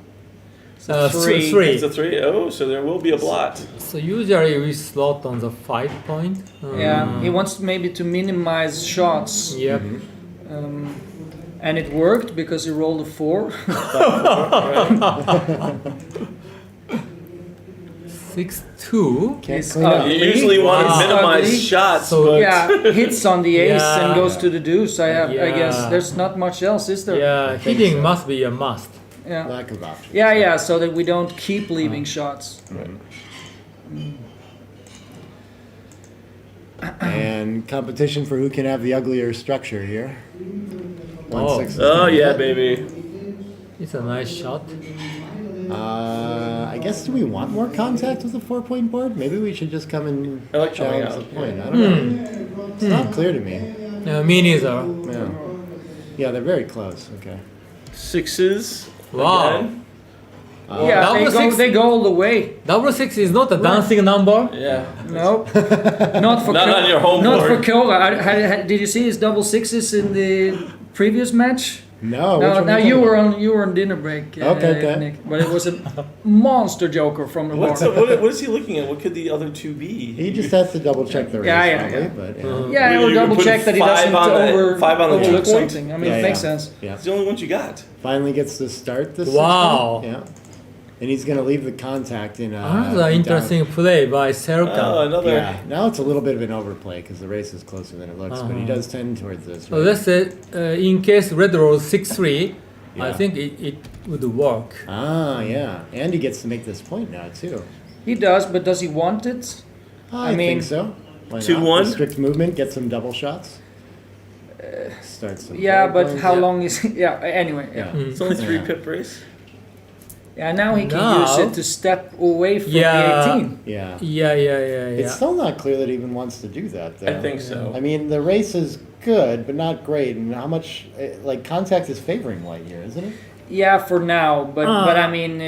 Three. Three. It's a 3. Oh, so there will be a blot. So usually we slot on the 5 point. Yeah, he wants maybe to minimize shots. Yep. Um, And it worked because he rolled a 4. 6-2. Can't It's clean up. You ugly. usually want to Wow. minimize Ugly. shots, So- but Yeah, hits on the ace Yeah. and goes to the deuce. I Yeah. guess there's not much else, is there? Yeah, think hitting so. must be a must. Yeah. Lack of options. Yeah, so that we don't keep leaving shots. And competition for who can have the uglier structure here. 1-6 is oh gonna yeah, hit. baby. It's a nice shot. I guess do we want more contact with the 4-point board? Maybe we should just come and I like coming challenge out, the point. I don't know. It's not clear to me. Me neither. Yeah. Yeah, they're very close. Okay. 6s. Wow. Again. Yeah, double six. they go all the way. Double 6 is not a dancing number. Yeah. No, not for Not on your home Not board. for Kova. Did you see his double 6s in the previous match? No. which No, one are now talking you were about? on dinner break, Okay. Nick. But it was a monster joker from the What's board. what is he looking at? What could the other two be? He just has to double check the race, Yeah, probably. yeah. But Yeah, You or can double put check that he five doesn't on the- five on the overlook 2 point? something. I mean, Yeah, it makes yeah. sense. Yeah. It's the only ones you got. Finally gets to start this. Wow. system. Yeah. And he's going to leave the contact in. Another down. interesting play by Oh, Serkan. another. Yeah. Now it's a little bit of an overplay because the race is closer than it looks, but he does tend towards this. So let's say in case red rolls 6-3, I Yeah. think it would work. Ah, yeah. And he gets to make this point now, too. He does, but does he want it? I mean, think so. Why not? 2-1? Strict movement, get some double shots. Starts some Yeah, forward but points. how long is? Yeah. Anyway. Yeah. Yeah. It's only 3 Yeah. pip race. Yeah. Now he can Now- use it to step away from Yeah. the 18. Yeah. Yeah. It's still not clear that he even wants to do that, though. I think so. I mean, the race is good, but not great. And how much, like, contact is favoring White here, isn't it? Yeah, for now, but I mean,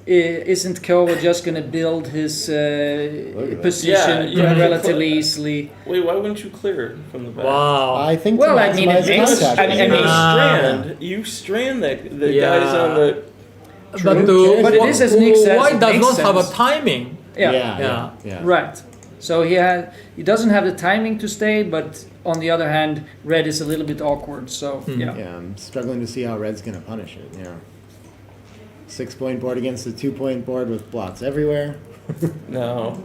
isn't Kova just going to build his that. position Yeah, yeah. relatively easily? Wait, why wouldn't you clear from the back? Wow. I think Well, to I mean, it maximize makes- contact. I mean, You Ah. you strand the Yeah. guys on the. But, But it is, as Nick says, why it does makes not have a sense. timing? Yeah. Yeah. Right. So he doesn't have the timing to stay, but on the other hand, red is a little bit awkward. So yeah. Yeah, I'm struggling to see how Red's going to punish it. Yeah. 6-point board against the 2-point board with blots everywhere. No.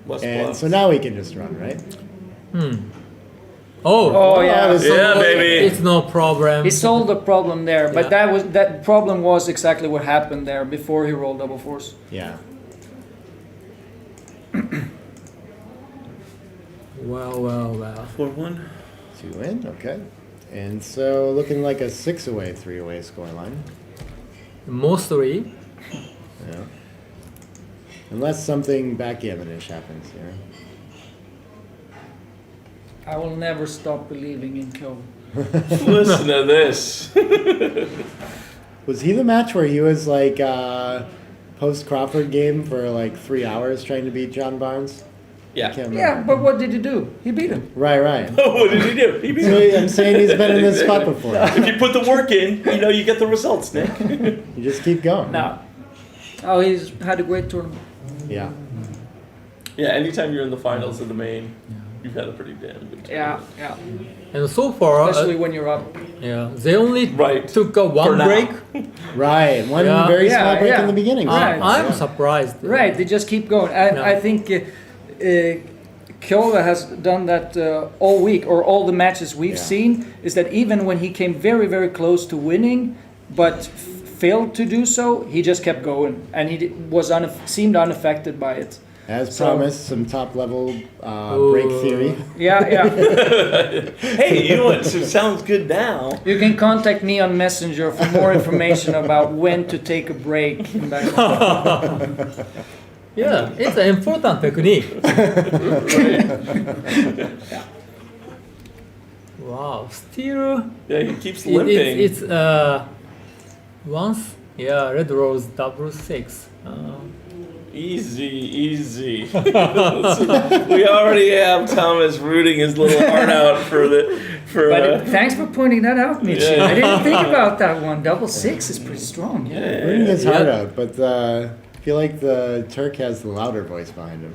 Less And bluffs. so now we can just run, right? Oh, Oh yeah. this is- Yeah, baby. it's no problem. He solved the problem there, but Yeah. that problem was exactly what happened there before he rolled double fours. Yeah. Well. 4-1. 2 in, okay. And so looking like a 6 away, 3 away scoreline. Mostly. Yeah. Unless something backgammonish happens here. I will never stop believing in Kova. Listen to this. Was he the match where he was like post Crawford game for like 3 hours trying to beat John Barnes? I Yeah. can't Yeah, remember. but what did he do? He beat him. Right. What did he do? He beat So him. I'm saying he's been in this spot before. If you put the work in, you get the results, Nick. You just keep going. No. Oh, he's had a great tournament. Yeah. Yeah, anytime you're in the finals of the main, you've had a pretty damn good time. Yeah. And so far, Especially when you're up. yeah, they only Right. took a For one now. break. Right. One Yeah. very Yeah, small break yeah. in the beginning. Right. I'm surprised. Right, they just keep going. I think Kova has done that all week, or all the matches we've Yeah. seen, is that even when he came very, very close to winning, but failed to do so, he just kept going, and he seemed unaffected by it. As So- promised, some top level break theory. Yeah. Hey, you know what sounds good now? You can contact me on Messenger for more information about when to take a break. Yeah, it's an important technique. Wow, still Yeah, he keeps it, limping. it's once red rose double 6. Easy. We already have Thomas rooting his little heart out for. But thanks for pointing that out, Mitch. Yeah. I didn't think about that one. Double 6 is pretty strong. Yeah. Bringing his heart Yeah. out, but I feel like the Turk has the louder voice behind him.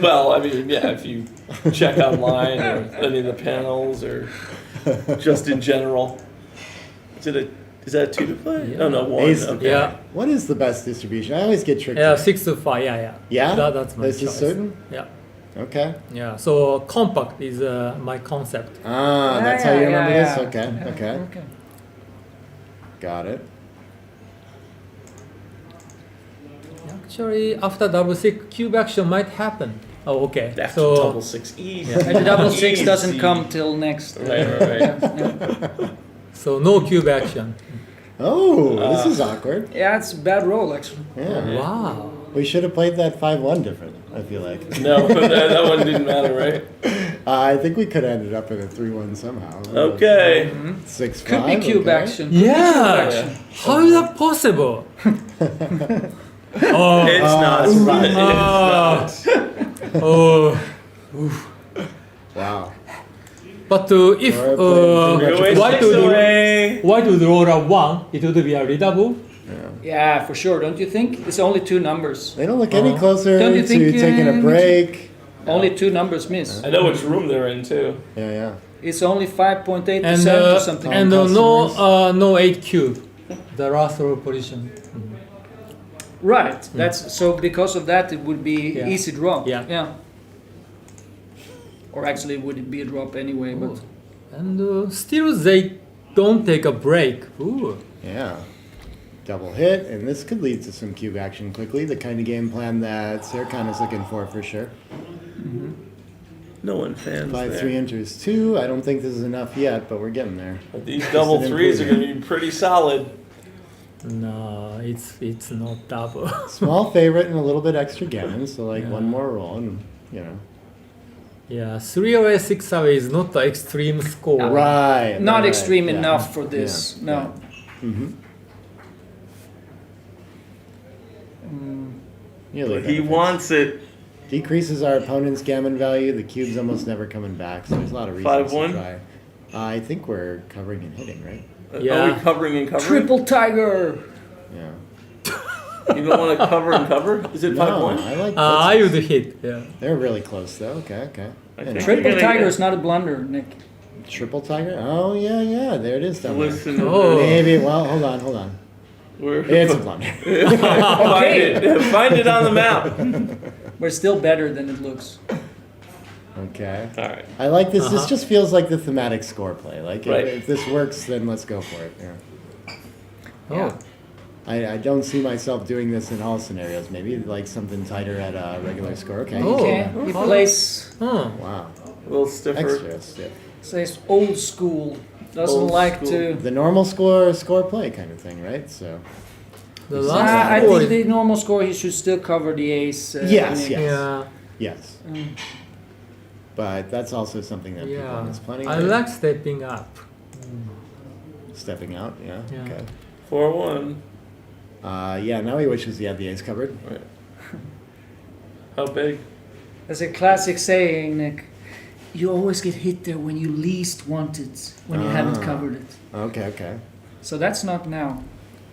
Well, I mean, yeah, if you check online or any of the panels or just in general. Is that a 2 to play? Yeah. Oh no, 1. Ace to Okay. play. Yeah. What is the best distribution? I always get tricked. Yeah, up. 6 to 5. Yeah. Yeah? That's my This is choice. certain? Yeah. Okay. Yeah. So compact is my concept. Ah, that's how yeah, you remember yeah, this? yeah. Okay, okay. Okay. Got it. Actually, after double six, cube action might happen. Oh, okay. After So double 6, easy. And the double six doesn't Easy. come till next. Right. so no cube action. Oh, this is awkward. Yeah, it's a bad roll actually. Yeah. Wow. We should have played that 5-1 different, I feel like. No, that one didn't matter, right? I think we could have ended up in a 3-1 somehow. Okay. 6-5. Could be cube okay. action. Could be Yeah. cube action. How is that possible? oh. It's not. It's not. Oh. Wow. But if Alright, playing Go away, why 6 to do away. why to roll a 1? It would be a redouble. Yeah, for sure. Don't you think? It's only 2 numbers. They don't look any Uh-huh. closer Don't you to think, taking a Mitchell? break. Only 2 numbers miss. I know which room they're in too. Yeah, yeah. It's only 5.8% And or something. no 8 cube. The last roll position. Right. That's so because of that it would be Yeah. easy draw. Yeah. Yeah. Or actually would it be a drop anyway, but And still they don't take a break. Ooh. Yeah. Double hit, and this could lead to some cube action quickly. The kind of game plan that Serkan is looking for sure. No one fans 5-3 there. enters 2. I don't think this is enough yet, but we're getting there. But these double an 3s are going to be pretty solid. No, it's not double. Small favorite and a little bit extra gammon, so like Yeah. one more roll, and you know. Yeah, 3 away, 6 away is not the extreme score. Right. not right, extreme yeah. enough for this. Yeah, No. yeah. Mm-hmm. Nearly But he benefits. wants it. Decreases our opponent's gammon value. The cube's almost never coming back, so there's a lot of reasons 5-1? to try. I think we're covering and hitting, right? Yeah. Are we covering and covering? Triple tiger. Yeah. You don't want to cover and cover? Is it No, 5-1? I like I blitzes. would hit. Yeah. They're really close though. Okay, okay. I Yeah. think Triple you're gonna tiger get- is not a blunder, Nick. Triple tiger? Oh yeah, yeah. There it is down there. Listen, Oh. Maybe. Well, hold on. we're It's a blunder. find it. Find it on the map. We're still better than it looks. Okay. All right. I like this. This just feels like the thematic score play. Like Right. if this works, then let's go for it. Yeah. Oh. I don't see myself doing this in all scenarios. Maybe like something tighter at a regular score. Okay. Oh. Okay. He plays Huh. Wow. A little stiffer. Extra stiff. says old school. Doesn't Old like school. to. The normal score play kind of thing, right? So. The I last I score think is- the normal score he should still cover the ace. Yes, Nick. yes. Yeah. Yes. Mm. But that's also something that people Yeah. miss plenty. I like stepping up. Stepping out. Yeah. Yeah. Okay. 4-1. Yeah. Now he wishes he had the ace covered. How big? There's a classic saying, Nick. You always get hit there when you least want it, when you haven't Ah. covered it. Okay. Okay. So that's not now.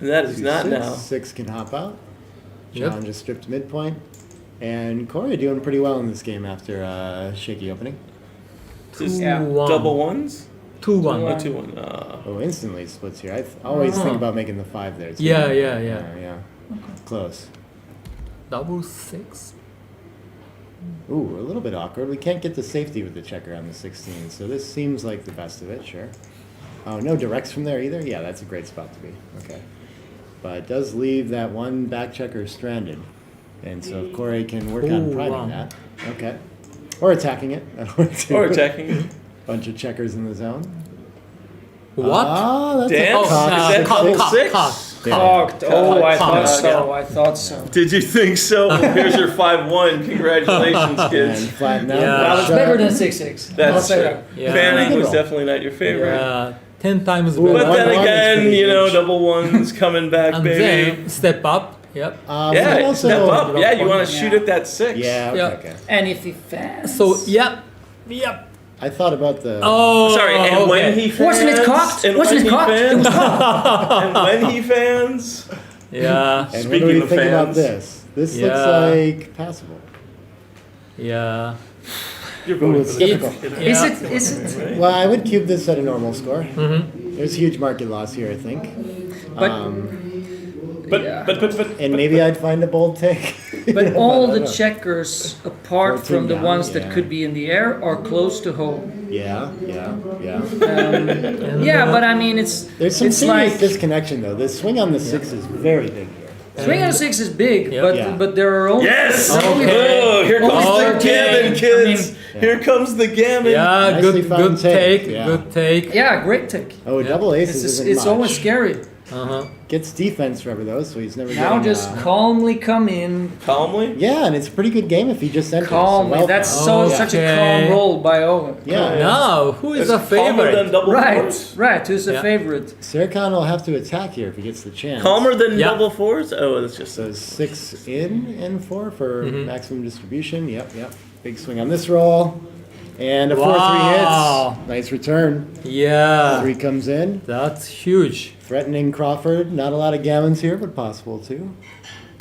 That is not Six. now. 6 can hop out. Yep. John just stripped midpoint. And Corey doing pretty well in this game after a shaky opening. Just Yeah. 2-1. double ones? 2-1. Oh, 2-1. Oh, instantly splits here. I always think Oh. about making the 5 there. Too. Yeah. Yeah. Close. Double 6. Ooh, a little bit awkward. We can't get the safety with the checker on the 16, so this seems like the best of it, sure. Oh, no directs from there either? Yeah, that's a great spot to be. Okay. But it does leave that one back checker stranded. And so Corey can work on Ooh, priming wow. that. Okay. Or attacking it. Or attacking. Bunch of checkers in the zone. What? Ah, that's Dance? a cock. Is that cock, double cock, 6? cock. Yeah. Cocked. Oh, I thought Cocked. so. I thought so. Did you think so? Well, here's your 5-1. Congratulations, And kids. flatten out. Yeah. Well, it's Shut better up. than 6-6. That's I'll say true. that. Yeah. Fanning was Good definitely not your favorite. Yeah. 10 times Ooh, better. But One- then one is again, pretty you know, huge. double ones coming back, and baby. then step up. Yep. But Yeah, also- step up. Yeah, you want to Yeah. shoot at that 6. Yeah, okay, Yeah. okay. And if he fans. So yep. I thought about the. Oh. Sorry, and when okay. he fans, Wasn't it cocked? and Wasn't when it he cocked? It fans, was cocked. and when he fans, Yeah. And what do Speaking we of think about fans. this? This Yeah. looks like passable. Yeah. you're Ooh, voting it's for the difficult. Yeah. Is it? Well, I would cube this at a normal score. Mm-hmm. There's huge market loss here, I think. But- But Yeah. but And maybe I'd find a bold take. But all I the don't know. checkers, apart 14 from the down, ones that yeah. could be in the air, are close to home. Yeah. Yeah, but I mean, it's There's some it's serious like disconnection though. The swing on the 6 is very big here. swing on 6 is big, Yeah. but Yeah. but there are only yes. there are only- Oh, here comes only the 13. gammon, kids. I Here comes the gammon. Yeah, Nicely good found take, take, yeah. good take. Yeah, great take. Oh, double aces It's isn't it's much. always scary. Uh-huh. Gets defense forever though, so he's never Now getting, just calmly come in, Calmly. yeah, and it's a pretty good game if he just enters. calmly. Well That's found. such a Okay. calm roll by Owen. Yeah. Now, who is It's the calmer than favorite? double Right, fours. right. Who's the Yeah. favorite? Serkan will have to attack here if he gets the chance. Calmer than Yeah. double fours. Oh, that's just So 6 in 4 for Mm-hmm. maximum distribution. Yep. Big swing on this roll. And a 4-3 Wow. hits. Nice return. Yeah, 3 comes in. that's huge. Threatening Crawford. Not a lot of gammons here, but possible too.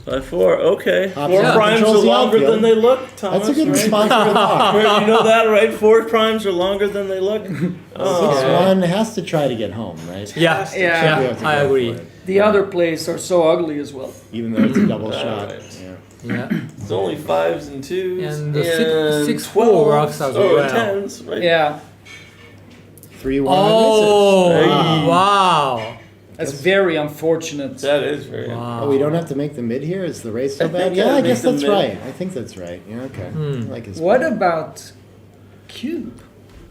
5-4. Okay. Option 4 Yeah. primes are controls the longer outfield. than they look. Thomas, That's a good right? response for the dog. You know that, right? 4 primes are longer than they look. Oh. 6-1 has to try to get home, right? Yeah, We Yeah. have to I go agree. for it, The other plays are so ugly as well. even though it's a double shot. Alright. Yeah. Yeah. It's only 5s and 2s. And the 6-4 12s. works as Oh, well. 10s, right? Yeah, 3-1 Oh, misses. wow. that's very unfortunate. That is very. Wow. Oh, we don't have to make the mid here? Is the race so I bad? think Yeah, I'd I make guess the that's mid. right. I think that's right. Yeah, okay. I like his What plan. about cube?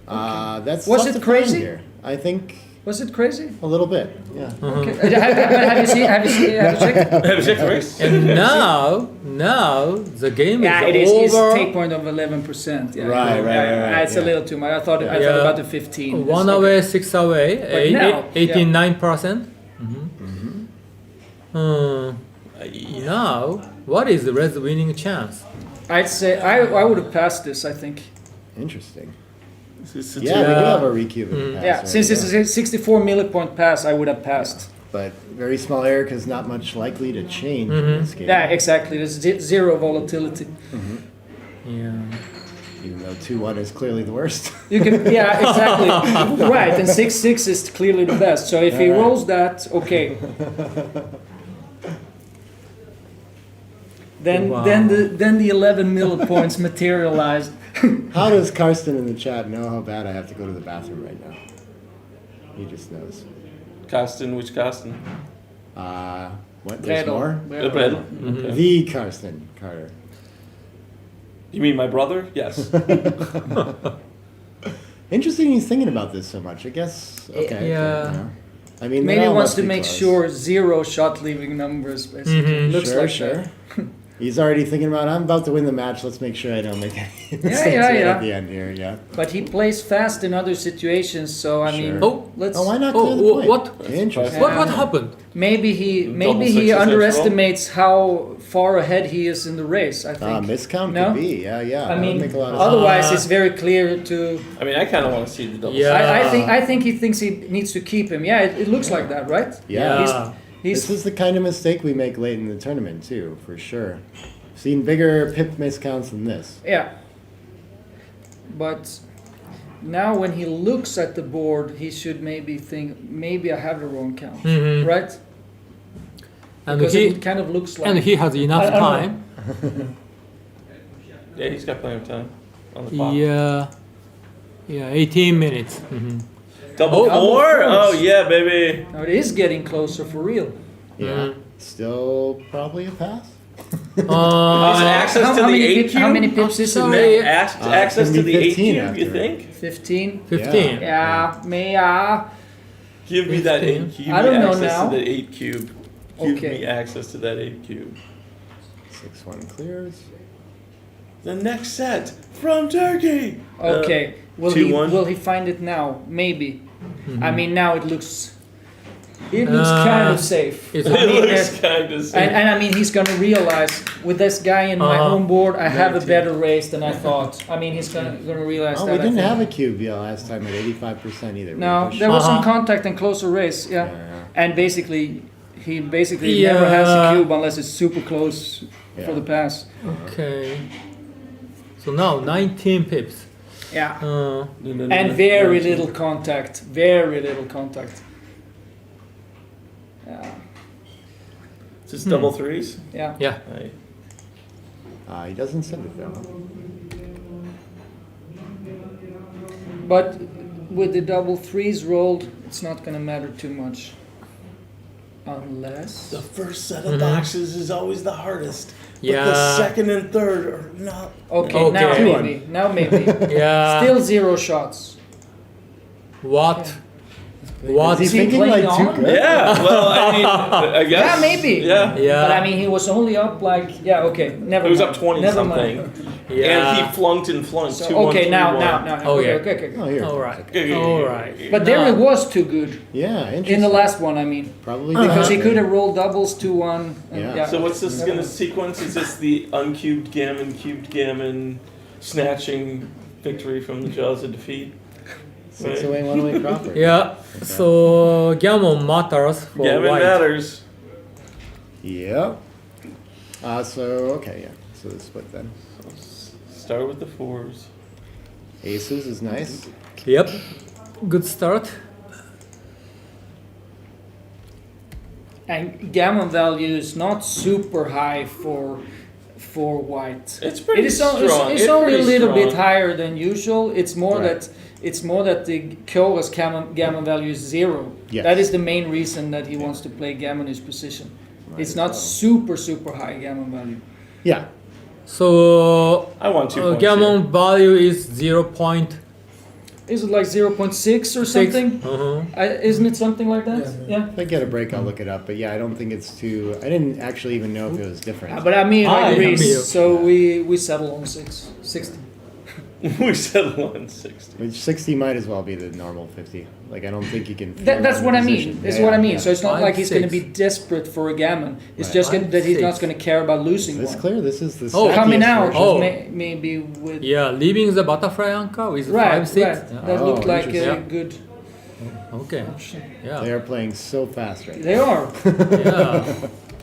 That's Was tough it to find crazy? here. I think Was it crazy? a little bit. Yeah. Okay. Have you seen? Have you checked? Have you checked the race? And now the game Yeah, is it is. It's over. take point of 11%. Yeah, Right, right, It's a yeah. little too much. I thought Yeah. about the 15. One It's away, okay. 6 away, But now, 89%. Now, what is the Reds' winning chance? I'd say I would have passed this. I think. Interesting. It's a Yeah, we do have a recube. Mm. Yeah, since it's a 64 millipoint pass, I would have passed. But very small error because not much likely to change Mm-hmm. in this game. Yeah, exactly. There's zero volatility. Yeah. Even though 2-1 is clearly the worst. You can, yeah, exactly. Right, and 6-6 is clearly the best. So if he Alright. rolls that, okay. Then Wow. then the 11 millipoints materialized. How does Karsten in the chat know how bad I have to go to the bathroom right now? He just knows. Karsten, which Karsten? What? There's Bredel. more? The Bredel. Okay. The Karsten Carter. You mean my brother? Yes. Interesting he's thinking about this so much. I guess. Okay. Yeah. I mean, Maybe they he all wants must to be make close. sure zero shot leaving numbers. Basically, looks Sure, like sure. that. He's already thinking about, I'm about to win the match. Let's make sure I don't make any mistakes yeah. at the end here. Yeah. But he plays fast in other situations, so I mean, Sure. Oh, let's. Oh, why not Oh, clear the point? what? Interesting. What happened? Maybe he Double he sixes underestimates how far ahead he is in the race. I think. Miscount No? could be. Yeah, yeah. I That would mean, make a lot of otherwise sense. it's very clear to. I mean, I kind of want to see the double. Yeah. I think he thinks he needs to keep him. Yeah, it looks like that, right? Yeah. He's This is the kind of mistake we make late in the tournament too, for sure. Seen bigger pip miscounts than this. yeah. But now when he looks at the board, he should maybe think maybe I have the wrong count, Mhm. right? And Because he it kind of looks like. and he has enough I don't know. time. Yeah, he's got plenty of time on the clock. Yeah, 18 minutes. Double Double four? fours. Oh yeah, baby. Now it is getting closer for real. Yeah. Still probably a pass. Access to the 8 how many pips is it? sorry. Access can to be the 8 15 cube, you after. think? 15. 15. Yeah, Give me that 8 15. cube. I don't know access now. to the 8 cube. Give Okay. me access to that 8 cube. 6-1 clears. The next set from Turkey. Okay. Will 2-1. he find it now? Maybe. I mean now it looks kind of safe. It's I mean, It looks kind of and I mean he's gonna realize with this guy in my home board I have a better race than I thought. I mean he's gonna realize Oh, that. we I didn't think. have a cube last time at 85% either. We No, pushed- there was some Uh-huh. contact and closer race. Yeah. Yeah. And basically he never has a Yeah. cube unless it's super close Yeah. for the pass. Okay. So now 19 pips. Yeah. Uh, And very little contact. Very little contact. Yeah. Is this double threes? Yeah. Yeah. Right. He doesn't send it though. But with the double threes rolled, it's not gonna matter too much. Unless. The first set of boxes is always the hardest. But Yeah. the second and third are not. Okay, now Okay. maybe. Now maybe. Yeah. Still 0 shots. What? What? Is he he thinking playing like too on? good? Yeah, well, I mean, I guess. Yeah, maybe. Yeah. Yeah. But I mean, he was only up like okay, never. It was mind. up 20 Never something. Mind. Yeah. And he flunked and flunked. So, 2-1, okay, now. Okay. Okay. Oh, here. All right. Okay. All right. But there Now- it was too good Yeah, interesting. in the last one. I mean, Probably because he did. could have rolled doubles 2-1. and Yeah. Yeah. So what's this going to sequence? Is this the uncubed gammon, cubed gammon, snatching victory from the jaws of defeat? 6 away, 1 away Crawford. Yeah. So gammon matters for Gammon white. matters. Yep. So okay, yeah. So the split then. Start with the fours. Aces is nice. Yep. Good start. And gammon value is not super high for white. It's pretty It is strong. it's only a pretty little bit strong. higher than usual. It's more Right. that the Kyora's gammon value is 0. Yes. That is the main reason that he wants to play gammon his position. It's not super high gammon value. Yeah. So I want 2 points gammon value is 0.6 Is it like 0.6 or something? Isn't it something like that? Yeah. If I get a break, I'll look it up. But yeah, I don't think it's too. I didn't actually even know if it was different. But I mean, I I agree. agree. So we settle on 60. We settle on 60. Which 60 might as well be the normal 50. Like I don't think you can. That's what I mean. That's what I mean. So it's not Five, like he's going to six. be desperate for a gammon. It's Right. just that he's not 6. going to care about losing Is this one. clear? This is the Oh, Coming stackiest out version. Oh. maybe with Yeah, leaving the butterfly anchor with right, 5-6. right. Yeah. That Oh, looked like a interesting. good Okay. option. Yeah. They are playing so fast right now. They are.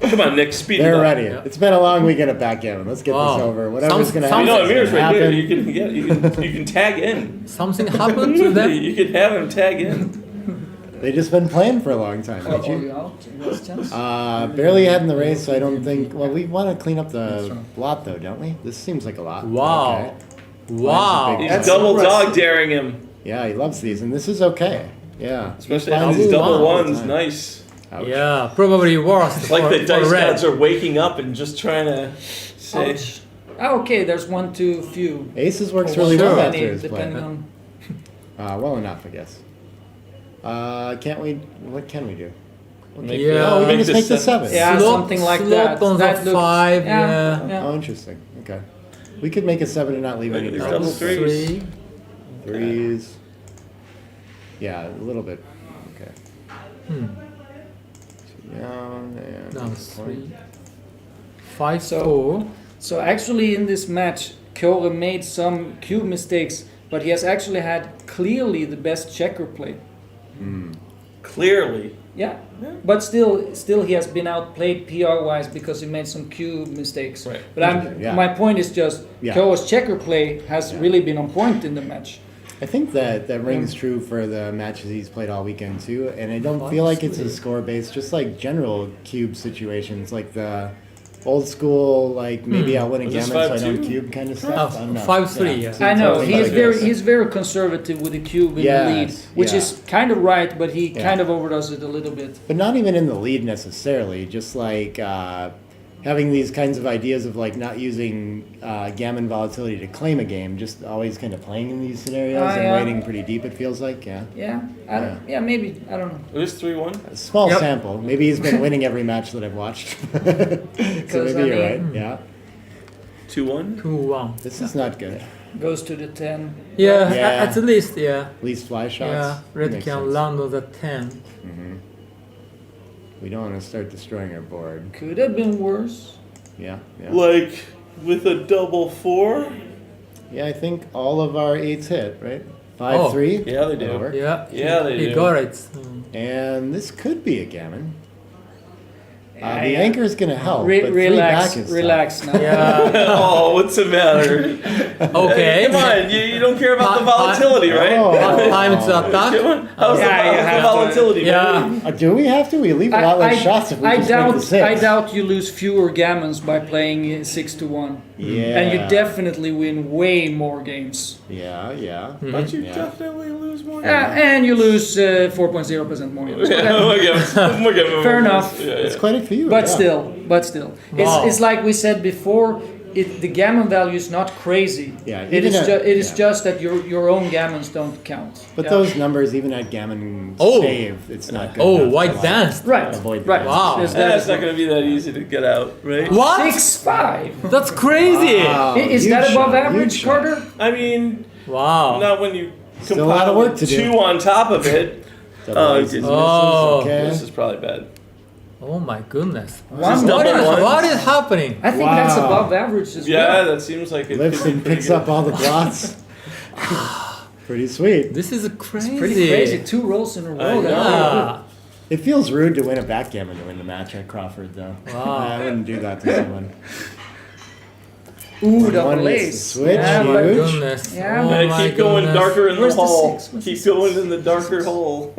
Yeah. Come on, Nick, speed it They're up. ready. Yeah. It's been a long weekend of backgammon. Let's get this Wow. over. Whatever's going to Some- You happen. know, Amir's right there. happen. You can tag in. Something happened to them. You can have him tag in. They just been playing for a long time, Oh, haven't are you? you out? Last chance? Barely ahead in the race, so I don't think. Well, we want to clean up the lot, though, don't we? This seems like a lot. Wow. Okay. Wow. He's That's double impressive. dog daring him. Yeah, he loves these, and this is okay. Yeah. Especially He on finds these these double all the ones. time. Nice. Ouch. Yeah, probably worse It's like for, the for dice red. gods are waking up and just trying to say. Ouch. Oh, okay, there's one too few. Aces works Or really one well too after many, his depending play. on. Well enough, I guess. Can't we? What can we do? Make Yeah. the- Oh, we can make just make the 7. Yeah, Slot- something like slot that. on That the looks- 5, yeah. Oh, interesting. Okay. We could make a 7 and not leave any There's doubles. double threes. 3. Threes. Yeah, a little bit. Okay. Hmm. Two down and Now this point. 3. 5, So- 4. So actually, in this match, Kyoga made some cube mistakes, but he has actually had clearly the best checker play. Clearly. Yeah, but still he has been outplayed PR-wise because he made some cube mistakes. Right. But Yeah. my point is just Yeah. Kyoga's checker play has Yeah. really been on point in the match. I think that rings true for the matches he's played all weekend too, and I don't feel like it's a score based, just like general cube situations, like the old school, like maybe I'll win a Was this gammon so I don't 5-2? cube kind of stuff. I don't know. 5-3, yeah. I know Something he is like very this. he's very conservative with the cube in the lead, Yes, which yeah. is kind of right, but he Yeah. kind of overdoes it a little bit. But not even in the lead necessarily, just like having these kinds of ideas of like not using gammon volatility to claim a game, just always kind of playing in these scenarios and yeah. waiting pretty deep, it feels like, yeah. Yeah, maybe I don't know. It was 3-1. A small Yep. sample. Maybe he's been winning every match that I've watched. So maybe I you're mean- right, yeah. 2-1. 2-1. This is not good. Goes to the 10. Yeah, Yeah. at least, yeah. Least fly shots. Yeah, red Makes can sense. land on the 10. We don't want to start destroying our board. Could have been worse. Yeah, yeah. Like with a double 4. Yeah, I think all of our 8s hit, right? 5-3. Yeah, they do. Over. Yeah, Yeah, they he do. got it. And this could be a gammon. The anchor is going to help, but 3 relax, back is relax now. Yeah. Oh, what's the matter? Okay. Come on, you don't care about the volatility, right? Oh. Time to attack. Come on. How's Yeah, you the have to. volatility, Yeah. baby? Do we have to? We leave a lot less shots if we just make the 6. I doubt you lose fewer gammons by playing 6-1. Yeah. And you definitely win way more games. Yeah, yeah. But you Yeah. definitely lose more. And you lose 4.0% more games. Okay. Fair enough. It's quite a few. But yeah. still. Wow. It's like we said before, the gammon value is not crazy. Yeah, It even is, at- it is yeah. just that your own gammons don't count. But Yeah. those numbers, even at Gammon Oh. save, it's not good. Oh, enough to, white like, danced. Right, Avoid the right. dance. Wow. There's That's that. not going to be that easy to get out, right? What? 6-5. That's crazy. Wow, Is huge that above shot, average, huge shot. Carter? I mean, Wow. not when you Still a lot of compile work to do. 2 on top of it. Double Oh, aces, misses, Oh. okay. This is probably bad. Oh my goodness. One double ones. What is happening? I think that's Wow. above average as Yeah, well. that seems like it. Lifts could be and pretty picks good. up all the blots. Pretty sweet. This is crazy. Pretty crazy. 2 rolls in a row. That's Yeah. It feels rude to win a backgammon to win the match at Crawford, though. Wow. I wouldn't do that to someone. Ooh, One double gets ace. the switch, Yeah, Oh but my huge. goodness. Yeah, Oh And my keep going goodness. darker in Where's the the hole. six? Where's Keep the going six? in the darker hole.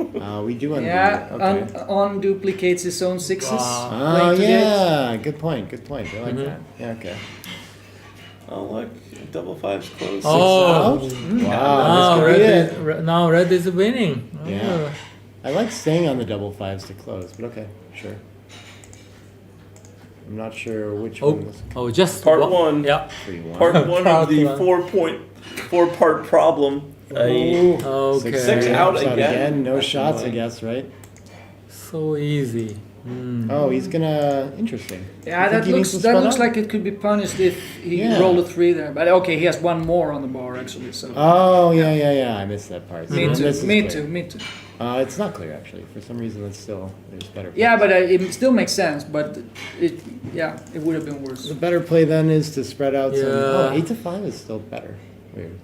We do want to yeah, do that. Okay. on duplicates his own 6s. Wow. Oh, Playing to the yeah. Good point. Good point. I like that. Yeah, okay. Oh look, double 5's close. Oh. Out? Wow, Now this could be red, it. now red is winning. Oh. Yeah. I like staying on the double 5s to close, but okay, sure. I'm not sure which Oh, one was oh, just Part one. one. Yeah. 3-1. Part 1 of Part the one. 4.4 part problem. Ooh. Okay. 6 out Ups again. No That's shots, I annoying. guess, right? So easy. Mm. Oh, he's gonna. Interesting. Yeah, You think that he needs looks to that spread looks out? like it could be punished if he Yeah. rolled a 3 there. But okay, he has 1 more on the bar actually. So Oh, yeah. I missed that part. me So too, this is me clear. too, me too. It's not clear actually. For some reason, it's still there's better. Yeah, plays. but it still makes sense. But it would have been worse. The better play then is to spread out. Some, Yeah. 8 to 5 is still better. Weird.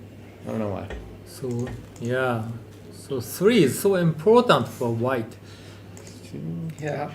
I don't know why. So yeah. So 3 is so important for white. Yeah.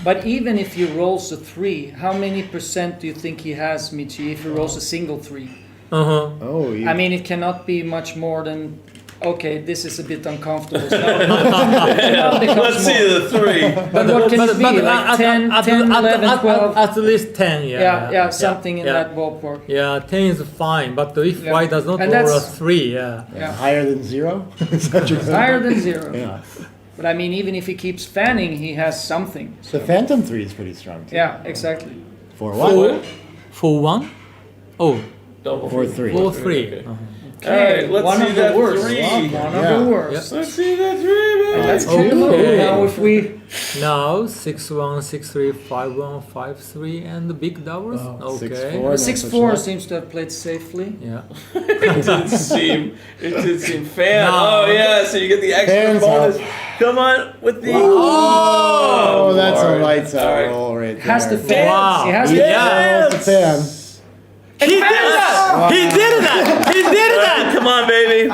But even if he rolls a 3, how many percent do you think he has, Michi, if he rolls a single 3? Uh-huh. Oh, you, I mean, it cannot be much more than. Okay, this is a bit uncomfortable. So now it becomes Let's see more. the 3. But what can it be? Like 10, 11, 12? At least 10, yeah. Yeah, something in yeah. that ballpark. Yeah, 10 is fine, but if Yeah. white does not And roll a that's- 3, yeah. Yeah. higher than 0. Is that what you're saying? Higher than 0. Yeah. But I mean, even if he keeps fanning, he has something. The Phantom 3 is pretty strong too. Yeah, exactly. 4-1. 4-1? Oh, Double 4-3. 4-3. Okay. Uh-huh. Alright, let's one see of the that worst. 3. One Yeah. of the worst. Let's see that 3, man. And let's Okay. take a look now if we. Now 6-1, 6-3, 5-1, 5-3, and the big doubles. Wow. Okay. 6-4. The Nice 6-4 shot. seems to have played safely. Yeah. It did seem fan. No. Oh yeah, so you get the extra Fans bonus. help. Come on with the. Oh, that's Lord. a lights out All right. roll right there. Has the fans. Wow. He has the Yeah. Rolls the fan. He did that! He did that! He did that! Come on, baby.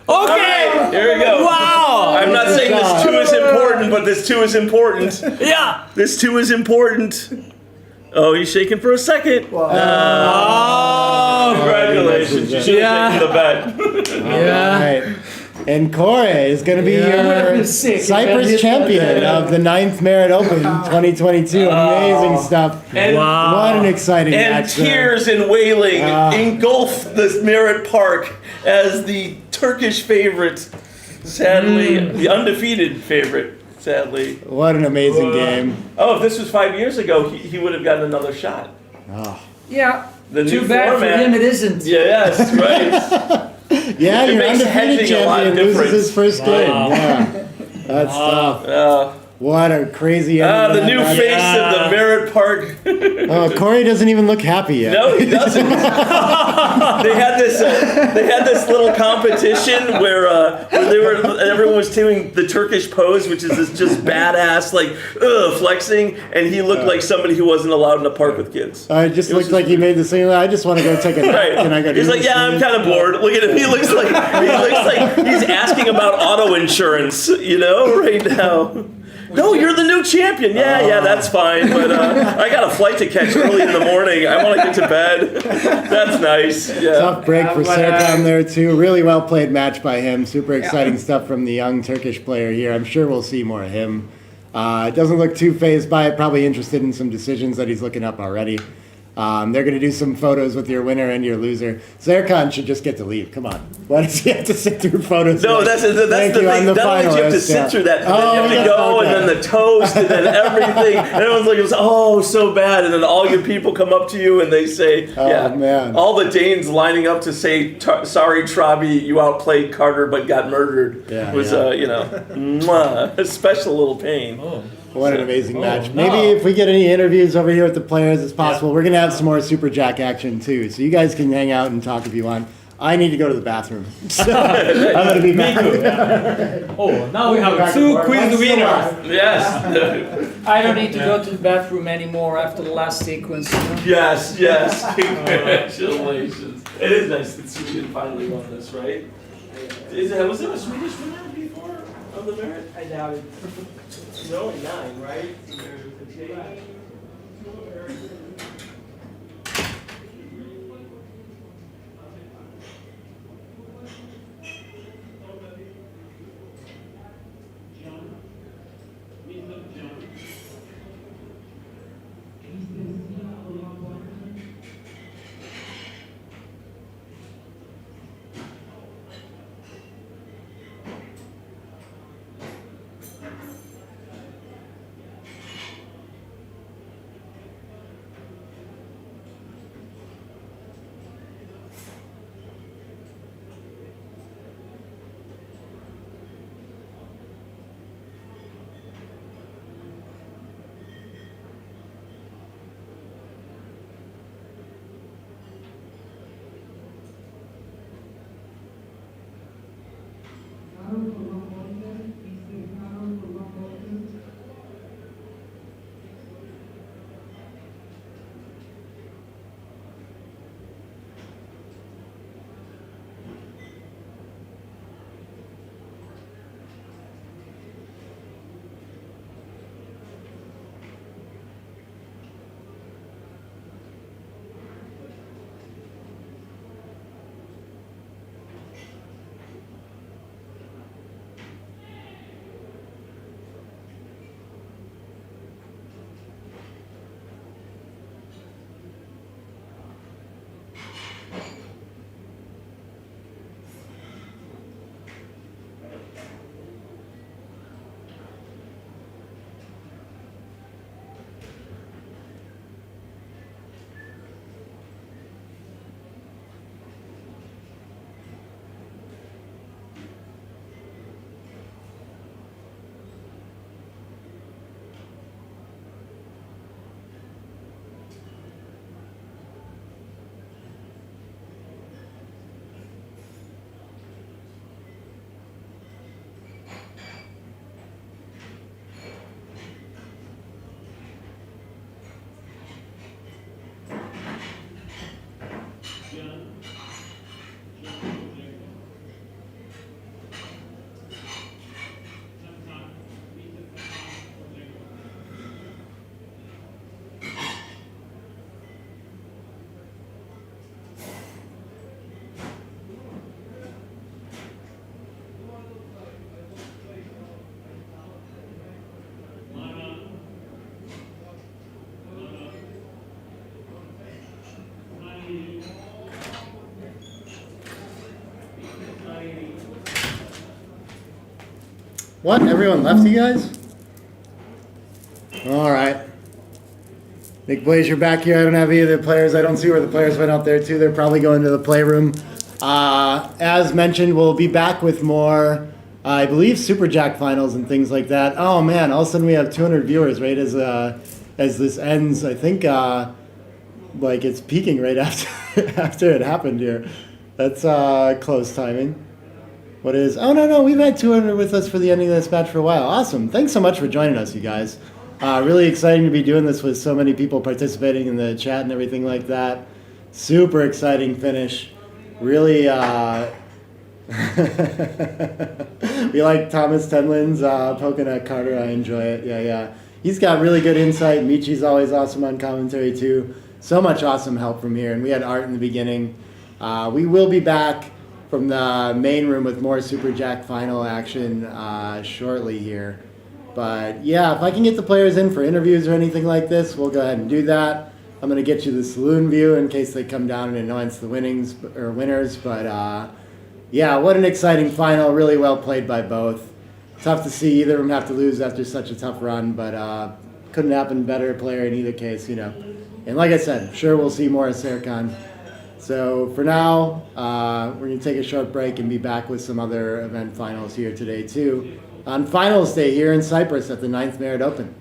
All Okay! right, here we go. Wow! I'm not saying this 2 is important, but this 2 is important. Yeah! This 2 is important. Oh, he's shaking for a second. Oh! Congratulations. You should have Yeah. taken the bet. Yeah. Right. And Corey is going to be Yeah. your Sick if that Cyprus hit champion of the 9th Merit Open 2022. Amazing stuff. And, Wow. What an exciting and match. there. tears and wailing Ah. engulf this Merritt Park as the Turkish favorite, sadly, the undefeated favorite, sadly. What an amazing game. Oh, if this was 5 years ago, he would have gotten another shot. Oh. Yeah. The Too new bad format. for him it isn't. Yes, right. Yeah, It your makes undefeated hedging a lot champion loses different. his first game. Wow. Yeah. That's tough. What a crazy ending. The to new that match. face of the Merritt Park. Oh, Corey doesn't even look happy yet. No, he doesn't. They had this little competition where everyone was doing the Turkish pose, which is this just badass flexing, and he looked like somebody who wasn't allowed in a park with kids. It just looks like he made the same. I just want to go take a nap. Right. Can I go do He's like, this yeah, I'm thing?" kind of bored. Look at him. He looks like he's asking about auto insurance. Right now. No, you're the new champion. Yeah, that's fine. But I got a flight to catch early in the morning. I want to get to bed. That's nice. Yeah. Tough break for Serkan there too. Really well played match by him. Super exciting stuff from the young Turkish player here. I'm sure we'll see more of him. Doesn't look too phased by it. Probably interested in some decisions that he's looking up already. They're going to do some photos with your winner and your loser. Serkan should just get to leave. Come on. Why does he have to sit through photos? No, that's the thing. Not only do you have to sit through that, then you have to go, and then the toast, and then everything. And everyone's like, oh, so bad. And then all your people come up to you and they say, man. all the Danes lining up to say, sorry, Trabi, you outplayed Carter but got murdered. Yeah, was, a special little pain. Oh. What an amazing match. no. Maybe if we get any interviews over here with the players, it's possible. We're going to have some more Super Jack action too. So you guys can hang out and talk if you want. I need to go to the bathroom. So I'm going to be back. Oh, now we have Back two to work. quiz Let's winners. Yes. I don't need to go to the bathroom anymore after the last sequence. You know? Yes. Congratulations. It is nice that Sweden finally won this, right? Was there a Swedish winner before of the merit? I doubt it. There's only 9, right? What? Everyone left you guys? All right. Nick Blaze, you're back here. I don't have any of the players. I don't see where the players went out there too. They're probably going to the playroom. As mentioned, we'll be back with more, I believe, Super Jack finals and things like that. Oh man! All of a sudden we have 200 viewers right as this ends. I think like it's peaking right after it happened here. That's close timing. What is? Oh no, we've had 200 with us for the ending of this match for a while. Awesome! Thanks so much for joining us, you guys. Really exciting to be doing this with so many people participating in the chat and everything like that. Super exciting finish. Really We like Thomas Tenlin's poking at Carter. I enjoy it. Yeah, yeah. He's got really good insight. Michi's always awesome on commentary too. So much awesome help from here. And we had Art in the beginning. We will be back from the main room with more Super Jack final action shortly here. But yeah, if I can get the players in for interviews or anything like this, we'll go ahead and do that. I'm going to get you the saloon view in case they come down and announce the winners. But yeah, what an exciting final. Really well played by both. Tough to see either of them have to lose after such a tough run, but couldn't happen better player in either case, you know. And like I said, sure we'll see more of Serkan. So for now, we're going to take a short break and be back with some other event finals here today too. On finals day here in Cyprus at the 9th Merit Open.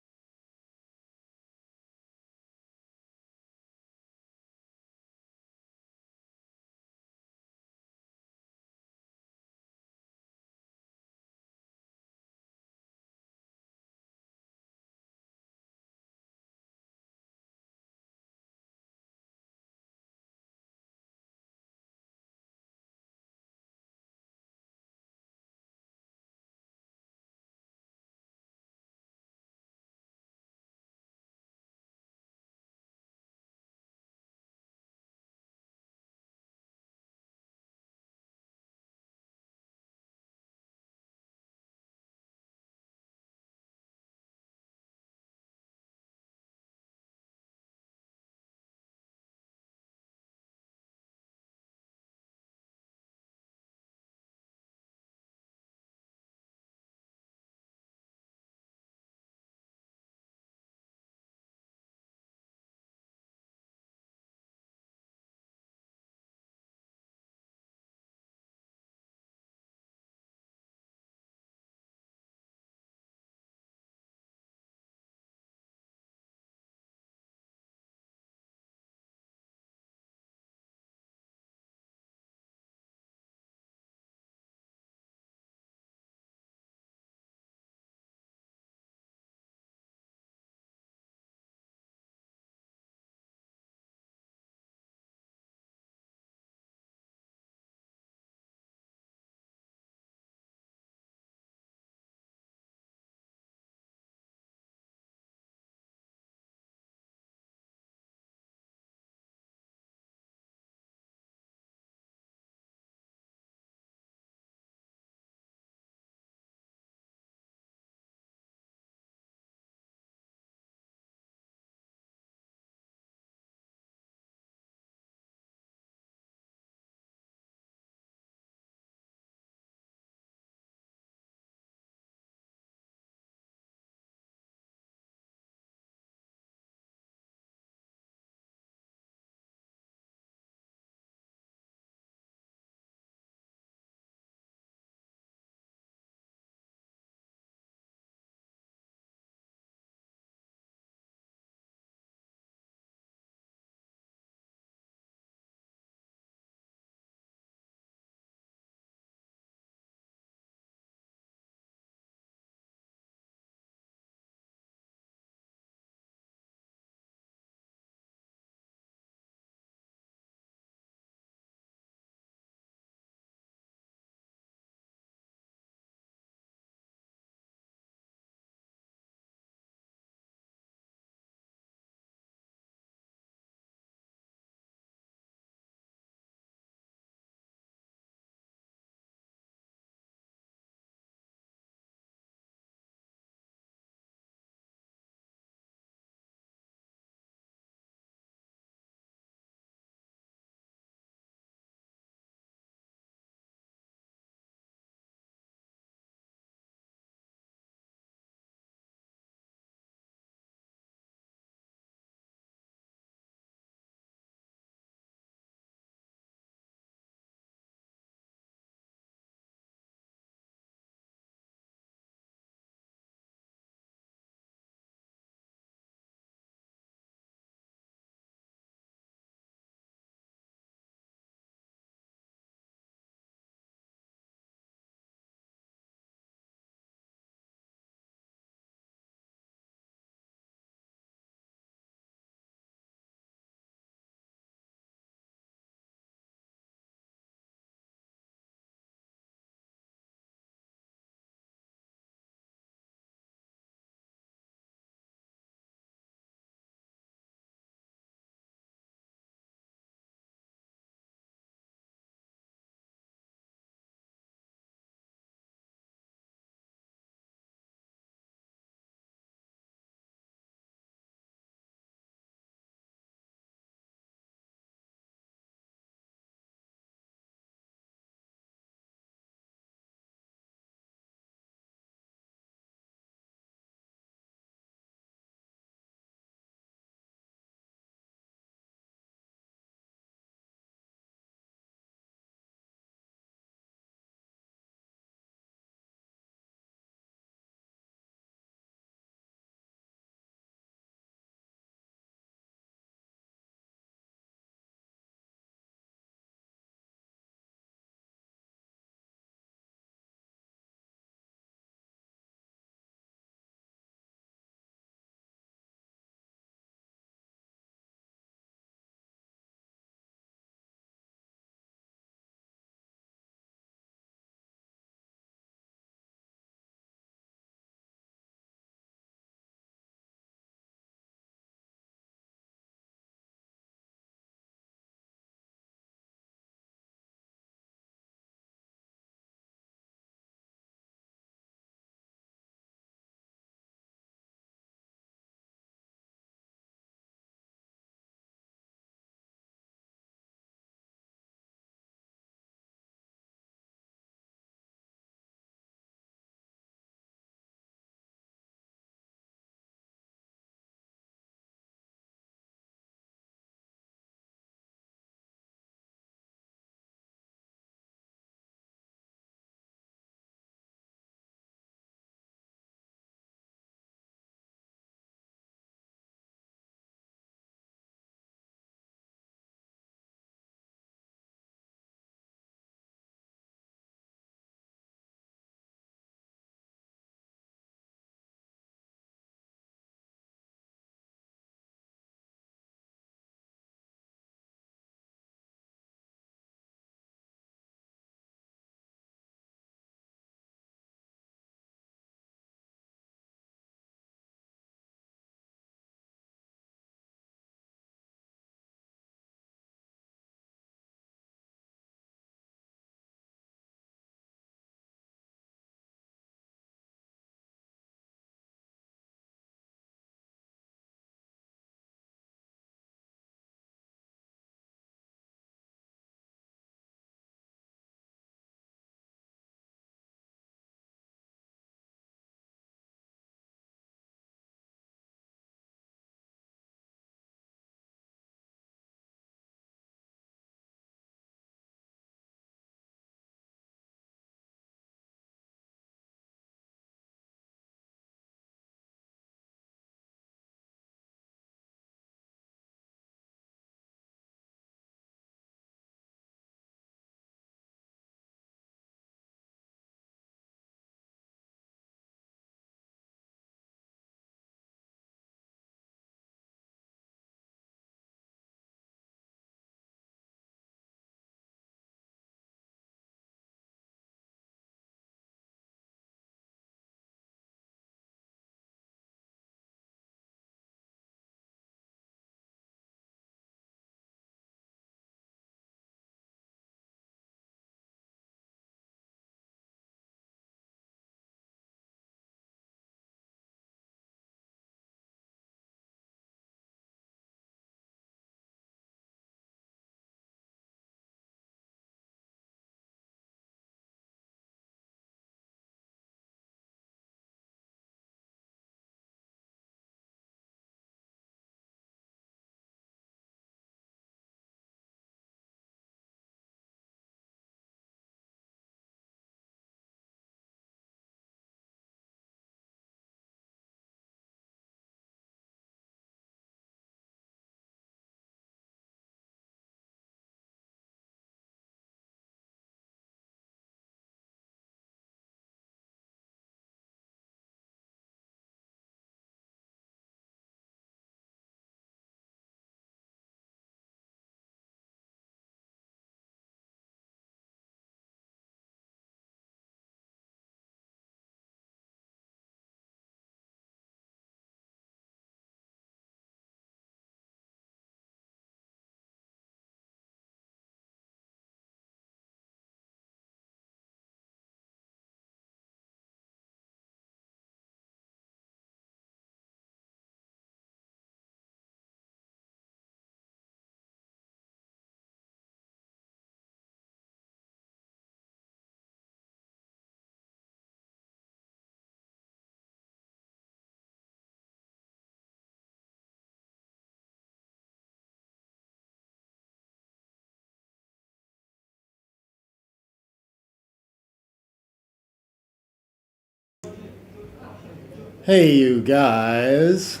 Hey, you guys.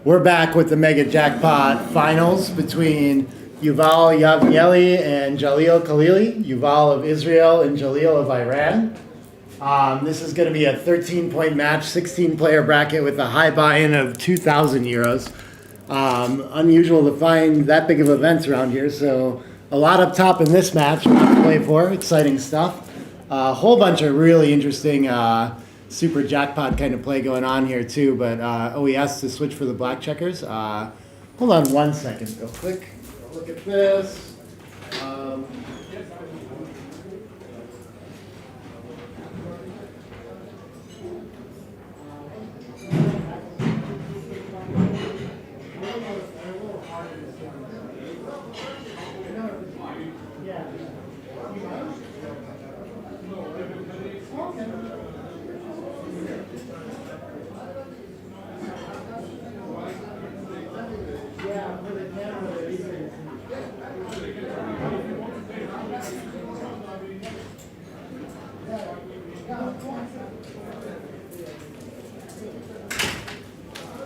We're back with the Mega Jackpot finals between Yuval Yavnieli and Jalil Khalili. Yuval of Israel and Jalil of Iran. This is going to be a 13-point match, 16-player bracket with a high buy-in of 2,000 euros. Unusual to find that big of events around here, so a lot up top in this match to play for. Exciting stuff. A whole bunch of really interesting super jackpot kind of play going on here too, but OES to switch for the black checkers. Hold on 1 second real quick. Look at this.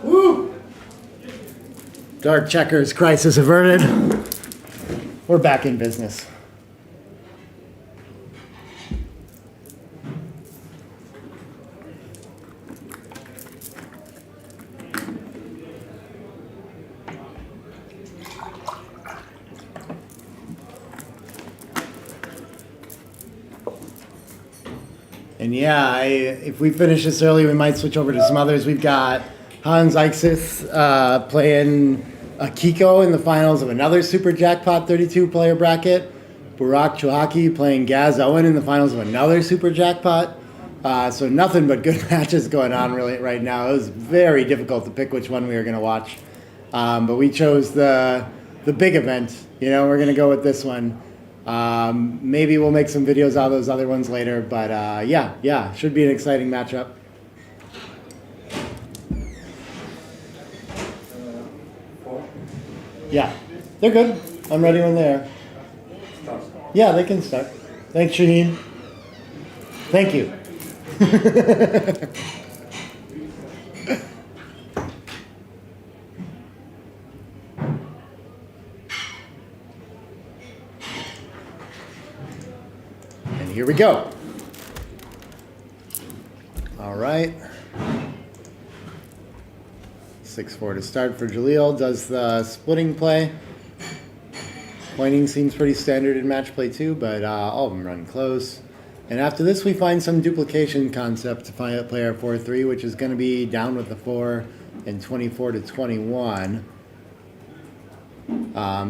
Woo! Dark checkers crisis averted. We're back in business. And yeah, if we finish this early, we might switch over to some others. We've got Hans Eichsith playing Akiko in the finals of another Super Jackpot 32-player bracket. Burak Chouhaki playing Gaz Owen in the finals of another Super Jackpot. So nothing but good matches going on really right now. It was very difficult to pick which one we were going to watch. But we chose the big event. You know, we're going to go with this one. Maybe we'll make some videos out of those other ones later. But yeah, should be an exciting matchup. Yeah, they're good. I'm ready when they are. Yeah, they can start. Thanks, Shaheen. Thank you. And here we go. All right. 6-4 to start for Jalil. Does the splitting play. Pointing seems pretty standard in match play too, but all of them run close. And after this, we find some duplication concept to find a player 4-3, which is going to be down with the 4 and 24 to 21.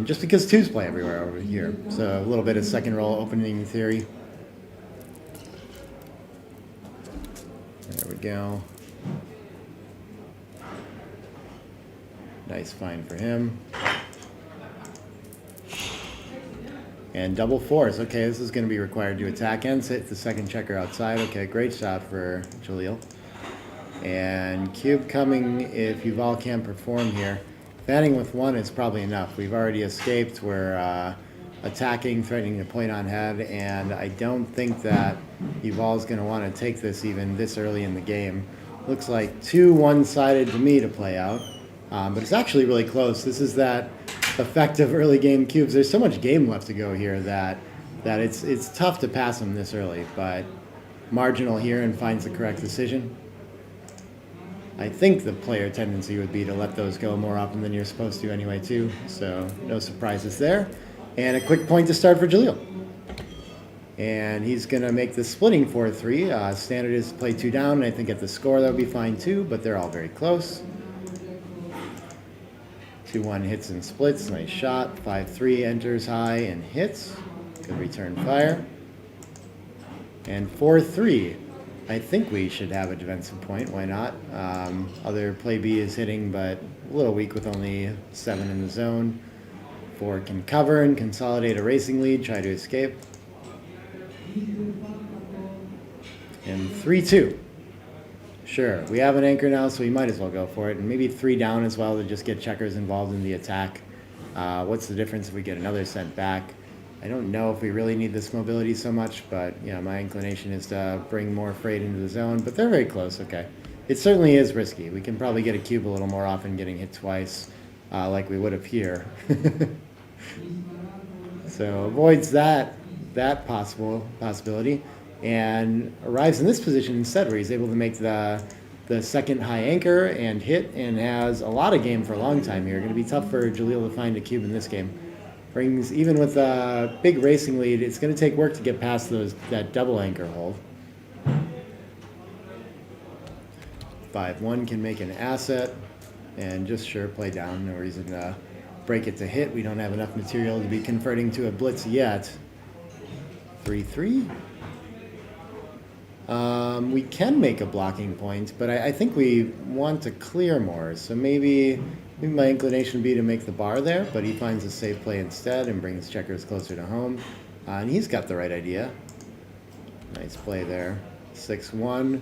Just because 2s play everywhere over here. So a little bit of second roll opening theory. There we go. Nice find for him. And double 4s. Okay, this is going to be required to attack and sit the second checker outside. Okay, great shot for Jalil. And cube coming if Yuval can't perform here. Fanning with 1 is probably enough. We've already escaped. We're attacking, threatening to point on head, and I don't think that Yuval's going to want to take this even this early in the game. Looks like 2 one-sided to me to play out. But it's actually really close. This is that effective early game cubes. There's so much game left to go here that it's tough to pass them this early, but marginal here and finds the correct decision. I think the player tendency would be to let those go more often than you're supposed to anyway too, so no surprises there. And a quick point to start for Jalil. And he's going to make the splitting 4-3. Standard is play 2 down, and I think at the score that would be fine too, but they're all very close. 2-1 hits and splits, nice shot. 5-3 enters high and hits. Good return fire. And 4-3. I think we should have a defensive point, why not? Other play B is hitting, but a little weak with only 7 in the zone. 4 can cover and consolidate a racing lead, try to escape. And 3-2. Sure, we have an anchor now, so we might as well go for it. And maybe 3 down as well to just get checkers involved in the attack. What's the difference if we get another cent back? I don't know if we really need this mobility so much, but yeah, my inclination is to bring more freight into the zone, but they're very close, okay. It certainly is risky. We can probably get a cube a little more often, getting hit twice, like we would have here. So avoids that possibility, and arrives in this position instead, where he's able to make the second high anchor and hit, and has a lot of game for a long time here. Going to be tough for Jalil to find a cube in this game. Brings, even with a big racing lead, it's going to take work to get past that double anchor hold. 5-1 can make an asset, and just sure play down. No reason to break it to hit. We don't have enough material to be converting to a blitz yet. 3-3. We can make a blocking point, but I think we want to clear more. So maybe my inclination would be to make the bar there, but he finds a safe play instead and brings checkers closer to home. And he's got the right idea. Nice play there. 6-1.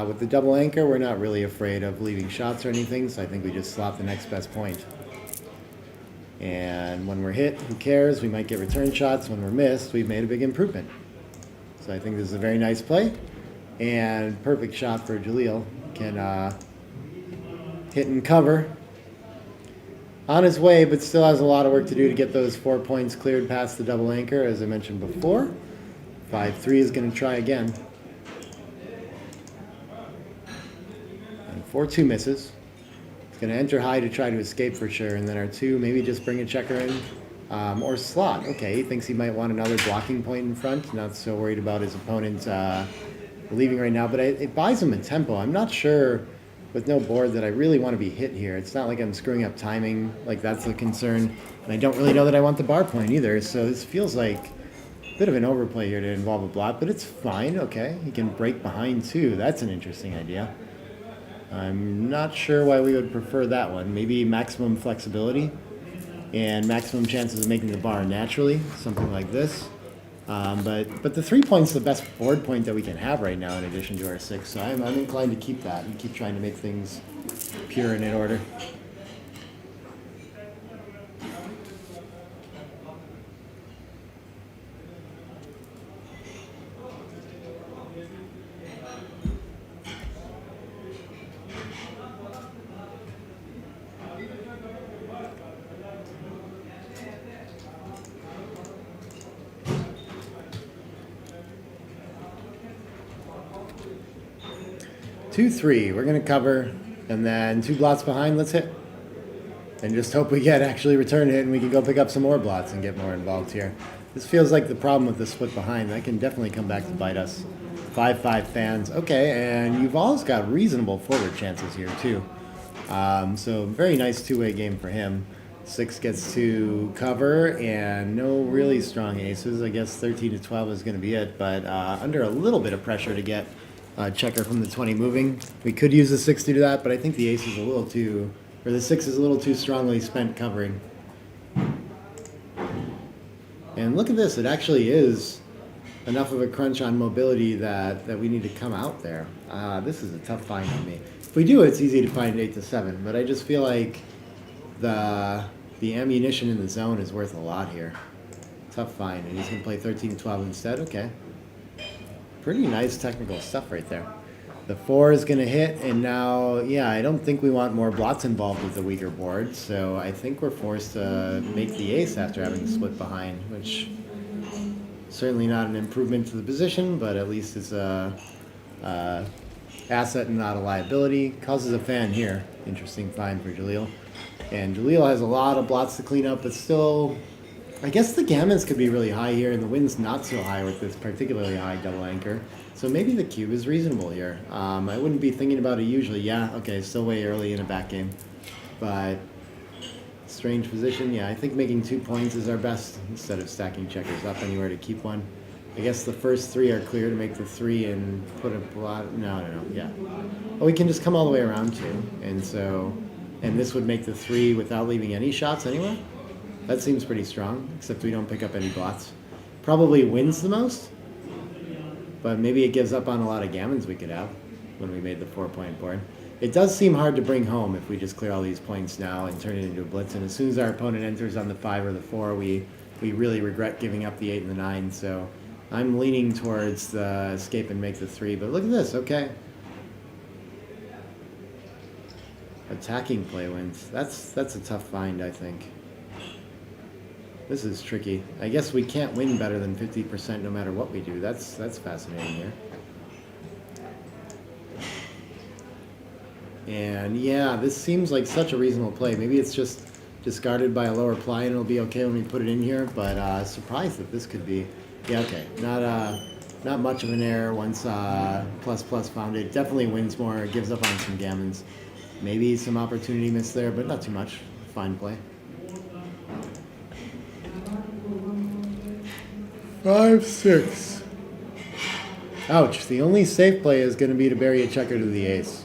With the double anchor, we're not really afraid of leaving shots or anything, so I think we just slot the next best point. And when we're hit, who cares? We might get return shots. When we're missed, we've made a big improvement. So I think this is a very nice play, and perfect shot for Jalil. Can hit and cover. On his way, but still has a lot of work to do to get those 4 points cleared past the double anchor, as I mentioned before. 5-3 is going to try again. And 4-2 misses. It's going to enter high to try to escape for sure, and then our 2, maybe just bring a checker in. Or slot. Okay, he thinks he might want another blocking point in front. Not so worried about his opponent leaving right now, but it buys him a tempo. I'm not sure, with no board, that I really want to be hit here. It's not like I'm screwing up timing, like that's the concern. And I don't really know that I want the bar point either, so this feels like a bit of an overplay here to involve a block, but it's fine, okay. He can break behind too. That's an interesting idea. I'm not sure why we would prefer that one. Maybe maximum flexibility and maximum chances of making the bar naturally, something like this. But the 3 point's the best board point that we can have right now in addition to our 6, so I'm inclined to keep that and keep trying to make things pure and in order. Two, 3, we're gonna cover, and then 2 blots behind, let's hit. And just hope we get actually return hit and we can go pick up some more blots and get more involved here. This feels like the problem with the split behind. That can definitely come back to bite us. 5-5 fans, okay, and Yuval's got reasonable forward chances here too. So very nice two-way game for him. 6 gets to cover, and no really strong aces. I guess 13 to 12 is gonna be it, but under a little bit of pressure to get checker from the 20 moving. We could use the 6 to do that, but I think the ace is a little too, or the 6 is a little too strongly spent covering. And look at this, it actually is enough of a crunch on mobility that we need to come out there. This is a tough find for me. If we do it, it's easy to find 8 to 7, but I just feel like the ammunition in the zone is worth a lot here. Tough find, and he's gonna play 13 to 12 instead, okay. Pretty nice technical stuff right there. The 4 is going to hit, and now, yeah, I don't think we want more blots involved with the weaker board, so I think we're forced to make the ace after having split behind, which certainly not an improvement to the position, but at least it's a asset and not a liability. Causes a fan here. Interesting find for Jalil. And Jalil has a lot of blots to clean up, but still, I guess the gammons could be really high here, and the wind's not so high with this particularly high double anchor. So maybe the cube is reasonable here. I wouldn't be thinking about it usually. Yeah, okay, still way early in a back game. But strange position. Yeah, I think making 2 points is our best instead of stacking checkers up anywhere to keep one. I guess the first 3 are clear to make the 3 and put a blot. No, yeah. Well, we can just come all the way around too. And this would make the 3 without leaving any shots anywhere. That seems pretty strong, except we don't pick up any blots. Probably wins the most, but maybe it gives up on a lot of gammons we could have when we made the 4-point board. It does seem hard to bring home if we just clear all these points now and turn it into a blitz. And as soon as our opponent enters on the 5 or the 4, we really regret giving up the 8 and the 9. So I'm leaning towards the escape and make the 3. But look at this, okay. Attacking play wins. That's a tough find, I think. This is tricky. I guess we can't win better than 50% no matter what we do. That's fascinating here. And yeah, this seems like such a reasonable play. Maybe it's just discarded by a lower ply and it'll be okay when we put it in here, but surprised that this could be, yeah, okay. Not much of an error once plus plus found it. Definitely wins more, gives up on some gammons. Maybe some opportunity missed there, but not too much. Fine play. 5-6. Ouch. The only safe play is going to be to bury a checker to the ace.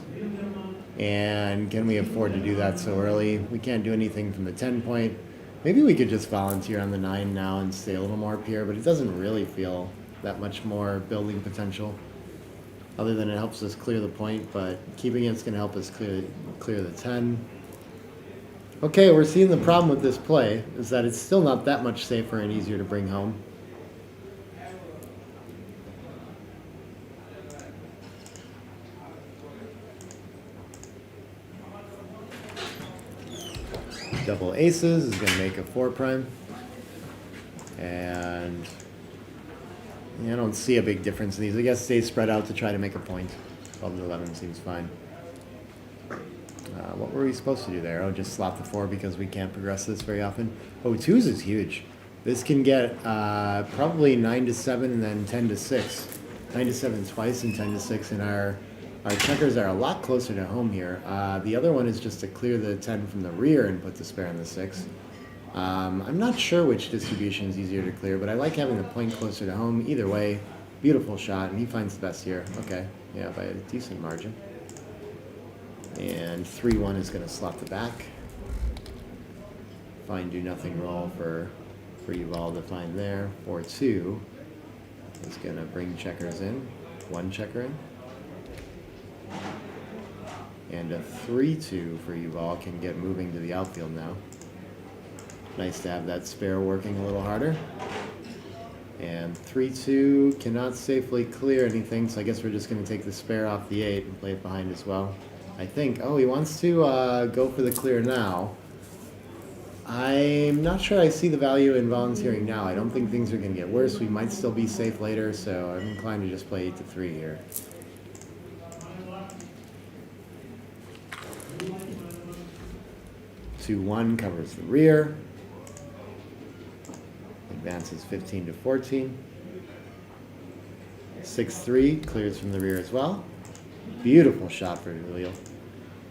And can we afford to do that so early? We can't do anything from the 10 point. Maybe we could just volunteer on the 9 now and stay a little more up here, but it doesn't really feel that much more building potential. Other than it helps us clear the point, but keeping it's going to help us clear the 10. Okay, we're seeing the problem with this play is that it's still not that much safer and easier to bring home. Double aces is going to make a 4 prime. And yeah, I don't see a big difference in these. I guess they spread out to try to make a point. 12 and 11 seems fine. What were we supposed to do there? Oh, just slot the 4 because we can't progress this very often. Oh, 2s is huge. This can get probably 9 to 7 and then 10 to 6. 9 to 7 twice and 10 to 6, and our checkers are a lot closer to home here. The other one is just to clear the 10 from the rear and put the spare on the 6. I'm not sure which distribution is easier to clear, but I like having the point closer to home. Either way, beautiful shot, and he finds the best here. Okay, yeah, by a decent margin. And 3-1 is going to slot the back. Fine, do nothing roll for Yuval to find there. 4-2 is going to bring checkers in. 1 checker in. And a 3-2 for Yuval can get moving to the outfield now. Nice to have that spare working a little harder. And 3-2 cannot safely clear anything, so I guess we're just going to take the spare off the 8 and play it behind as well. I think, oh, he wants to go for the clear now. I'm not sure I see the value in volunteering now. I don't think things are going to get worse. We might still be safe later, so I'm inclined to just play 8-3 here. Two 1 covers the rear. Advances 15 to 14. 6-3 clears from the rear as well. Beautiful shot for Julio.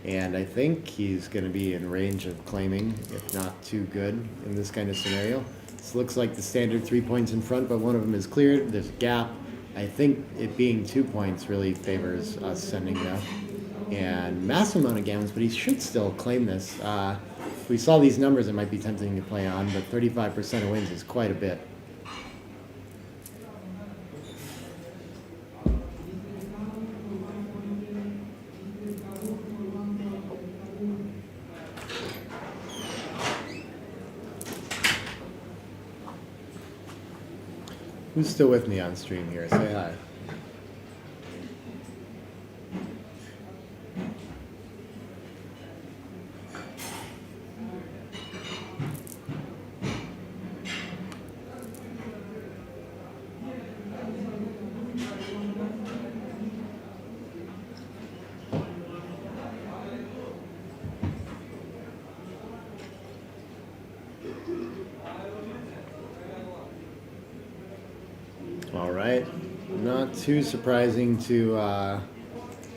And I think he's going to be in range of claiming, if not too good, in this kind of scenario. This looks like the standard 3 points in front, but one of them is cleared. There's a gap. I think it being 2 points really favors us sending now. And massive amount of gammons, but he should still claim this. If we saw these numbers, it might be tempting to play on, but 35% of wins is quite a bit. Who's still with me on stream here? Say hi. All right, not too surprising to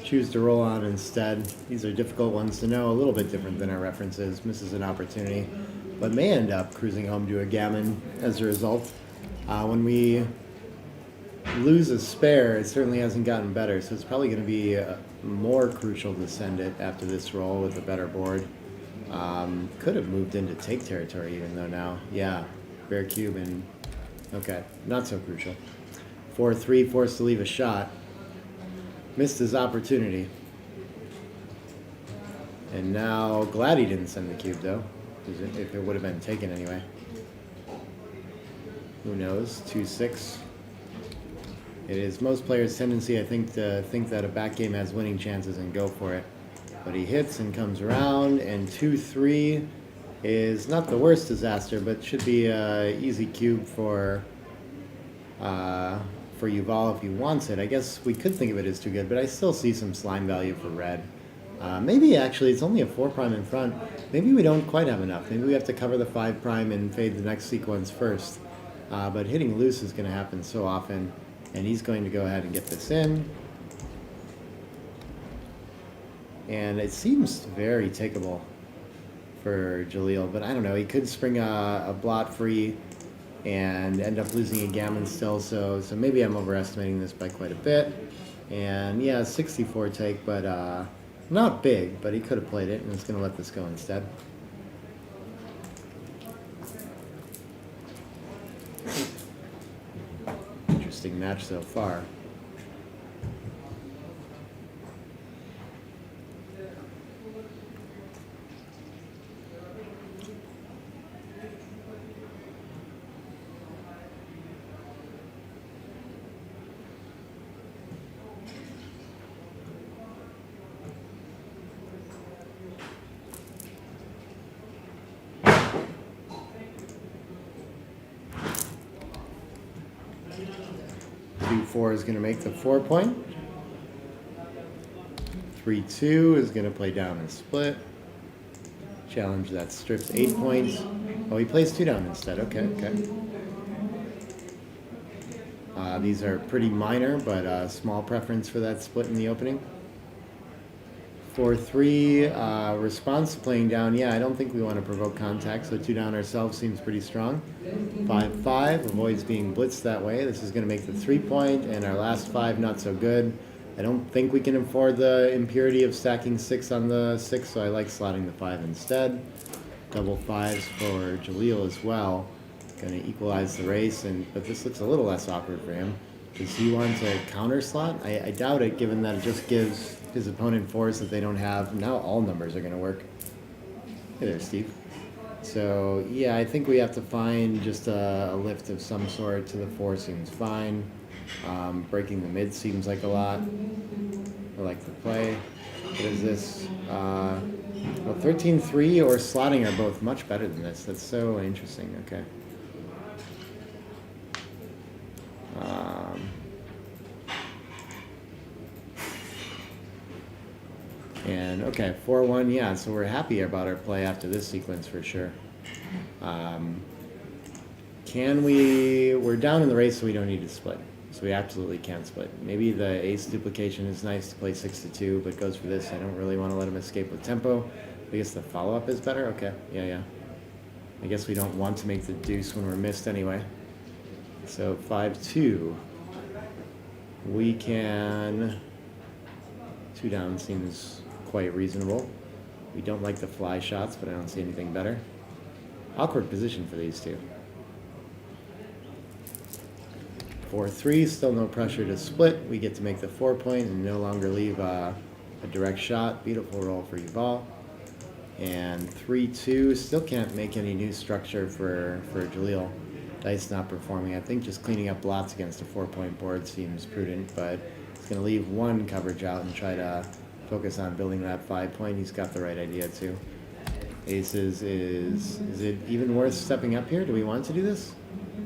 choose to roll on instead. These are difficult ones to know, a little bit different than our references. Misses an opportunity, but may end up cruising home to a gammon as a result. When we lose a spare, it certainly hasn't gotten better, so it's probably going to be more crucial to send it after this roll with a better board. Could have moved into take territory even though now. Yeah, bare cube and okay, not so crucial. 4-3, forced to leave a shot. Missed his opportunity. And now, glad he didn't send the cube though, because if it would have been taken anyway. Who knows? 2-6. It is most players' tendency, I think, to think that a back game has winning chances and go for it. But he hits and comes around, and 2-3 is not the worst disaster, but should be a easy cube for Yuval if he wants it. I guess we could think of it as too good, but I still see some slime value for red. Maybe actually it's only a 4' in front. Maybe we don't quite have enough. Maybe we have to cover the 5' and fade the next sequence first. But hitting loose is going to happen so often, and he's going to go ahead and get this in. And it seems very takeable for Jalil, but I don't know. He could spring a blot free and end up losing a gammon still, so maybe I'm overestimating this by quite a bit. And yeah, 64 take, but not big, but he could have played it, and it's going to let this go instead. Interesting match so far. Four is going to make the 4 point. 3-2 is going to play down and split. Challenge that strips 8 points. Oh, he plays 2 down instead. Okay. These are pretty minor, but small preference for that split in the opening. 4-3, response to playing down. Yeah, I don't think we want to provoke contact, so 2 down ourselves seems pretty strong. 5-5, avoids being blitzed that way. This is going to make the 3 point, and our last 5 not so good. I don't think we can afford the impurity of stacking 6 on the 6, so I like slotting the 5 instead. Double 5s for Jalil as well. Going to equalize the race, but this looks a little less awkward for him. Does he want to counter slot? I doubt it, given that it just gives his opponent 4s that they don't have. Now all numbers are going to work. Hey there, Steve. So yeah, I think we have to find just a lift of some sort to the 4 seems fine. Breaking the mid seems like a lot. I like the play. What is this? Well, 13-3 or slotting are both much better than this. That's so interesting. Okay. And okay, 4-1, yeah, so we're happy about our play after this sequence for sure. We're down in the race, so we don't need to split. So we absolutely can't split. Maybe the ace duplication is nice to play 6-2, but goes for this. I don't really want to let him escape with tempo. I guess the follow-up is better? Okay, yeah. I guess we don't want to make the deuce when we're missed anyway. So 5-2. We can... 2 down seems quite reasonable. We don't like the fly shots, but I don't see anything better. Awkward position for these two. 4-3, still no pressure to split. We get to make the 4 point and no longer leave a direct shot. Beautiful roll for Yuval. And 3-2, still can't make any new structure for Jalil. Dice not performing. I think just cleaning up blots against a 4 point board seems prudent, but it's going to leave one coverage out and try to focus on building that 5 point. He's got the right idea too. Aces is it even worth stepping up here? Do we want to do this?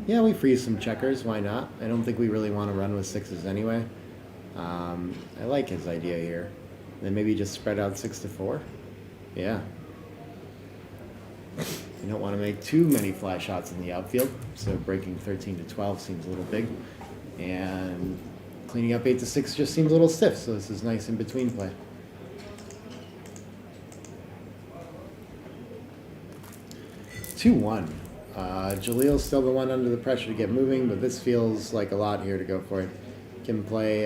Yeah, we freeze some checkers. Why not? I don't think we really want to run with 6s anyway. I like his idea here. Then maybe just spread out 6-4. Yeah. You don't want to make too many fly shots in the outfield, so breaking 13-12 seems a little big. And cleaning up 8-6 just seems a little stiff, so this is nice in between play. Jalil's still the one under the pressure to get moving, but this feels like a lot here to go for it. Can play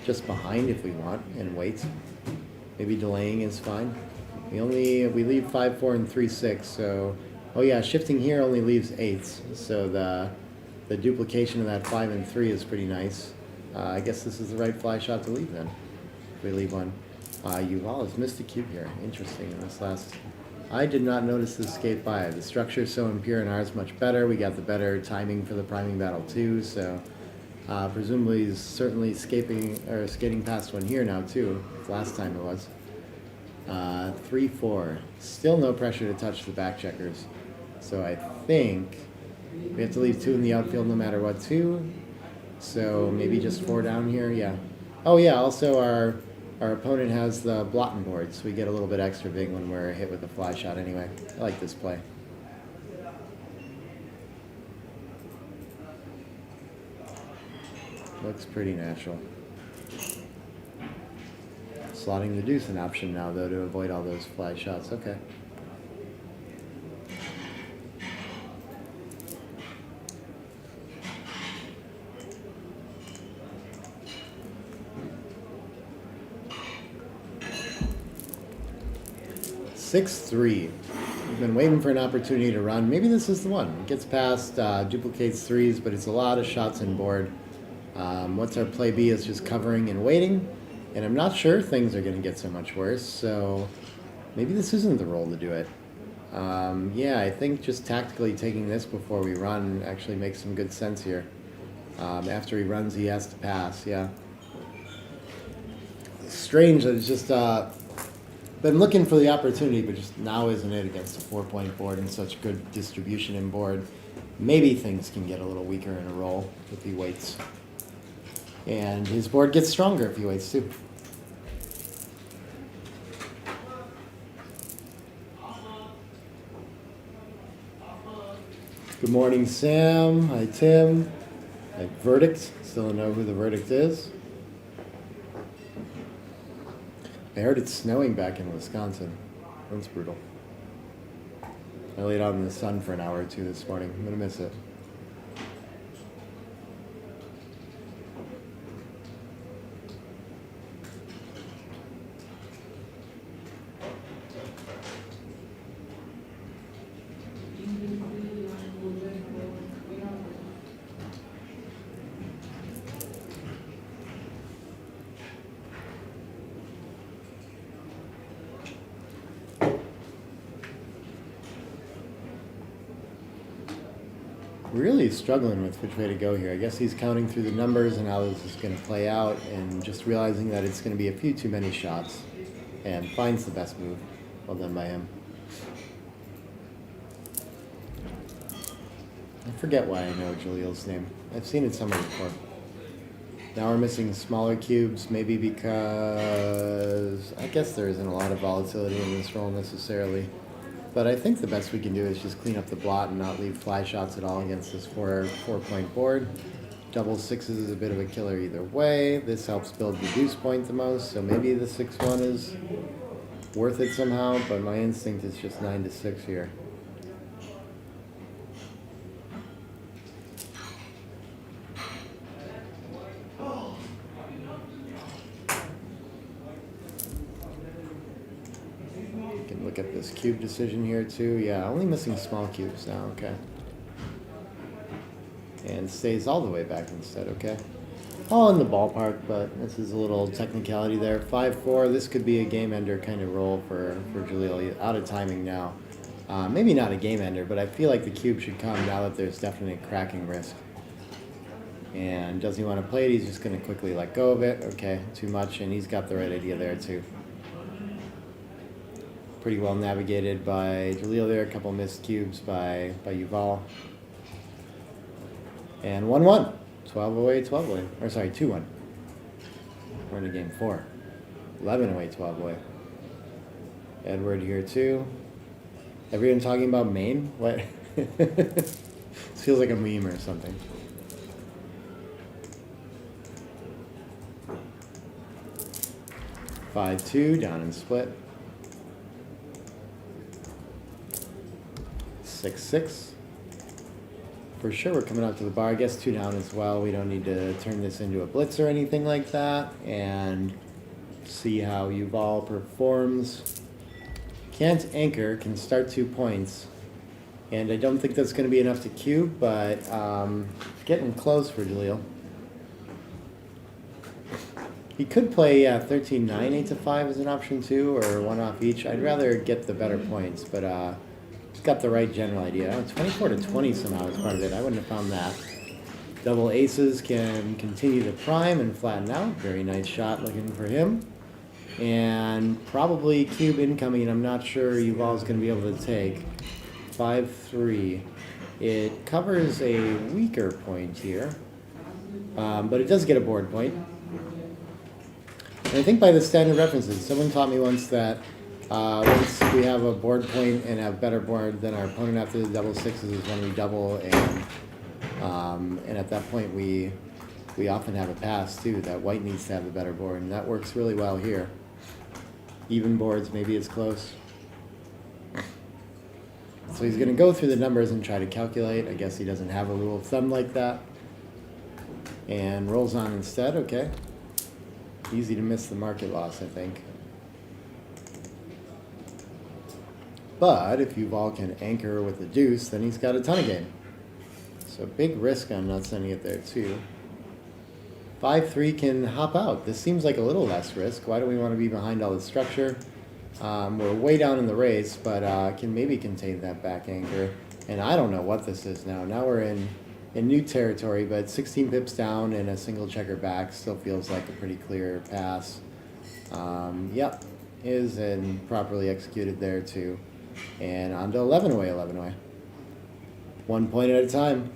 just behind if we want and wait. Maybe delaying is fine. We leave 5-4 and 3-6, so oh yeah, shifting here only leaves 8s, so the duplication of that 5 and 3 is pretty nice. I guess this is the right fly shot to leave then. If we leave one. Yuval has missed a cube here. Interesting in this last. I did not notice this skate by. The structure is so impure and ours much better. We got the better timing for the priming battle too, so presumably he's certainly skating past one here now too. Last time it was. 3-4. Still no pressure to touch the back checkers. So I think we have to leave 2 in the outfield no matter what, too. So maybe just 4 down here, yeah. Oh yeah, also our opponent has the blotting board, so we get a little bit extra big when we're hit with a fly shot anyway. I like this play. Looks pretty natural. Slotting the deuce an option now, though, to avoid all those fly shots. Okay. Six, 3. We've been waiting for an opportunity to run. Maybe this is the one. It gets past, duplicates 3s, but it's a lot of shots in board. What's our play B is just covering and waiting. And I'm not sure things are going to get so much worse, so maybe this isn't the role to do it. Yeah, I think just tactically taking this before we run actually makes some good sense here. After he runs, he has to pass, yeah. Strange that it's just been looking for the opportunity, but just now isn't it against a 4-point board and such good distribution in board. Maybe things can get a little weaker in a roll if he waits. And his board gets stronger if he waits too. Good morning, Sam. Hi, Tim. Hi, Verdict. Still don't know who the verdict is. I heard it's snowing back in Wisconsin. That's brutal. I laid out in the sun for an hour or 2 this morning. I'm gonna miss it. Really struggling with which way to go here. I guess he's counting through the numbers and how this is going to play out and just realizing that it's going to be a few too many shots and finds the best move. Well done by him. I forget why I know Jalil's name. I've seen it somewhere before. Now we're missing smaller cubes, maybe because I guess there isn't a lot of volatility in this roll necessarily. But I think the best we can do is just clean up the blot and not leave fly shots at all against this 4-point board. Double 6s is a bit of a killer either way. This helps build the deuce point the most, so maybe the 6-1 is worth it somehow, but my instinct is just 9-6 here. Look at this cube decision here too. Yeah, only missing small cubes now, okay. And stays all the way back instead, okay. All in the ballpark, but this is a little technicality there. 5-4, this could be a game ender kind of roll for Jalil. Out of timing now. Maybe not a game ender, but I feel like the cube should come now that there's definitely a cracking risk. And does he want to play it? He's just going to quickly let go of it. Okay, too much, and he's got the right idea there too. Pretty well navigated by Jalil there. A couple missed cubes by Yuval. And 1-1. 12 away, 12 away. Or sorry, 2-1. We're in a game 4. 11 away, 12 away. Edward here too. Everyone talking about Maine? What? This feels like a meme or something. Five, 2, down and split. 6-6. For sure we're coming out to the bar. I guess 2 down as well. We don't need to turn this into a blitz or anything like that. And see how Yuval performs. Can't anchor, can start 2 points. And I don't think that's going to be enough to cube, but getting close for Jalil. He could play 13-9, 8-5 as an option too, or 1 off each. I'd rather get the better points, but he's got the right general idea. 24-20 somehow is part of it. I wouldn't have found that. Double aces can continue to prime and flatten out. Very nice shot looking for him. And probably cube incoming, I'm not sure Yuval's going to be able to take. 5-3. It covers a weaker point here, but it does get a board point. And I think by the standard references, someone taught me once that once we have a board point and a better board than our opponent after the double sixes is when we double, and at that point we often have a pass too, that white needs to have the better board, and that works really well here. Even boards, maybe it's close. So he's going to go through the numbers and try to calculate. I guess he doesn't have a rule of thumb like that. And rolls on instead, okay. Easy to miss the market loss, I think. But if Yuval can anchor with the deuce, then he's got a ton of game. So big risk on not sending it there too. 5-3 can hop out. This seems like a little less risk. Why do we want to be behind all the structure? We're way down in the race, but can maybe contain that back anchor. And I don't know what this is now. Now we're in new territory, but 16 pips down and a single checker back still feels like a pretty clear pass. Yep, is and properly executed there too. And on to 11 away, 11 away. 1 point at a time.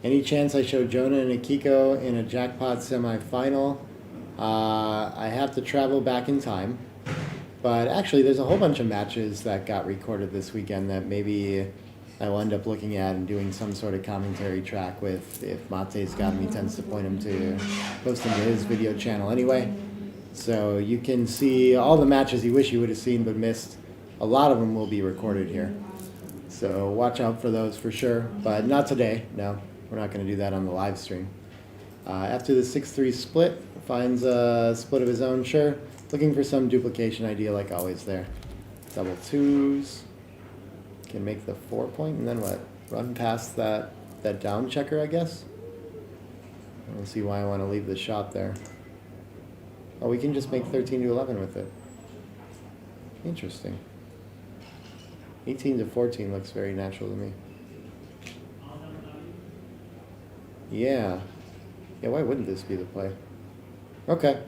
Any chance I show Jonah and Akiko in a jackpot semifinal? I have to travel back in time. But actually, there's a whole bunch of matches that got recorded this weekend that maybe I will end up looking at and doing some sort of commentary track with. If Mate's got him, he tends to point him to post them to his video channel anyway. So you can see all the matches you wish you would have seen but missed. A lot of them will be recorded here. So watch out for those for sure. But not today, no. We're not going to do that on the live stream. After the 6-3 split, finds a split of his own, sure. Looking for some duplication idea like always there. Double twos. Can make the 4 point, and then what? Run past that down checker, I guess? I don't see why I want to leave the shot there. Oh, we can just make 13 to 11 with it. Interesting. 18 to 14 looks very natural to me. Yeah. Yeah, why wouldn't this be the play? Okay.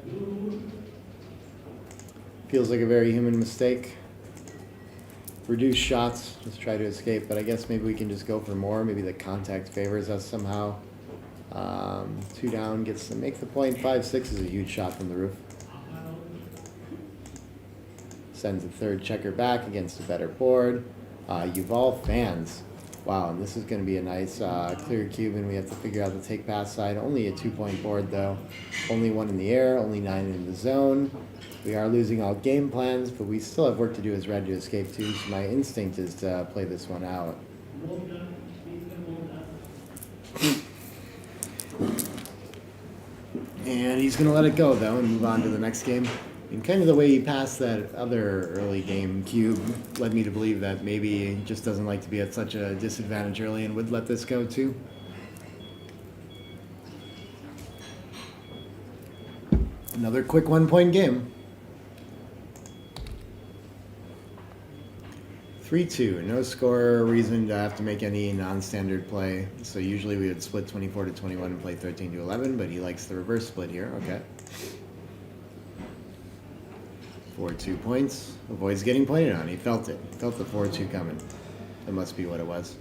Feels like a very human mistake. Reduce shots, just try to escape, but I guess maybe we can just go for more. Maybe the contact favors us somehow. 2 down gets to make the point. 5-6 is a huge shot from the roof. Sends the third checker back against a better board. Yuval fans. Wow, and this is going to be a nice clear cube, and we have to figure out the take pass side. Only a 2-point board though. Only 1 in the air, only 9 in the zone. We are losing all game plans, but we still have work to do as red to escape too, so my instinct is to play this one out. And he's going to let it go though and move on to the next game. And kind of the way he passed that other early game cube led me to believe that maybe he just doesn't like to be at such a disadvantage early and would let this go too. Another quick 1-point game. 3-2, no score, reason to have to make any non-standard play. So usually we would split 24 to 21 and play 13 to 11, but he likes the reverse split here, okay. 4-2 points, avoids getting pointed on, he felt it. Felt the 4-2 coming. That must be what it was.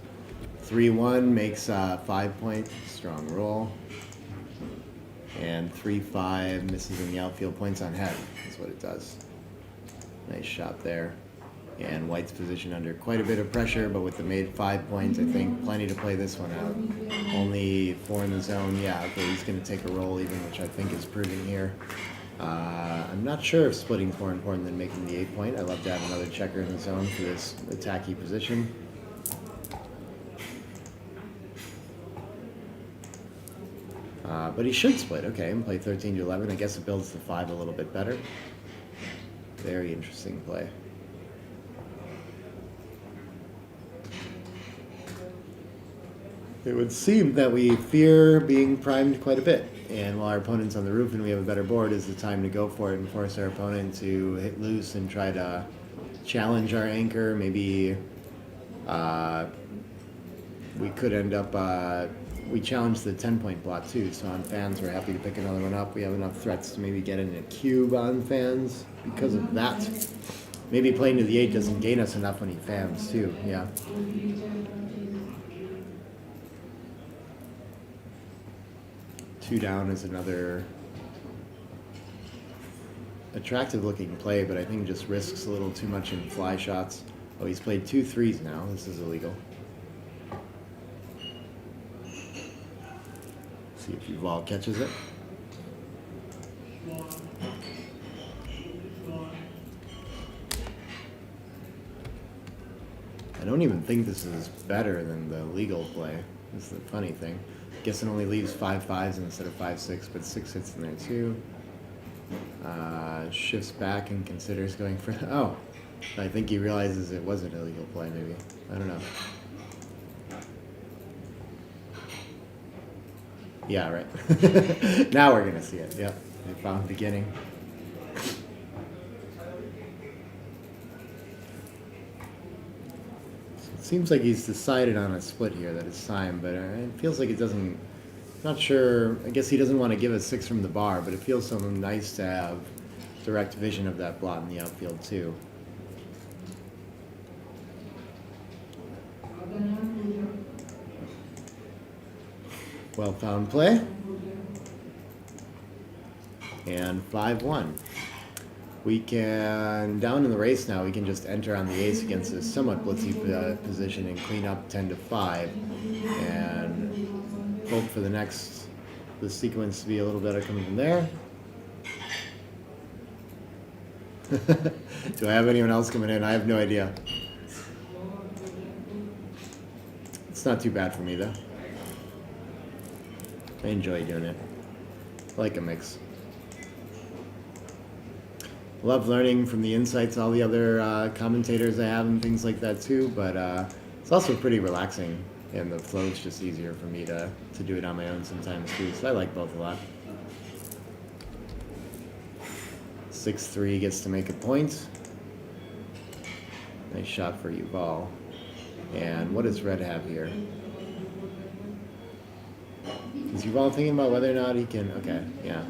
3-1 makes 5 point, strong roll. And 3-5 misses in the outfield, points on head, that's what it does. Nice shot there. And White's position under quite a bit of pressure, but with the made 5 points, I think plenty to play this one out. Only 4 in the zone, yeah, okay, he's going to take a roll even, which I think is proven here. I'm not sure if splitting is more important than making the 8 point. I'd love to have another checker in the zone for this attacky position. But he should split, okay, and play 13 to 11. I guess it builds the 5 a little bit better. Very interesting play. It would seem that we fear being primed quite a bit, and while our opponent's on the roof and we have a better board, is the time to go for it and force our opponent to hit loose and try to challenge our anchor. Maybe we could end up we challenged the 10-point blot too, so on fans we're happy to pick another one up. We have enough threats to maybe get in a cube on fans because of that. Maybe playing to the 8 doesn't gain us enough when he fans too, yeah. Two down is another attractive looking play, but I think just risks a little too much in fly shots. Oh, he's played 2 threes now. This is illegal. See if Yuval catches it. I don't even think this is better than the legal play. This is the funny thing. Guess it only leaves 5 5s instead of 5 6, but 6 hits in there too. Shifts back and considers going for. Oh, I think he realizes it was an illegal play. Maybe, I don't know. Yeah, right. Now we're gonna see it. Yep, they found beginning. Seems like he's decided on a split here, that it's time, but it feels like it doesn't. Not sure. I guess he doesn't want to give a 6 from the bar, but it feels so nice to have direct vision of that blot in the outfield too. Well found play. And 5-1. We can, down in the race now, we can just enter on the ace against a somewhat blitzy position and clean up 10-5 and hope for the sequence to be a little better coming from there. Do I have anyone else coming in? I have no idea. It's not too bad for me though. I enjoy doing it. I like a mix. Love learning from the insights all the other commentators I have and things like that too, but it's also pretty relaxing and the flow's just easier for me to do it on my own sometimes too, so I like both a lot. 6-3 gets to make a point. Nice shot for Yuval. And what does Red have here? Is Yuval thinking about whether or not he can, okay, yeah.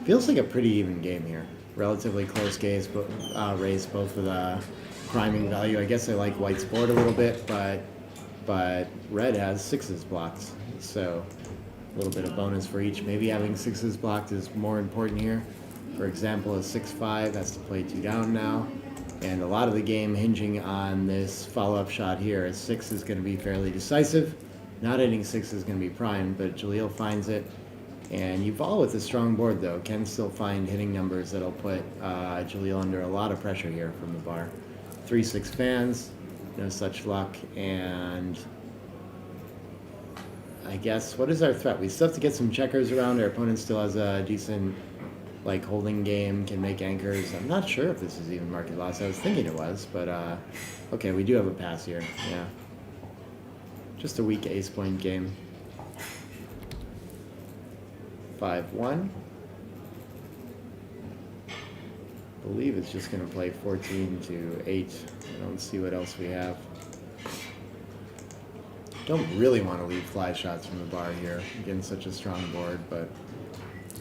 Feels like a pretty even game here. Relatively close race, both with a priming value. I guess I like White's board a little bit, but Red has 6s blocked, so a little bit of bonus for each. Maybe having 6s blocked is more important here. For example, a 6-5 has to play 2 down now, and a lot of the game hinging on this follow-up shot here. A 6 is going to be fairly decisive. Not hitting 6 is going to be prime, but Jaleel finds it. And Yuval with a strong board though can still find hitting numbers that'll put Jaleel under a lot of pressure here from the bar. 3-6 fans, no such luck, and I guess what is our threat? We still have to get some checkers around. Our opponent still has a decent holding game, can make anchors. I'm not sure if this is even market loss. I was thinking it was, but okay, we do have a pass here. Yeah, just a weak ace point game. 5-1. Believe it's just going to play 14-8. I don't see what else we have. Don't really want to leave fly shots from the bar here against such a strong board, but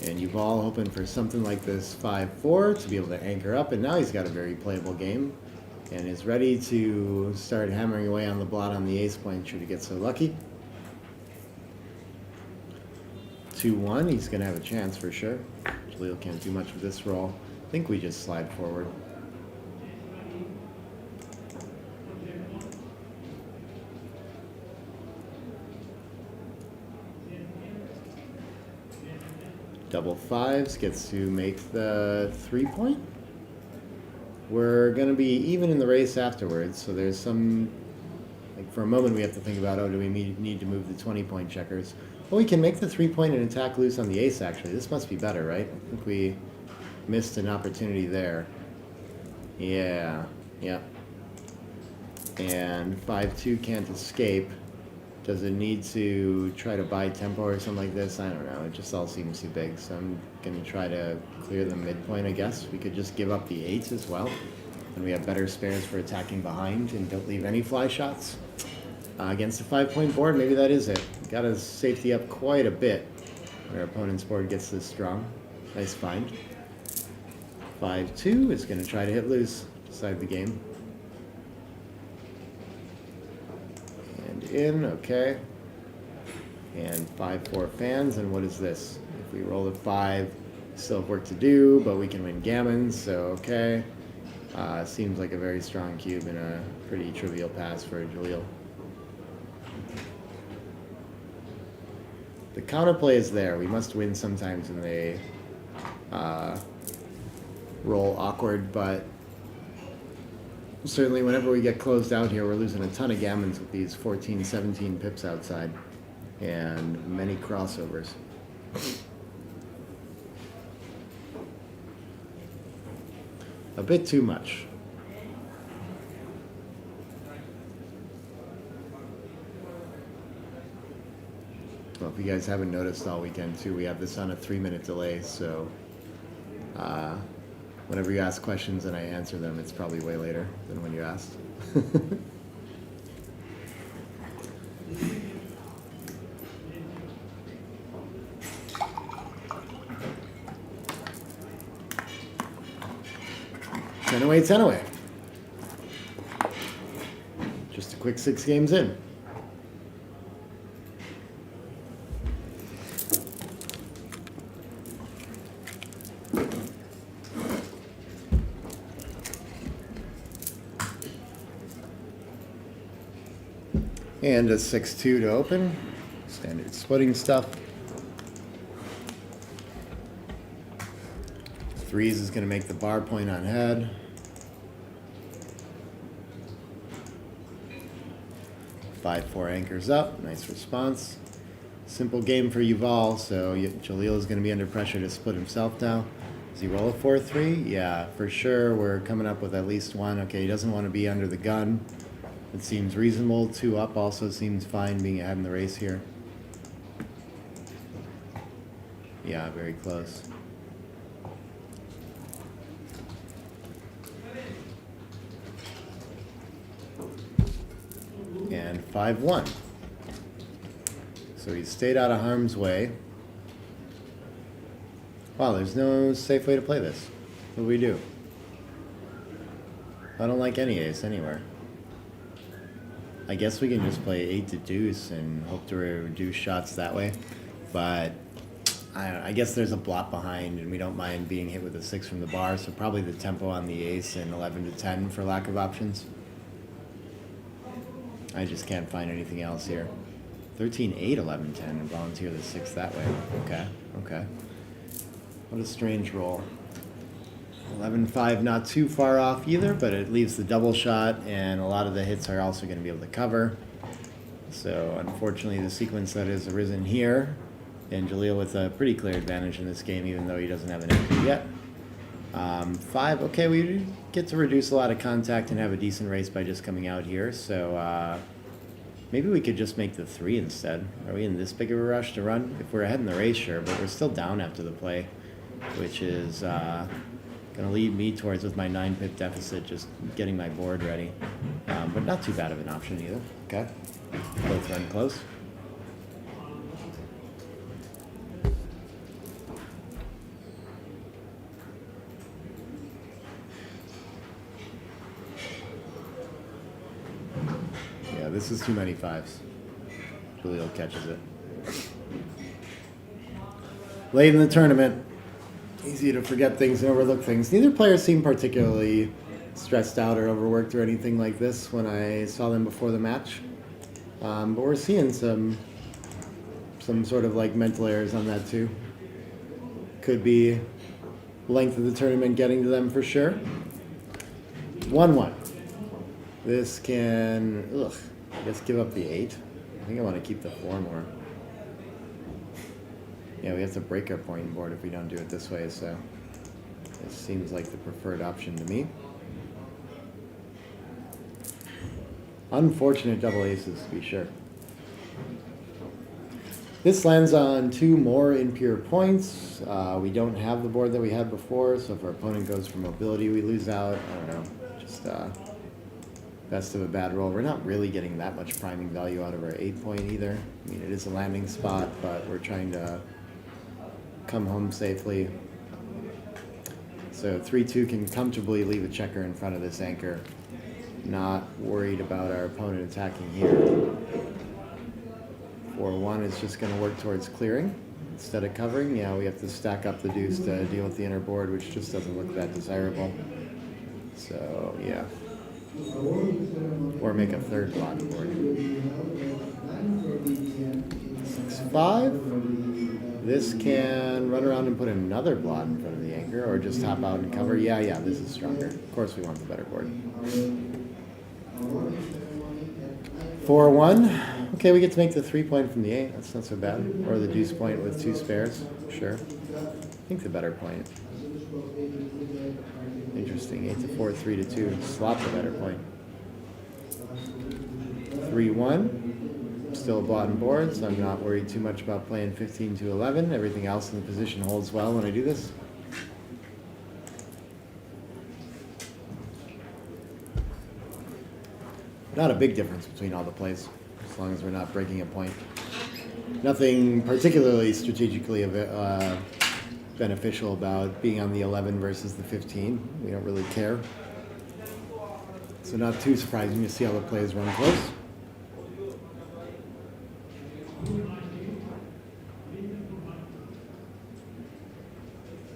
and Yuval hoping for something like this 5-4 to be able to anchor up, and now he's got a very playable game and is ready to start hammering away on the blot on the ace point should he get so lucky. 2-1, he's going to have a chance for sure. Jaleel can't do much with this roll. I think we just slide forward. Double 5s gets to make the 3-point. We're going to be even in the race afterwards, so there's some, for a moment we have to think about, oh, do we need to move the 20-point checkers? Well, we can make the 3-point and attack loose on the ace, actually. This must be better, right? I think we missed an opportunity there. Yeah, yeah. And 5-2 can't escape. Does it need to try to buy tempo or something like this? I don't know. It just all seems too big. So I'm going to try to clear the midpoint, I guess. We could just give up the 8s as well. And we have better spares for attacking behind and don't leave any fly shots. Against a 5-point board, maybe that is it. Got his safety up quite a bit. Our opponent's board gets this strong. Nice find. 5-2 is going to try to hit loose, decide the game. And in, okay. And 5-4 fans, and what is this? If we roll a 5, still have work to do, but we can win gammons, so okay. Seems like a very strong cube and a pretty trivial pass for Jalil. The counterplay is there. We must win sometimes when they roll awkward, but certainly whenever we get closed out here, we're losing a ton of gammons with these 14, 17 pips outside and many crossovers. A bit too much. Well, if you guys haven't noticed all weekend too, we have this on a 3-minute delay, so whenever you ask questions and I answer them, it's probably way later than when you asked. Ten away. Just a quick 6 games in. And a 6-2 to open. Standard splitting stuff. 3s is going to make the bar point on head. 5-4 anchors up. Nice response. Simple game for Yuval, so Jalil is going to be under pressure to split himself now. Does he roll a 4-3? Yeah, for sure. We're coming up with at least one. Okay, he doesn't want to be under the gun. It seems reasonable. 2 up also seems fine being ahead in the race here. Yeah, very close. And 5-1. So he stayed out of harm's way. Wow, there's no safe way to play this. What do we do? I don't like any ace anywhere. I guess we can just play 8 to deuce and hope to reduce shots that way. But I don't know, I guess there's a blot behind and we don't mind being hit with a 6 from the bar, so probably the tempo on the ace and 11 to 10 for lack of options. I just can't find anything else here. 13, 8, 11, 10 and volunteer the 6 that way. Okay. What a strange roll. 11-5 not too far off either, but it leaves the double shot, and a lot of the hits are also going to be able to cover. So unfortunately the sequence that has arisen here, and Jalil with a pretty clear advantage in this game even though he doesn't have an entry yet. 5, okay, we get to reduce a lot of contact and have a decent race by just coming out here, so maybe we could just make the 3 instead. Are we in this big of a rush to run? If we're ahead in the race, sure, but we're still down after the play, which is going to lead me towards, with my 9-pip deficit, just getting my board ready. But not too bad of an option either. Okay. Both run close. Yeah, this is too many 5s. Jalil catches it. Late in the tournament. Easy to forget things and overlook things. Neither player seemed particularly stressed out or overworked or anything like this when I saw them before the match. But we're seeing some sort of like mental errors on that too. Could be length of the tournament getting to them for sure. 1-1. This can, I guess give up the 8. I think I want to keep the 4 more. Yeah, we have to break our point board if we don't do it this way, so it seems like the preferred option to me. Unfortunate double aces, to be sure. This lands on 2 more impure points. We don't have the board that we had before, so if our opponent goes for mobility, we lose out. I don't know, just bad best of a bad roll. We're not really getting that much priming value out of our 8-point either. I mean, it is a landing spot, but we're trying to come home safely. So 3-2 can comfortably leave a checker in front of this anchor. Not worried about our opponent attacking here. 4-1 is just going to work towards clearing instead of covering. Yeah, we have to stack up the deuce to deal with the inner board, which just doesn't look that desirable. So, yeah. Or make a third block board. 6-5. This can run around and put another blot in front of the anchor, or just hop out and cover. Yeah, this is stronger. Of course we want the better board. 4-1. Okay, we get to make the 3-point from the 8. That's not so bad. Or the deuce point with 2 spares. Sure. I think the better point. Interesting. 8-4, 3-2. Slot the better point. 3-1. Still a bottom board, so I'm not worried too much about playing 15-11. Everything else in the position holds well when I do this. Not a big difference between all the plays, as long as we're not breaking a point. Nothing particularly strategically beneficial about being on the 11 versus the 15. We don't really care. So not too surprising to see how the plays run close.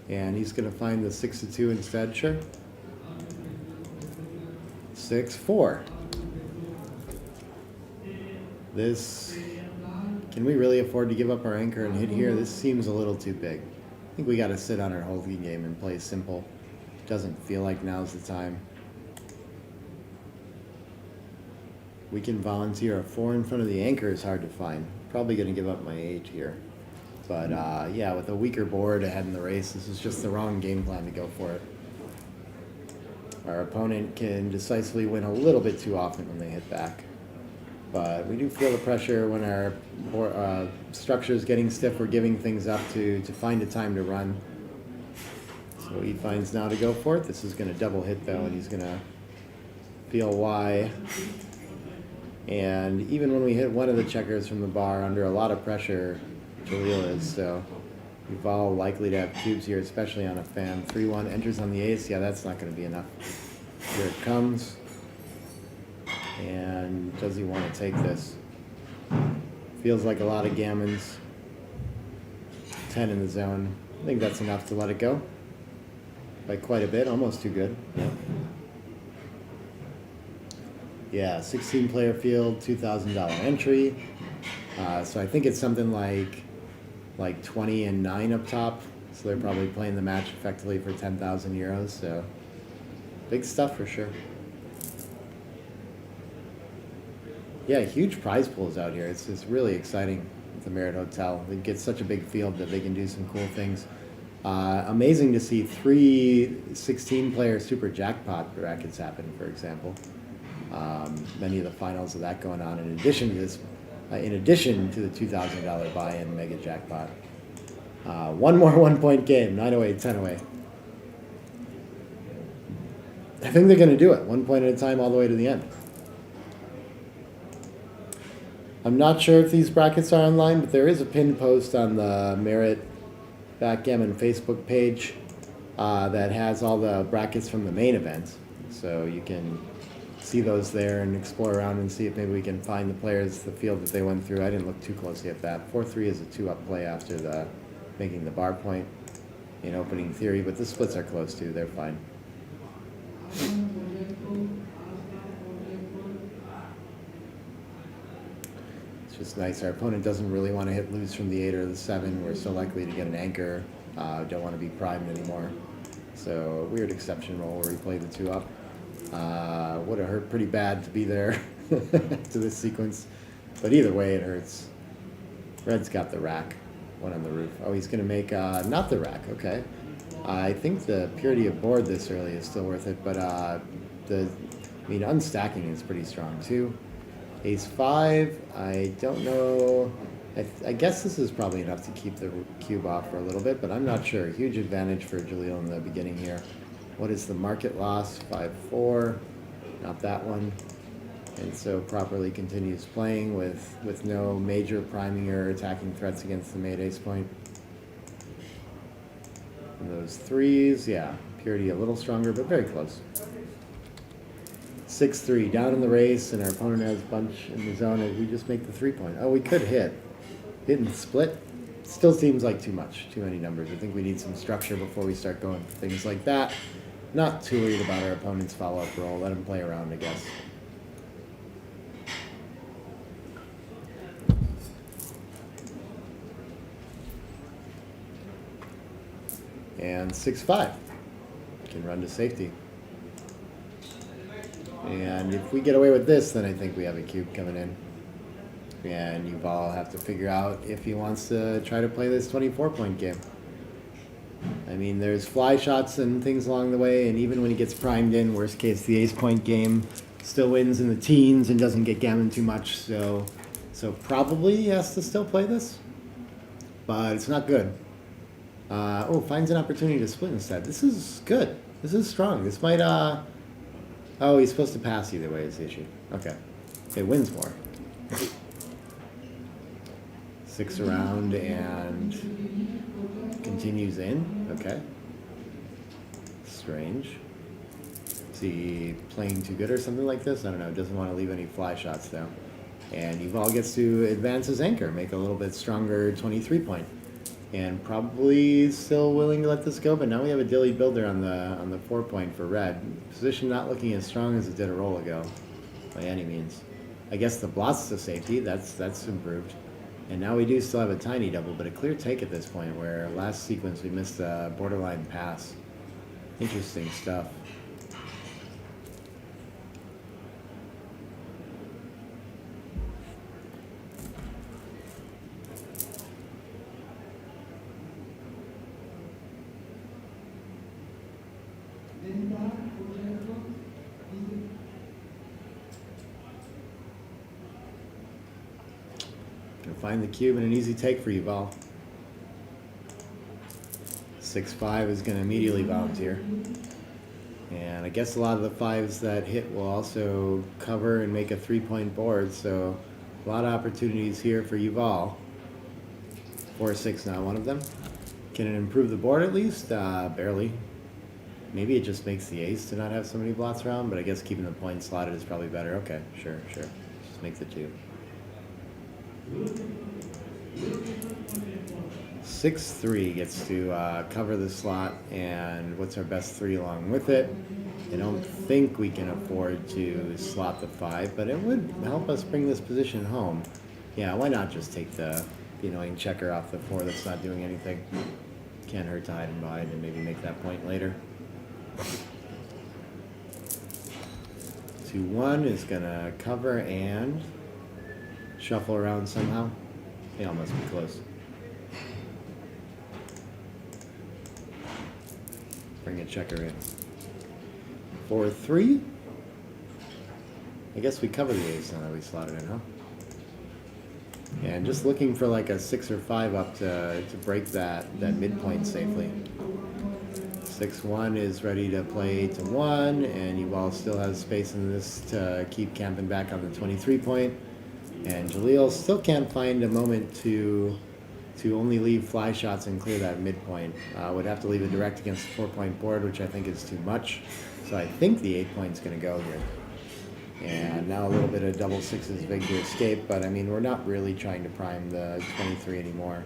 And he's going to find the 6-2 instead, sure. 6-4. This, can we really afford to give up our anchor and hit here? This seems a little too big. I think we got to sit on our holding game and play simple. Doesn't feel like now's the time. We can volunteer a 4 in front of the anchor is hard to find. Probably going to give up my 8 here. But yeah, with a weaker board ahead in the race, this is just the wrong game plan to go for it. Our opponent can decisively win a little bit too often when they hit back. But we do feel the pressure when our structure is getting stiff. We're giving things up to find a time to run. So he finds now to go for it. This is going to double hit though, and he's going to feel why. And even when we hit one of the checkers from the bar under a lot of pressure, Jalil is, so we've all likely to have cubes here, especially on a fan. 3-1 enters on the ace. Yeah, that's not going to be enough. Here it comes. And does he want to take this? Feels like a lot of gammons. 10 in the zone. I think that's enough to let it go. By quite a bit, almost too good. Yeah, 16 player field, $2,000 entry. So I think it's something like 20 and 9 up top. So they're probably playing the match effectively for 10,000 euros. So big stuff for sure. Yeah, huge prize pools out here. It's really exciting at the Marriott Hotel. They get such a big field that they can do some cool things. Amazing to see 3 16-player super jackpot brackets happen, for example. Many of the finals of that going on. In addition to this, in addition to the $2,000 buy-in mega jackpot. One more 1-point game, 908, 10 away. I think they're going to do it, 1 point at a time all the way to the end. I'm not sure if these brackets are online, but there is a pinned post on the Marriott Backgammon Facebook page that has all the brackets from the main event. So you can see those there and explore around and see if maybe we can find the players, the field that they went through. I didn't look too closely at that. 4-3 is a 2-up play after making the bar point in opening theory, but the splits are close too. They're fine. Just nice. Our opponent doesn't really want to hit loose from the 8 or the 7. We're so likely to get an anchor. Don't want to be primed anymore. So a weird exception roll where we play the 2-up. Would have hurt pretty bad to be there to this sequence. But either way, it hurts. Red's got the rack. One on the roof. Oh, he's going to make not the rack. Okay. I think the purity of board this early is still worth it. But unstacking is pretty strong too. Ace-5, I don't know. I guess this is probably enough to keep the cube off for a little bit, but I'm not sure. Huge advantage for Jalil in the beginning here. What is the market loss? 5-4. Not that one. and so properly continues playing with no major priming or attacking threats against the mate ace point. And those threes, yeah, purity a little stronger, but very close. 6-3, down in the race, and our opponent has a bunch in the zone, and we just make the 3-point. Oh, we could hit. Hit and split. Still seems like too much, too many numbers. I think we need some structure before we start going for things like that. Not too worried about our opponent's follow-up roll. Let him play around, I guess. And 6-5. Can run to safety. And if we get away with this, then I think we have a cube coming in. And Yuval have to figure out if he wants to try to play this 24-point game. I mean, there's fly shots and things along the way, and even when he gets primed in, worst case, the ace-point game still wins in the teens and doesn't get gammon too much. So probably he has to still play this, but it's not good. Oh, finds an opportunity to split instead. This is good. This is strong. This might, oh, he's supposed to pass either way is the issue. Okay. It wins more. 6 around and continues in. Okay. Strange. Is he playing too good or something like this? I don't know. Doesn't want to leave any fly shots though. And Yuval gets to advance his anchor, make a little bit stronger 23-point. And probably still willing to let this go, but now we have a dilly builder on the 4-point for red. Position not looking as strong as it did a roll ago, by any means. I guess the blot's to safety, that's improved. And now we do still have a tiny double, but a clear take at this point, where last sequence we missed a borderline pass. Interesting stuff. Find the cube and an easy take for Yuval. 6-5 is going to immediately volunteer. And I guess a lot of the 5s that hit will also cover and make a 3-point board, so a lot of opportunities here for Yuval. 4-6, not one of them. Can it improve the board at least? Barely. Maybe it just makes the ace to not have so many blots around, but I guess keeping the point slotted is probably better. Okay, sure. Just make the 2. 6-3 gets to cover the slot, and what's our best 3 along with it? I don't think we can afford to slot the 5, but it would help us bring this position home. Yeah, why not just take the annoying checker off the 4 that's not doing anything? Can't hurt to hide and bide and maybe make that point later. 2-1 is gonna cover and shuffle around somehow. They all must be close. Bring a checker in. 4-3. I guess we cover the ace now that we slotted in, huh? And just looking for like a 6 or 5 up to break that midpoint safely. 6-1 is ready to play to 1, and Yuval still has space in this to keep camping back on the 23-point. And Jaleel still can't find a moment to only leave fly shots and clear that midpoint. Would have to leave it direct against the 4-point board, which I think is too much. So I think the 8-point's going to go here. And now a little bit of double 6s big to escape, but I mean, we're not really trying to prime the 23 anymore.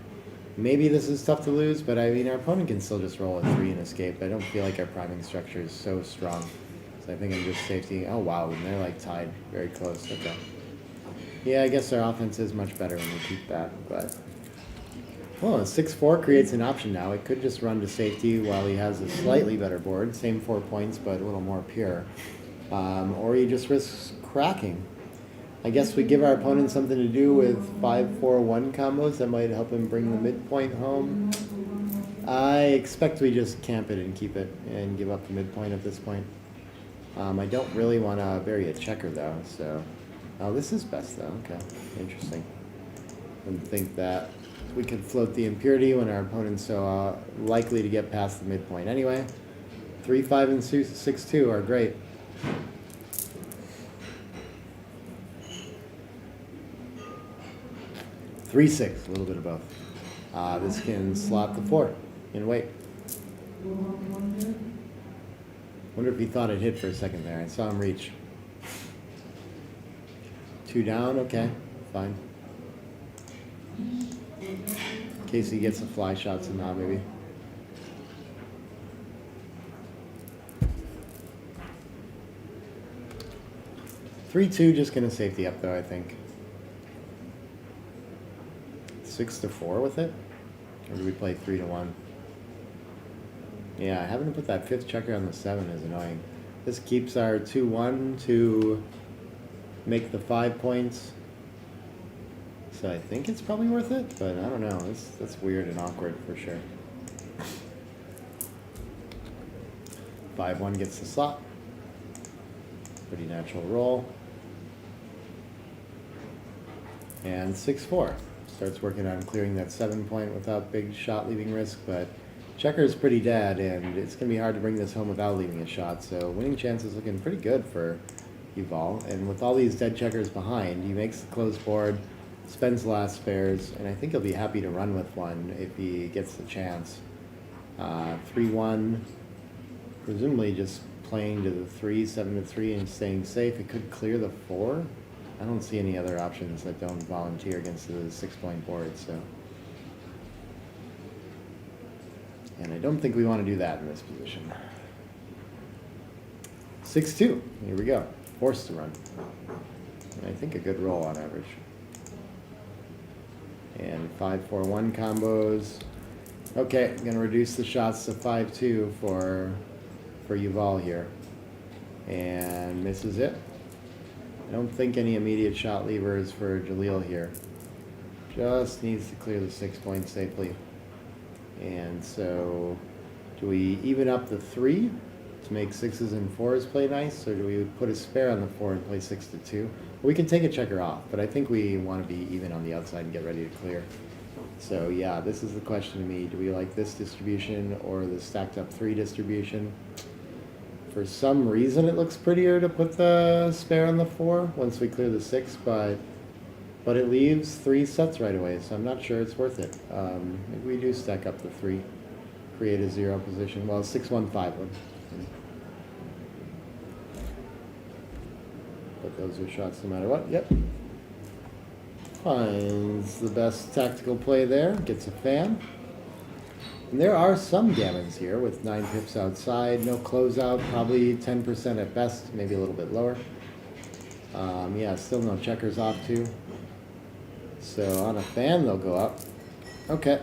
Maybe this is tough to lose, but I mean, our opponent can still just roll a 3 and escape. I don't feel like our priming structure is so strong. So I think I'm just safety. Oh wow, and they're like tied very close. Okay. Yeah, I guess our offense is much better when we keep that, but... Well, a 6-4 creates an option now. It could just run to safety while he has a slightly better board. Same 4 points, but a little more pure. Or he just risks cracking. I guess we give our opponent something to do with 5-4-1 combos that might help him bring the midpoint home. I expect we just camp it and keep it and give up the midpoint at this point. I don't really want to bury a checker though, so... Oh, this is best though, okay. Interesting. Wouldn't think that we could float the impurity when our opponent's so likely to get past the midpoint. Anyway, 3-5 and 6-2 are great. 3-6, a little bit of both. This can slot the 4 and wait. Wonder if he thought it hit for a second there. I saw him reach. 2 down, okay, fine. In case he gets a fly shot somehow, maybe. Three, 2, just gonna safety up though, I think. 6-4 with it? Or do we play 3-1? Yeah, having to put that 5th checker on the 7 is annoying. This keeps our 2-1 to make the 5 points. So I think it's probably worth it, but I don't know. That's weird and awkward for sure. 5-1 gets the slot. Pretty natural roll. And 6-4. Starts working on clearing that 7 point without big shot leaving risk, but checker is pretty dead, and it's going to be hard to bring this home without leaving a shot, so winning chance is looking pretty good for Yuval. And with all these dead checkers behind, he makes the closed board, spends the last spares, and I think he'll be happy to run with one if he gets the chance. 3-1, presumably just playing to the 3, 7-3, and staying safe. It could clear the 4. I don't see any other options that don't volunteer against the 6-point board, so. And I don't think we want to do that in this position. 6-2, here we go, forced to run. And I think a good roll on average. And 5-4-1 combos. Okay, I'm gonna reduce the shots to 5-2 for Yuval here. And misses it. I don't think any immediate shot levers for Jalil here. Just needs to clear the 6 points safely. And so, do we even up the 3 to make 6s and 4s play nice, or do we put a spare on the 4 and play 6-2? We can take a checker off, but I think we want to be even on the outside and get ready to clear. So yeah, this is the question to me. Do we like this distribution or the stacked up 3 distribution? For some reason it looks prettier to put the spare on the 4 once we clear the 6, but it leaves 3 sets right away, so I'm not sure it's worth it. Maybe we do stack up the 3, create a 0 position. Well, 6-1, 5-1. But those are shots no matter what. Yep. Finds the best tactical play there, gets a fan. And there are some gammons here with 9 pips outside, no closeout, probably 10% at best, maybe a little bit lower. Yeah, still no checkers off too. So on a fan they'll go up. Okay.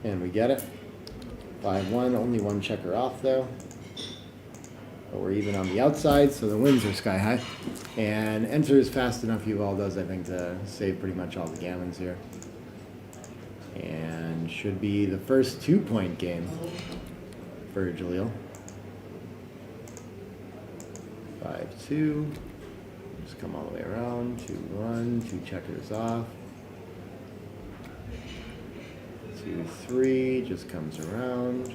And we get it. 5-1, only 1 checker off though. But we're even on the outside, so the wins are sky high. And enters fast enough, Yuval does, I think, to save pretty much all the gammons here. And should be the first 2-point game for Jalil. 5-2. Just come all the way around. 2-1. 2 checkers off. 2-3. Just comes around.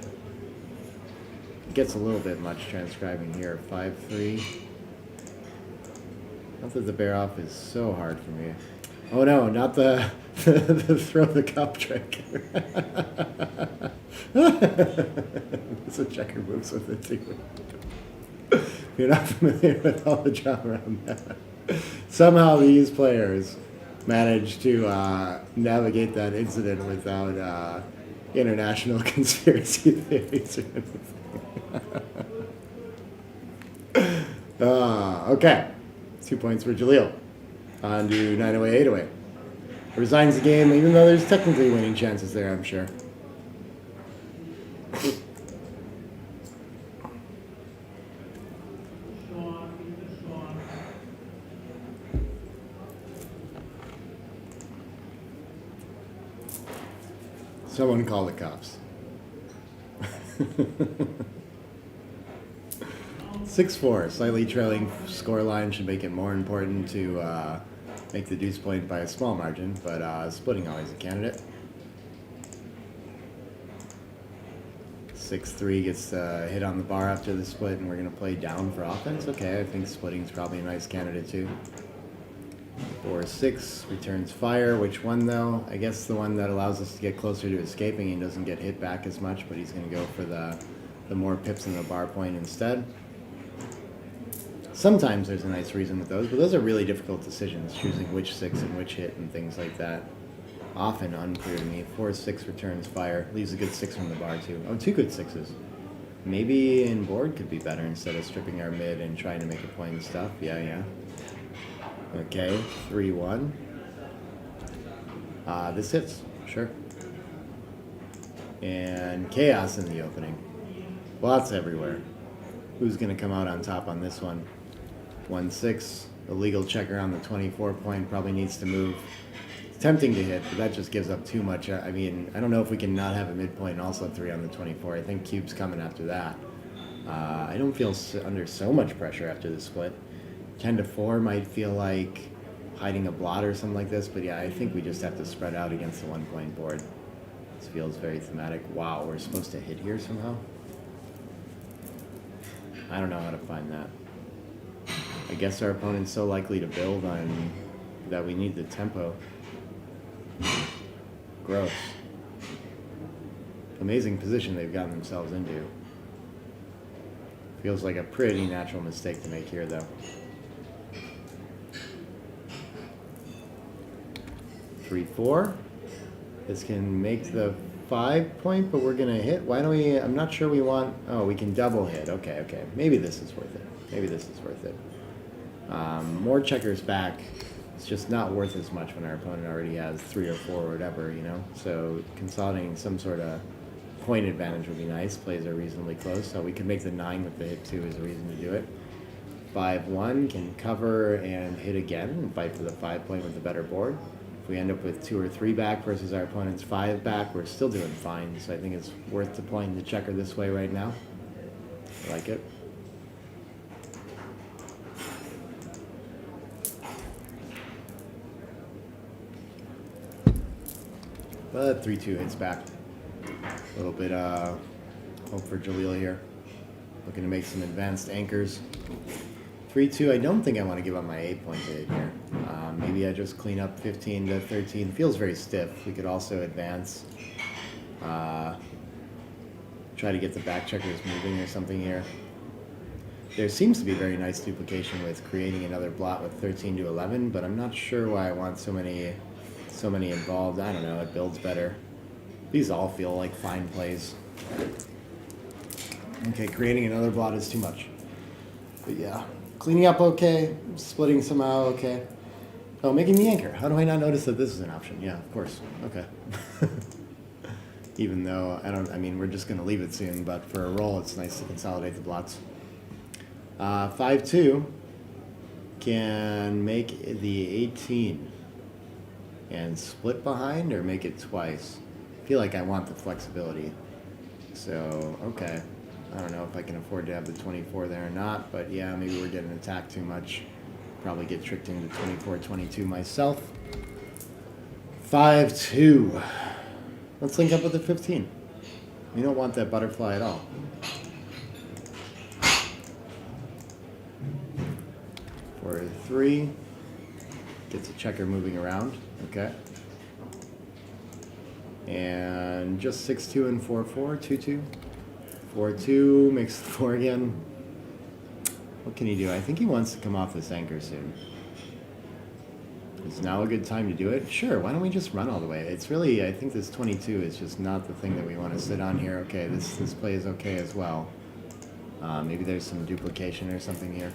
Gets a little bit much transcribing here. 5-3. Not that the bear off is so hard for me. Oh no, not the throw the cup trick. It's a checker moves with it too. If you're not familiar with all the drama around that. Somehow these players managed to navigate that incident without international conspiracy theories or anything. Okay, 2 points for Jalil. On to 908, 808. Resigns the game, even though there's technically winning chances there, I'm sure. Someone call the cops. 6-4, slightly trailing scoreline should make it more important to make the deuce point by a small margin, but splitting always a candidate. 6-3 gets hit on the bar after the split, and we're going to play down for offense. Okay, I think splitting is probably a nice candidate too. 4-6 returns fire. Which one though? I guess the one that allows us to get closer to escaping and doesn't get hit back as much, but he's going to go for the more pips in the bar point instead. Sometimes there's a nice reason with those, but those are really difficult decisions, choosing which 6 and which hit and things like that. Often unclear to me. 4-6 returns fire. Leaves a good 6 from the bar too. Oh, 2 good 6s. Maybe in board could be better instead of stripping our mid and trying to make a point and stuff. Yeah. Okay, 3-1. This hits, sure. And chaos in the opening. Lots everywhere. Who's gonna come out on top on this one? 1-6. The legal checker on the 24 point probably needs to move. It's tempting to hit, but that just gives up too much. I mean, I don't know if we can not have a midpoint and also 3 on the 24. I think cube's coming after that. I don't feel under so much pressure after the split. 10-4 might feel like hiding a blot or something like this, but yeah, I think we just have to spread out against the 1 point board. This feels very thematic. Wow, we're supposed to hit here somehow? I don't know how to find that. I guess our opponent's so likely to build on that we need the tempo. Gross. Amazing position they've gotten themselves into. Feels like a pretty natural mistake to make here, though. 3-4. This can make the 5 point, but we're gonna hit. Why don't we? I'm not sure we want. Oh, we can double hit. Okay. Maybe this is worth it. More checkers back. It's just not worth as much when our opponent already has 3 or 4 or whatever, you know. So consolidating some sort of point advantage would be nice. Plays are reasonably close, so we could make the 9 with the hit 2 is a reason to do it. 5-1 can cover and hit again and fight for the 5 point with the better board. If we end up with 2 or 3 back versus our opponent's 5 back, we're still doing fine. So I think it's worth deploying the checker this way right now. I like it. But 3-2 hits back. A little bit hope for Jalil here. Looking to make some advanced anchors. 3-2, I don't think I want to give up my 8 point to hit here. Maybe I just clean up 15 to 13. Feels very stiff. We could also advance. Try to get the back checkers moving or something here. There seems to be very nice duplication with creating another blot with 13 to 11, but I'm not sure why I want so many involved. I don't know, it builds better. These all feel like fine plays. Okay, creating another blot is too much. But yeah, cleaning up okay, splitting somehow okay. Oh, making the anchor. How do I not notice that this is an option? Yeah, of course. Okay. Even though I mean, we're just gonna leave it soon, but for a roll, it's nice to consolidate the blots. 5-2 can make the 18 and split behind or make it twice. I feel like I want the flexibility. So, okay. I don't know if I can afford to have the 24 there or not, but yeah, maybe we're getting attacked too much. Probably get tricked into 24-22 myself. 5-2. Let's link up with the 15. We don't want that butterfly at all. 4-3. Gets a checker moving around. Okay. And just 6-2 and 4-4. 2-2. 4-2 makes the 4 again. What can he do? I think he wants to come off this anchor soon. Is now a good time to do it? Sure, why don't we just run all the way? It's really, I think this 22 is just not the thing that we want to sit on here. Okay, this play is okay as well. Maybe there's some duplication or something here.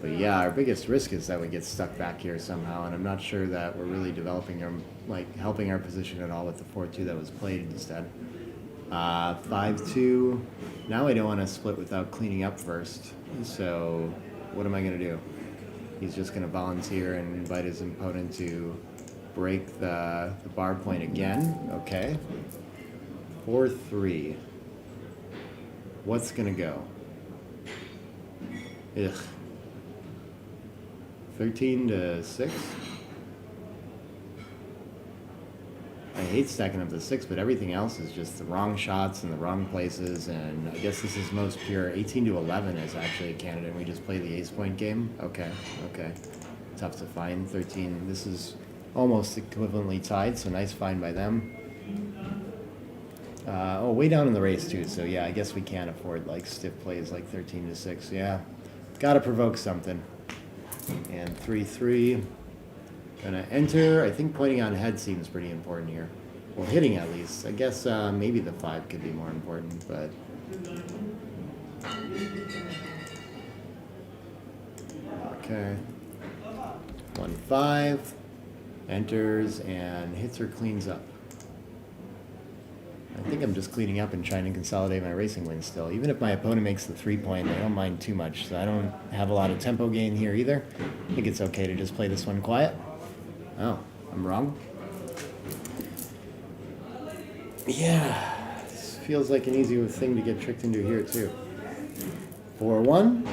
But yeah, our biggest risk is that we get stuck back here somehow, and I'm not sure that we're really developing or like helping our position at all with the 4-2 that was played instead. 5-2. Now I don't want to split without cleaning up first. So what am I going to do? He's just going to volunteer and invite his opponent to break the bar point again. Okay. 4-3. What's going to go? Ugh. 13-6. I hate stacking up the 6, but everything else is just the wrong shots in the wrong places, and I guess this is most pure. 18 to 11 is actually a candidate. We just play the ace point game. Okay. Tough to find. 13. This is almost equivalently tied, so nice find by them. Way down in the race too. So yeah, I guess we can't afford like stiff plays like 13 to 6. Yeah, got to provoke something. And 3-3. Gonna enter. I think pointing on head seems pretty important here. Well, hitting at least. I guess maybe the 5 could be more important, but. Okay. 1-5. Enters and hits or cleans up. I think I'm just cleaning up and trying to consolidate my racing win still. Even if my opponent makes the 3-point, I don't mind too much. So I don't have a lot of tempo gain here either. I think it's okay to just play this one quiet. Oh, I'm wrong? Yeah, this feels like an easy thing to get tricked into here too. 4-1,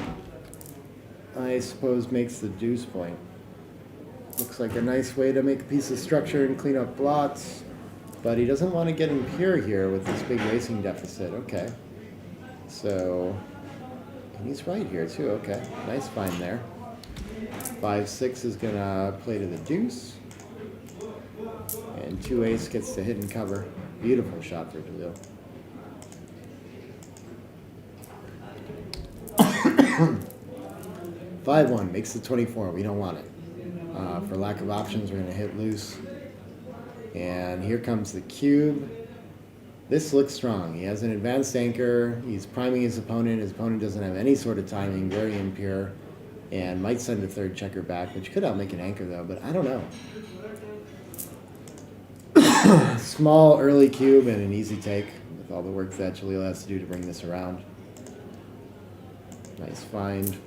I suppose makes the deuce point. Looks like a nice way to make a piece of structure and clean up blots. But he doesn't want to get impure here with this big racing deficit. Okay. So, and he's right here too. Okay. Nice find there. 5-6 is going to play to the deuce. And 2-ace gets to hit and cover. Beautiful shot for Jalil. (5-1) makes the 24. We don't want it. For lack of options, we're going to hit loose. And here comes the cube. This looks strong. He has an advanced anchor. He's priming his opponent. His opponent doesn't have any sort of timing, very impure, and might send a third checker back, which could outmake an anchor though, but I don't know. Small early cube and an easy take with all the work that Jalil has to do to bring this around. Nice find.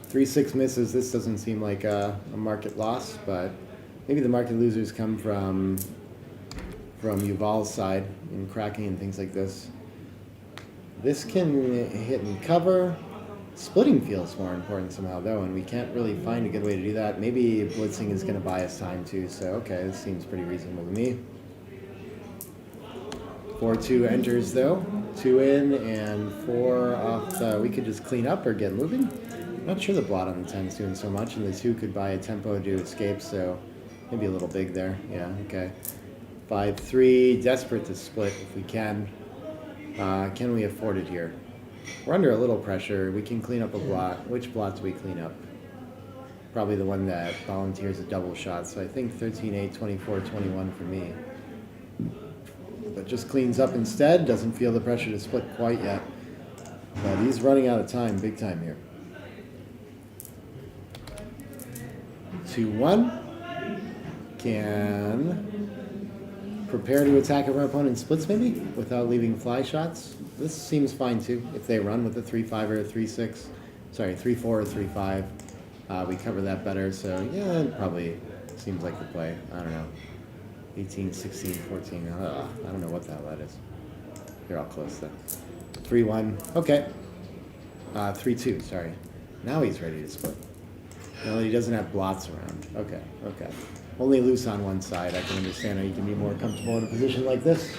3-6 misses. This doesn't seem like a market loss, but maybe the market losers come from Yuval's side in cracking and things like this. This can hit and cover. Splitting feels more important somehow though, and we can't really find a good way to do that. Maybe blitzing is going to buy us time too, so okay, this seems pretty reasonable to me. 4-2 enters though. 2 in and 4 off. We could just clean up or get moving. I'm not sure the blot on the 10's doing so much, and the 2 could buy a tempo to escape, so maybe a little big there. Yeah, okay. 5-3, desperate to split if we can. Can we afford it here? We're under a little pressure. We can clean up a blot. Which blot do we clean up? Probably the one that volunteers a double shot, so I think 13-8, 24-21 for me. But just cleans up instead, doesn't feel the pressure to split quite yet. But he's running out of time, big time here. 2-1. Can prepare to attack if our opponent splits maybe without leaving fly shots. This seems fine too. If they run with a 3-5 or a 3-6, sorry, 3-4 or 3-5, we cover that better. So yeah, it probably seems like the play. I don't know. 18, 16, 14. I don't know what the hell that is. They're all close though. 3-1. Okay. 3-2. Sorry. Now he's ready to split. No, he doesn't have blots around. Okay. Okay. Only loose on one side. I can understand how you can be more comfortable in a position like this.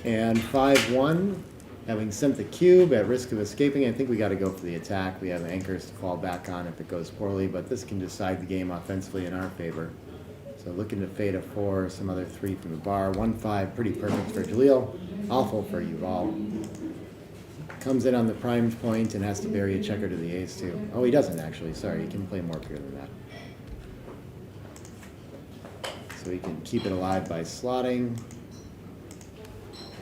And 5-1, having sent the cube at risk of escaping, I think we got to go for the attack. We have anchors to fall back on if it goes poorly, but this can decide the game offensively in our favor. So looking to fade a 4, some other 3 from the bar. 1-5, pretty perfect for Jalil. Awful for Yuval. Comes in on the primed point and has to bury a checker to the ace too. Oh, he doesn't actually. Sorry, he can play more pure than that. So he can keep it alive by slotting,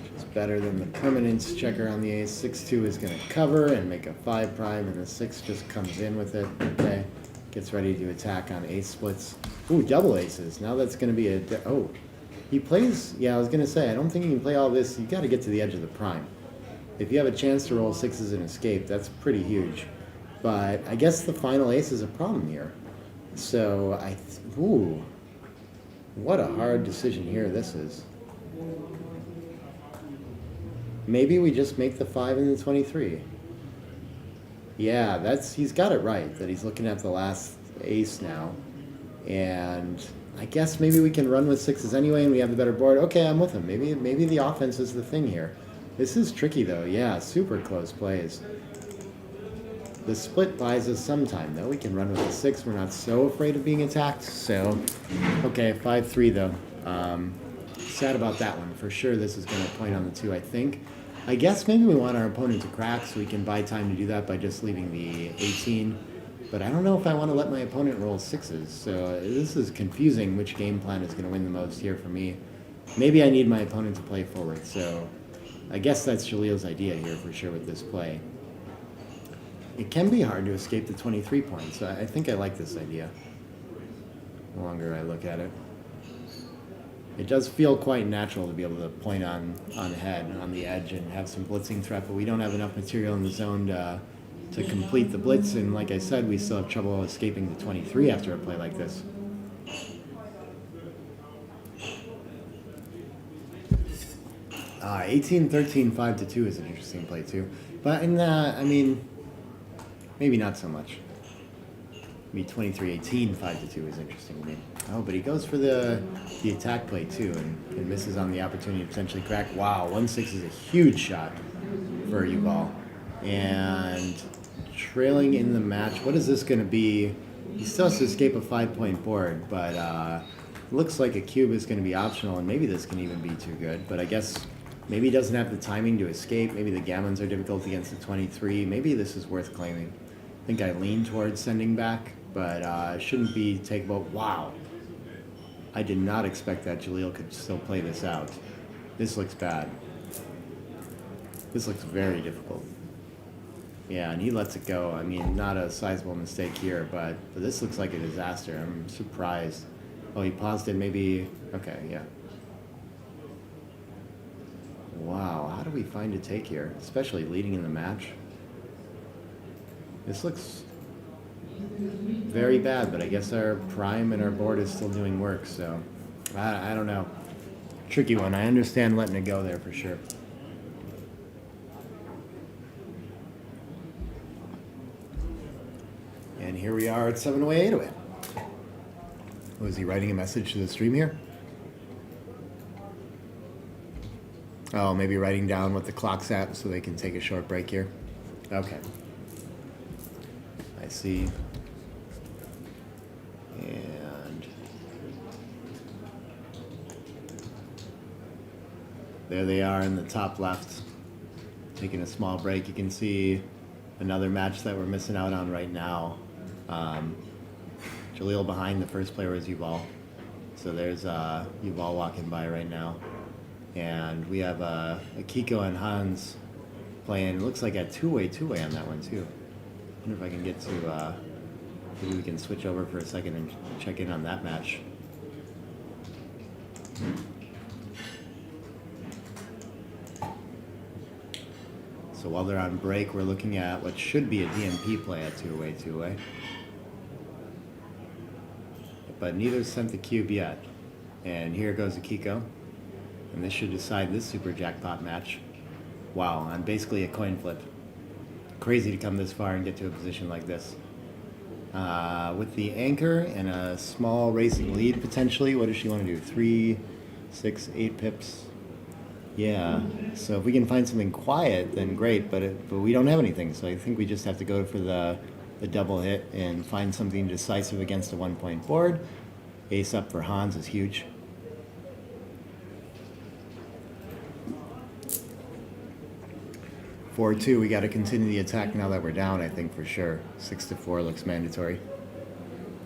which is better than the permanence checker on the ace. 6-2 is going to cover and make a 5 prime, and the 6 just comes in with it. Okay, gets ready to attack on ace splits. Ooh, double aces. Now that's going to be a... oh, he plays... yeah, I was going to say, I don't think he can play all this. You got to get to the edge of the prime. If you have a chance to roll 6s and escape, that's pretty huge. But I guess the final ace is a problem here. So ooh. What a hard decision here this is. Maybe we just make the 5 and the 23. Yeah, he's got it right, that he's looking at the last ace now. And I guess maybe we can run with sixes anyway, and we have the better board. Okay, I'm with him. Maybe the offense is the thing here. This is tricky though. Yeah, super close plays. The split buys us some time though. We can run with the six. We're not so afraid of being attacked. So, okay, 5-3 though. Sad about that one. For sure, this is going to point on the 2. I think. I guess maybe we want our opponent to crack, so we can buy time to do that by just leaving the 18. But I don't know if I want to let my opponent roll sixes. So this is confusing which game plan is going to win the most here for me. Maybe I need my opponent to play forward. So I guess that's Jalil's idea here for sure with this play. It can be hard to escape the 23 points. I think I like this idea. The longer I look at it. It does feel quite natural to be able to point on head, on the edge, and have some blitzing threat, but we don't have enough material in the zone to complete the blitz, and like I said, we still have trouble escaping the 23 after a play like this. Uh, 18-13, 5-2 is an interesting play too. But I mean, maybe not so much. Maybe 23-18, 5-2 is interesting to me. Oh, but he goes for the attack play too, and misses on the opportunity to potentially crack. Wow, 1-6 is a huge shot for Yuval. And trailing in the match, what is this going to be? He still has to escape a 5-point board, but looks like a cube is going to be optional, and maybe this can even be too good. But I guess maybe he doesn't have the timing to escape. Maybe the gammons are difficult against the 23. Maybe this is worth claiming. I think I lean towards sending back, but it shouldn't be takeable. Wow. I did not expect that Jalil could still play this out. This looks bad. This looks very difficult. Yeah, and he lets it go. I mean, not a sizable mistake here, but this looks like a disaster. I'm surprised. Oh, he paused it maybe. Okay, yeah. Wow, how do we find a take here? Especially leading in the match. This looks very bad, but I guess our prime and our board is still doing work, so I don't know. Tricky one. I understand letting it go there for sure. And here we are at 7 away, 8 away. Was he writing a message to the stream here? Oh, maybe writing down what the clock's at so they can take a short break here. Okay. I see. And there they are in the top left, taking a small break. You can see another match that we're missing out on right now. Jalil behind, the first player is Yuval. So there's Yuval walking by right now. And we have Akiko and Hans playing, it looks like a two-way on that one too. I wonder if I can get to, maybe we can switch over for a second and check in on that match. So while they're on break, we're looking at what should be a DMP play at two-way. But neither sent the cube yet. And here goes Akiko. And this should decide this super jackpot match. Wow, on basically a coin flip. Crazy to come this far and get to a position like this. With the anchor and a small racing lead potentially, what does she want to do? 3, 6, 8 pips? Yeah, so if we can find something quiet, then great, but we don't have anything, so I think we just have to go for the double hit and find something decisive against a 1-point board. Ace up for Hans is huge. Four, 2, we got to continue the attack now that we're down, I think for sure. 6-4 looks mandatory.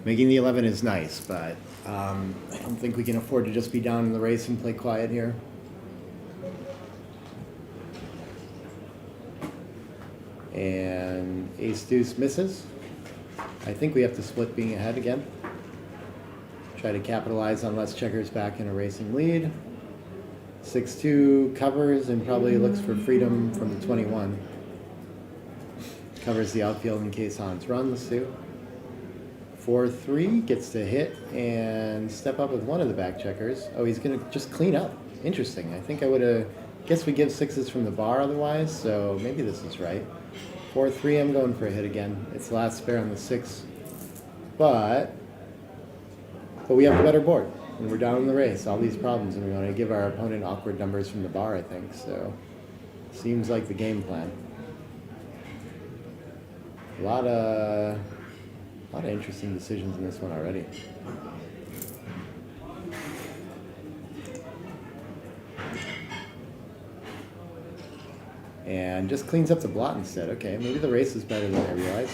Making the 11 is nice, but I don't think we can afford to just be down in the race and play quiet here. And ace deuce misses. I think we have to split being ahead again. Try to capitalize on less checkers back in a racing lead. 6-2 covers and probably looks for freedom from the 21. Covers the outfield in case Hans runs too. 4-3 gets to hit and step up with one of the back checkers. Oh, he's gonna just clean up. Interesting. I think I would have guess we give sixes from the bar otherwise, so maybe this is right. 4-3, I'm going for a hit again. It's last spare on the 6. But but we have the better board, and we're down in the race. All these problems, and we want to give our opponent awkward numbers from the bar, I think. So, seems like the game plan. A lot of interesting decisions in this one already. And just cleans up the blot instead. Okay, maybe the race is better than I realized.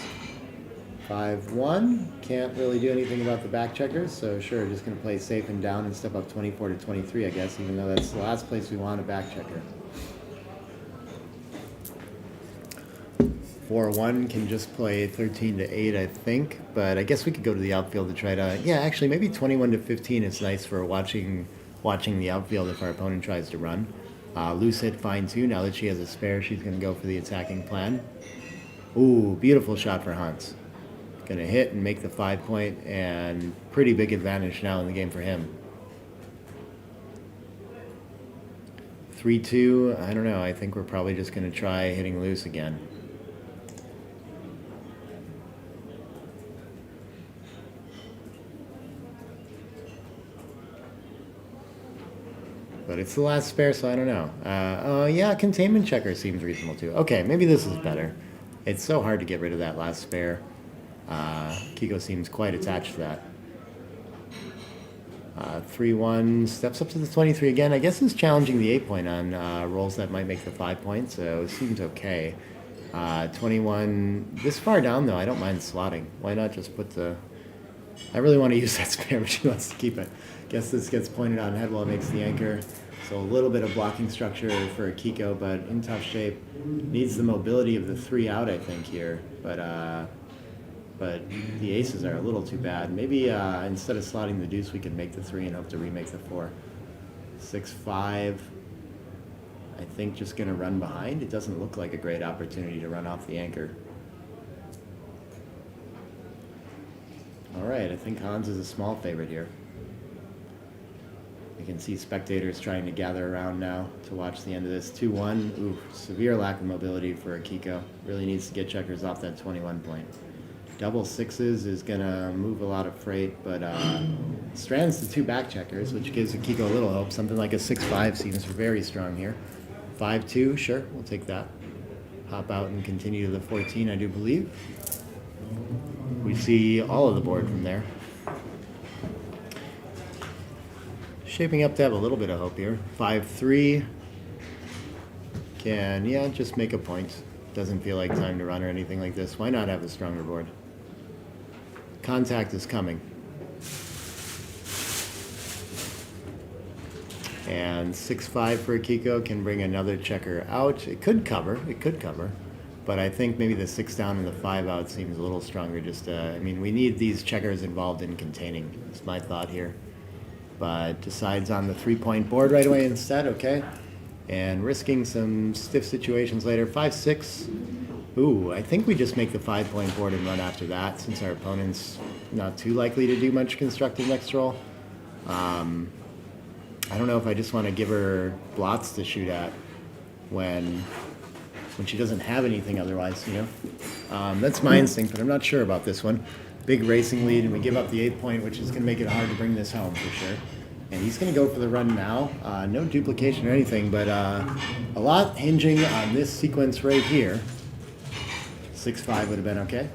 5-1. Can't really do anything about the back checkers, so sure, just going to play safe and down and step up 24 to 23, I guess, even though that's the last place we want a back checker. 4-1 can just play 13 to 8, I think, but I guess we could go to the outfield to try to. Yeah, actually, maybe 21 to 15 is nice for watching the outfield if our opponent tries to run. Loose hit fine too. Now that she has a spare, she's going to go for the attacking plan. Ooh, beautiful shot for Hans. Going to hit and make the 5 point, and pretty big advantage now in the game for him. 3-2. I don't know. I think we're probably just going to try hitting loose again. But it's the last spare, so I don't know. Yeah, containment checker seems reasonable too. Okay, maybe this is better. It's so hard to get rid of that last spare. Kiko seems quite attached to that. 3-1, steps up to the 23 again. I guess is challenging the 8 point on rolls that might make the 5 points, so it seems okay. 21, this far down though, I don't mind slotting. Why not just put the... I really want to use that spare, but she wants to keep it. Guess this gets pointed on head while it makes the anchor. So a little bit of blocking structure for Kiko, but in tough shape. Needs the mobility of the 3 out, I think, here. But the aces are a little too bad. Maybe instead of slotting the deuce, we could make the 3 and hope to remake the 4. 6-5. I think just going to run behind. It doesn't look like a great opportunity to run off the anchor. All right, I think Hans is a small favorite here. You can see spectators trying to gather around now to watch the end of this. 2-1. Ooh, severe lack of mobility for Akiko. Really needs to get checkers off that 21 point. Double sixes is going to move a lot of freight, but strands the 2 back checkers, which gives Akiko a little hope. Something like a 6-5 seems very strong here. 5-2, sure, we'll take that. Hop out and continue to the 14, I do believe. We see all of the board from there. Shaping up to have a little bit of hope here. 5-3. Can, yeah, just make a point. Doesn't feel like time to run or anything like this. Why not have a stronger board? Contact is coming. And 6-5 for Akiko can bring another checker out. It could cover. But I think maybe the 6 down and the 5 out seems a little stronger. Just, I mean, we need these checkers involved in containing. That's my thought here. But decides on the 3 point board right away instead, okay? And risking some stiff situations later. 5-6. Ooh, I think we just make the 5 point board and run after that, since our opponent's not too likely to do much constructive next roll. I don't know if I just want to give her blots to shoot at when she doesn't have anything otherwise, you know? That's my instinct, but I'm not sure about this one. Big racing lead, and we give up the 8 point, which is going to make it hard to bring this home for sure. And he's going to go for the run now. No duplication or anything, but a lot hinging on this sequence right here. 6-5 would have been okay.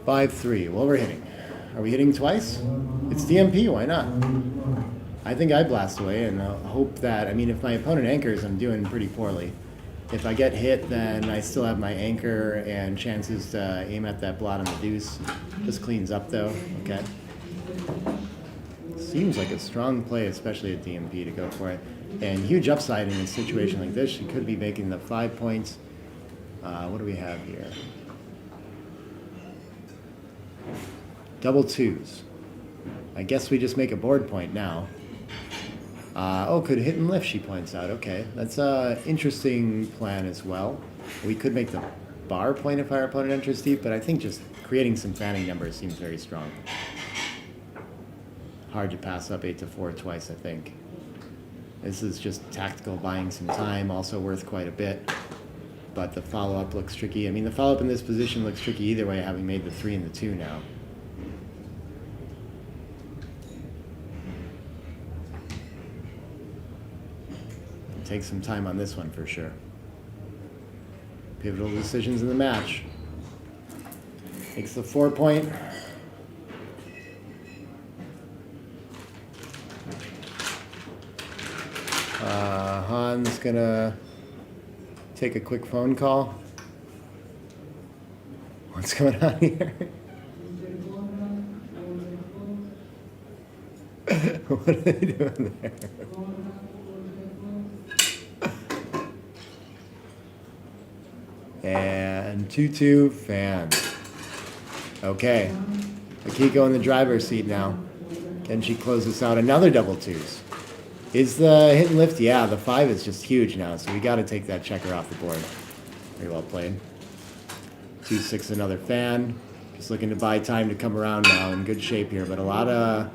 5-3. Well, we're hitting. Are we hitting twice? It's DMP. Why not? I think I blast away and hope that, I mean, if my opponent anchors, I'm doing pretty poorly. If I get hit, then I still have my anchor and chances to aim at that blot on the deuce. This cleans up though. Okay. Seems like a strong play, especially at DMP, to go for it. And huge upside in a situation like this. She could be making the 5 points. What do we have here? Double twos. I guess we just make a board point now. Could hit and lift, she points out. Okay, that's an interesting plan as well. We could make the bar point if our opponent enters deep, but I think just creating some fanning numbers seems very strong. Hard to pass up 8-4 twice, I think. This is just tactical, buying some time, also worth quite a bit. But the follow-up looks tricky. I mean, the follow-up in this position looks tricky either way, having made the 3 and the 2 now. take some time on this one for sure. Pivotal decisions in the match. Takes the 4 point. Han's gonna take a quick phone call. What's going on here? What are they doing there? And 2-2 fans. Okay. Akiko in the driver's seat now. Can she close this out? Another double twos. Is the hit and lift? Yeah, the 5 is just huge now, so we got to take that checker off the board. Very well played. 2-6, another fan. Just looking to buy time to come around now. In good shape here, but a lot of...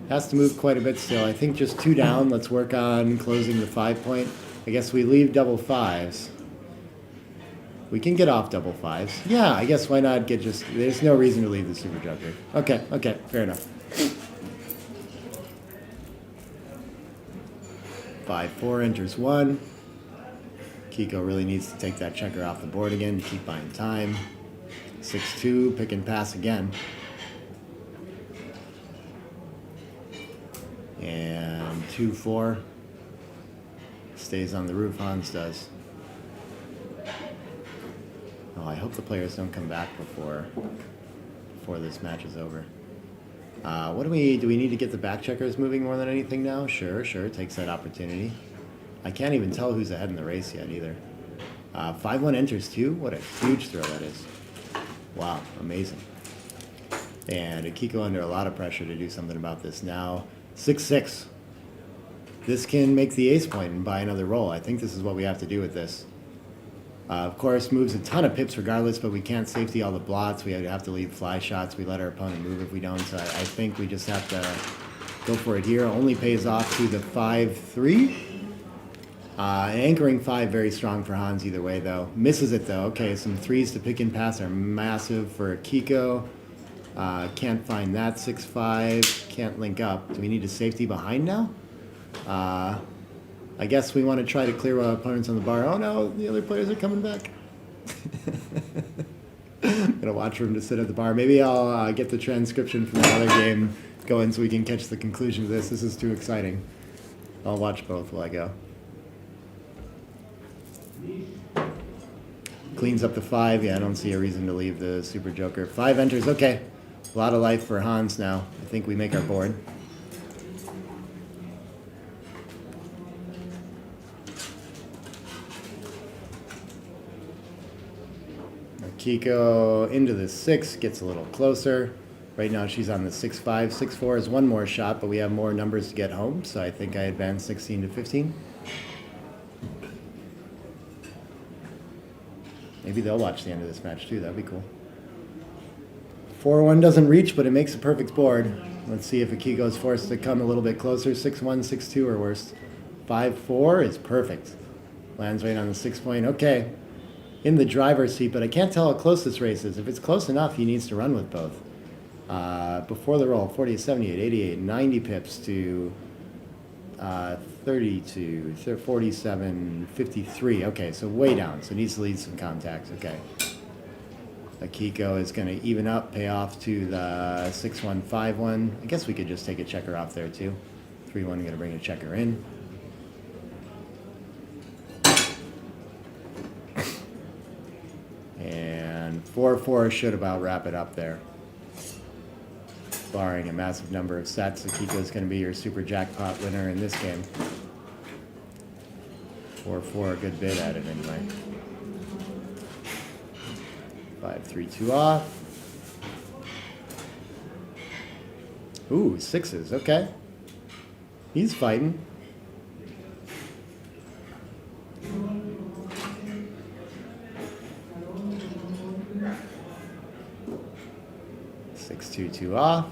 Has to move quite a bit still. I think just 2 down. Let's work on closing the 5 point. I guess we leave double 5s. We can get off double 5s. Yeah, I guess why not get just... There's no reason to leave the Super Joker. Okay, fair enough. 5-4 enters 1. Kiko really needs to take that checker off the board again to keep buying time. 6-2, pick and pass again. And 2-4. Stays on the roof, Hans does. Oh, I hope the players don't come back before this match is over. Do we need to get the back checkers moving more than anything now? Sure, takes that opportunity. I can't even tell who's ahead in the race yet either. 5-1 enters 2. What a huge throw that is. Wow, amazing. And Akiko under a lot of pressure to do something about this now. 6-6. This can make the ace point and buy another roll. I think this is what we have to do with this. Of course, moves a ton of pips regardless, but we can't safety all the blots. We have to leave fly shots. We let our opponent move if we don't. So I think we just have to go for it here. Only pays off to the 5-3. Anchoring 5, very strong for Hans either way, though. Misses it, though. Okay, some 3s to pick and pass are massive for Akiko. Can't find that 6-5. Can't link up. Do we need a safety behind now? I guess we want to try to clear our opponents on the bar. Oh no, the other players are coming back. Gonna watch for him to sit at the bar. Maybe I'll get the transcription from the other game going so we can catch the conclusion of this. This is too exciting. I'll watch both while I go. Cleans up the 5. Yeah, I don't see a reason to leave the Super Joker. 5 enters. Okay. A lot of life for Hans now. I think we make our board. Kiko into the 6, gets a little closer. Right now she's on the 6-5. 6-4 is one more shot, but we have more numbers to get home, so I think I advance 16 to 15. Maybe they'll watch the end of this match too, that'd be cool. 4-1 doesn't reach, but it makes a perfect board. Let's see if Akiko is forced to come a little bit closer. 6-1, 6-2 or worse. 5-4 is perfect. Lands right on the 6 point. Okay. In the driver's seat, but I can't tell how close this race is. If it's close enough, he needs to run with both. Before the roll, 40, 78, 88, 90 pips to 32, 47, 53. Okay, so way down. So needs to lead some contacts. Okay. Akiko is going to even up, pay off to the 6-1, 5-1. I guess we could just take a checker off there too. 3-1, going to bring a checker in. And 4-4 should about wrap it up there. Barring a massive number of sets, Akiko is going to be your super jackpot winner in this game. 4-4, a good bid at it anyway. 5-3-2 off. Ooh, 6s, okay. He's fighting. Six, 2-2 off.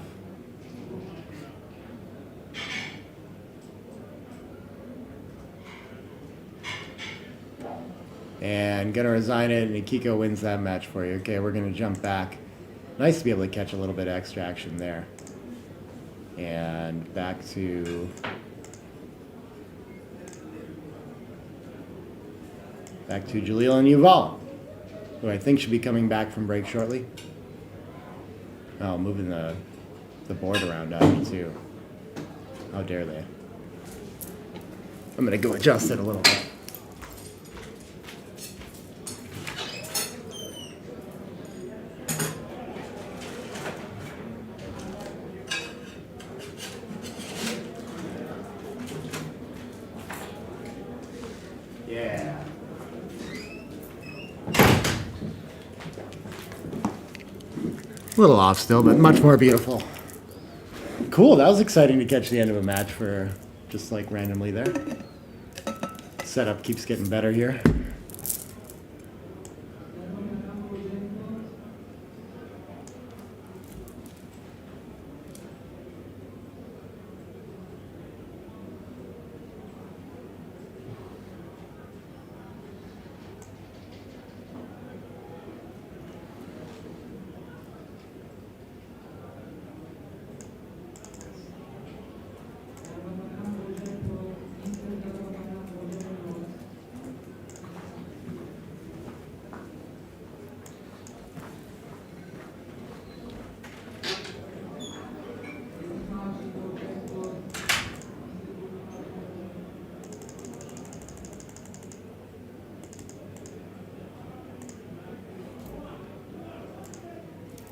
And gonna resign it, and Akiko wins that match for you. Okay, we're gonna jump back. Nice to be able to catch a little bit of extra action there. And back to Back to Jalil and Yuval, who I think should be coming back from break shortly. Oh, moving the board around on me too. How dare they? I'm gonna go adjust it a little bit. Yeah. A little off still, but much more beautiful. Cool, that was exciting to catch the end of a match for just like randomly there. Setup keeps getting better here.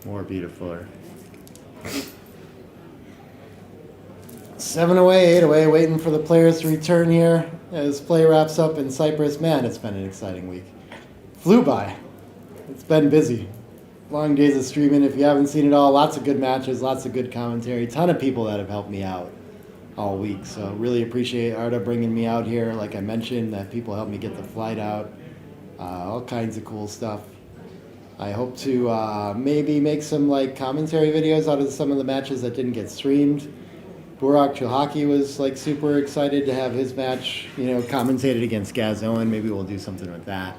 More beautifuler. 7 away, 8 away, waiting for the players to return here as play wraps up in Cyprus. Man, it's been an exciting week. Flew by. It's been busy. Long days of streaming. If you haven't seen it all, lots of good matches, lots of good commentary, ton of people that have helped me out all week. So really appreciate Arda bringing me out here. Like I mentioned, that people helped me get the flight out. All kinds of cool stuff. I hope to maybe make some like commentary videos out of some of the matches that didn't get streamed. Burak Chilhaki was like super excited to have his match, commentated against Gaz Owen. Maybe we'll do something with that.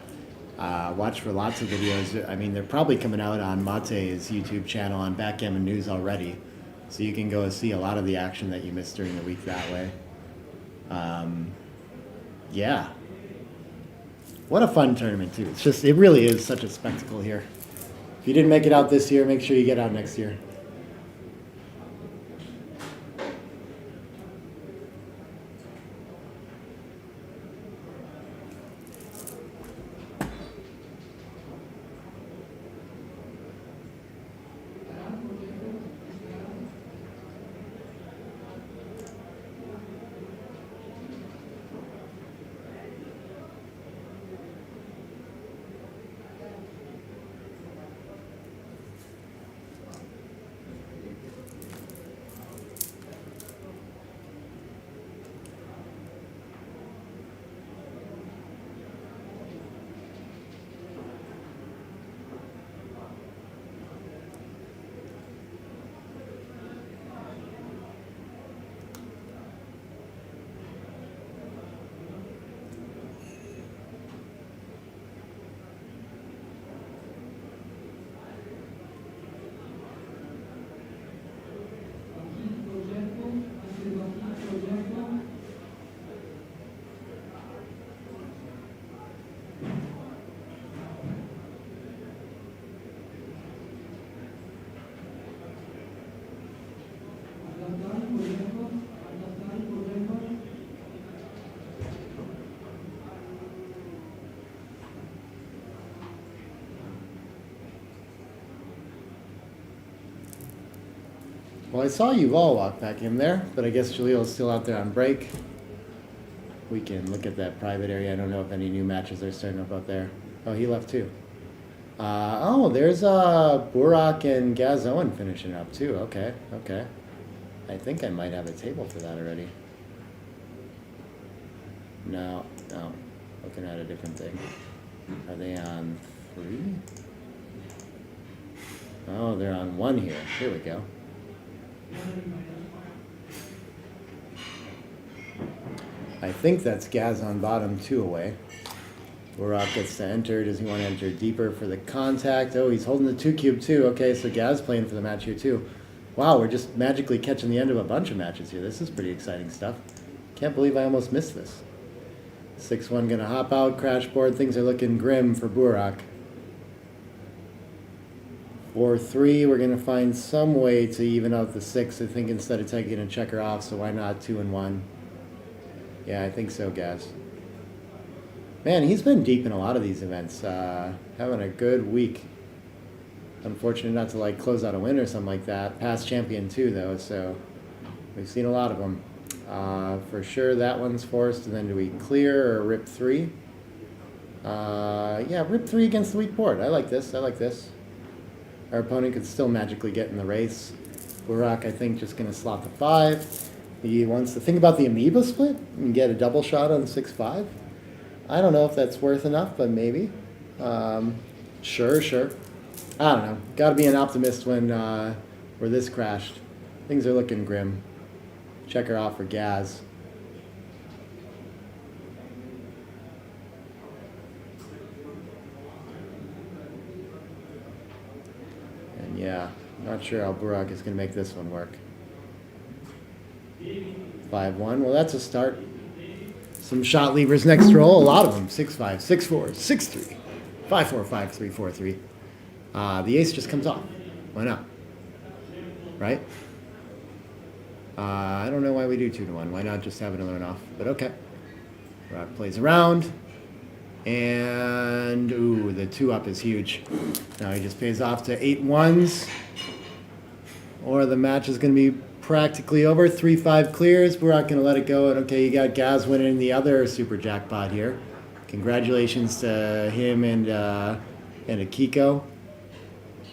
Watch for lots of videos. I mean, they're probably coming out on Mate's YouTube channel on Backgammon News already. So you can go see a lot of the action that you missed during the week that way. Yeah. What a fun tournament, too. It really is such a spectacle here. If you didn't make it out this year, make sure you get out next year. Well, I saw you all walk back in there, but I guess Jalil's still out there on break. We can look at that private area. I don't know if any new matches are starting up out there. Oh, he left too. There's Burak and Gaz Owen finishing up too. Okay. I think I might have a table for that already. No. Looking at a different thing. Are they on 3? Oh, they're on 1 here. Here we go. I think that's Gaz on bottom, 2 away. Burak gets to enter. Does he want to enter deeper for the contact? Oh, he's holding the 2 cube too. Okay, so Gaz playing for the match here too. Wow, we're just magically catching the end of a bunch of matches here. This is pretty exciting stuff. Can't believe I almost missed this. 6-1 gonna hop out, crash board. Things are looking grim for Burak. 4-3, we're gonna find some way to even out the 6, I think, instead of taking a checker off, so why not 2-1? Yeah, I think so, Gaz. Man, he's been deep in a lot of these events, having a good week. Unfortunate not to like close out a win or something like that. Past champion too, though, so we've seen a lot of them. For sure, that one's forced, and then do we clear or rip 3? Yeah, rip 3 against the weak board. I like this, I like this. Our opponent could still magically get in the race. Burak, I think, just gonna slot the 5. He wants to think about the amoeba split and get a double shot on 6-5. I don't know if that's worth enough, but maybe. Sure. I don't know. Got to be an optimist when where this crashed. Things are looking grim. Checker off for Gaz. And yeah, not sure how Burak is going to make this one work. 5-1. Well, that's a start. Some shot levers next roll. A lot of them. 6-5, 6-4, 6-3, 5-4, 5-3, 4-3. The ace just comes off. Why not? Right? I don't know why we do 2-1. Why not just have another one off? But okay. Rock plays around. And, ooh, the 2-up is huge. Now he just pays off to 8 ones. Or the match is going to be practically over. 3-5 clears. We're not going to let it go. And okay, you got Gaz winning the other super jackpot here. Congratulations to him and Akiko.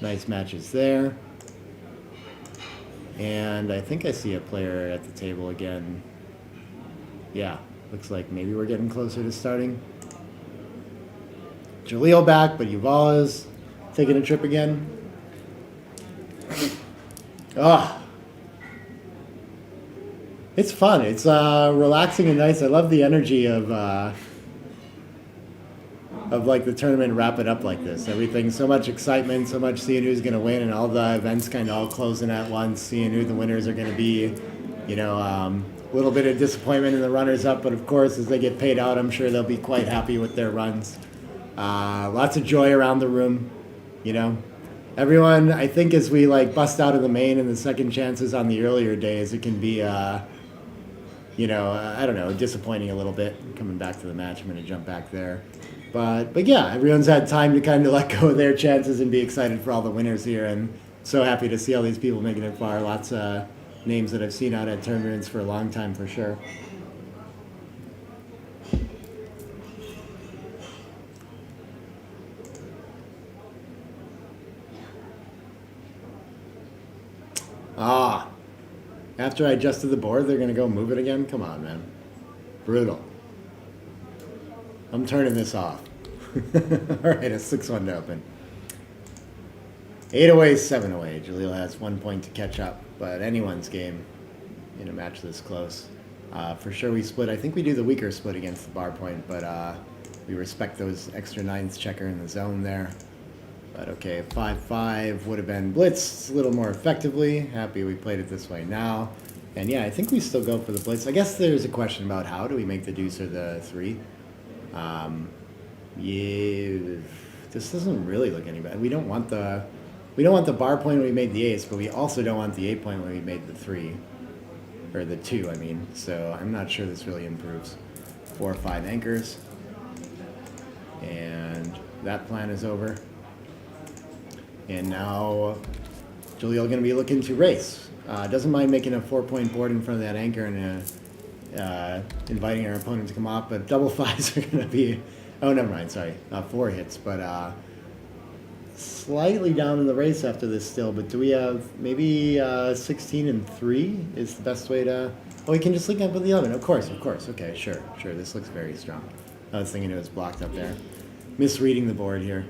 Nice matches there. And I think I see a player at the table again. Yeah, looks like maybe we're getting closer to starting. Jaleel back, but Yuval is taking a trip again. Oh. It's fun. It's relaxing and nice. I love the energy of like the tournament wrapping up like this. Everything, so much excitement, so much seeing who's going to win, and all the events kind of all closing at once, seeing who the winners are going to be. You know, a little bit of disappointment in the runners-up, but of course, as they get paid out, I'm sure they'll be quite happy with their runs. Lots of joy around the room, you know. Everyone, I think as we like bust out of the main and the second chances on the earlier days, it can be, you know, I don't know, disappointing a little bit. Coming back to the match, I'm going to jump back there. But yeah, everyone's had time to kind of let go of their chances and be excited for all the winners here, and so happy to see all these people making it far. Lots of names that I've seen out at tournaments for a long time for sure. After I adjusted the board, they're going to go move it again? Come on, man. Brutal. I'm turning this off. All right, a 6-1 to open. 8 away, 7 away. Jaleel has 1 point to catch up, but anyone's game in a match this close. For sure we split. I think we do the weaker split against the bar point, but we respect those extra 9s checker in the zone there. But okay, 5-5 would have been blitzed a little more effectively. Happy we played it this way now. And yeah, I think we still go for the blitz. I guess there's a question about how do we make the deuce or the 3. Yeah, this doesn't really look any bad. We don't want the bar point when we made the ace, but we also don't want the 8 point when we made the 3. Or the 2, I mean. So I'm not sure this really improves. 4 or 5 anchors. And that plan is over. And now Jaleel going to be looking to race. Doesn't mind making a 4-point board in front of that anchor and inviting our opponent to come off, but double 5s are going to be, oh, never mind, sorry, 4 hits, but slightly down in the race after this still, but do we have maybe 16-3 is the best way to, oh, we can just link up with the 11, of course, okay, sure, this looks very strong. I was thinking it was blocked up there. Misreading the board here.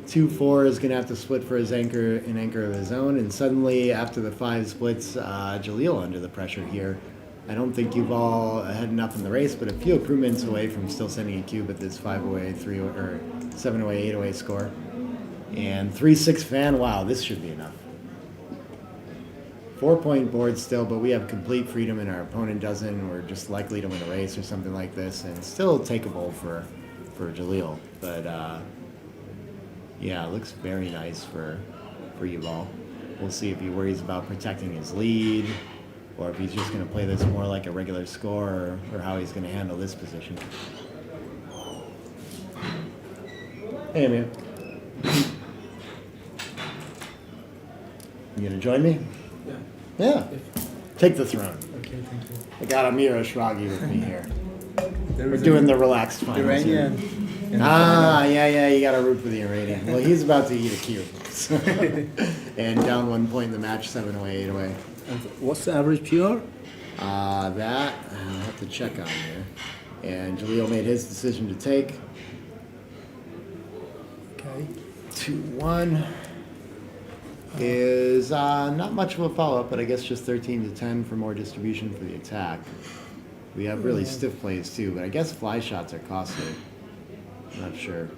2-4 is going to have to split for his anchor, an anchor of his own, and suddenly after the 5 splits, Jaleel under the pressure here. I don't think you've all had enough in the race, but a few improvements away from still sending a cube at this 5 away, 3 or 7 away, 8 away score. And 3-6 fan, wow, this should be enough. 4-point board still, but we have complete freedom and our opponent doesn't. We're just likely to win a race or something like this, and still takeable for Jalil. But yeah, it looks very nice for Yuval. We'll see if he worries about protecting his lead, or if he's just going to play this more like a regular score, or how he's going to handle this position. Hey, man. You gonna join me? Yeah. Yeah. Take the throne. Okay, thank you. I got Amir Ashragi with me here. There We're is doing an the relaxed finals here. Iranian. in the Ah, yeah, you gotta root for the Iranian. Well, he's about to eat a cube. And down 1 point in the match, 7 away, 8 away. final. And what's the average PR? That, I'll have to check on here. And Jalil made his decision to take. Okay. 2-1 is not much of a follow-up, but I guess just 13-10 for more distribution for the attack. We have really stiff plays too, but I guess fly shots are costly. I'm not sure.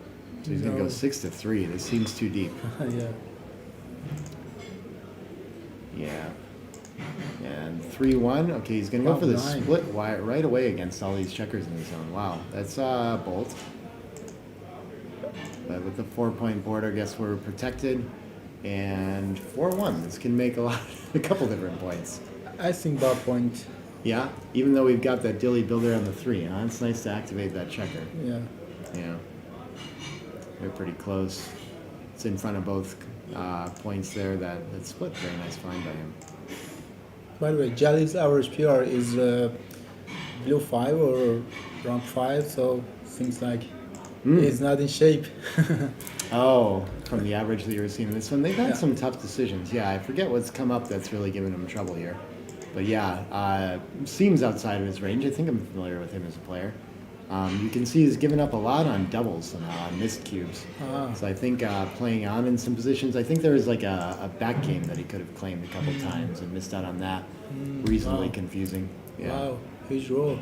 So he's gonna go No. 6-3. This seems too deep. Yeah. Yeah. And 3-1. Okay, he's gonna go for the Top nine. split right away against all these checkers in the zone. Wow, that's bold. But with the 4-point board, I guess we're protected. And 4-1. This can make a couple different points. I think bar point. Yeah, even though we've got that dilly builder on the 3, huh? It's nice to activate that checker. Yeah. Yeah. They're pretty close. It's in front of both points there. That split. Very nice find by him. By the way, Jalil's average PR is below 5 or around 5, so seems like he's not in shape. Oh, from the average that you were seeing in this one, they've had Yeah. some tough decisions. Yeah, I forget what's come up that's really given him trouble here. But yeah, seems outside of his range. I think I'm familiar with him as a player. You can see he's given up a lot on doubles somehow, on missed cubes. Ah. So I think playing on in some positions, I think there was like a back game that he could have claimed a couple times and missed out on that. Reasonably wow. confusing. Yeah. Wow, huge roll.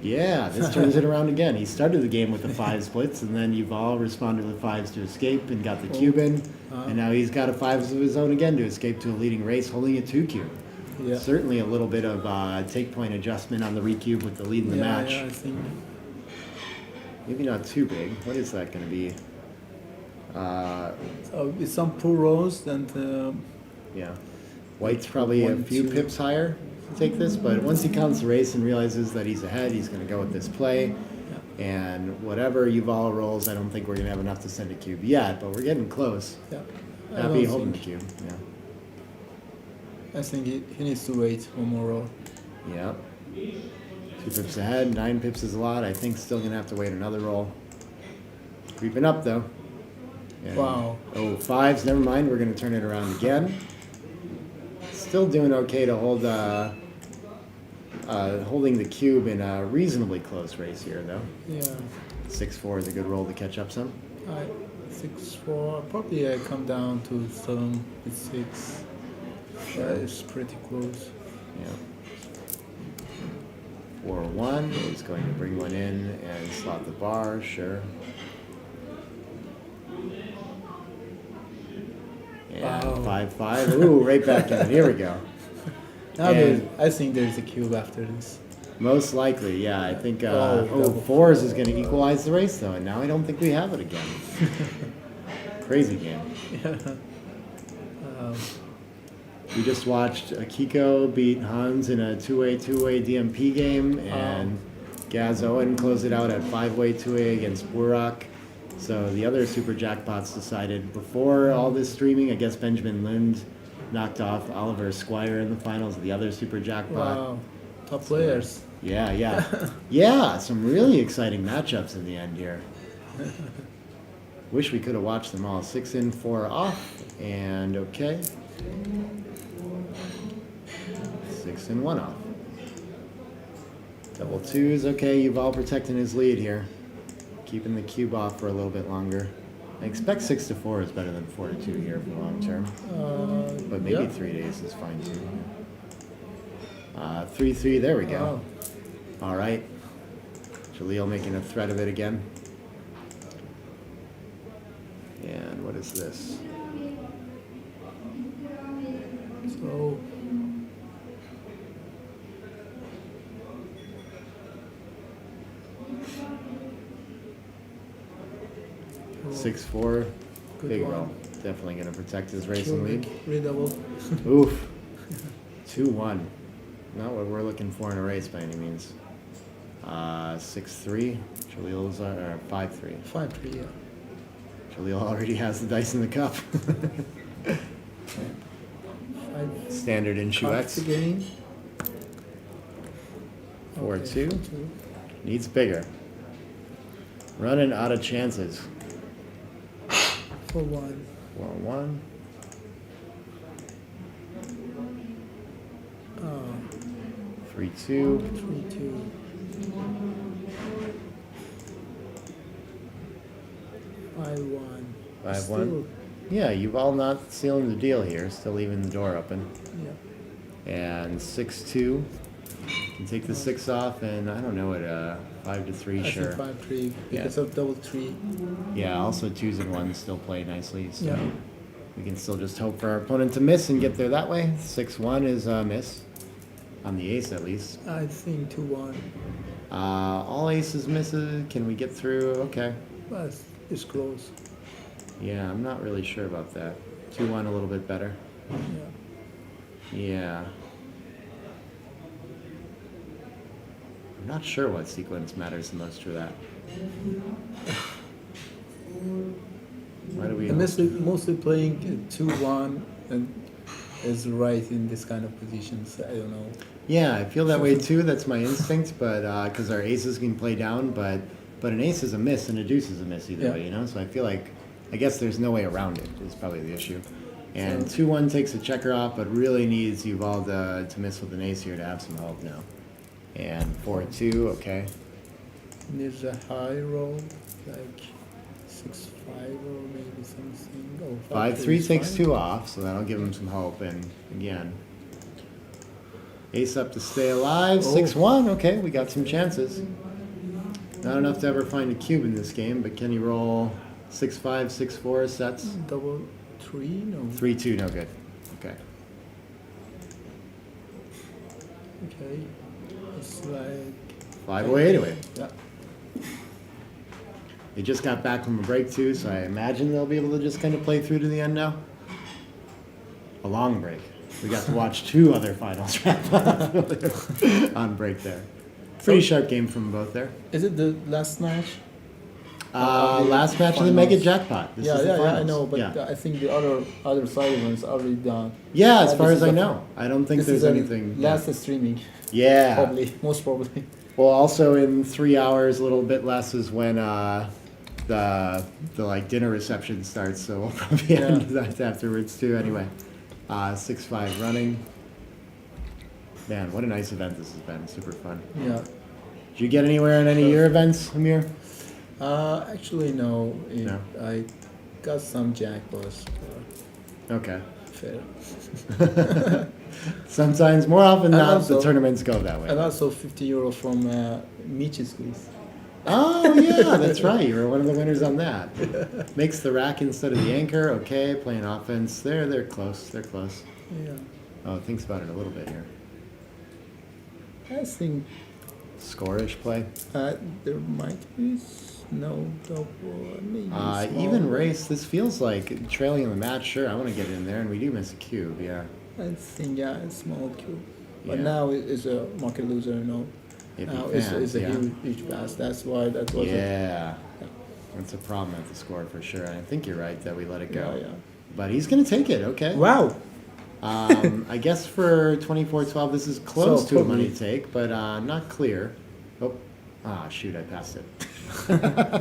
Yeah, this turns it around again. He started the game with the 5 splits, and then Yuval responded with 5s to escape and got the cube in. And now he's got a 5s of his own again to escape to a leading race, holding a 2 cube. Yeah. Certainly a little bit of take point adjustment on the recube with the lead in the match. Yeah, I think. Maybe not too big. What is that going to be? So with some poor rolls and Yeah. White's probably a 1, few 2. pips higher to take this, but once he counts the race and realizes that he's ahead, he's going to go with this play. And whatever Yuval rolls, I don't think we're going to have enough to send a cube yet, but we're getting close. yeah. I Happy don't holding the think. cube. Yeah. I think he needs to wait one more roll. Yep. 2 pips ahead, 9 pips is a lot. I think still gonna have to wait another roll. Creeping up though. And- Wow. Oh, 5s, never mind, we're gonna turn it around again. Still doing okay to hold holding the cube in a reasonably close race here though. Yeah. 6-4 is a good roll to catch up some. 6-4. Probably I come down to 7 with 6. Sure. It's pretty close. Yeah. 4-1 is going to bring one in and slot the bar, sure. And Wow. 5-5. Ooh, right back in. Here we go. Now And- I think there's a cube after this. Most likely, yeah. I think double 4s is going to equalize the race though, and now I don't think we have it again. Crazy game. We just watched Akiko beat Hans in a two-way DMP game, and Gaz Owen closed it out at 5-way 2-way against Burak. So the other super jackpots decided before all this streaming. I guess Benjamin Lind knocked off Oliver Squire in the finals of the other super jackpot. Wow. Top players. Yeah, yeah, some really exciting matchups in the end here. Wish we could have watched them all. 6 in, 4 off, and okay. 6 in, 1 off. Double 2s, okay. Yuval protecting his lead here, keeping the cube off for a little bit longer. I expect 6-4 is better than 4-2 here for the long term, but maybe yeah. 3 days is fine too. 3-3. There we go. Wow. All right. Jalil making a threat of it again. And what is this? So 6-4. Good Big one. roll. Definitely going to protect his racing lead. Readable. Oof. 2-1. Not what we're looking for in a race by any means. 6-3. Jalil's 5-3. 5-3, yeah. Jalil already has the dice in the cup. 5 Standard in cards X. again. 4-2. Needs bigger. Running out of chances. 4-1. 4-1. Oh, 3-2. 3-2. 5-1. 5-1. Still, Yeah, you've all not sealing the deal here. Still leaving the door open. yeah. And 6-2. Can take the 6 off, and I don't know what 5-3. I Sure. think 5-3 Yeah. because of double 3. Yeah. Also 2s and 1s still play nicely. So Yeah. we can still just hope for our opponent to miss and get there that way. 6-1 is a miss on the ace at least. I think 2-1. All aces misses. Can we get through? Okay. But it's close. Yeah, I'm not really sure about that. 2-1 a little bit better. Yeah. Yeah. I'm not sure what sequence matters the most for that. Why do we? And mostly playing 2-1 and is right in this kind of positions. I don't know. Yeah, I feel that way too. That's my instinct, but because our aces can play down, but an ace is a miss and a deuce is a miss either Yeah. way, you know. So I feel like I guess there's no way around it. Is probably the issue. And 2-1 takes a checker off, but really needs Uvalde to miss with an ace here to have some help now. And 4-2, okay. Needs a high roll, like 6-5 or maybe something. Oh, 5-3 is takes fine. 2 off, so that'll give him some hope. And again, ace up to stay alive. Oh. 6-1, okay, we got some chances. Not enough to ever find a cube in this game, but can you roll 6-5, 6-4 sets? Double 3, no. 3-2, no good. Okay. Okay. It's like 5-8 away. yeah. They just got back from a break too, so I imagine they'll be able to just kind of play through to the end now. A long break. We got to watch 2 other finals wrap up on break there. Pretty sharp game from both there. Is it the last match? Last match of the finals. Mega Jackpot. This Yeah, is the yeah, yeah. I finals. know, but yeah. I think the other side ones already done. Yeah, as far this as is I a- know, I don't think This there's is anything. last streaming, Yeah. probably, most probably. Well, also in 3 hours, a little bit less is when the like dinner reception starts. So we'll probably Yeah. end that afterwards too. Anyway, 6-5 running. Man, what a nice event this has been. Super fun. Yeah. Did you get anywhere in any of your events, Amir? Actually, no. No? I got some jackpots. Okay. Fair. Sometimes, more often And than not, also- the tournaments go that And way. also 50 euro from Michi's quiz. Oh yeah, that's right. You were one of the winners on that. Makes the rack instead of the anchor. Okay, playing offense. They're close. They're close. Yeah. Oh, thinks about it a little bit here. I think Score-ish play. there might be no double, maybe small. Even race. This feels like trailing in the match. Sure, I want to get in there, and we do miss a cube. Yeah. I think, yeah, it's small cube. But Yeah. now it is a market loser, no. If Now he can, it's a yeah. huge pass. That's why that was Yeah. That's a problem at the score for sure. And I think you're right that we let it go. Yeah, yeah. But he's going to take it. Okay. Wow. I guess for 24-12, this is close So, to a probably- money take, but not clear. Oh, shoot, I passed it.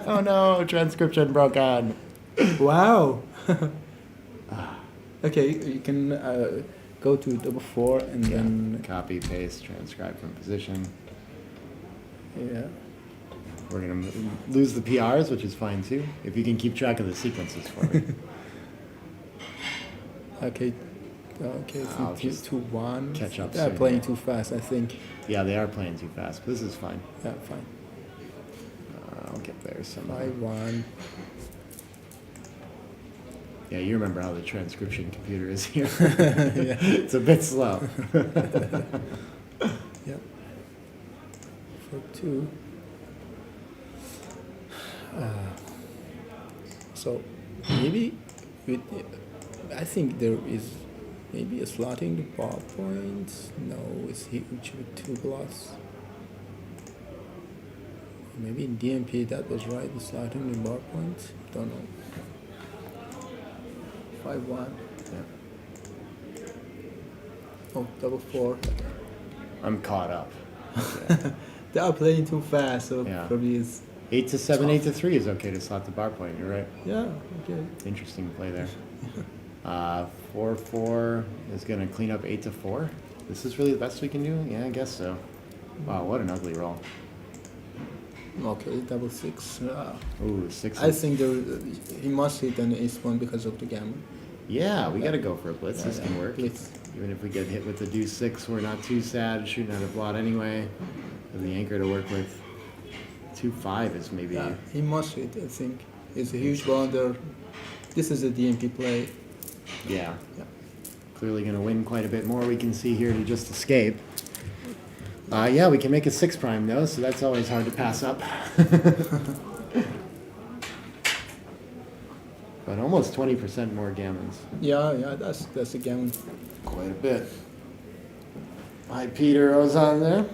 Oh no, transcription broke on. Wow. Okay, you can go to double 4 and then Copy, paste, transcribe from position. yeah. We're going to lose the PRs, which is fine too, if you can keep track of the sequences for me. Okay. Okay, I'll 2 just to 1. catch up They're soon. playing too fast, I think. Yeah, they are playing too fast, but this is fine. Yeah, fine. I'll get there somehow. 5-1. Yeah, you remember how the transcription computer is here. Yeah. It's a bit slow. Yep. For 2. So maybe with, I think there is maybe a slotting the bar points. No, it's huge with 2 plus. Maybe in DMP that was right, the slotting the bar points. Don't know. 5-1. Yeah. Oh, double 4. I'm caught up. They are playing too fast, so Yeah. probably it's 8 to 7, 8 to 3 is okay to slot the bar point. You're right. yeah, okay. Interesting play there. 4-4 is going to clean up 8 to 4. This is really the best we can do? Yeah, I guess so. Wow, what an ugly roll. Okay, double 6. Ooh, 6. I think he must hit an ace one because of the gammon. Yeah, we got to go for a blitz. This can work. Blitz. Even if we get hit with the deuce 6, we're not too sad. Shooting out a blot anyway. With the anchor to work with. 2-5 is maybe. Yeah, he must hit, I think. It's a huge blunder. This is a DMP play. Yeah. Yeah. Clearly going to win quite a bit more. We can see here to just escape. Yeah, we can make a 6 prime though, so that's always hard to pass up. But almost 20% more gammons. Yeah, that's a gammon. Quite a bit. Hi, Peter Ozon there.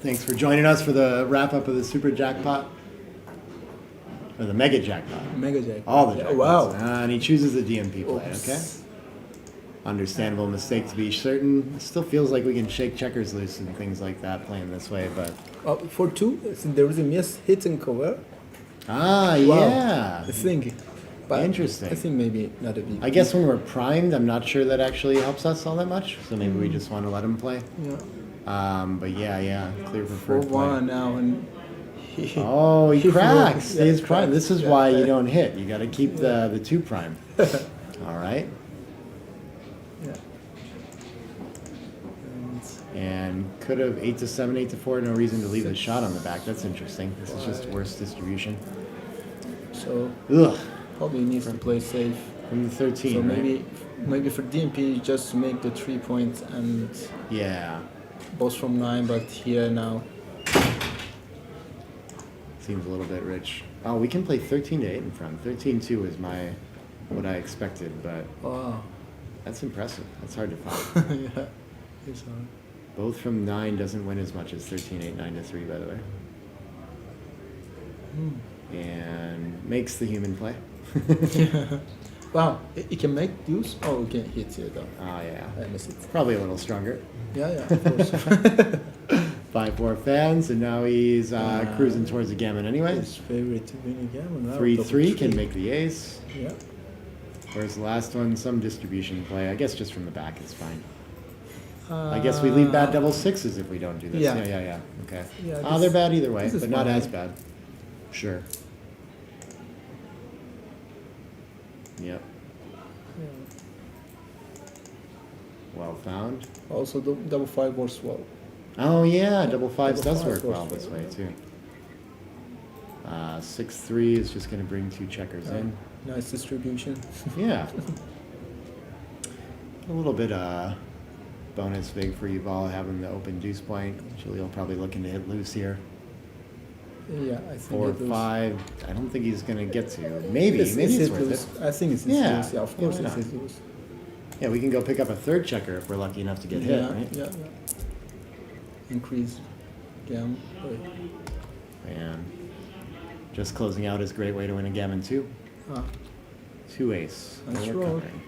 Thanks for joining us for the wrap up of the Super Jackpot. Or the Mega Jackpot. Mega jack. All the Yeah, jackpots. wow. And he chooses the DMP play, Oops. okay? Understandable mistake to be certain. It still feels like we can shake checkers loose and things like that playing this way, but. For 2, there was a miss hit and cover. Ah, Wow. yeah. I think. But Interesting. I think maybe not a big. I guess when we're primed, I'm not sure that actually helps us all that much. So maybe we just want to let him play. Yeah. But yeah, clear preferred 4-1 play. now, and he. Oh, he cracks. Yeah, He's prime. This is yeah. why you don't hit. You got to keep the 2 prime. All right. Yeah. And could have 8 to 7, 8 to 4. No reason to leave the shot on the back. That's interesting. This is just worse distribution. So Ugh. probably needs to play safe. From the 13, So right? maybe for DMP just make the 3 points and Yeah. both from 9, but here now. Seems a little bit rich. Oh, we can play 13 to 8 in front. 13-2 is what I expected, but Wow. that's impressive. That's hard to find. Yeah. It's hard. Both from 9 doesn't win as much as 13-8, 9 to 3, by the way. And makes the human play. Wow, it can make deuce? Oh, it can hit here though. Oh, yeah. I missed it. Probably a little stronger. Yeah, of course. 5-4 fans, and now he's cruising towards the gammon anyway. His favorite to win a gammon now. 3-3 can double make the ace. Yeah. Whereas the last one, some distribution play. I guess just from the back is fine. I guess we leave bad double 6s if we don't do this. Yeah. Yeah. Okay. Yeah, They're bad either way, this is but not fine. as bad. Sure. Yep. Yeah. Well found. Also, double 5 works well. Oh yeah, double 5s Double does 5 work well works this way well. too. 6-3 is just going to bring 2 checkers in. Nice distribution. Yeah. A little bit bonus big for Yuval having the open deuce point. Julio probably looking to hit loose here. Yeah, I think 4 it was. 5. I don't think he's going to get to. Maybe it's hit worth loose. it. I think it's Yeah. loose. Yeah, of course Yeah, why it's not? hit loose. Yeah, we can go pick up a 3rd checker if we're lucky enough to get hit, right? Yeah. Increase gammon. And just closing out is a great way to win a gammon too. 2 ace. Nice We're roll. covering.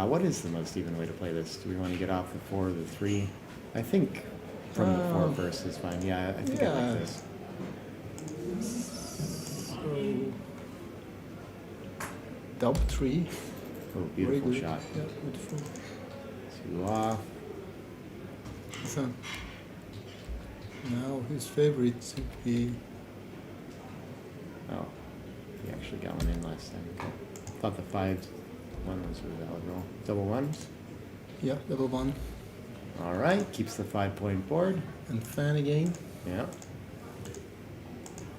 What is the most even way to play this? Do we want to get off the 4 or the 3? I think from the 4 first is fine. Yeah, I think I yeah. like this. So, double 3. Oh, Very beautiful good. shot. Yeah, beautiful. 2 off. So, now his favorite would be. Oh, he actually got one in last time. Okay. Thought the 5-1 was a valid roll. Double 1s. Yeah, double 1. All right, keeps the 5-point board. And fan again. Yeah.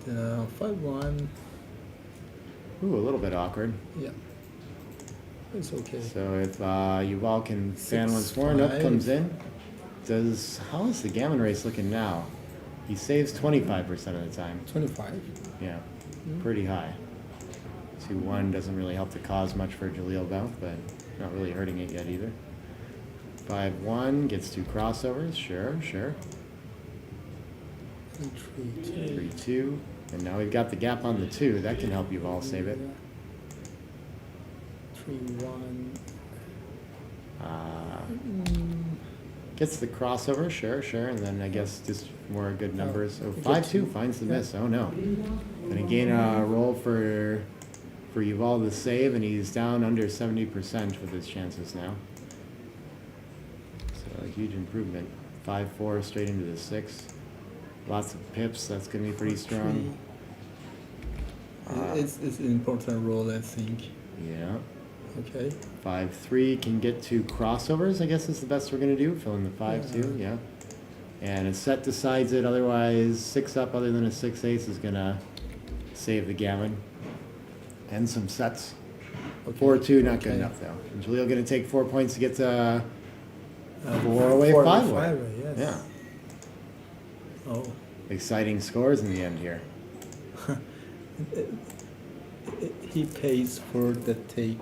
5-1. Ooh, a little bit awkward. Yeah. It's okay. So if Yuval can fan 6, once more, enough 5. comes in. How is the gammon race looking now? He saves 25% of the time. 25. Yeah, pretty high. 2-1 doesn't really help the cause much for Jalil though, but not really hurting it yet either. 5-1 gets 2 crossovers, sure. 3-2, and now we've got the gap on the 2. That can help you all save it. 3-1. Gets the crossover, sure, and then I guess just more good numbers. Oh, 5-2 finds the miss. Oh no. And again, roll for Yuval to save, and he's down under 70% with his chances now. So a huge improvement. 5-4 straight into the 6. Lots of pips. That's going to be pretty strong. It's an important role, I think. Yeah. Okay. 5-3 can get 2 crossovers, I guess is the best we're going to do. Fill in the 5-2, yeah. And a set decides it. Otherwise, 6 up other than a 6-ace is going to save the gammon. And some sets. 4-2, not good enough though. And Jalil going to take 4 points to get to 4 away, 5 away. Yes. Yeah. Oh. Exciting scores in the end here. He pays for the take.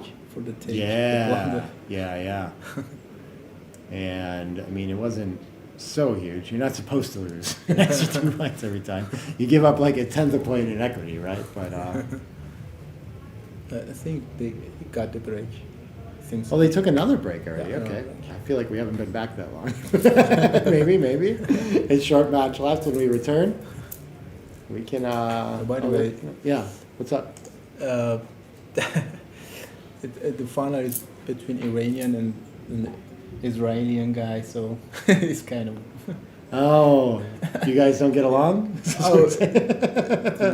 Yeah. And I mean, it wasn't so huge. You're not supposed to lose an extra 2 points every time. You give up like a 1/10 a point in equity, right? But I think they got the break. well, they took another break already. Yeah, Okay. break. I feel like we haven't been back that long. maybe. A short match left when we return. We can. By the way, yeah. What's up? The final is between Iranian and Israeli guy, so it's kind of. Oh, you guys don't get along?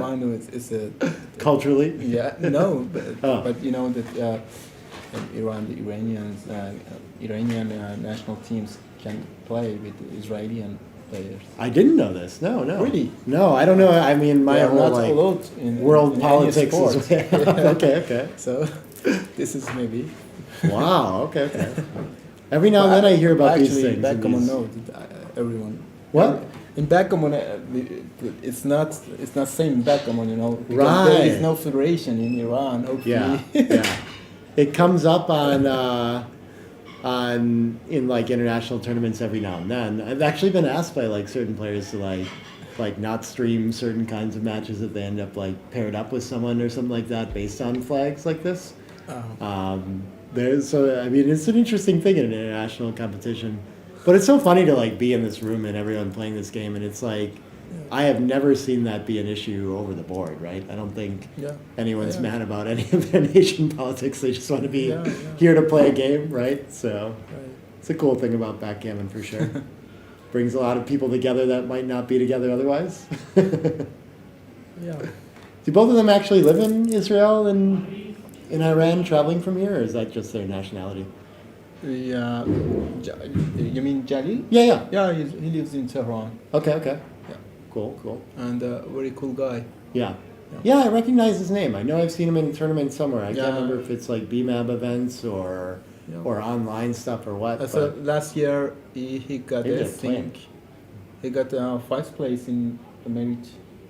Manu is a culturally. Yeah, no, but you know that in Iran, the Iranian national teams can play with Israeli players. I didn't know this. No. Really? No, I don't know. I mean, my They are whole not like allowed in world in politics any is sport. okay. So this is maybe. Wow. Okay. Every now and then I hear about these things. Backgammon, no, everyone. What? In backgammon, it's not same backgammon, you know. Because Right. there is no federation in Iran. Hopefully. Yeah. It comes up on in like international tournaments every now and then. I've actually been asked by like certain players to like not stream certain kinds of matches if they end up like paired up with someone or something like that based on flags like this. So I mean, it's an interesting thing in an international competition, but it's so funny to like be in this room and everyone playing this game, and it's like I have never seen that be an issue over the board, right? I don't think anyone's mad about any of their nation politics. They just want to be here to play a game, right? So it's a cool thing about backgammon for sure. Brings a lot of people together that might not be together otherwise. Yeah. Do both of them actually live in Israel and in Iran, traveling from here, or is that just their nationality? Yeah. You mean Jalil? Yeah. Yeah, he lives in Tehran. Okay. Yeah. Cool. And very cool guy. Yeah, I recognize his name. I know I've seen him in a tournament somewhere. I can't remember if it's like BMAB events or online stuff or what. So last year he got Maybe I they're playing. think he got 5th place in the merit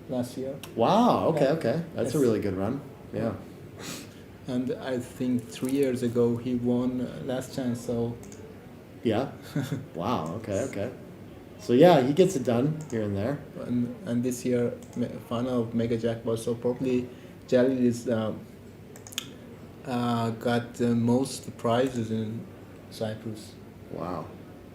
last year. Wow. Okay. That's Yes. a really good run. Yeah. And I think 3 years ago he won last chance. So Yeah. Wow. Okay. So yeah, he gets it done here and there. and this year final of Mega Jackpot. So probably Jalil is got the most prizes in Cyprus. Wow.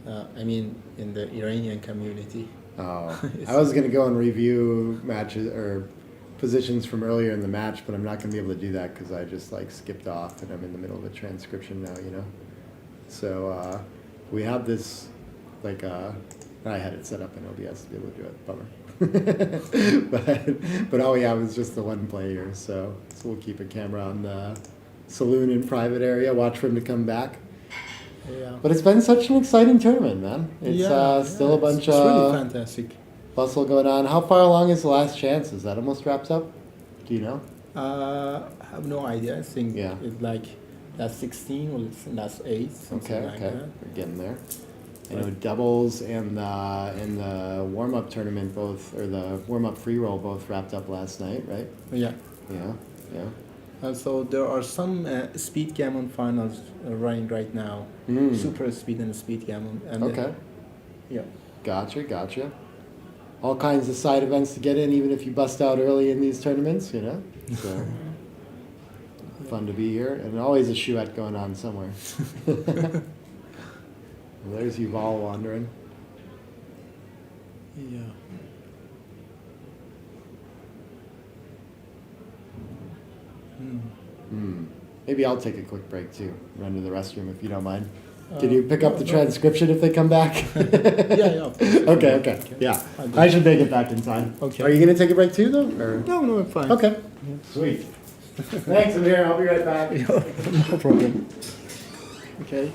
I mean in the Iranian community. Oh, I was gonna go and review matches or positions from earlier in the match, but I'm not gonna be able to do that because I just like skipped off and I'm in the middle of a transcription now, you know. So we have this like I had it set up in OBS to be able to do it. Bummer. but all we have is just the one player, so we'll keep a camera on the saloon and private area. Watch for him to come back. Yeah. But it's been such an exciting tournament, man. It's still a bunch it's really of fantastic. bustle going on. How far along is the last chance? Is that almost wrapped up? Do you know? I have no idea. I think Yeah. it's like last 16 or last 8, something like that. We're getting there. I know doubles and the warm up tournament both, or the warm up free roll both wrapped up last night, right? Yeah. Yeah. So there are some speed gammon finals running right now. Super speed and speed gammon. And Okay. yeah. Gotcha. All kinds of side events to get in, even if you bust out early in these tournaments, you know? So, fun to be here. And always a chouette going on somewhere. There's Yuval wandering. Yeah. Maybe I'll take a quick break too. Run to the restroom if you don't mind. Can you pick up the transcription if they come back? Yeah. Okay. Yeah. I should make it back in time. Okay. Are you going to take a break too, though? Or? No, I'm fine. Okay. Sweet. Thanks, Amir. I'll be right back. No problem. Okay.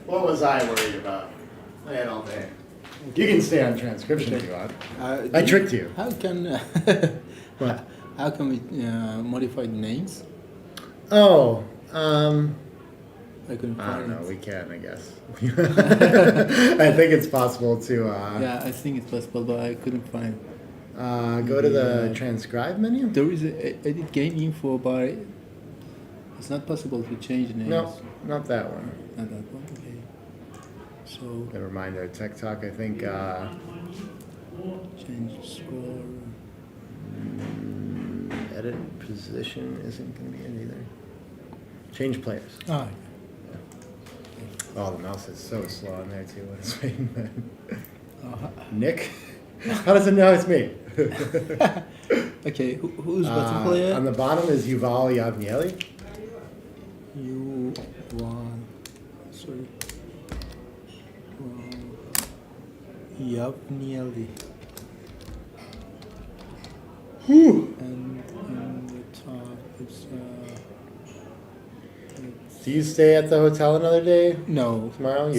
What was I worried about? I had all day. You can stay on transcription if you want. I tricked you. How can What? how can we modify the names? Oh, I couldn't I find don't know. it. We can, I guess. I think it's possible to Yeah, I think it's possible, but I couldn't find. go to the transcribe menu. There is a edit game info, but it's not possible to change the names. No, not that one. Not that one. Okay. So Never mind our tech talk. I think change score. edit position isn't going to be in either. Change players. Ah, Oh, the mouse is so slow on there too. What is waiting then? uh, Nick? How does it know it's me? okay. Who's button player? On the bottom is Yuval Yavnieli. You one. Sorry. Yavnieli. And in the top it's Do you stay at the hotel another day no tomorrow?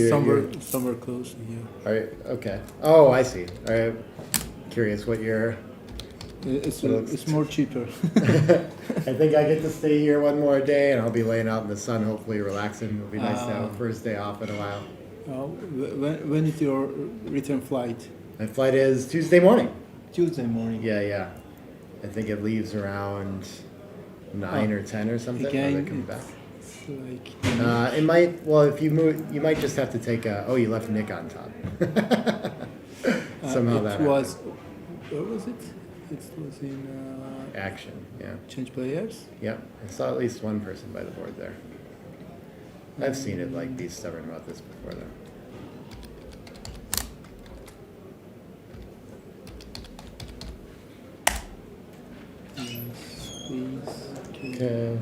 somewhere close to here. All right. Okay. Oh, I see. All right. Curious what your. It's more cheaper. I think I get to stay here one more day, and I'll be laying out in the sun, hopefully relaxing. It'll be nice to have a first day off in a while. When is your return flight? My flight is Tuesday morning. Tuesday morning. Yeah. I think it leaves around 9 or 10 or something. Again, when they come back. It's like It might. Well, if you move, you might just have to take a. Oh, you left Nick on top. Somehow it that was. happened. Where was it? It was in Action. Yeah. change players. Yep. I saw at least one person by the board there. I've seen it like be stubborn about this before though. Squeeze. Okay.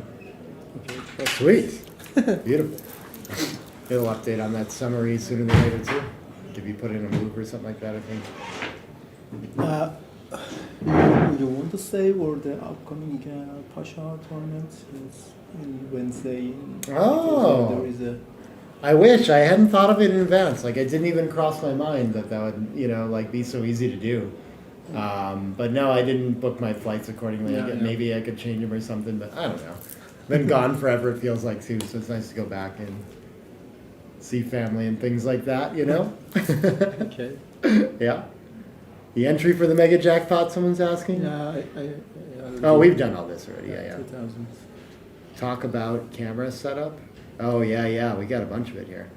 Okay. That's Sweet. Beautiful. It'll update on that summary sooner than later too. If you put in a move or something like that, I think. You want to say for the upcoming Pasha tournament? It's in Wednesday. Oh. There is a. I wish I hadn't thought of it in advance. Like it didn't even cross my mind that would, like be so easy to do. But no, I didn't book my flights accordingly. Yeah, yeah. Maybe I could change them or something, but I don't know. Been gone forever, it feels like too. So it's nice to go back and see family and things like that. Okay. Yeah. The entry for the mega jackpot. Someone's asking. Yeah, Oh, we've done all this already. Yeah. 2000. Talk about camera setup. Oh yeah, we got a bunch of it here.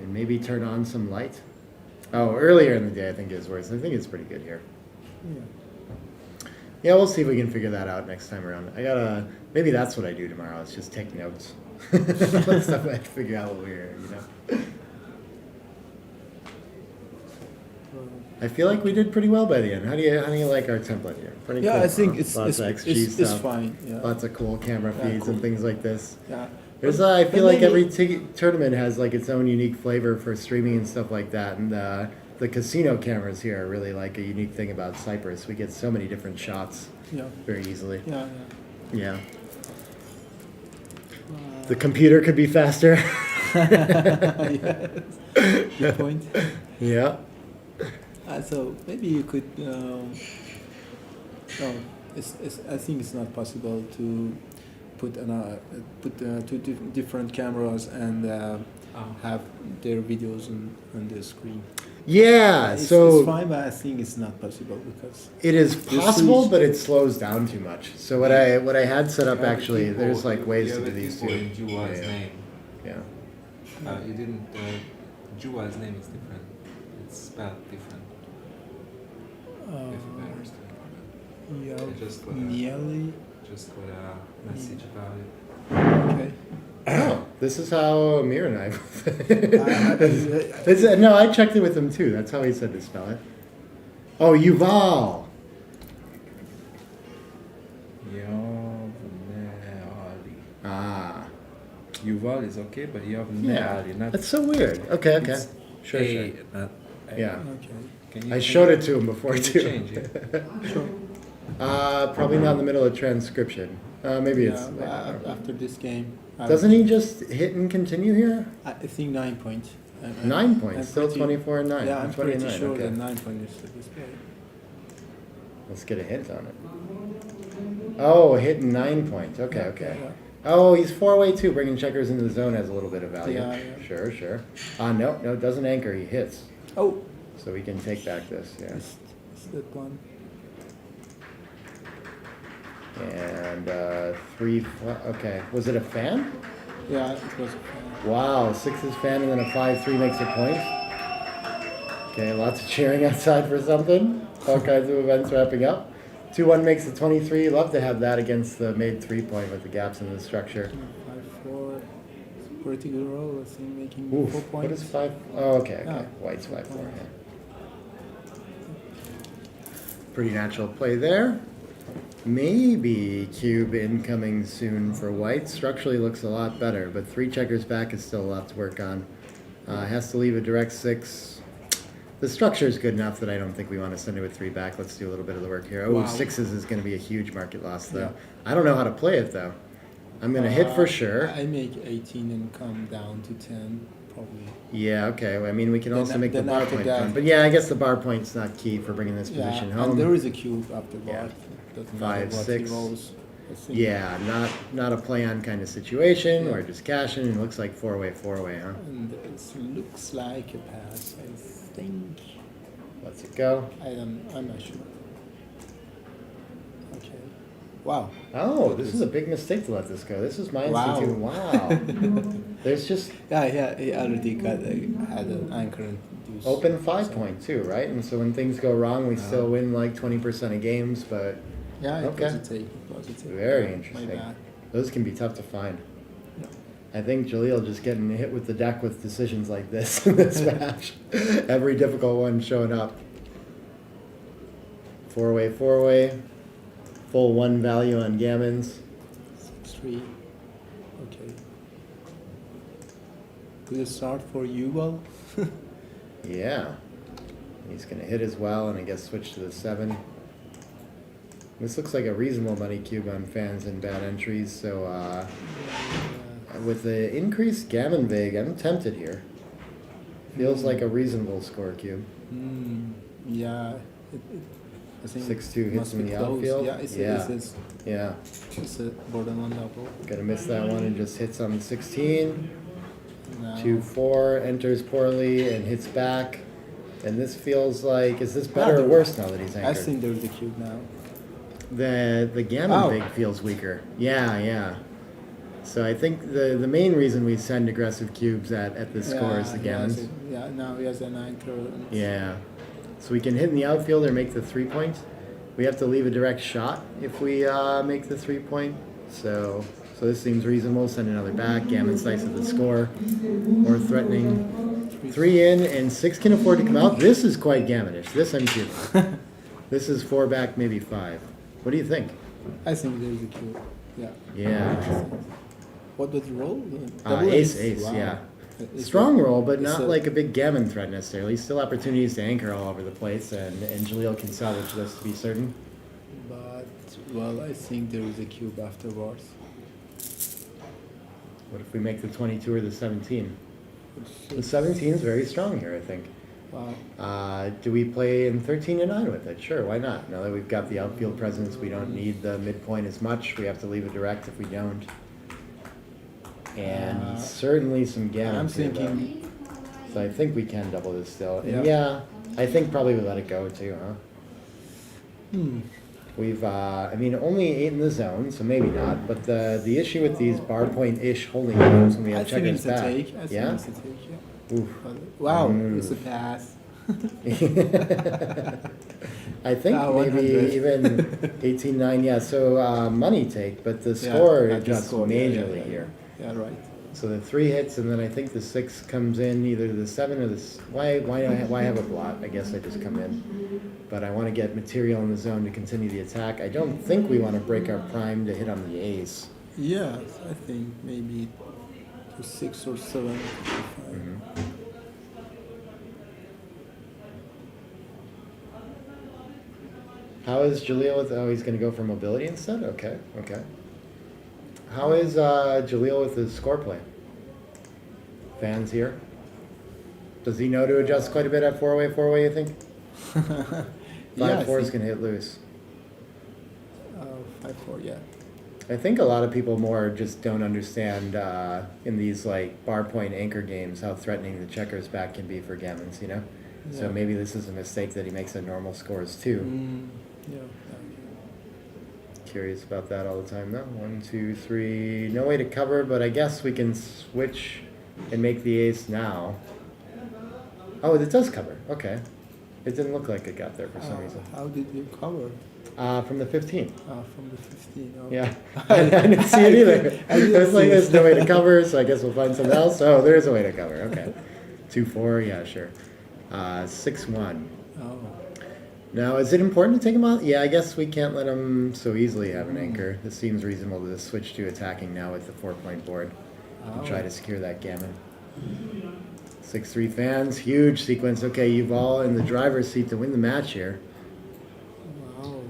And maybe turn on some light. Oh, earlier in the day I think is worse. I think it's pretty good here. Yeah. Yeah, we'll see if we can figure that out next time around. Maybe that's what I do tomorrow. Is just take notes. Stuff I have to figure out what we're. I feel like we did pretty well by the end. How do you like our template here? Pretty Yeah, cool, I think huh? it's Lots it's, of XG it's, stuff. fine. Yeah. Lots of cool camera Yeah, feeds cool. and things like this. Yeah. I feel like maybe- every tournament has like its own unique flavor for streaming and stuff like that. And the casino cameras here are really like a unique thing about Cyprus. We get so many different shots Yeah. very easily. Yeah. Yeah. The computer could be faster. Yes. Good point. Yeah. So maybe you could. No, I think it's not possible to put two different cameras and have their videos on the screen. Yeah. It's So fine, but I think it's not possible because it is The possible, switch- but it slows down too much. So what I had set up actually, there's like ways to do these too. In Juwa's Yeah. name. Yeah. You didn't. Juwa's name is different. It's spelled different. If I understand. yeah, I just got a message about it. Okay. Oh, this is how Amir and I. No, I checked it with him too. That's how he said to spell it. Oh, Yuval. Yavneali. Ah, Yuval is okay, but yeah. Yavneali, not That's so weird. Okay. It's Sure. A, not A. Yeah. Okay. Can you, I showed it to him before can you too. change it? Sure. Probably not in the middle of transcription. Maybe it's. After this game. Doesn't he just hit and continue here? I think 9 point. 9 points, I'm still pretty- 24 and 9. Yeah, I'm pretty 29, sure okay. that 9 point is the display. Let's get a hint on it. Oh, hitting 9 points. Okay. Yeah. Oh, he's 4-way too. Bringing checkers into the zone has a little bit of value. Yeah. Sure. No, it doesn't anchor. He hits. Oh, So we can take back this, yeah. it's that one. And 3, okay. Was it a fan? Yeah, it was. Wow, 6 is fan and then a 5-3 makes a point. Okay, lots of cheering outside for something. All kinds of events wrapping up. 2-1 makes it 23. Love to have that against the made 3-point with the gaps in the structure. 5-4. Pretty good roll, I think, making Oof, 4 what is points. 5? Oh, okay. Yeah. White's 5-4, yeah. Pretty natural play there. Maybe cube incoming soon for white. Structurally looks a lot better, but 3 checkers back is still a lot to work on. Has to leave a direct 6. The structure is good enough that I don't think we want to send it with 3 back. Let's do a little bit of the work here. Oh, Wow. 6s is going to be a huge market loss, though. Yeah. I don't know how to play it, though. I'm going to hit for sure. I make 18 and come down to 10, probably. Yeah, okay. Well, I mean, we can Then- also make the then bar after point that- fun. But yeah, I guess the bar point's not key for bringing this position Yeah, home. and there is a cube after bar. Yeah. Doesn't 5, matter what 6. he rolls. I think. Yeah, not a play on kind of situation Yeah. or just cashing. It looks like 4-way, huh? And it looks like a pass, I think. Let's it go. I'm not sure. Okay. Wow. Oh, this is a big mistake to let this go. This is minus Wow. C2. Wow. There's just Yeah, he already had an anchor and deuce. open 5 So- point too, right? And so when things go wrong, we still win like 20% of games, but Yeah, it Okay. was a take. It was a take. Very My interesting. bad. those can be tough to find. Yeah. I think Jaleel just getting hit with the deck with decisions like this in this match. Every difficult one showing up. Four way. Full 1 value on gammons. 6-3. Okay. Good start for Yuval. Yeah. He's going to hit as well, and I guess switch to the 7. This looks like a reasonable money cube on fans and bad entries, so with the increased gammon vig, I'm tempted here. Feels like a reasonable score cube. Yeah. I think 6-2 hits must in be the close. outfield. Yeah, it's, Yeah. Yeah. it's a borderline double. Gonna miss that one and just hits on the 16. Now, 2-4, enters poorly and hits back. And this feels like, is this better or worse now that he's I anchored? think there's a cube now. The gammon Oh. vig feels weaker. Yeah. So I think the main reason we send aggressive cubes at this score is the gammons. Yeah, now he has an anchor. And Yeah. So we can hit in the outfield or make the 3 point. We have to leave a direct shot if we make the 3 point. So this seems reasonable. Send another back. Gammon slice at the score. More threatening. 3 in and 6 can afford to come out. This is quite gammonish. This I'm cubing. This is 4 back, maybe 5. What do you think? I think there's a cube. Yeah. Yeah. What was the roll? Double Ace, Wow. yeah. It's Strong roll, but it's not a- like a big gammon threat necessarily. Still opportunities to anchor all over the place, and Jaleel can salvage this to be certain. But, well, I think there is a cube afterwards. What if we make the 22 or the 17? The 17 is very strong here, I think. Wow. Do we play in 13 to 9 with it? Sure, why not? Now that we've got the outfield presence, we don't need the midpoint as much. We have to leave it direct if we don't. And certainly some gammon. I'm thinking. So I think we can double this still. Yeah. And yeah, I think probably we let it go too, huh? Hmm. We've, I mean, only 8 in the zone, so maybe not. But the issue with these bar point-ish holding games when we I have think checkers it's a back. take. I think Yeah? it's a take, yeah. Oof. Wow, Mm. it's a pass. I think maybe 100. even 18-9, yeah. So money take, but the score at the adjusts score, majorly yeah. here. Yeah, right. So the 3 hits, and then I think the 6 comes in either the 7 or the. Why have a blot? I guess I just come in. But I want to get material in the zone to continue the attack. I don't think we want to break our prime to hit on the ace. Yeah, I think maybe to 6 or 7. How is Jaleel with? Oh, he's going to go for mobility instead. Okay. How is Jaleel with his score play? Fans here. Does he know to adjust quite a bit at 4-way? You think? 5-4 is going to hit loose. 5-4, yeah. I think a lot of people more just don't understand in these like bar point anchor games how threatening the checkers back can be for gammons, you know? So Yeah. maybe this is a mistake that he makes at normal scores too. Yeah. Curious about that all the time though. 1, 2, 3. No way to cover, but I guess we can switch and make the ace now. Oh, it does cover. Okay. It didn't look like it got there for some reason. How did you cover? From the 15. From the 15. Oh. Yeah, I didn't see it either. I didn't It was like see there's it. no way to cover, so I guess we'll find something else. Oh, there is a way to cover. Okay, 2-4. Yeah, sure. 6-1. Oh. Now, is it important to take him out? Yeah, I guess we can't let him so easily have an anchor. This seems reasonable to switch to attacking now with the 4-point board and try to secure that gammon. 6-3 fans, huge sequence. Okay, you've all in the driver's seat to win the match here. Wow.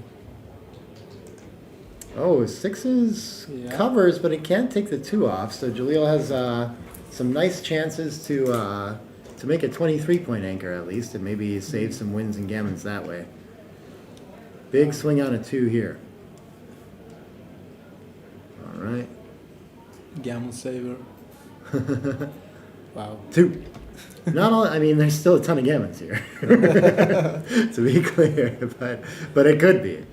Oh, 6s Yeah. covers, but it can't take the 2 off. So Jaleel has some nice chances to make a 23-point anchor at least, and maybe save some wins and gammons that way. Big swing on a 2 here. All right. Gammon saver. Wow. 2. Not all. I mean, there's still a ton of gammons here, to be clear, but it could be.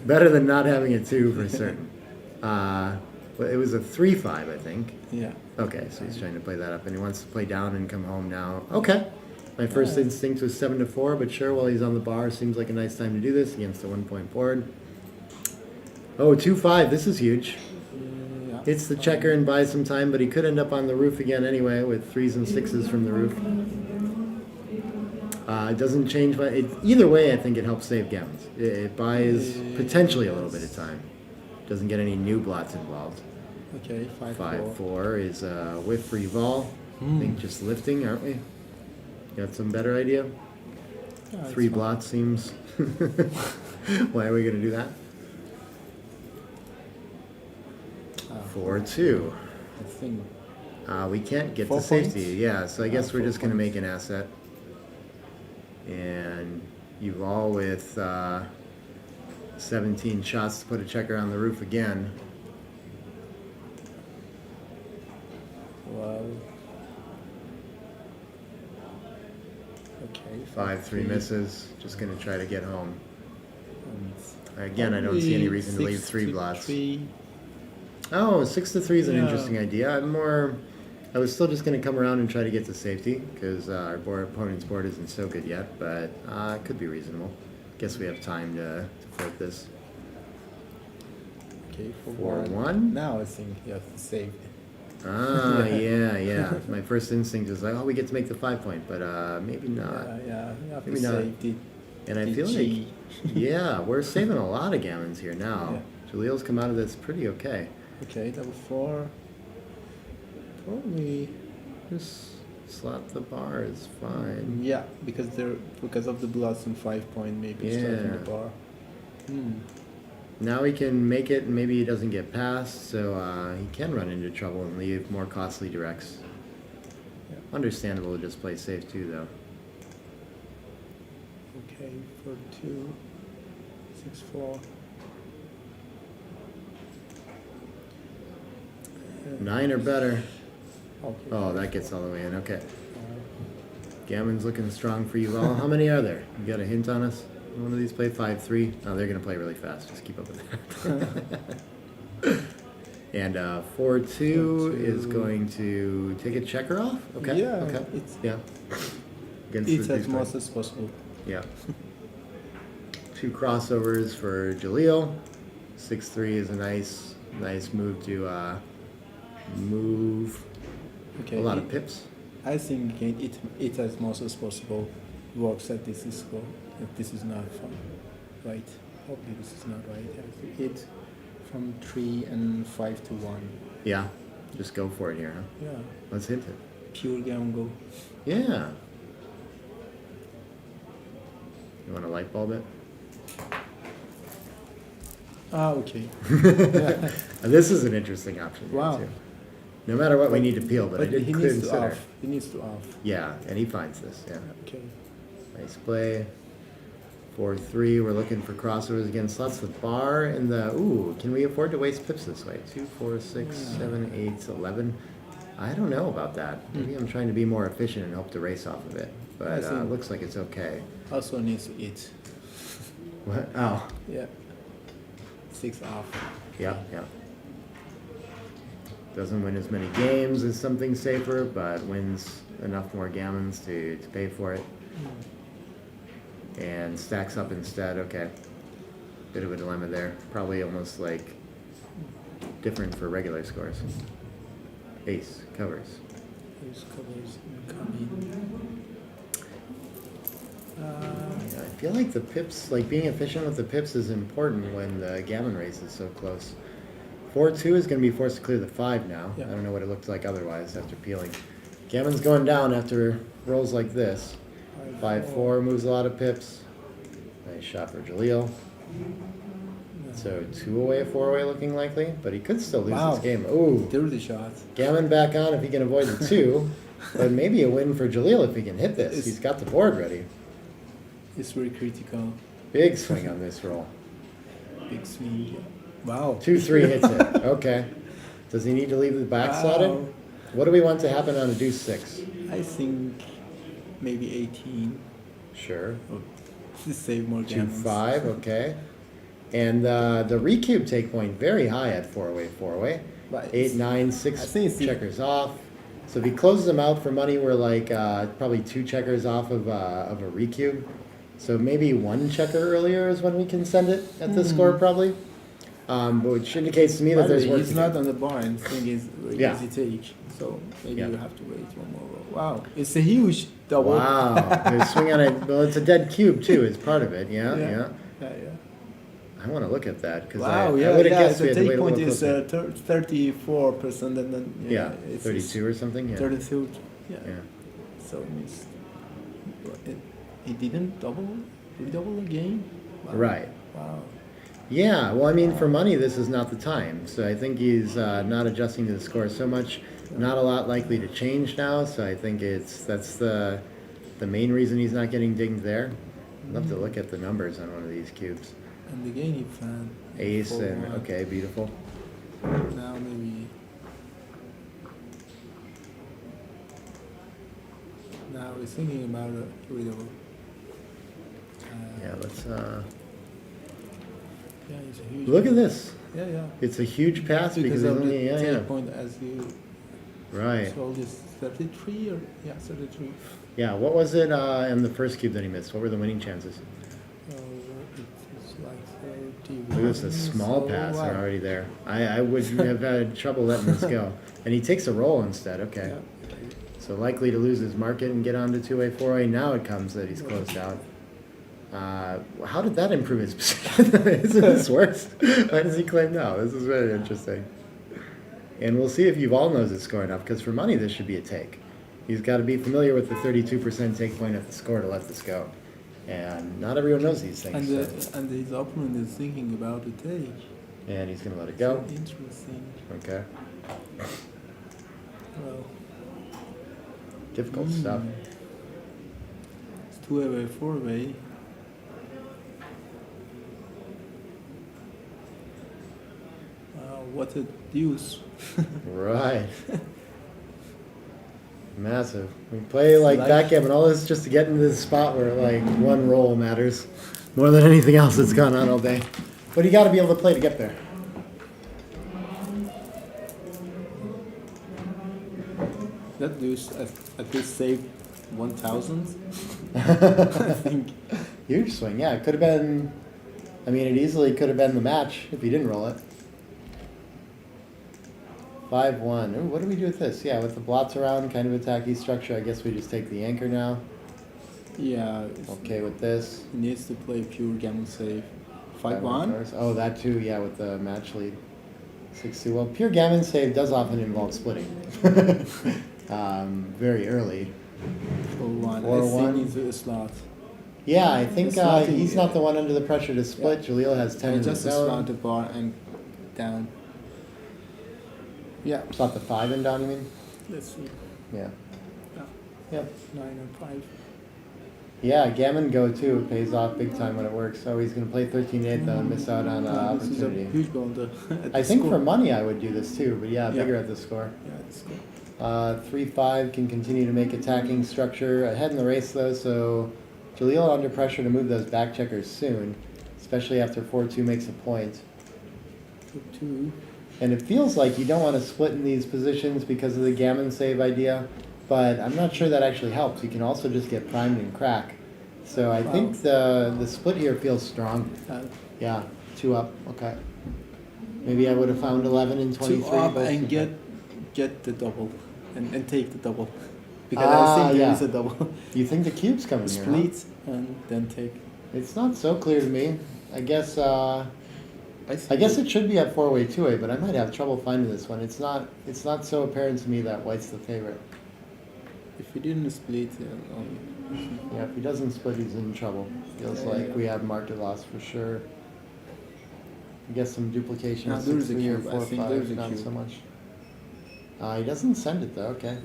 Better than not having a 2 for certain. Well, it was a 3-5, I think. Yeah. Okay, so he's trying to play that up, and he wants to play down and come home now. Okay. My first instinct was 7-4, but sure, while he's on the bar, seems like a nice time to do this against a 1-point board. Oh, 2-5, this is huge. Yeah. Hits the checker and buys some time, but he could end up on the roof again anyway with 3s and 6s from the roof. It doesn't change, but either way, I think it helps save gammons. It buys potentially a little bit of time. Doesn't get any new blots involved. Okay, 5-4. 5-4 is a whiff for Yuval. I think just lifting, aren't we? Got some better idea? Yeah, it's 3 fine. blots seems. Why are we going to do that? 4-2. I think. We can't get 4 to safety. points? Yeah, so I guess we're 4 just going to points. make an asset. And Yuval with 17 shots to put a checker on the roof again. Well. Okay. 5-3 misses. Just going to try to get home. And Again, I don't see any reason to leave 3 blots. Oh, 6-3 is an Yeah. interesting idea. I was still just going to come around and try to get to safety because our opponent's board isn't so good yet, but it could be reasonable. Guess we have time to float this. Okay, 4-1. Now I think you have to save. Yeah. My first instinct is like, oh, we get to make the 5-point, but maybe not. Yeah, you have Maybe to not. save the. And I feel G. like, yeah, we're saving a lot of gammons here now. Jalil's come out of this pretty okay. Okay, double 4. Probably. Just slap the bar is fine. Yeah, because of the bloods and 5-point, maybe starting the Yeah. bar. Now he can make it, and maybe he doesn't get past, so he can run into trouble and leave more costly directs. Yeah. Understandable to just play safe too, though. Okay, 4-2, 6-4. 9 or better. Okay. Oh, that gets all the way in. Okay. Gammon's looking strong for you all. How many are there? You got a hint on us? One of these play 5-3. Oh, they're gonna play really fast. Just keep up with that. And 4-2 is going to take a checker off. Okay. Yeah, Okay. it's Yeah. Against it's the as big much play. as possible. Yeah. 2 crossovers for Jalil. 6-3 is a nice move to move Okay. a lot of pips. I think it as much as possible works at this score. If this is not fun, right? Hopefully this is not right. I think it from 3 and 5 to 1. Yeah. Just go for it here, huh? Yeah, Let's hit it. pure gamble. Yeah. You want a light bulb it? Okay. This is an interesting option. here, Wow. too. No matter what, we need to peel, but I did he needs to consider. off. He needs to off. Yeah, and he finds this. Yeah. Okay. Nice play. 4-3. We're looking for crossovers again. Slots the bar and the. Ooh, can we afford to waste pips this way? 2, 4, 6, 7, 8, 11. I don't know about that. Maybe I'm trying to be more efficient and hope to race off of it. But I think- looks like it's okay. Also needs to eat. What? Oh, Yeah. 6 off. yeah. Doesn't win as many games as something safer, but wins enough more gammons to pay for it. And stacks up instead. Okay. Bit of a dilemma there. Probably almost like different for regular scores. Ace covers. Those covers incoming. Yeah, I feel like the pips, like being efficient with the pips is important when the gammon race is so close. 4-2 is going to be forced to clear the 5 now. Yeah. I don't know what it looked like otherwise after peeling. Gammon's going down after rolls like this. 5-4 moves a lot of pips. Nice shot for Jalil. So 2 away, 4 away looking likely, but he could still lose Wow. this game. Ooh, Dirty shot. Gammon back on if he can avoid the 2, but maybe a win for Jalil if he can hit this. It's- He's got the board ready. It's very critical. Big swing on this roll. Big swing. Wow. 2-3 hits it. Okay. Does he need to leave the back slotted? Wow. What do we want to happen on a deuce 6? I think maybe 18. Sure. To save more gammons. 2-5, okay. And the recube take point very high at four-way. But 8, 9, I 6 think it's the- checkers off. So if he closes them out for money, we're like probably 2 checkers off of a recube. So maybe 1 checker earlier is when we can send it at the score probably. But which indicates to me By that the there's way, work he's to not do. on the bar, and the thing is very Yeah. easy take. So maybe Yeah. you have to wait one more roll. Wow, it's a huge double. Wow, they swing on it. Well, it's a dead cube too, is part of it. Yeah, Yeah. yeah. Yeah. I want to look at that because Wow, I yeah, would have yeah. guessed we The had to take wait a point little is closer. 34%, and then Yeah, it's 32 or something. Yeah. 32. Yeah. Yeah. So it means it didn't redouble again. Wow. Right. Wow. Yeah, well, I mean, for money, this is not the time. So I think he's not adjusting to the score so much. Not a lot likely to change now. So I think that's the main reason he's not getting dinged there. I'd love to look at the numbers on one of these cubes. And again he found Ace four and one. okay, beautiful. Now maybe. Now he's thinking about a redouble. Yeah, let's Yeah, it's a huge. look at this. Yeah, yeah. It's a huge pass because Because it's of the only take point as you right. told is 33 or 33. Yeah, what was it in the first cube that he missed? What were the winning chances? It's like 30. Look at this, a small pass are already there. I would have had trouble letting this go. And he takes a roll instead, okay. Yeah. So likely to lose his market and get on to 2-way, 4-way. Now it comes that he's closed out. How did that improve his position? Isn't this worse? Why does he claim no? This is very interesting. And we'll see if Yuval knows his score enough, because for money this should be a take. He's got to be familiar with the 32% take point at the score to let this go. And not everyone knows these things. so- And his opponent is thinking about the take. And he's going to let it go. So interesting. Okay. Well, Difficult stuff. it's 2-way, 4-way. Wow, what a deuce. Right. Massive. We play like backgammon, all this just to get into this spot where like one roll matters more than anything else that's gone on all day. But you got to be able to play to get there. That deuce at least saved 1,000. I think. Huge swing, yeah. It could have been. I mean, it easily could have been the match if you didn't roll it. 5-1. Ooh, what do we do with this? Yeah, with the blots around, kind of attacky structure. I guess we just take the anchor now. Yeah, Okay with this. he needs to play pure gammon save. 5-1 5-1. first. Oh, that too. Yeah, with the match lead. 6-2. Well, pure gammon save does often involve splitting. Very early. 4-1. 4-1. I think he's a slot. Yeah, I think It's nothing, he's not the one under the pressure to split. Jaleel has 10 And in just his slot own. the bar and down. Yeah, Slot the 5 in down, you mean? let's see. Yeah. Yeah. Yep. 9 and 5. Yeah, gammon go too. It pays off big time when it works. So he's going to play 13-8 though and miss out on This is a opportunity. huge blunder. at I the think score. for money I would do this too, but yeah, Yeah. bigger at the score. Yeah, it's good. 3-5 can continue to make attacking structure. Ahead in the race though, so Jaleel under pressure to move those back checkers soon, especially after 4-2 makes a point. 2. And it feels like you don't want to split in these positions because of the gammon save idea, but I'm not sure that actually helps. You can also just get primed and crack. So I think the split here feels strong. Yeah, 2 up, okay. Maybe I would have found 11 and 23. 2 up but and get the double and take the double. Because I think there yeah. is a double. You think the cube's coming here, huh? Split and then take. It's not so clear to me. I guess I guess it should be at 4-way 2-way, but I might have trouble finding this one. It's not so apparent to me that white's the favorite. If you didn't split, Yeah, if he doesn't split, he's in trouble. Feels Yeah, like yeah. we have market loss for sure. I guess some duplication Now of there's a 6-3 or cube. I think there's 4-5, a not cube. so much. He doesn't send it though, okay.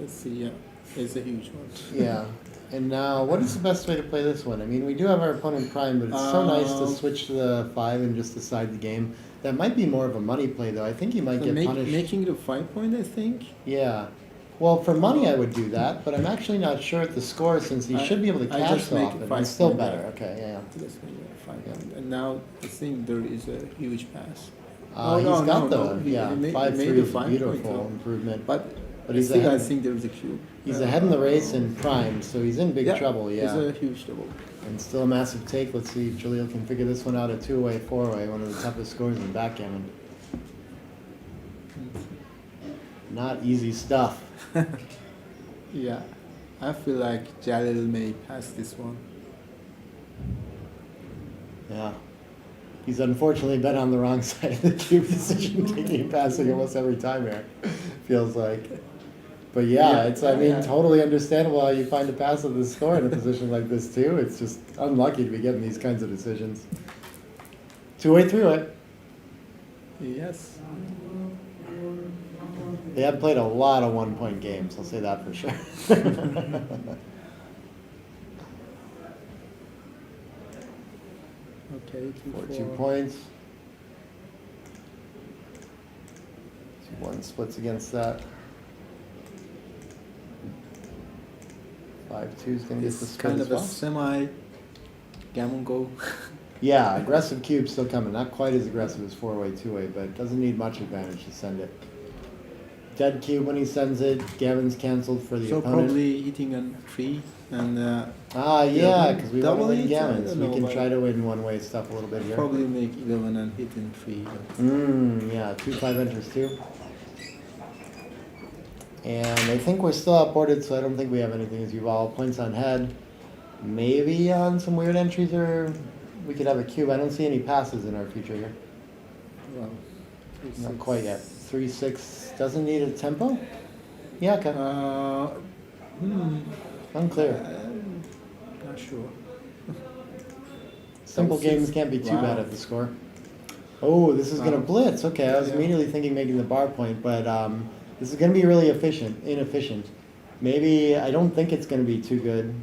let's see. Yeah, it's a huge one. Yeah. And now, what is the best way to play this one? I mean, we do have our opponent prime, but it's so nice to switch to the 5 and just decide the game. That might be more of a money play, though. I think he might get punished. Making it a 5 point, I think. Yeah. Well, for money, I would do that, but I'm actually not sure at the score since he should be able to I cash just so make often. five It's still point better. there. Okay, yeah. That's maybe fine. And now I think there is a huge pass. He's got the He made 5-3 the is a 5 beautiful point, improvement. But he's still, I ahead. think there is a cube. He's ahead in the race in prime, so he's in big trouble. It's Yeah, a huge double. and still a massive take. Let's see if Jaleel can figure this one out. A 2-way, 4-way, one of the toughest scores in backgammon. Not easy stuff. Yeah, I feel like Jalil may pass this one. Yeah. He's unfortunately been on the wrong side of the cube decision making and passing almost every time here. Feels like. But yeah, it's totally understandable how you find a pass of the score in a position like this too. It's just unlucky to be getting these kinds of decisions. 2-way through it. Yes. They have played a lot of 1-point games, I'll say that for sure. Okay, 2 points. 2-1 splits against that. 5-2 is going to get the It's split kind as of a well. semi gammon go. Yeah, aggressive cube still coming. Not quite as aggressive as 4-way, 2-way, but doesn't need much advantage to send it. Dead cube when he sends it. Gavin's canceled for the So opponent. probably hitting on 3 and Yeah, because we want to double win it, I Gavin, so don't we know, can but try to win one-way stuff a little bit here. probably make 11 and hit in 3. Yeah, 2-5 enters too. And I think we're still outboarded, so I don't think we have anything as Yuval. Points on head. Maybe on some weird entries or we could have a cube. I don't see any passes in our future here. Well, Not quite yet. 3-6 doesn't need a tempo? Yeah, okay. Unclear. Not sure. Simple games can't be too bad at the score. Oh, this is going to blitz. Okay, I was immediately thinking making the bar point, but this is going to be really inefficient. Maybe, I don't think it's going to be too good.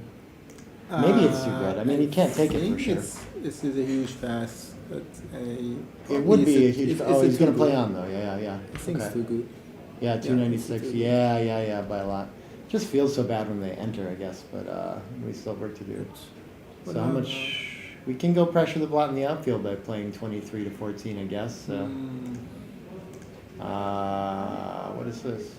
Maybe it's too good. I mean, you can't take it for sure. This is a huge pass, but It would be a huge. Oh, he's going to play on though. Yeah. I think it's Okay. too good. Yeah, 296. it's too Yeah, by a lot. Just feels so bad when they enter, I guess, but we still have work to do. So how much? We can go pressure the blot in the outfield by playing 23 to 14, I guess. So. What is this?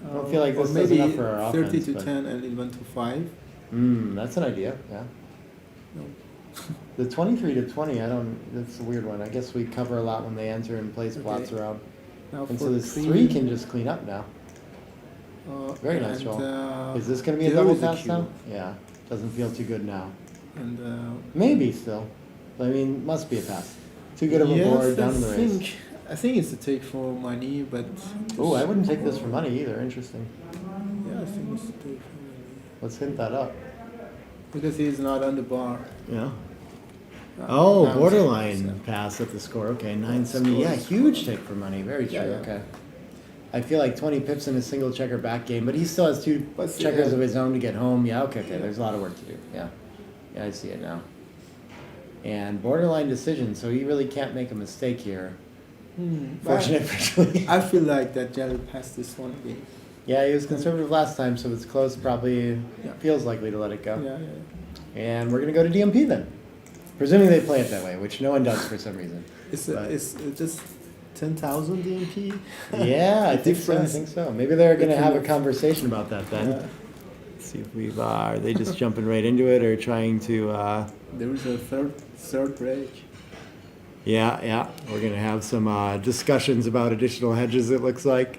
I don't feel like this is enough for our offense. 30 to but- 10 and 11 to 5. That's an idea. Yeah. No. The 23 to 20, that's a weird one. I guess we cover a lot when they enter and place plots around. Now And for so this 3 can just clean up now. Very nice and, roll. Is this going to be a there double is a pass cube. now? Yeah. Doesn't feel too good now. And Maybe still. I mean, must be a pass. Too good of a board, down in the race. I think it's a take for money, but Oh, I wouldn't take this for money either. Interesting. yeah, I think it's a take for money Let's hint that up. because he's not on the bar. Yeah. Oh, Now it's borderline 7%. pass at the score. Okay, 970. Yeah, huge take for money. Very true. Yeah. Okay. I feel like 20 pips in a single checker back game, but he still has 2 But see, checkers yeah. of his own to get home. Yeah, okay. There's a lot of work to do. Yeah. Yeah, I see it now. And borderline decision, so he really can't make a mistake here. Fortunately. I feel like that Jelly passed this one game. Yeah, he was conservative last time, so if it's close, probably Yeah. feels likely to let it go. Yeah. And we're going to go to DMP then. Presuming they play it that way, which no one does for some reason. It's But- it's just 10,000 DMP. Yeah, I The think so. I difference think so. Maybe they're going to have a between- conversation about that then. Yeah. Let's see if we've. Are they just jumping right into it or trying to? There is a third break. Yeah. We're going to have some discussions about additional hedges. It looks like.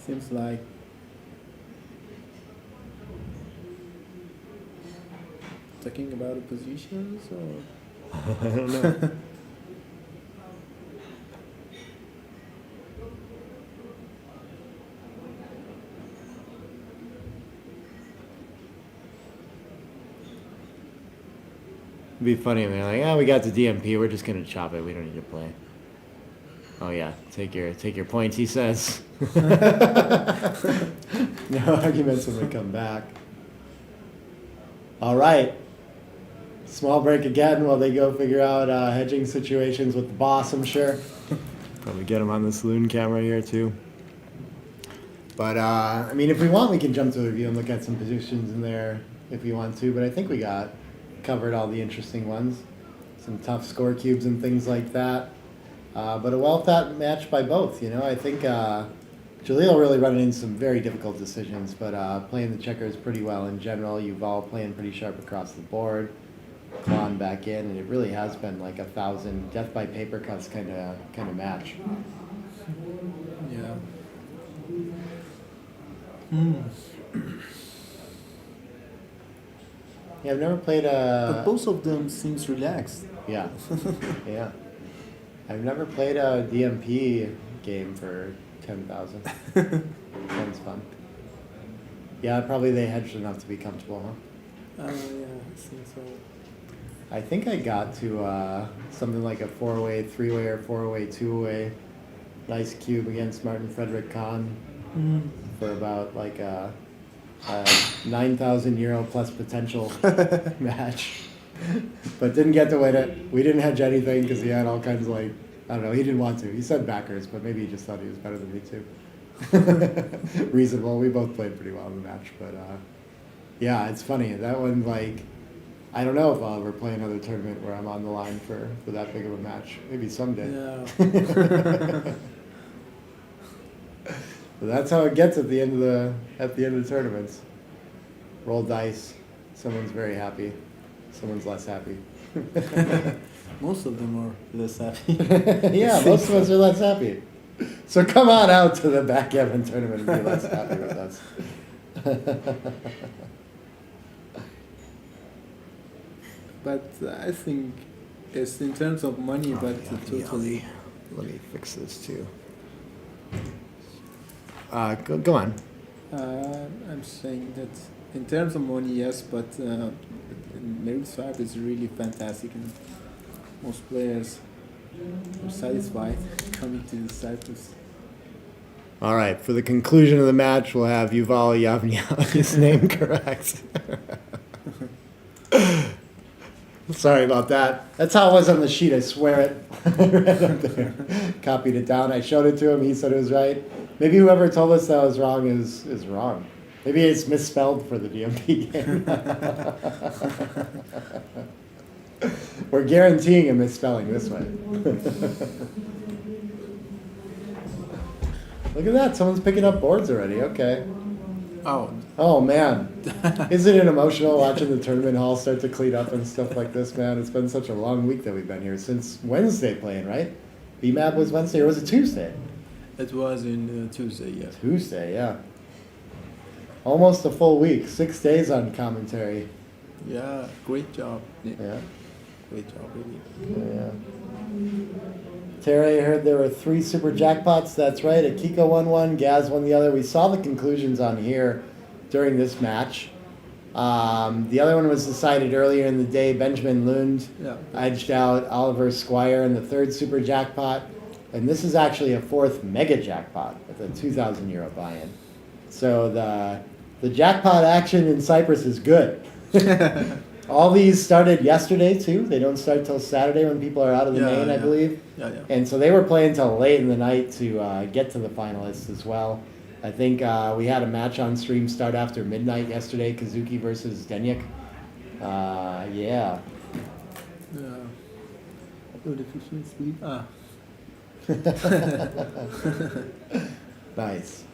Seems like talking about the positions or I don't know. It'd be funny if they're like, oh, we got the DMP, we're just gonna chop it, we don't need to play. Oh yeah, take your points, he says. No arguments when we come back. All right. Small break again while they go figure out hedging situations with the boss, I'm sure. Probably get him on the saloon camera here too. But I mean, if we want, we can jump to the review and look at some positions in there if we want to. But I think we covered all the interesting ones. Some tough score cubes and things like that. But a well-thought match by both, you know. I think Jaleel really running in some very difficult decisions, but playing the checkers pretty well in general. Yuval playing pretty sharp across the board. Kwan back in, and it really has been like 1,000 death by paper cuts kind of match. Yeah. Yeah, I've never played But a. both of them seems relaxed. Yeah, yeah. I've never played a DMP game for 10,000. Sounds fun. Yeah, probably they hedged enough to be comfortable, huh? Yeah, I think so. I think I got to something like a 4-way, 3-way, or 4-way, 2-way. Nice cube against Martin Frederick Kahn for about like a 9,000 euro plus potential match. But didn't get to win it. We didn't hedge anything because he had all kinds of like, I don't know, he didn't want to. He said backers, but maybe he just thought he was better than me too. Reasonable. We both played pretty well in the match, but yeah, it's funny. That one, like, I don't know if I'll ever play another tournament where I'm on the line for that big of a match. Maybe someday. Yeah. But that's how it gets at the end of the tournaments. Roll dice. Someone's very happy. Someone's less happy. Most of them are less happy. Yeah, most of us are less happy. So come on out to the backgammon tournament and be less happy with us. But I think it's in terms of money, but totally. Let me fix this too. Go on. I'm saying that in terms of money, yes, but Meryl Streep is really fantastic, and most players are satisfied coming to Cyprus. All right, for the conclusion of the match, we'll have Yuval Yavniak, his name correct. Sorry about that. That's how it was on the sheet, I swear it. Right up there. Copied it down. I showed it to him. He said it was right. Maybe whoever told us that was wrong is wrong. Maybe it's misspelled for the DMP game. We're guaranteeing a misspelling this way. Look at that. Someone's picking up boards already. Okay. Oh, man. Isn't it emotional watching the tournament hall start to clean up and stuff like this, man? It's been such a long week that we've been here since Wednesday playing, right? BMAP was Wednesday, or was it Tuesday? It was in Tuesday, yeah. Tuesday, yeah. Almost a full week. 6 days on commentary. Yeah, great job, Nick. Yeah. Great job, really. Yeah. Terry, I heard there were 3 super jackpots. That's right. Akiko won one, Gaz won the other. We saw the conclusions on here during this match. The other one was decided earlier in the day. Benjamin Lund edged out Oliver Squire in the 3rd super jackpot. And this is actually a 4th mega jackpot with a 2,000 euro buy-in. So the jackpot action in Cyprus is good. All these started yesterday too. They don't start till Saturday when people are out of the main, I believe. Yeah. And so they were playing till late in the night to get to the finalists as well. I think we had a match on stream start after midnight yesterday, Kazuki versus Denyuk. Yeah. Oh, the 15th speed. Nice.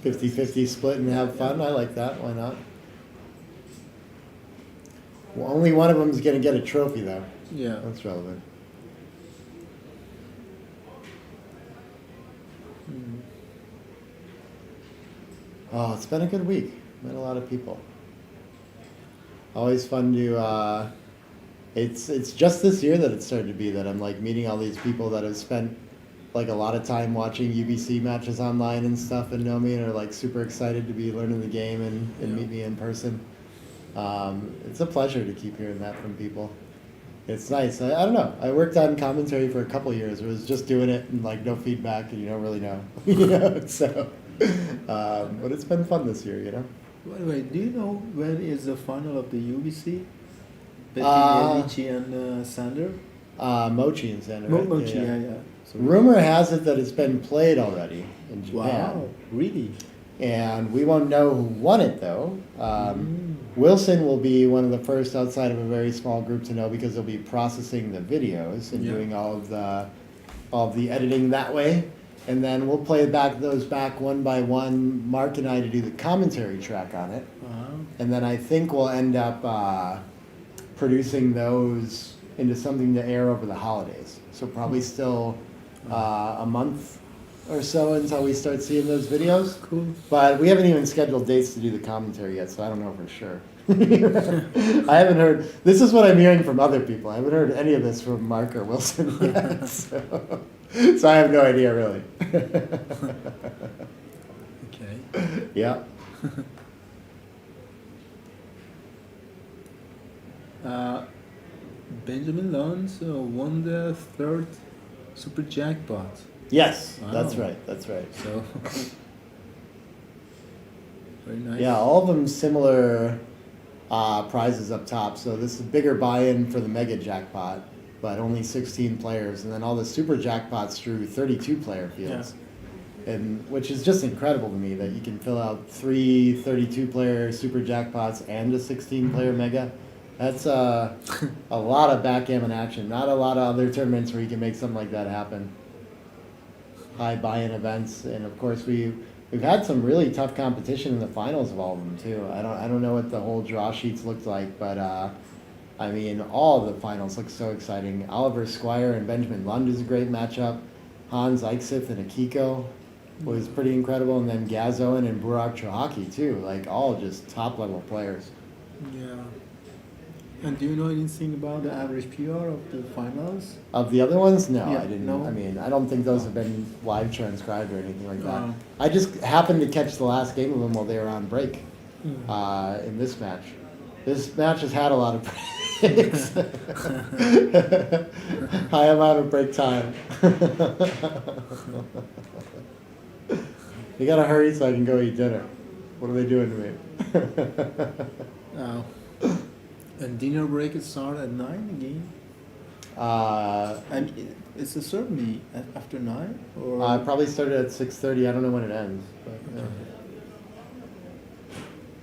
50-50 split and have fun. I like that. Why not? Well, only one of them is going to get a trophy, though. Yeah. That's relevant. Oh, it's been a good week. Met a lot of people. Always fun to. It's just this year that it started to be that I'm like meeting all these people that have spent like a lot of time watching UBC matches online and stuff and know me and are like super excited to be learning the game and meet me in person. It's a pleasure to keep hearing that from people. It's nice. I don't know. I worked on commentary for a couple years. It was just doing it and like no feedback and you don't really know. You know? So, but it's been fun this year, you know? By the way, do you know when is the final of the UBC? between Uh, Elichi and Sander? Mochi and Xander. right? Mochi, yeah. So Rumor has it that it's been played already in Japan. wow, really? And we won't know who won it though. Wilson will be one of the first outside of a very small group to know because they'll be processing the videos and Yeah. doing all of the editing that way. And then we'll play those back one by one, Mark and I to do the commentary track on it. Wow. And then I think we'll end up producing those into something to air over the holidays. So probably still a month or so until we start seeing those videos. Cool. But we haven't even scheduled dates to do the commentary yet, so I don't know for sure. I haven't heard. This is what I'm hearing from other people. I haven't heard any of this from Mark or Wilson yet, so I have no idea really. Okay. Yeah. Benjamin Loans won the third super jackpot. Yes, Wow. that's right. That's right. So very nice. Yeah, all of them similar prizes up top. So this is a bigger buy-in for the mega jackpot, but only 16 players, and then all the super jackpots drew 32 player fields. And which is just incredible to me that you can fill out 3 32 player super jackpots and a 16 player mega. That's a lot of backgammon action. Not a lot of other tournaments where you can make something like that happen. High buy-in events, and of course we've had some really tough competition in the finals of all of them too. I don't know what the whole draw sheets looked like, but I mean all of the finals look so exciting. Oliver Squire and Benjamin Lund is a great matchup. Hans Eichseth and Akiko was pretty incredible, and then Gaz Owen and Burak Chahaki too. Like all just top level players. Yeah. And do you know anything about the average PR of the finals? Of the other ones, no, Yeah, I didn't. no? I mean, I don't think those have been live transcribed or anything like that. Oh. I just happened to catch the last game of them while they were on break Hmm. in this match. This match has had a lot of breaks. High amount of break time. You gotta hurry so I can go eat dinner. What are they doing to me? Oh. And dinner break is start at 9 again? And it's a certainly after 9? Or I probably started at 6:30. I don't know when it ends, but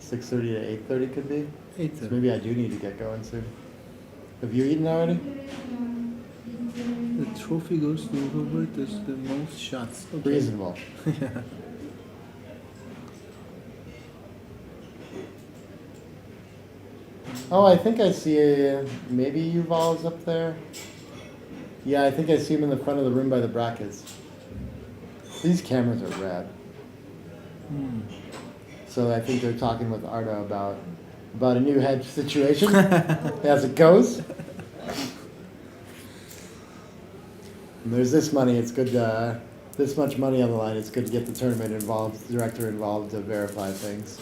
6:30 to 8:30 could be. 8:30. So maybe I do need to get going soon. Have you eaten already? The trophy goes to whoever does the most shots. Okay. Reasonable. Yeah. Oh, I think I see maybe Yuval's up there. Yeah, I think I see him in the front of the room by the brackets. These cameras are rad. Hmm. So I think they're talking with Arda about a new hedge situation as it goes. And there's this money. It's good. This much money on the line. It's good to get the tournament involved, the director involved to verify things.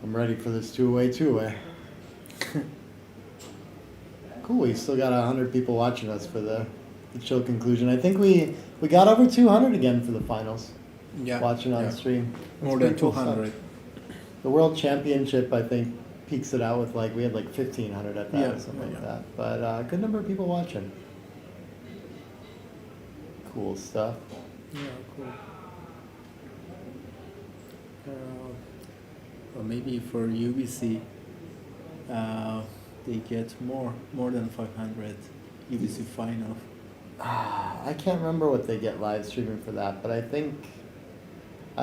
I'm ready for this two-way. Cool, we still got 100 people watching us for the chill conclusion. I think we got over 200 again for the finals. Yeah. Watching on Yeah. stream. That's More than pretty cool stuff. 200. The World Championship, I think, peaks it out with we had 1,500 at that Yeah, or something yeah. like that. But good number of people watching. Cool stuff. Yeah, cool. Or maybe for UBC, they get more than 500 UBC final. I can't remember what they get live streaming for that, but I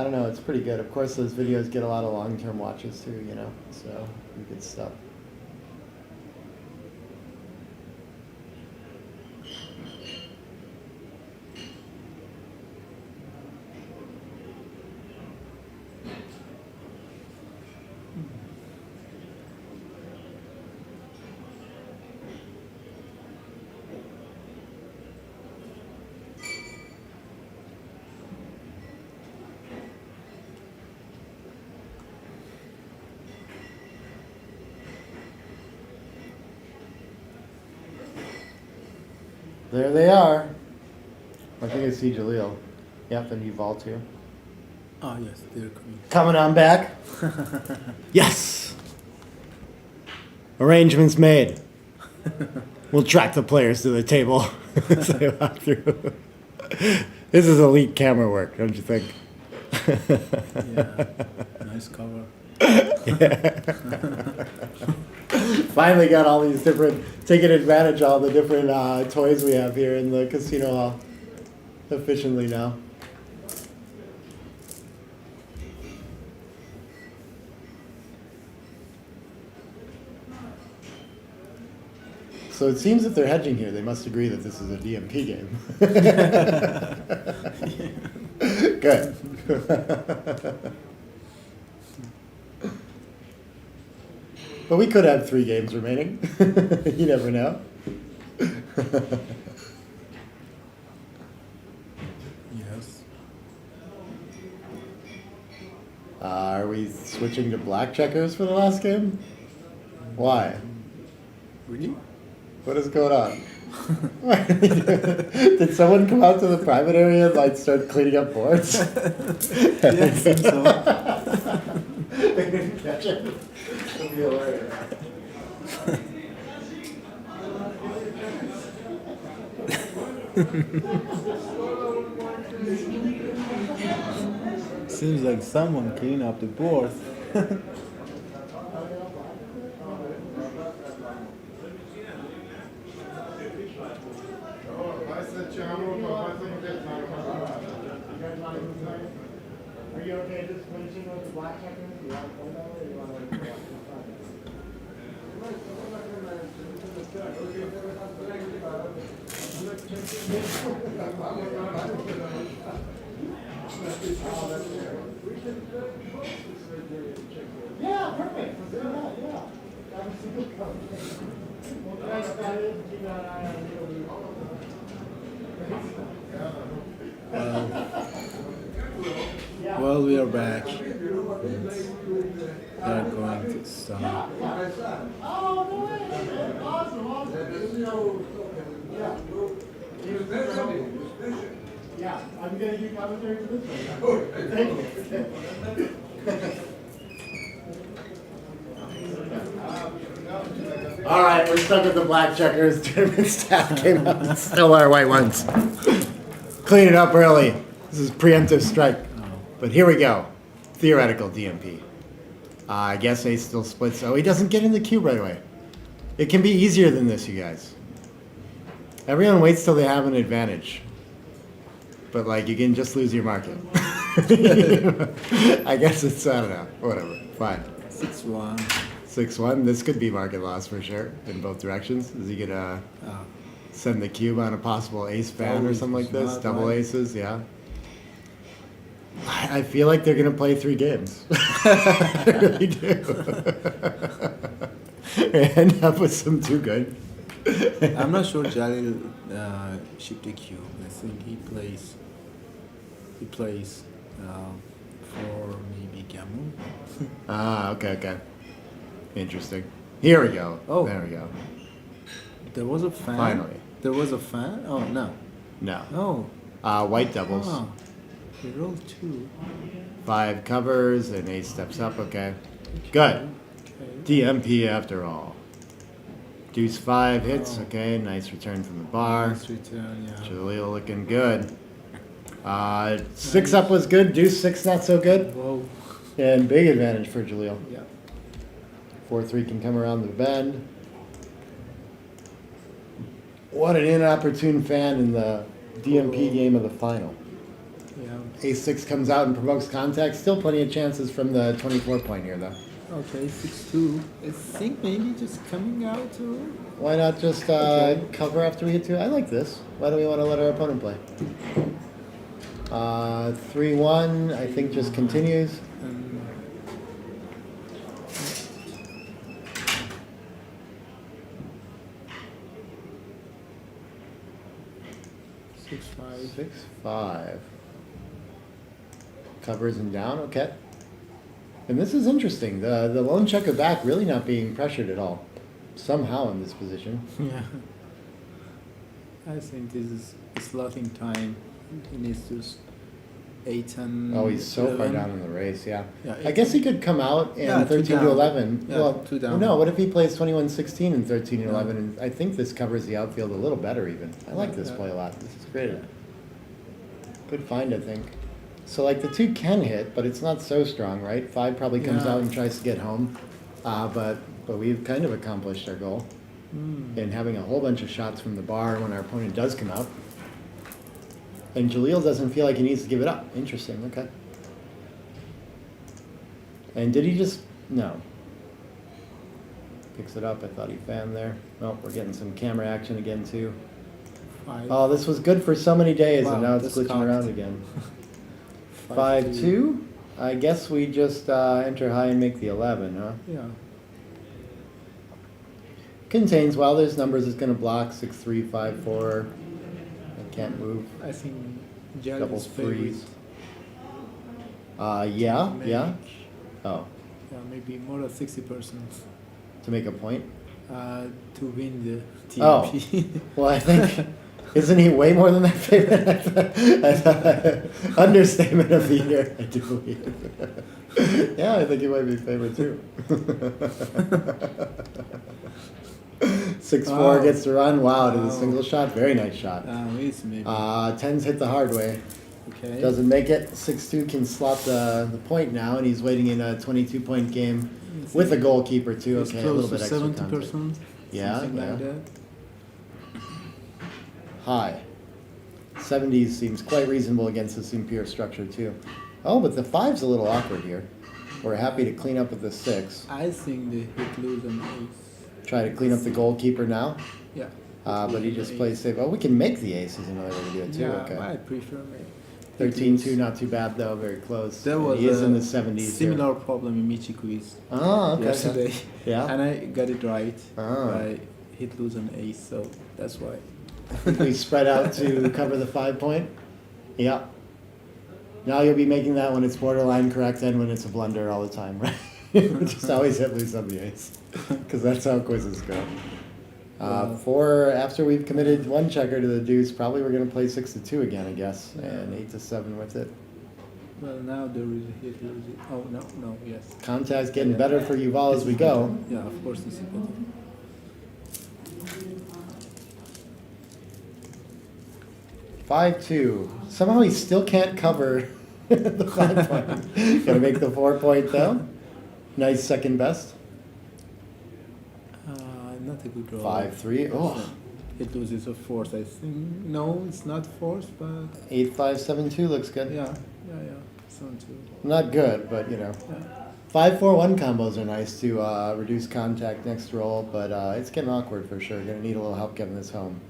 don't know, it's pretty good. Of course, those videos get a lot of long-term watches too, so good stuff. There they are. I think I see Jaleel. Yep, and you vault here. Ah, yes, they're coming. Coming on back. Yes. Arrangements made. We'll track the players to the table as they walk through. This is elite camera work, don't you think? Yeah, nice cover. Finally got all these different, taking advantage of all the different toys we have here in the casino hall efficiently now. So it seems that they're hedging here. They must agree that this is a DMP game. Good. But we could have 3 games remaining. You never know. Yes. Are we switching to black checkers for the last game? Why? Really? What is going on? Did someone come out to the private area and like start cleaning up boards? Yeah, I think so. They didn't catch it. That'd be hilarious. Seems like someone cleaned up the board. Are you okay just finishing with the black checkers? You want to play that way or you want to wait for black? Yeah, perfect. Let's do that, yeah. That was a good cover. Well, we are back. We are going to start. Yeah, I'm going to do commentary for this one. Thank you. All right, we're stuck with the black checkers. Tournament staff came out. Still our white ones. Clean it up early. This is preemptive strike. But here we go. Theoretical DMP. I guess ace still splits. Oh, he doesn't get in the cube right away. It can be easier than this, you guys. Everyone waits till they have an advantage. But like, you can just lose your market. I guess it's, I don't know, whatever, fine. 6-1. 6-1, this could be market loss for sure, in both directions. Is he gonna send the cube on a possible ace fan or something like this? Double aces, yeah. I feel like they're gonna play 3 games. I really do. End up with some too good. I'm not sure Jalil shipped the cube. I think he plays for maybe Gamu. Okay. Interesting. Here we go. Oh. There we go. There was a fan. Finally. There was a fan? Oh, no. No. Oh. White doubles. Oh. He rolled 2. 5 covers and ace steps up. Okay. Good. Okay. DMP after all. Deuce 5 hits. Okay. Nice return from the bar. Nice return, yeah. Jaleel looking good. 6 up was good. Deuce 6 not so good. Whoa. And big advantage for Jaleel. Yeah. 4-3 can come around the bend. What an inopportune fan in the DMP game of the final. Yeah. Ace-6 comes out and provokes contact. Still plenty of chances from the 24 point here, though. Okay, 6-2. I think maybe just coming out to. Why not just cover after we hit 2? I like this. Why do we want to let our opponent play? 3-1, I think just continues. 6-5. 6-5. Covers and down, okay. And this is interesting. The lone checker back really not being pressured at all. Somehow in this position. Yeah. I think this is slotting time. He needs to 8 and. Oh, he's so far 11. down in the race, yeah. Yeah, I guess he could come out in Yeah, two 13 to down. 11. Yeah, Well, two down. no, what if he plays 21-16 and 13 to Yeah. 11? And I think this covers the outfield a little better even. I like this Yeah. play a lot. This is great. Good find, I think. So like the 2 can hit, but it's not so strong, right? 5 probably comes Yeah. out and tries to get home. But we've kind of accomplished our goal in having a whole bunch of shots from the bar when our opponent does come out. And Jaleel doesn't feel like he needs to give it up. Interesting, okay. And did he just, no. Picks it up, I thought he fanned there. Oh, we're getting some camera action again too. 5. Oh, this was good for so many days and Wow, now it's this glitching cocked. around again. 5-2? I guess we just enter high and make the 11, huh? Yeah. Contains, well, there's numbers it's gonna block, 6-3, 5-4. I can't move. I think Jared Double is favorite. freeze. Yeah, Maybe. yeah. Oh, Yeah, maybe more than 60% to make a point? to win the Oh. TMP. Well, I think, isn't he way more than that favorite? Understatement of the year, I do believe. Yeah, I think he might be favorite too. 6-4 Wow. gets the run. Wow, to the Wow. single shot. Very nice shot. It's maybe. 10's hit the hard way. Okay. Doesn't make it. 6-2 can slot the point now, and he's waiting in a 22-point game with a goalkeeper too. It's Okay, a close little to bit extra 70%. contact. Yeah, something yeah. like that. High. 70s seems quite reasonable against this impure structure too. Oh, but the 5's a little awkward here. We're happy to clean up with the 6. I think they hit lose an ace. Try to clean up the goalkeeper now. Yeah. But he just plays safe. Oh, we can make the ace is another way to do it too. Yeah, Okay. I prefer maybe. 13-2, not too bad though. Very close. There And was he is a in the 70s here. similar problem in Michi quiz Oh, okay. yesterday, Yeah. and I got it right. Oh. I hit lose an ace, so that's why. We spread out to cover the 5-point. Yeah. Now you'll be making that when it's borderline correct and when it's a blunder all the time, right? Just always hit loose on the ace, because that's how quizzes go. After we've committed one checker to the deuce, probably we're going to play 6-2 again, I guess, and 8-7 with it. Well, now there is a hit lose it. Oh no, yes. Contact's getting better for Yuval as we go. Yeah, of course this is better. 5-2. Somehow he still can't cover the 5-point. Gotta make the 4-point though. Nice second best. Not a good roll. 5-3. Oh. It loses a fourth, I think. No, it's not fourth, but 8-5-7-2 looks good. yeah. Sound too. Not good, but you know. 5-4-1 combos are nice to reduce contact next roll, but it's getting awkward for sure. Gonna need a little help getting this home.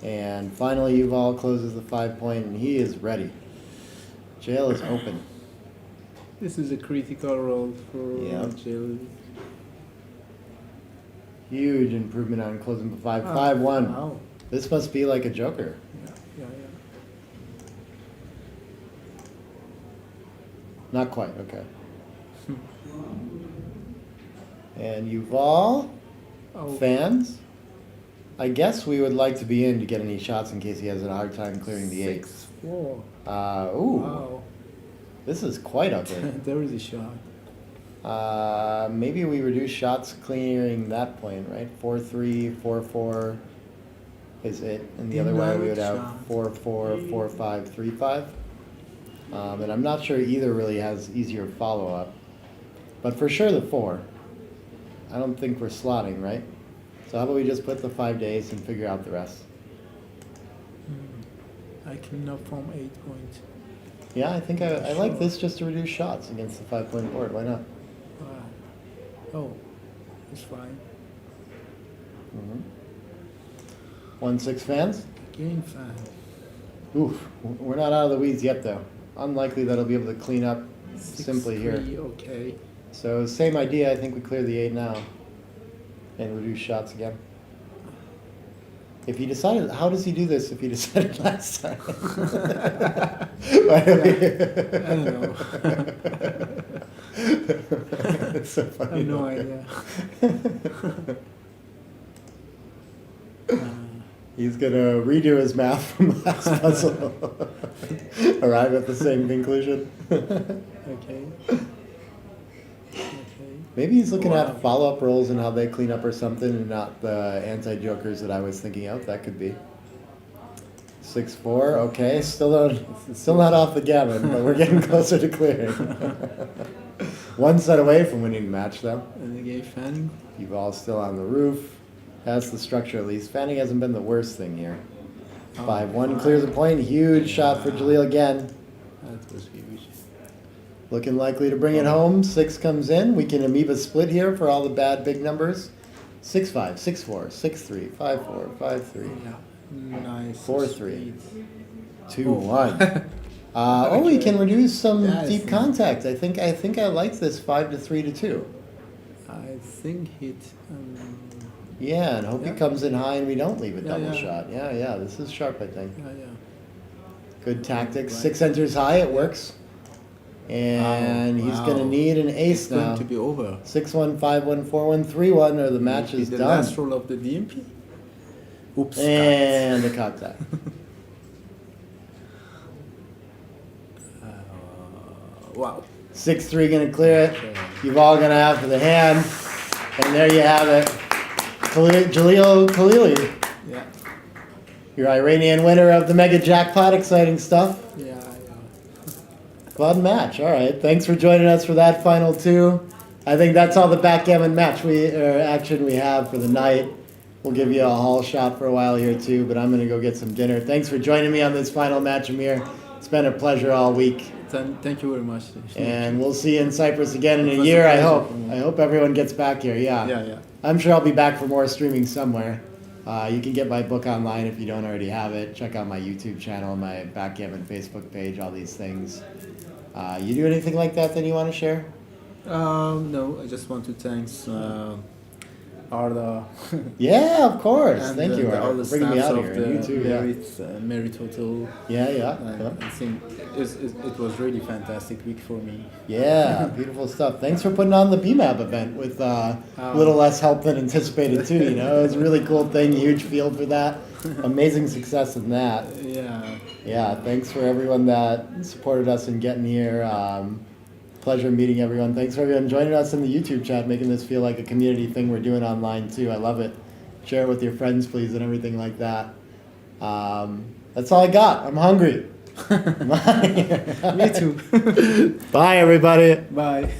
And finally, Yuval closes the 5-point, and he is ready. Jail is open. This is a critical roll for Yeah. Jill. Huge improvement on closing the 5. Ah, 5-1. Wow. This must be like a joker. Yeah. Not quite, okay. And Yuval, Oh, fans, I guess we would like to be in to get any shots in case he has a hard time clearing the 8. 6-4. Ooh, Wow. this is quite ugly. There is a shot. Maybe we reduce shots clearing that point, right? 4-3, 4-4 is it. And the other way we would have Indirect 4-4, 4-5, 3-5. And I'm not sure either really has easier follow-up. But for sure the 4. I don't think we're slotting, right? So how about we just put the 5 days and figure out the rest? I clean up from 8 points. Yeah, I think I like Sure. this just to reduce shots against the 5-point board. Why not? Oh, it's fine. 1-6 fans? Game fan. Oof, we're not out of the weeds yet though. Unlikely that I'll be able to clean up simply here. 6-3, okay. So same idea, I think we clear the 8 now. And reduce shots again. If he decided, how does he do this if he decided last time? I don't know. It's so I funny. have no idea. He's gonna redo his math from last puzzle. Arrive at the same conclusion. Okay. Okay. Maybe he's looking Wow. at follow-up rolls and how they clean up or something, and not the anti-jokers that I was thinking of. That could be 6-4. Okay, still not off the gammon, but we're getting closer to clearing. One set away from winning the match, though. And again, Fanning. You've all still on the roof. That's the structure, at least. Fanning hasn't been the worst thing here. 5-1 clears the point. Huge shot for Jaleel again. That was huge. Looking likely to bring it home. 6 comes in. We can amoeba split here for all the bad big numbers. 6-5, 6-4, 6-3, 5-4, 5-3, Yeah. Nice. 4-3, speed. 2-1. We can reduce some Yes. deep contact. I think I like this 5-3 to 2. I think hit. Yeah, and hope he Yeah. comes in high and we don't leave a Yeah, double yeah. shot. Yeah, this is sharp, I think. Yeah. Good tactics. Right. 6 enters high, it works. And he's going to Wow. need an ace It's now. going to be over. 6-1, 5-1, 4-1, 3-1, or the match is the done. last roll of the DMP. Oops. And the contact. Wow. 6-3 going to clear it. You've all going to have for the hand. And there you have it. Jaleel Khalili, Yeah. your Iranian winner of the Mega Jackpot. Exciting stuff. Yeah. Fun match. All right. Thanks for joining us for that final 2. I think that's all the backgammon action we have for the night. We'll give you a haul shot for a while here too, but I'm going to go get some dinner. Thanks for joining me on this final match, Amir. It's been a pleasure all week. Thank you very much. And we'll see you in Cyprus again in It a was a year, I pleasure hope. for me. I hope everyone gets back here, yeah. Yeah. I'm sure I'll be back for more streaming somewhere. You can get my book online if you don't already have it. Check out my YouTube channel, my Backgammon Facebook page, all these things. You do anything like that you want to share? No, I just want to thank Arda. Yeah, of course. And, Thank you, all Art, the for bringing me staffs out of here. the And you too, yeah. Merit Hotel. Yeah. I think it was really fantastic week for me. Yeah, beautiful stuff. Thanks for putting on the BMAP event with a little less help than anticipated too. You know, it was a really cool thing. Huge field for that. Amazing success in that. Yeah. Thanks for everyone that supported us in getting here. Pleasure meeting everyone. Thanks for everyone joining us in the YouTube chat, making this feel like a community thing we're doing online too. I love it. Share it with your friends, please, and everything like that. That's all I got. I'm hungry. Me too. Bye, everybody. Bye.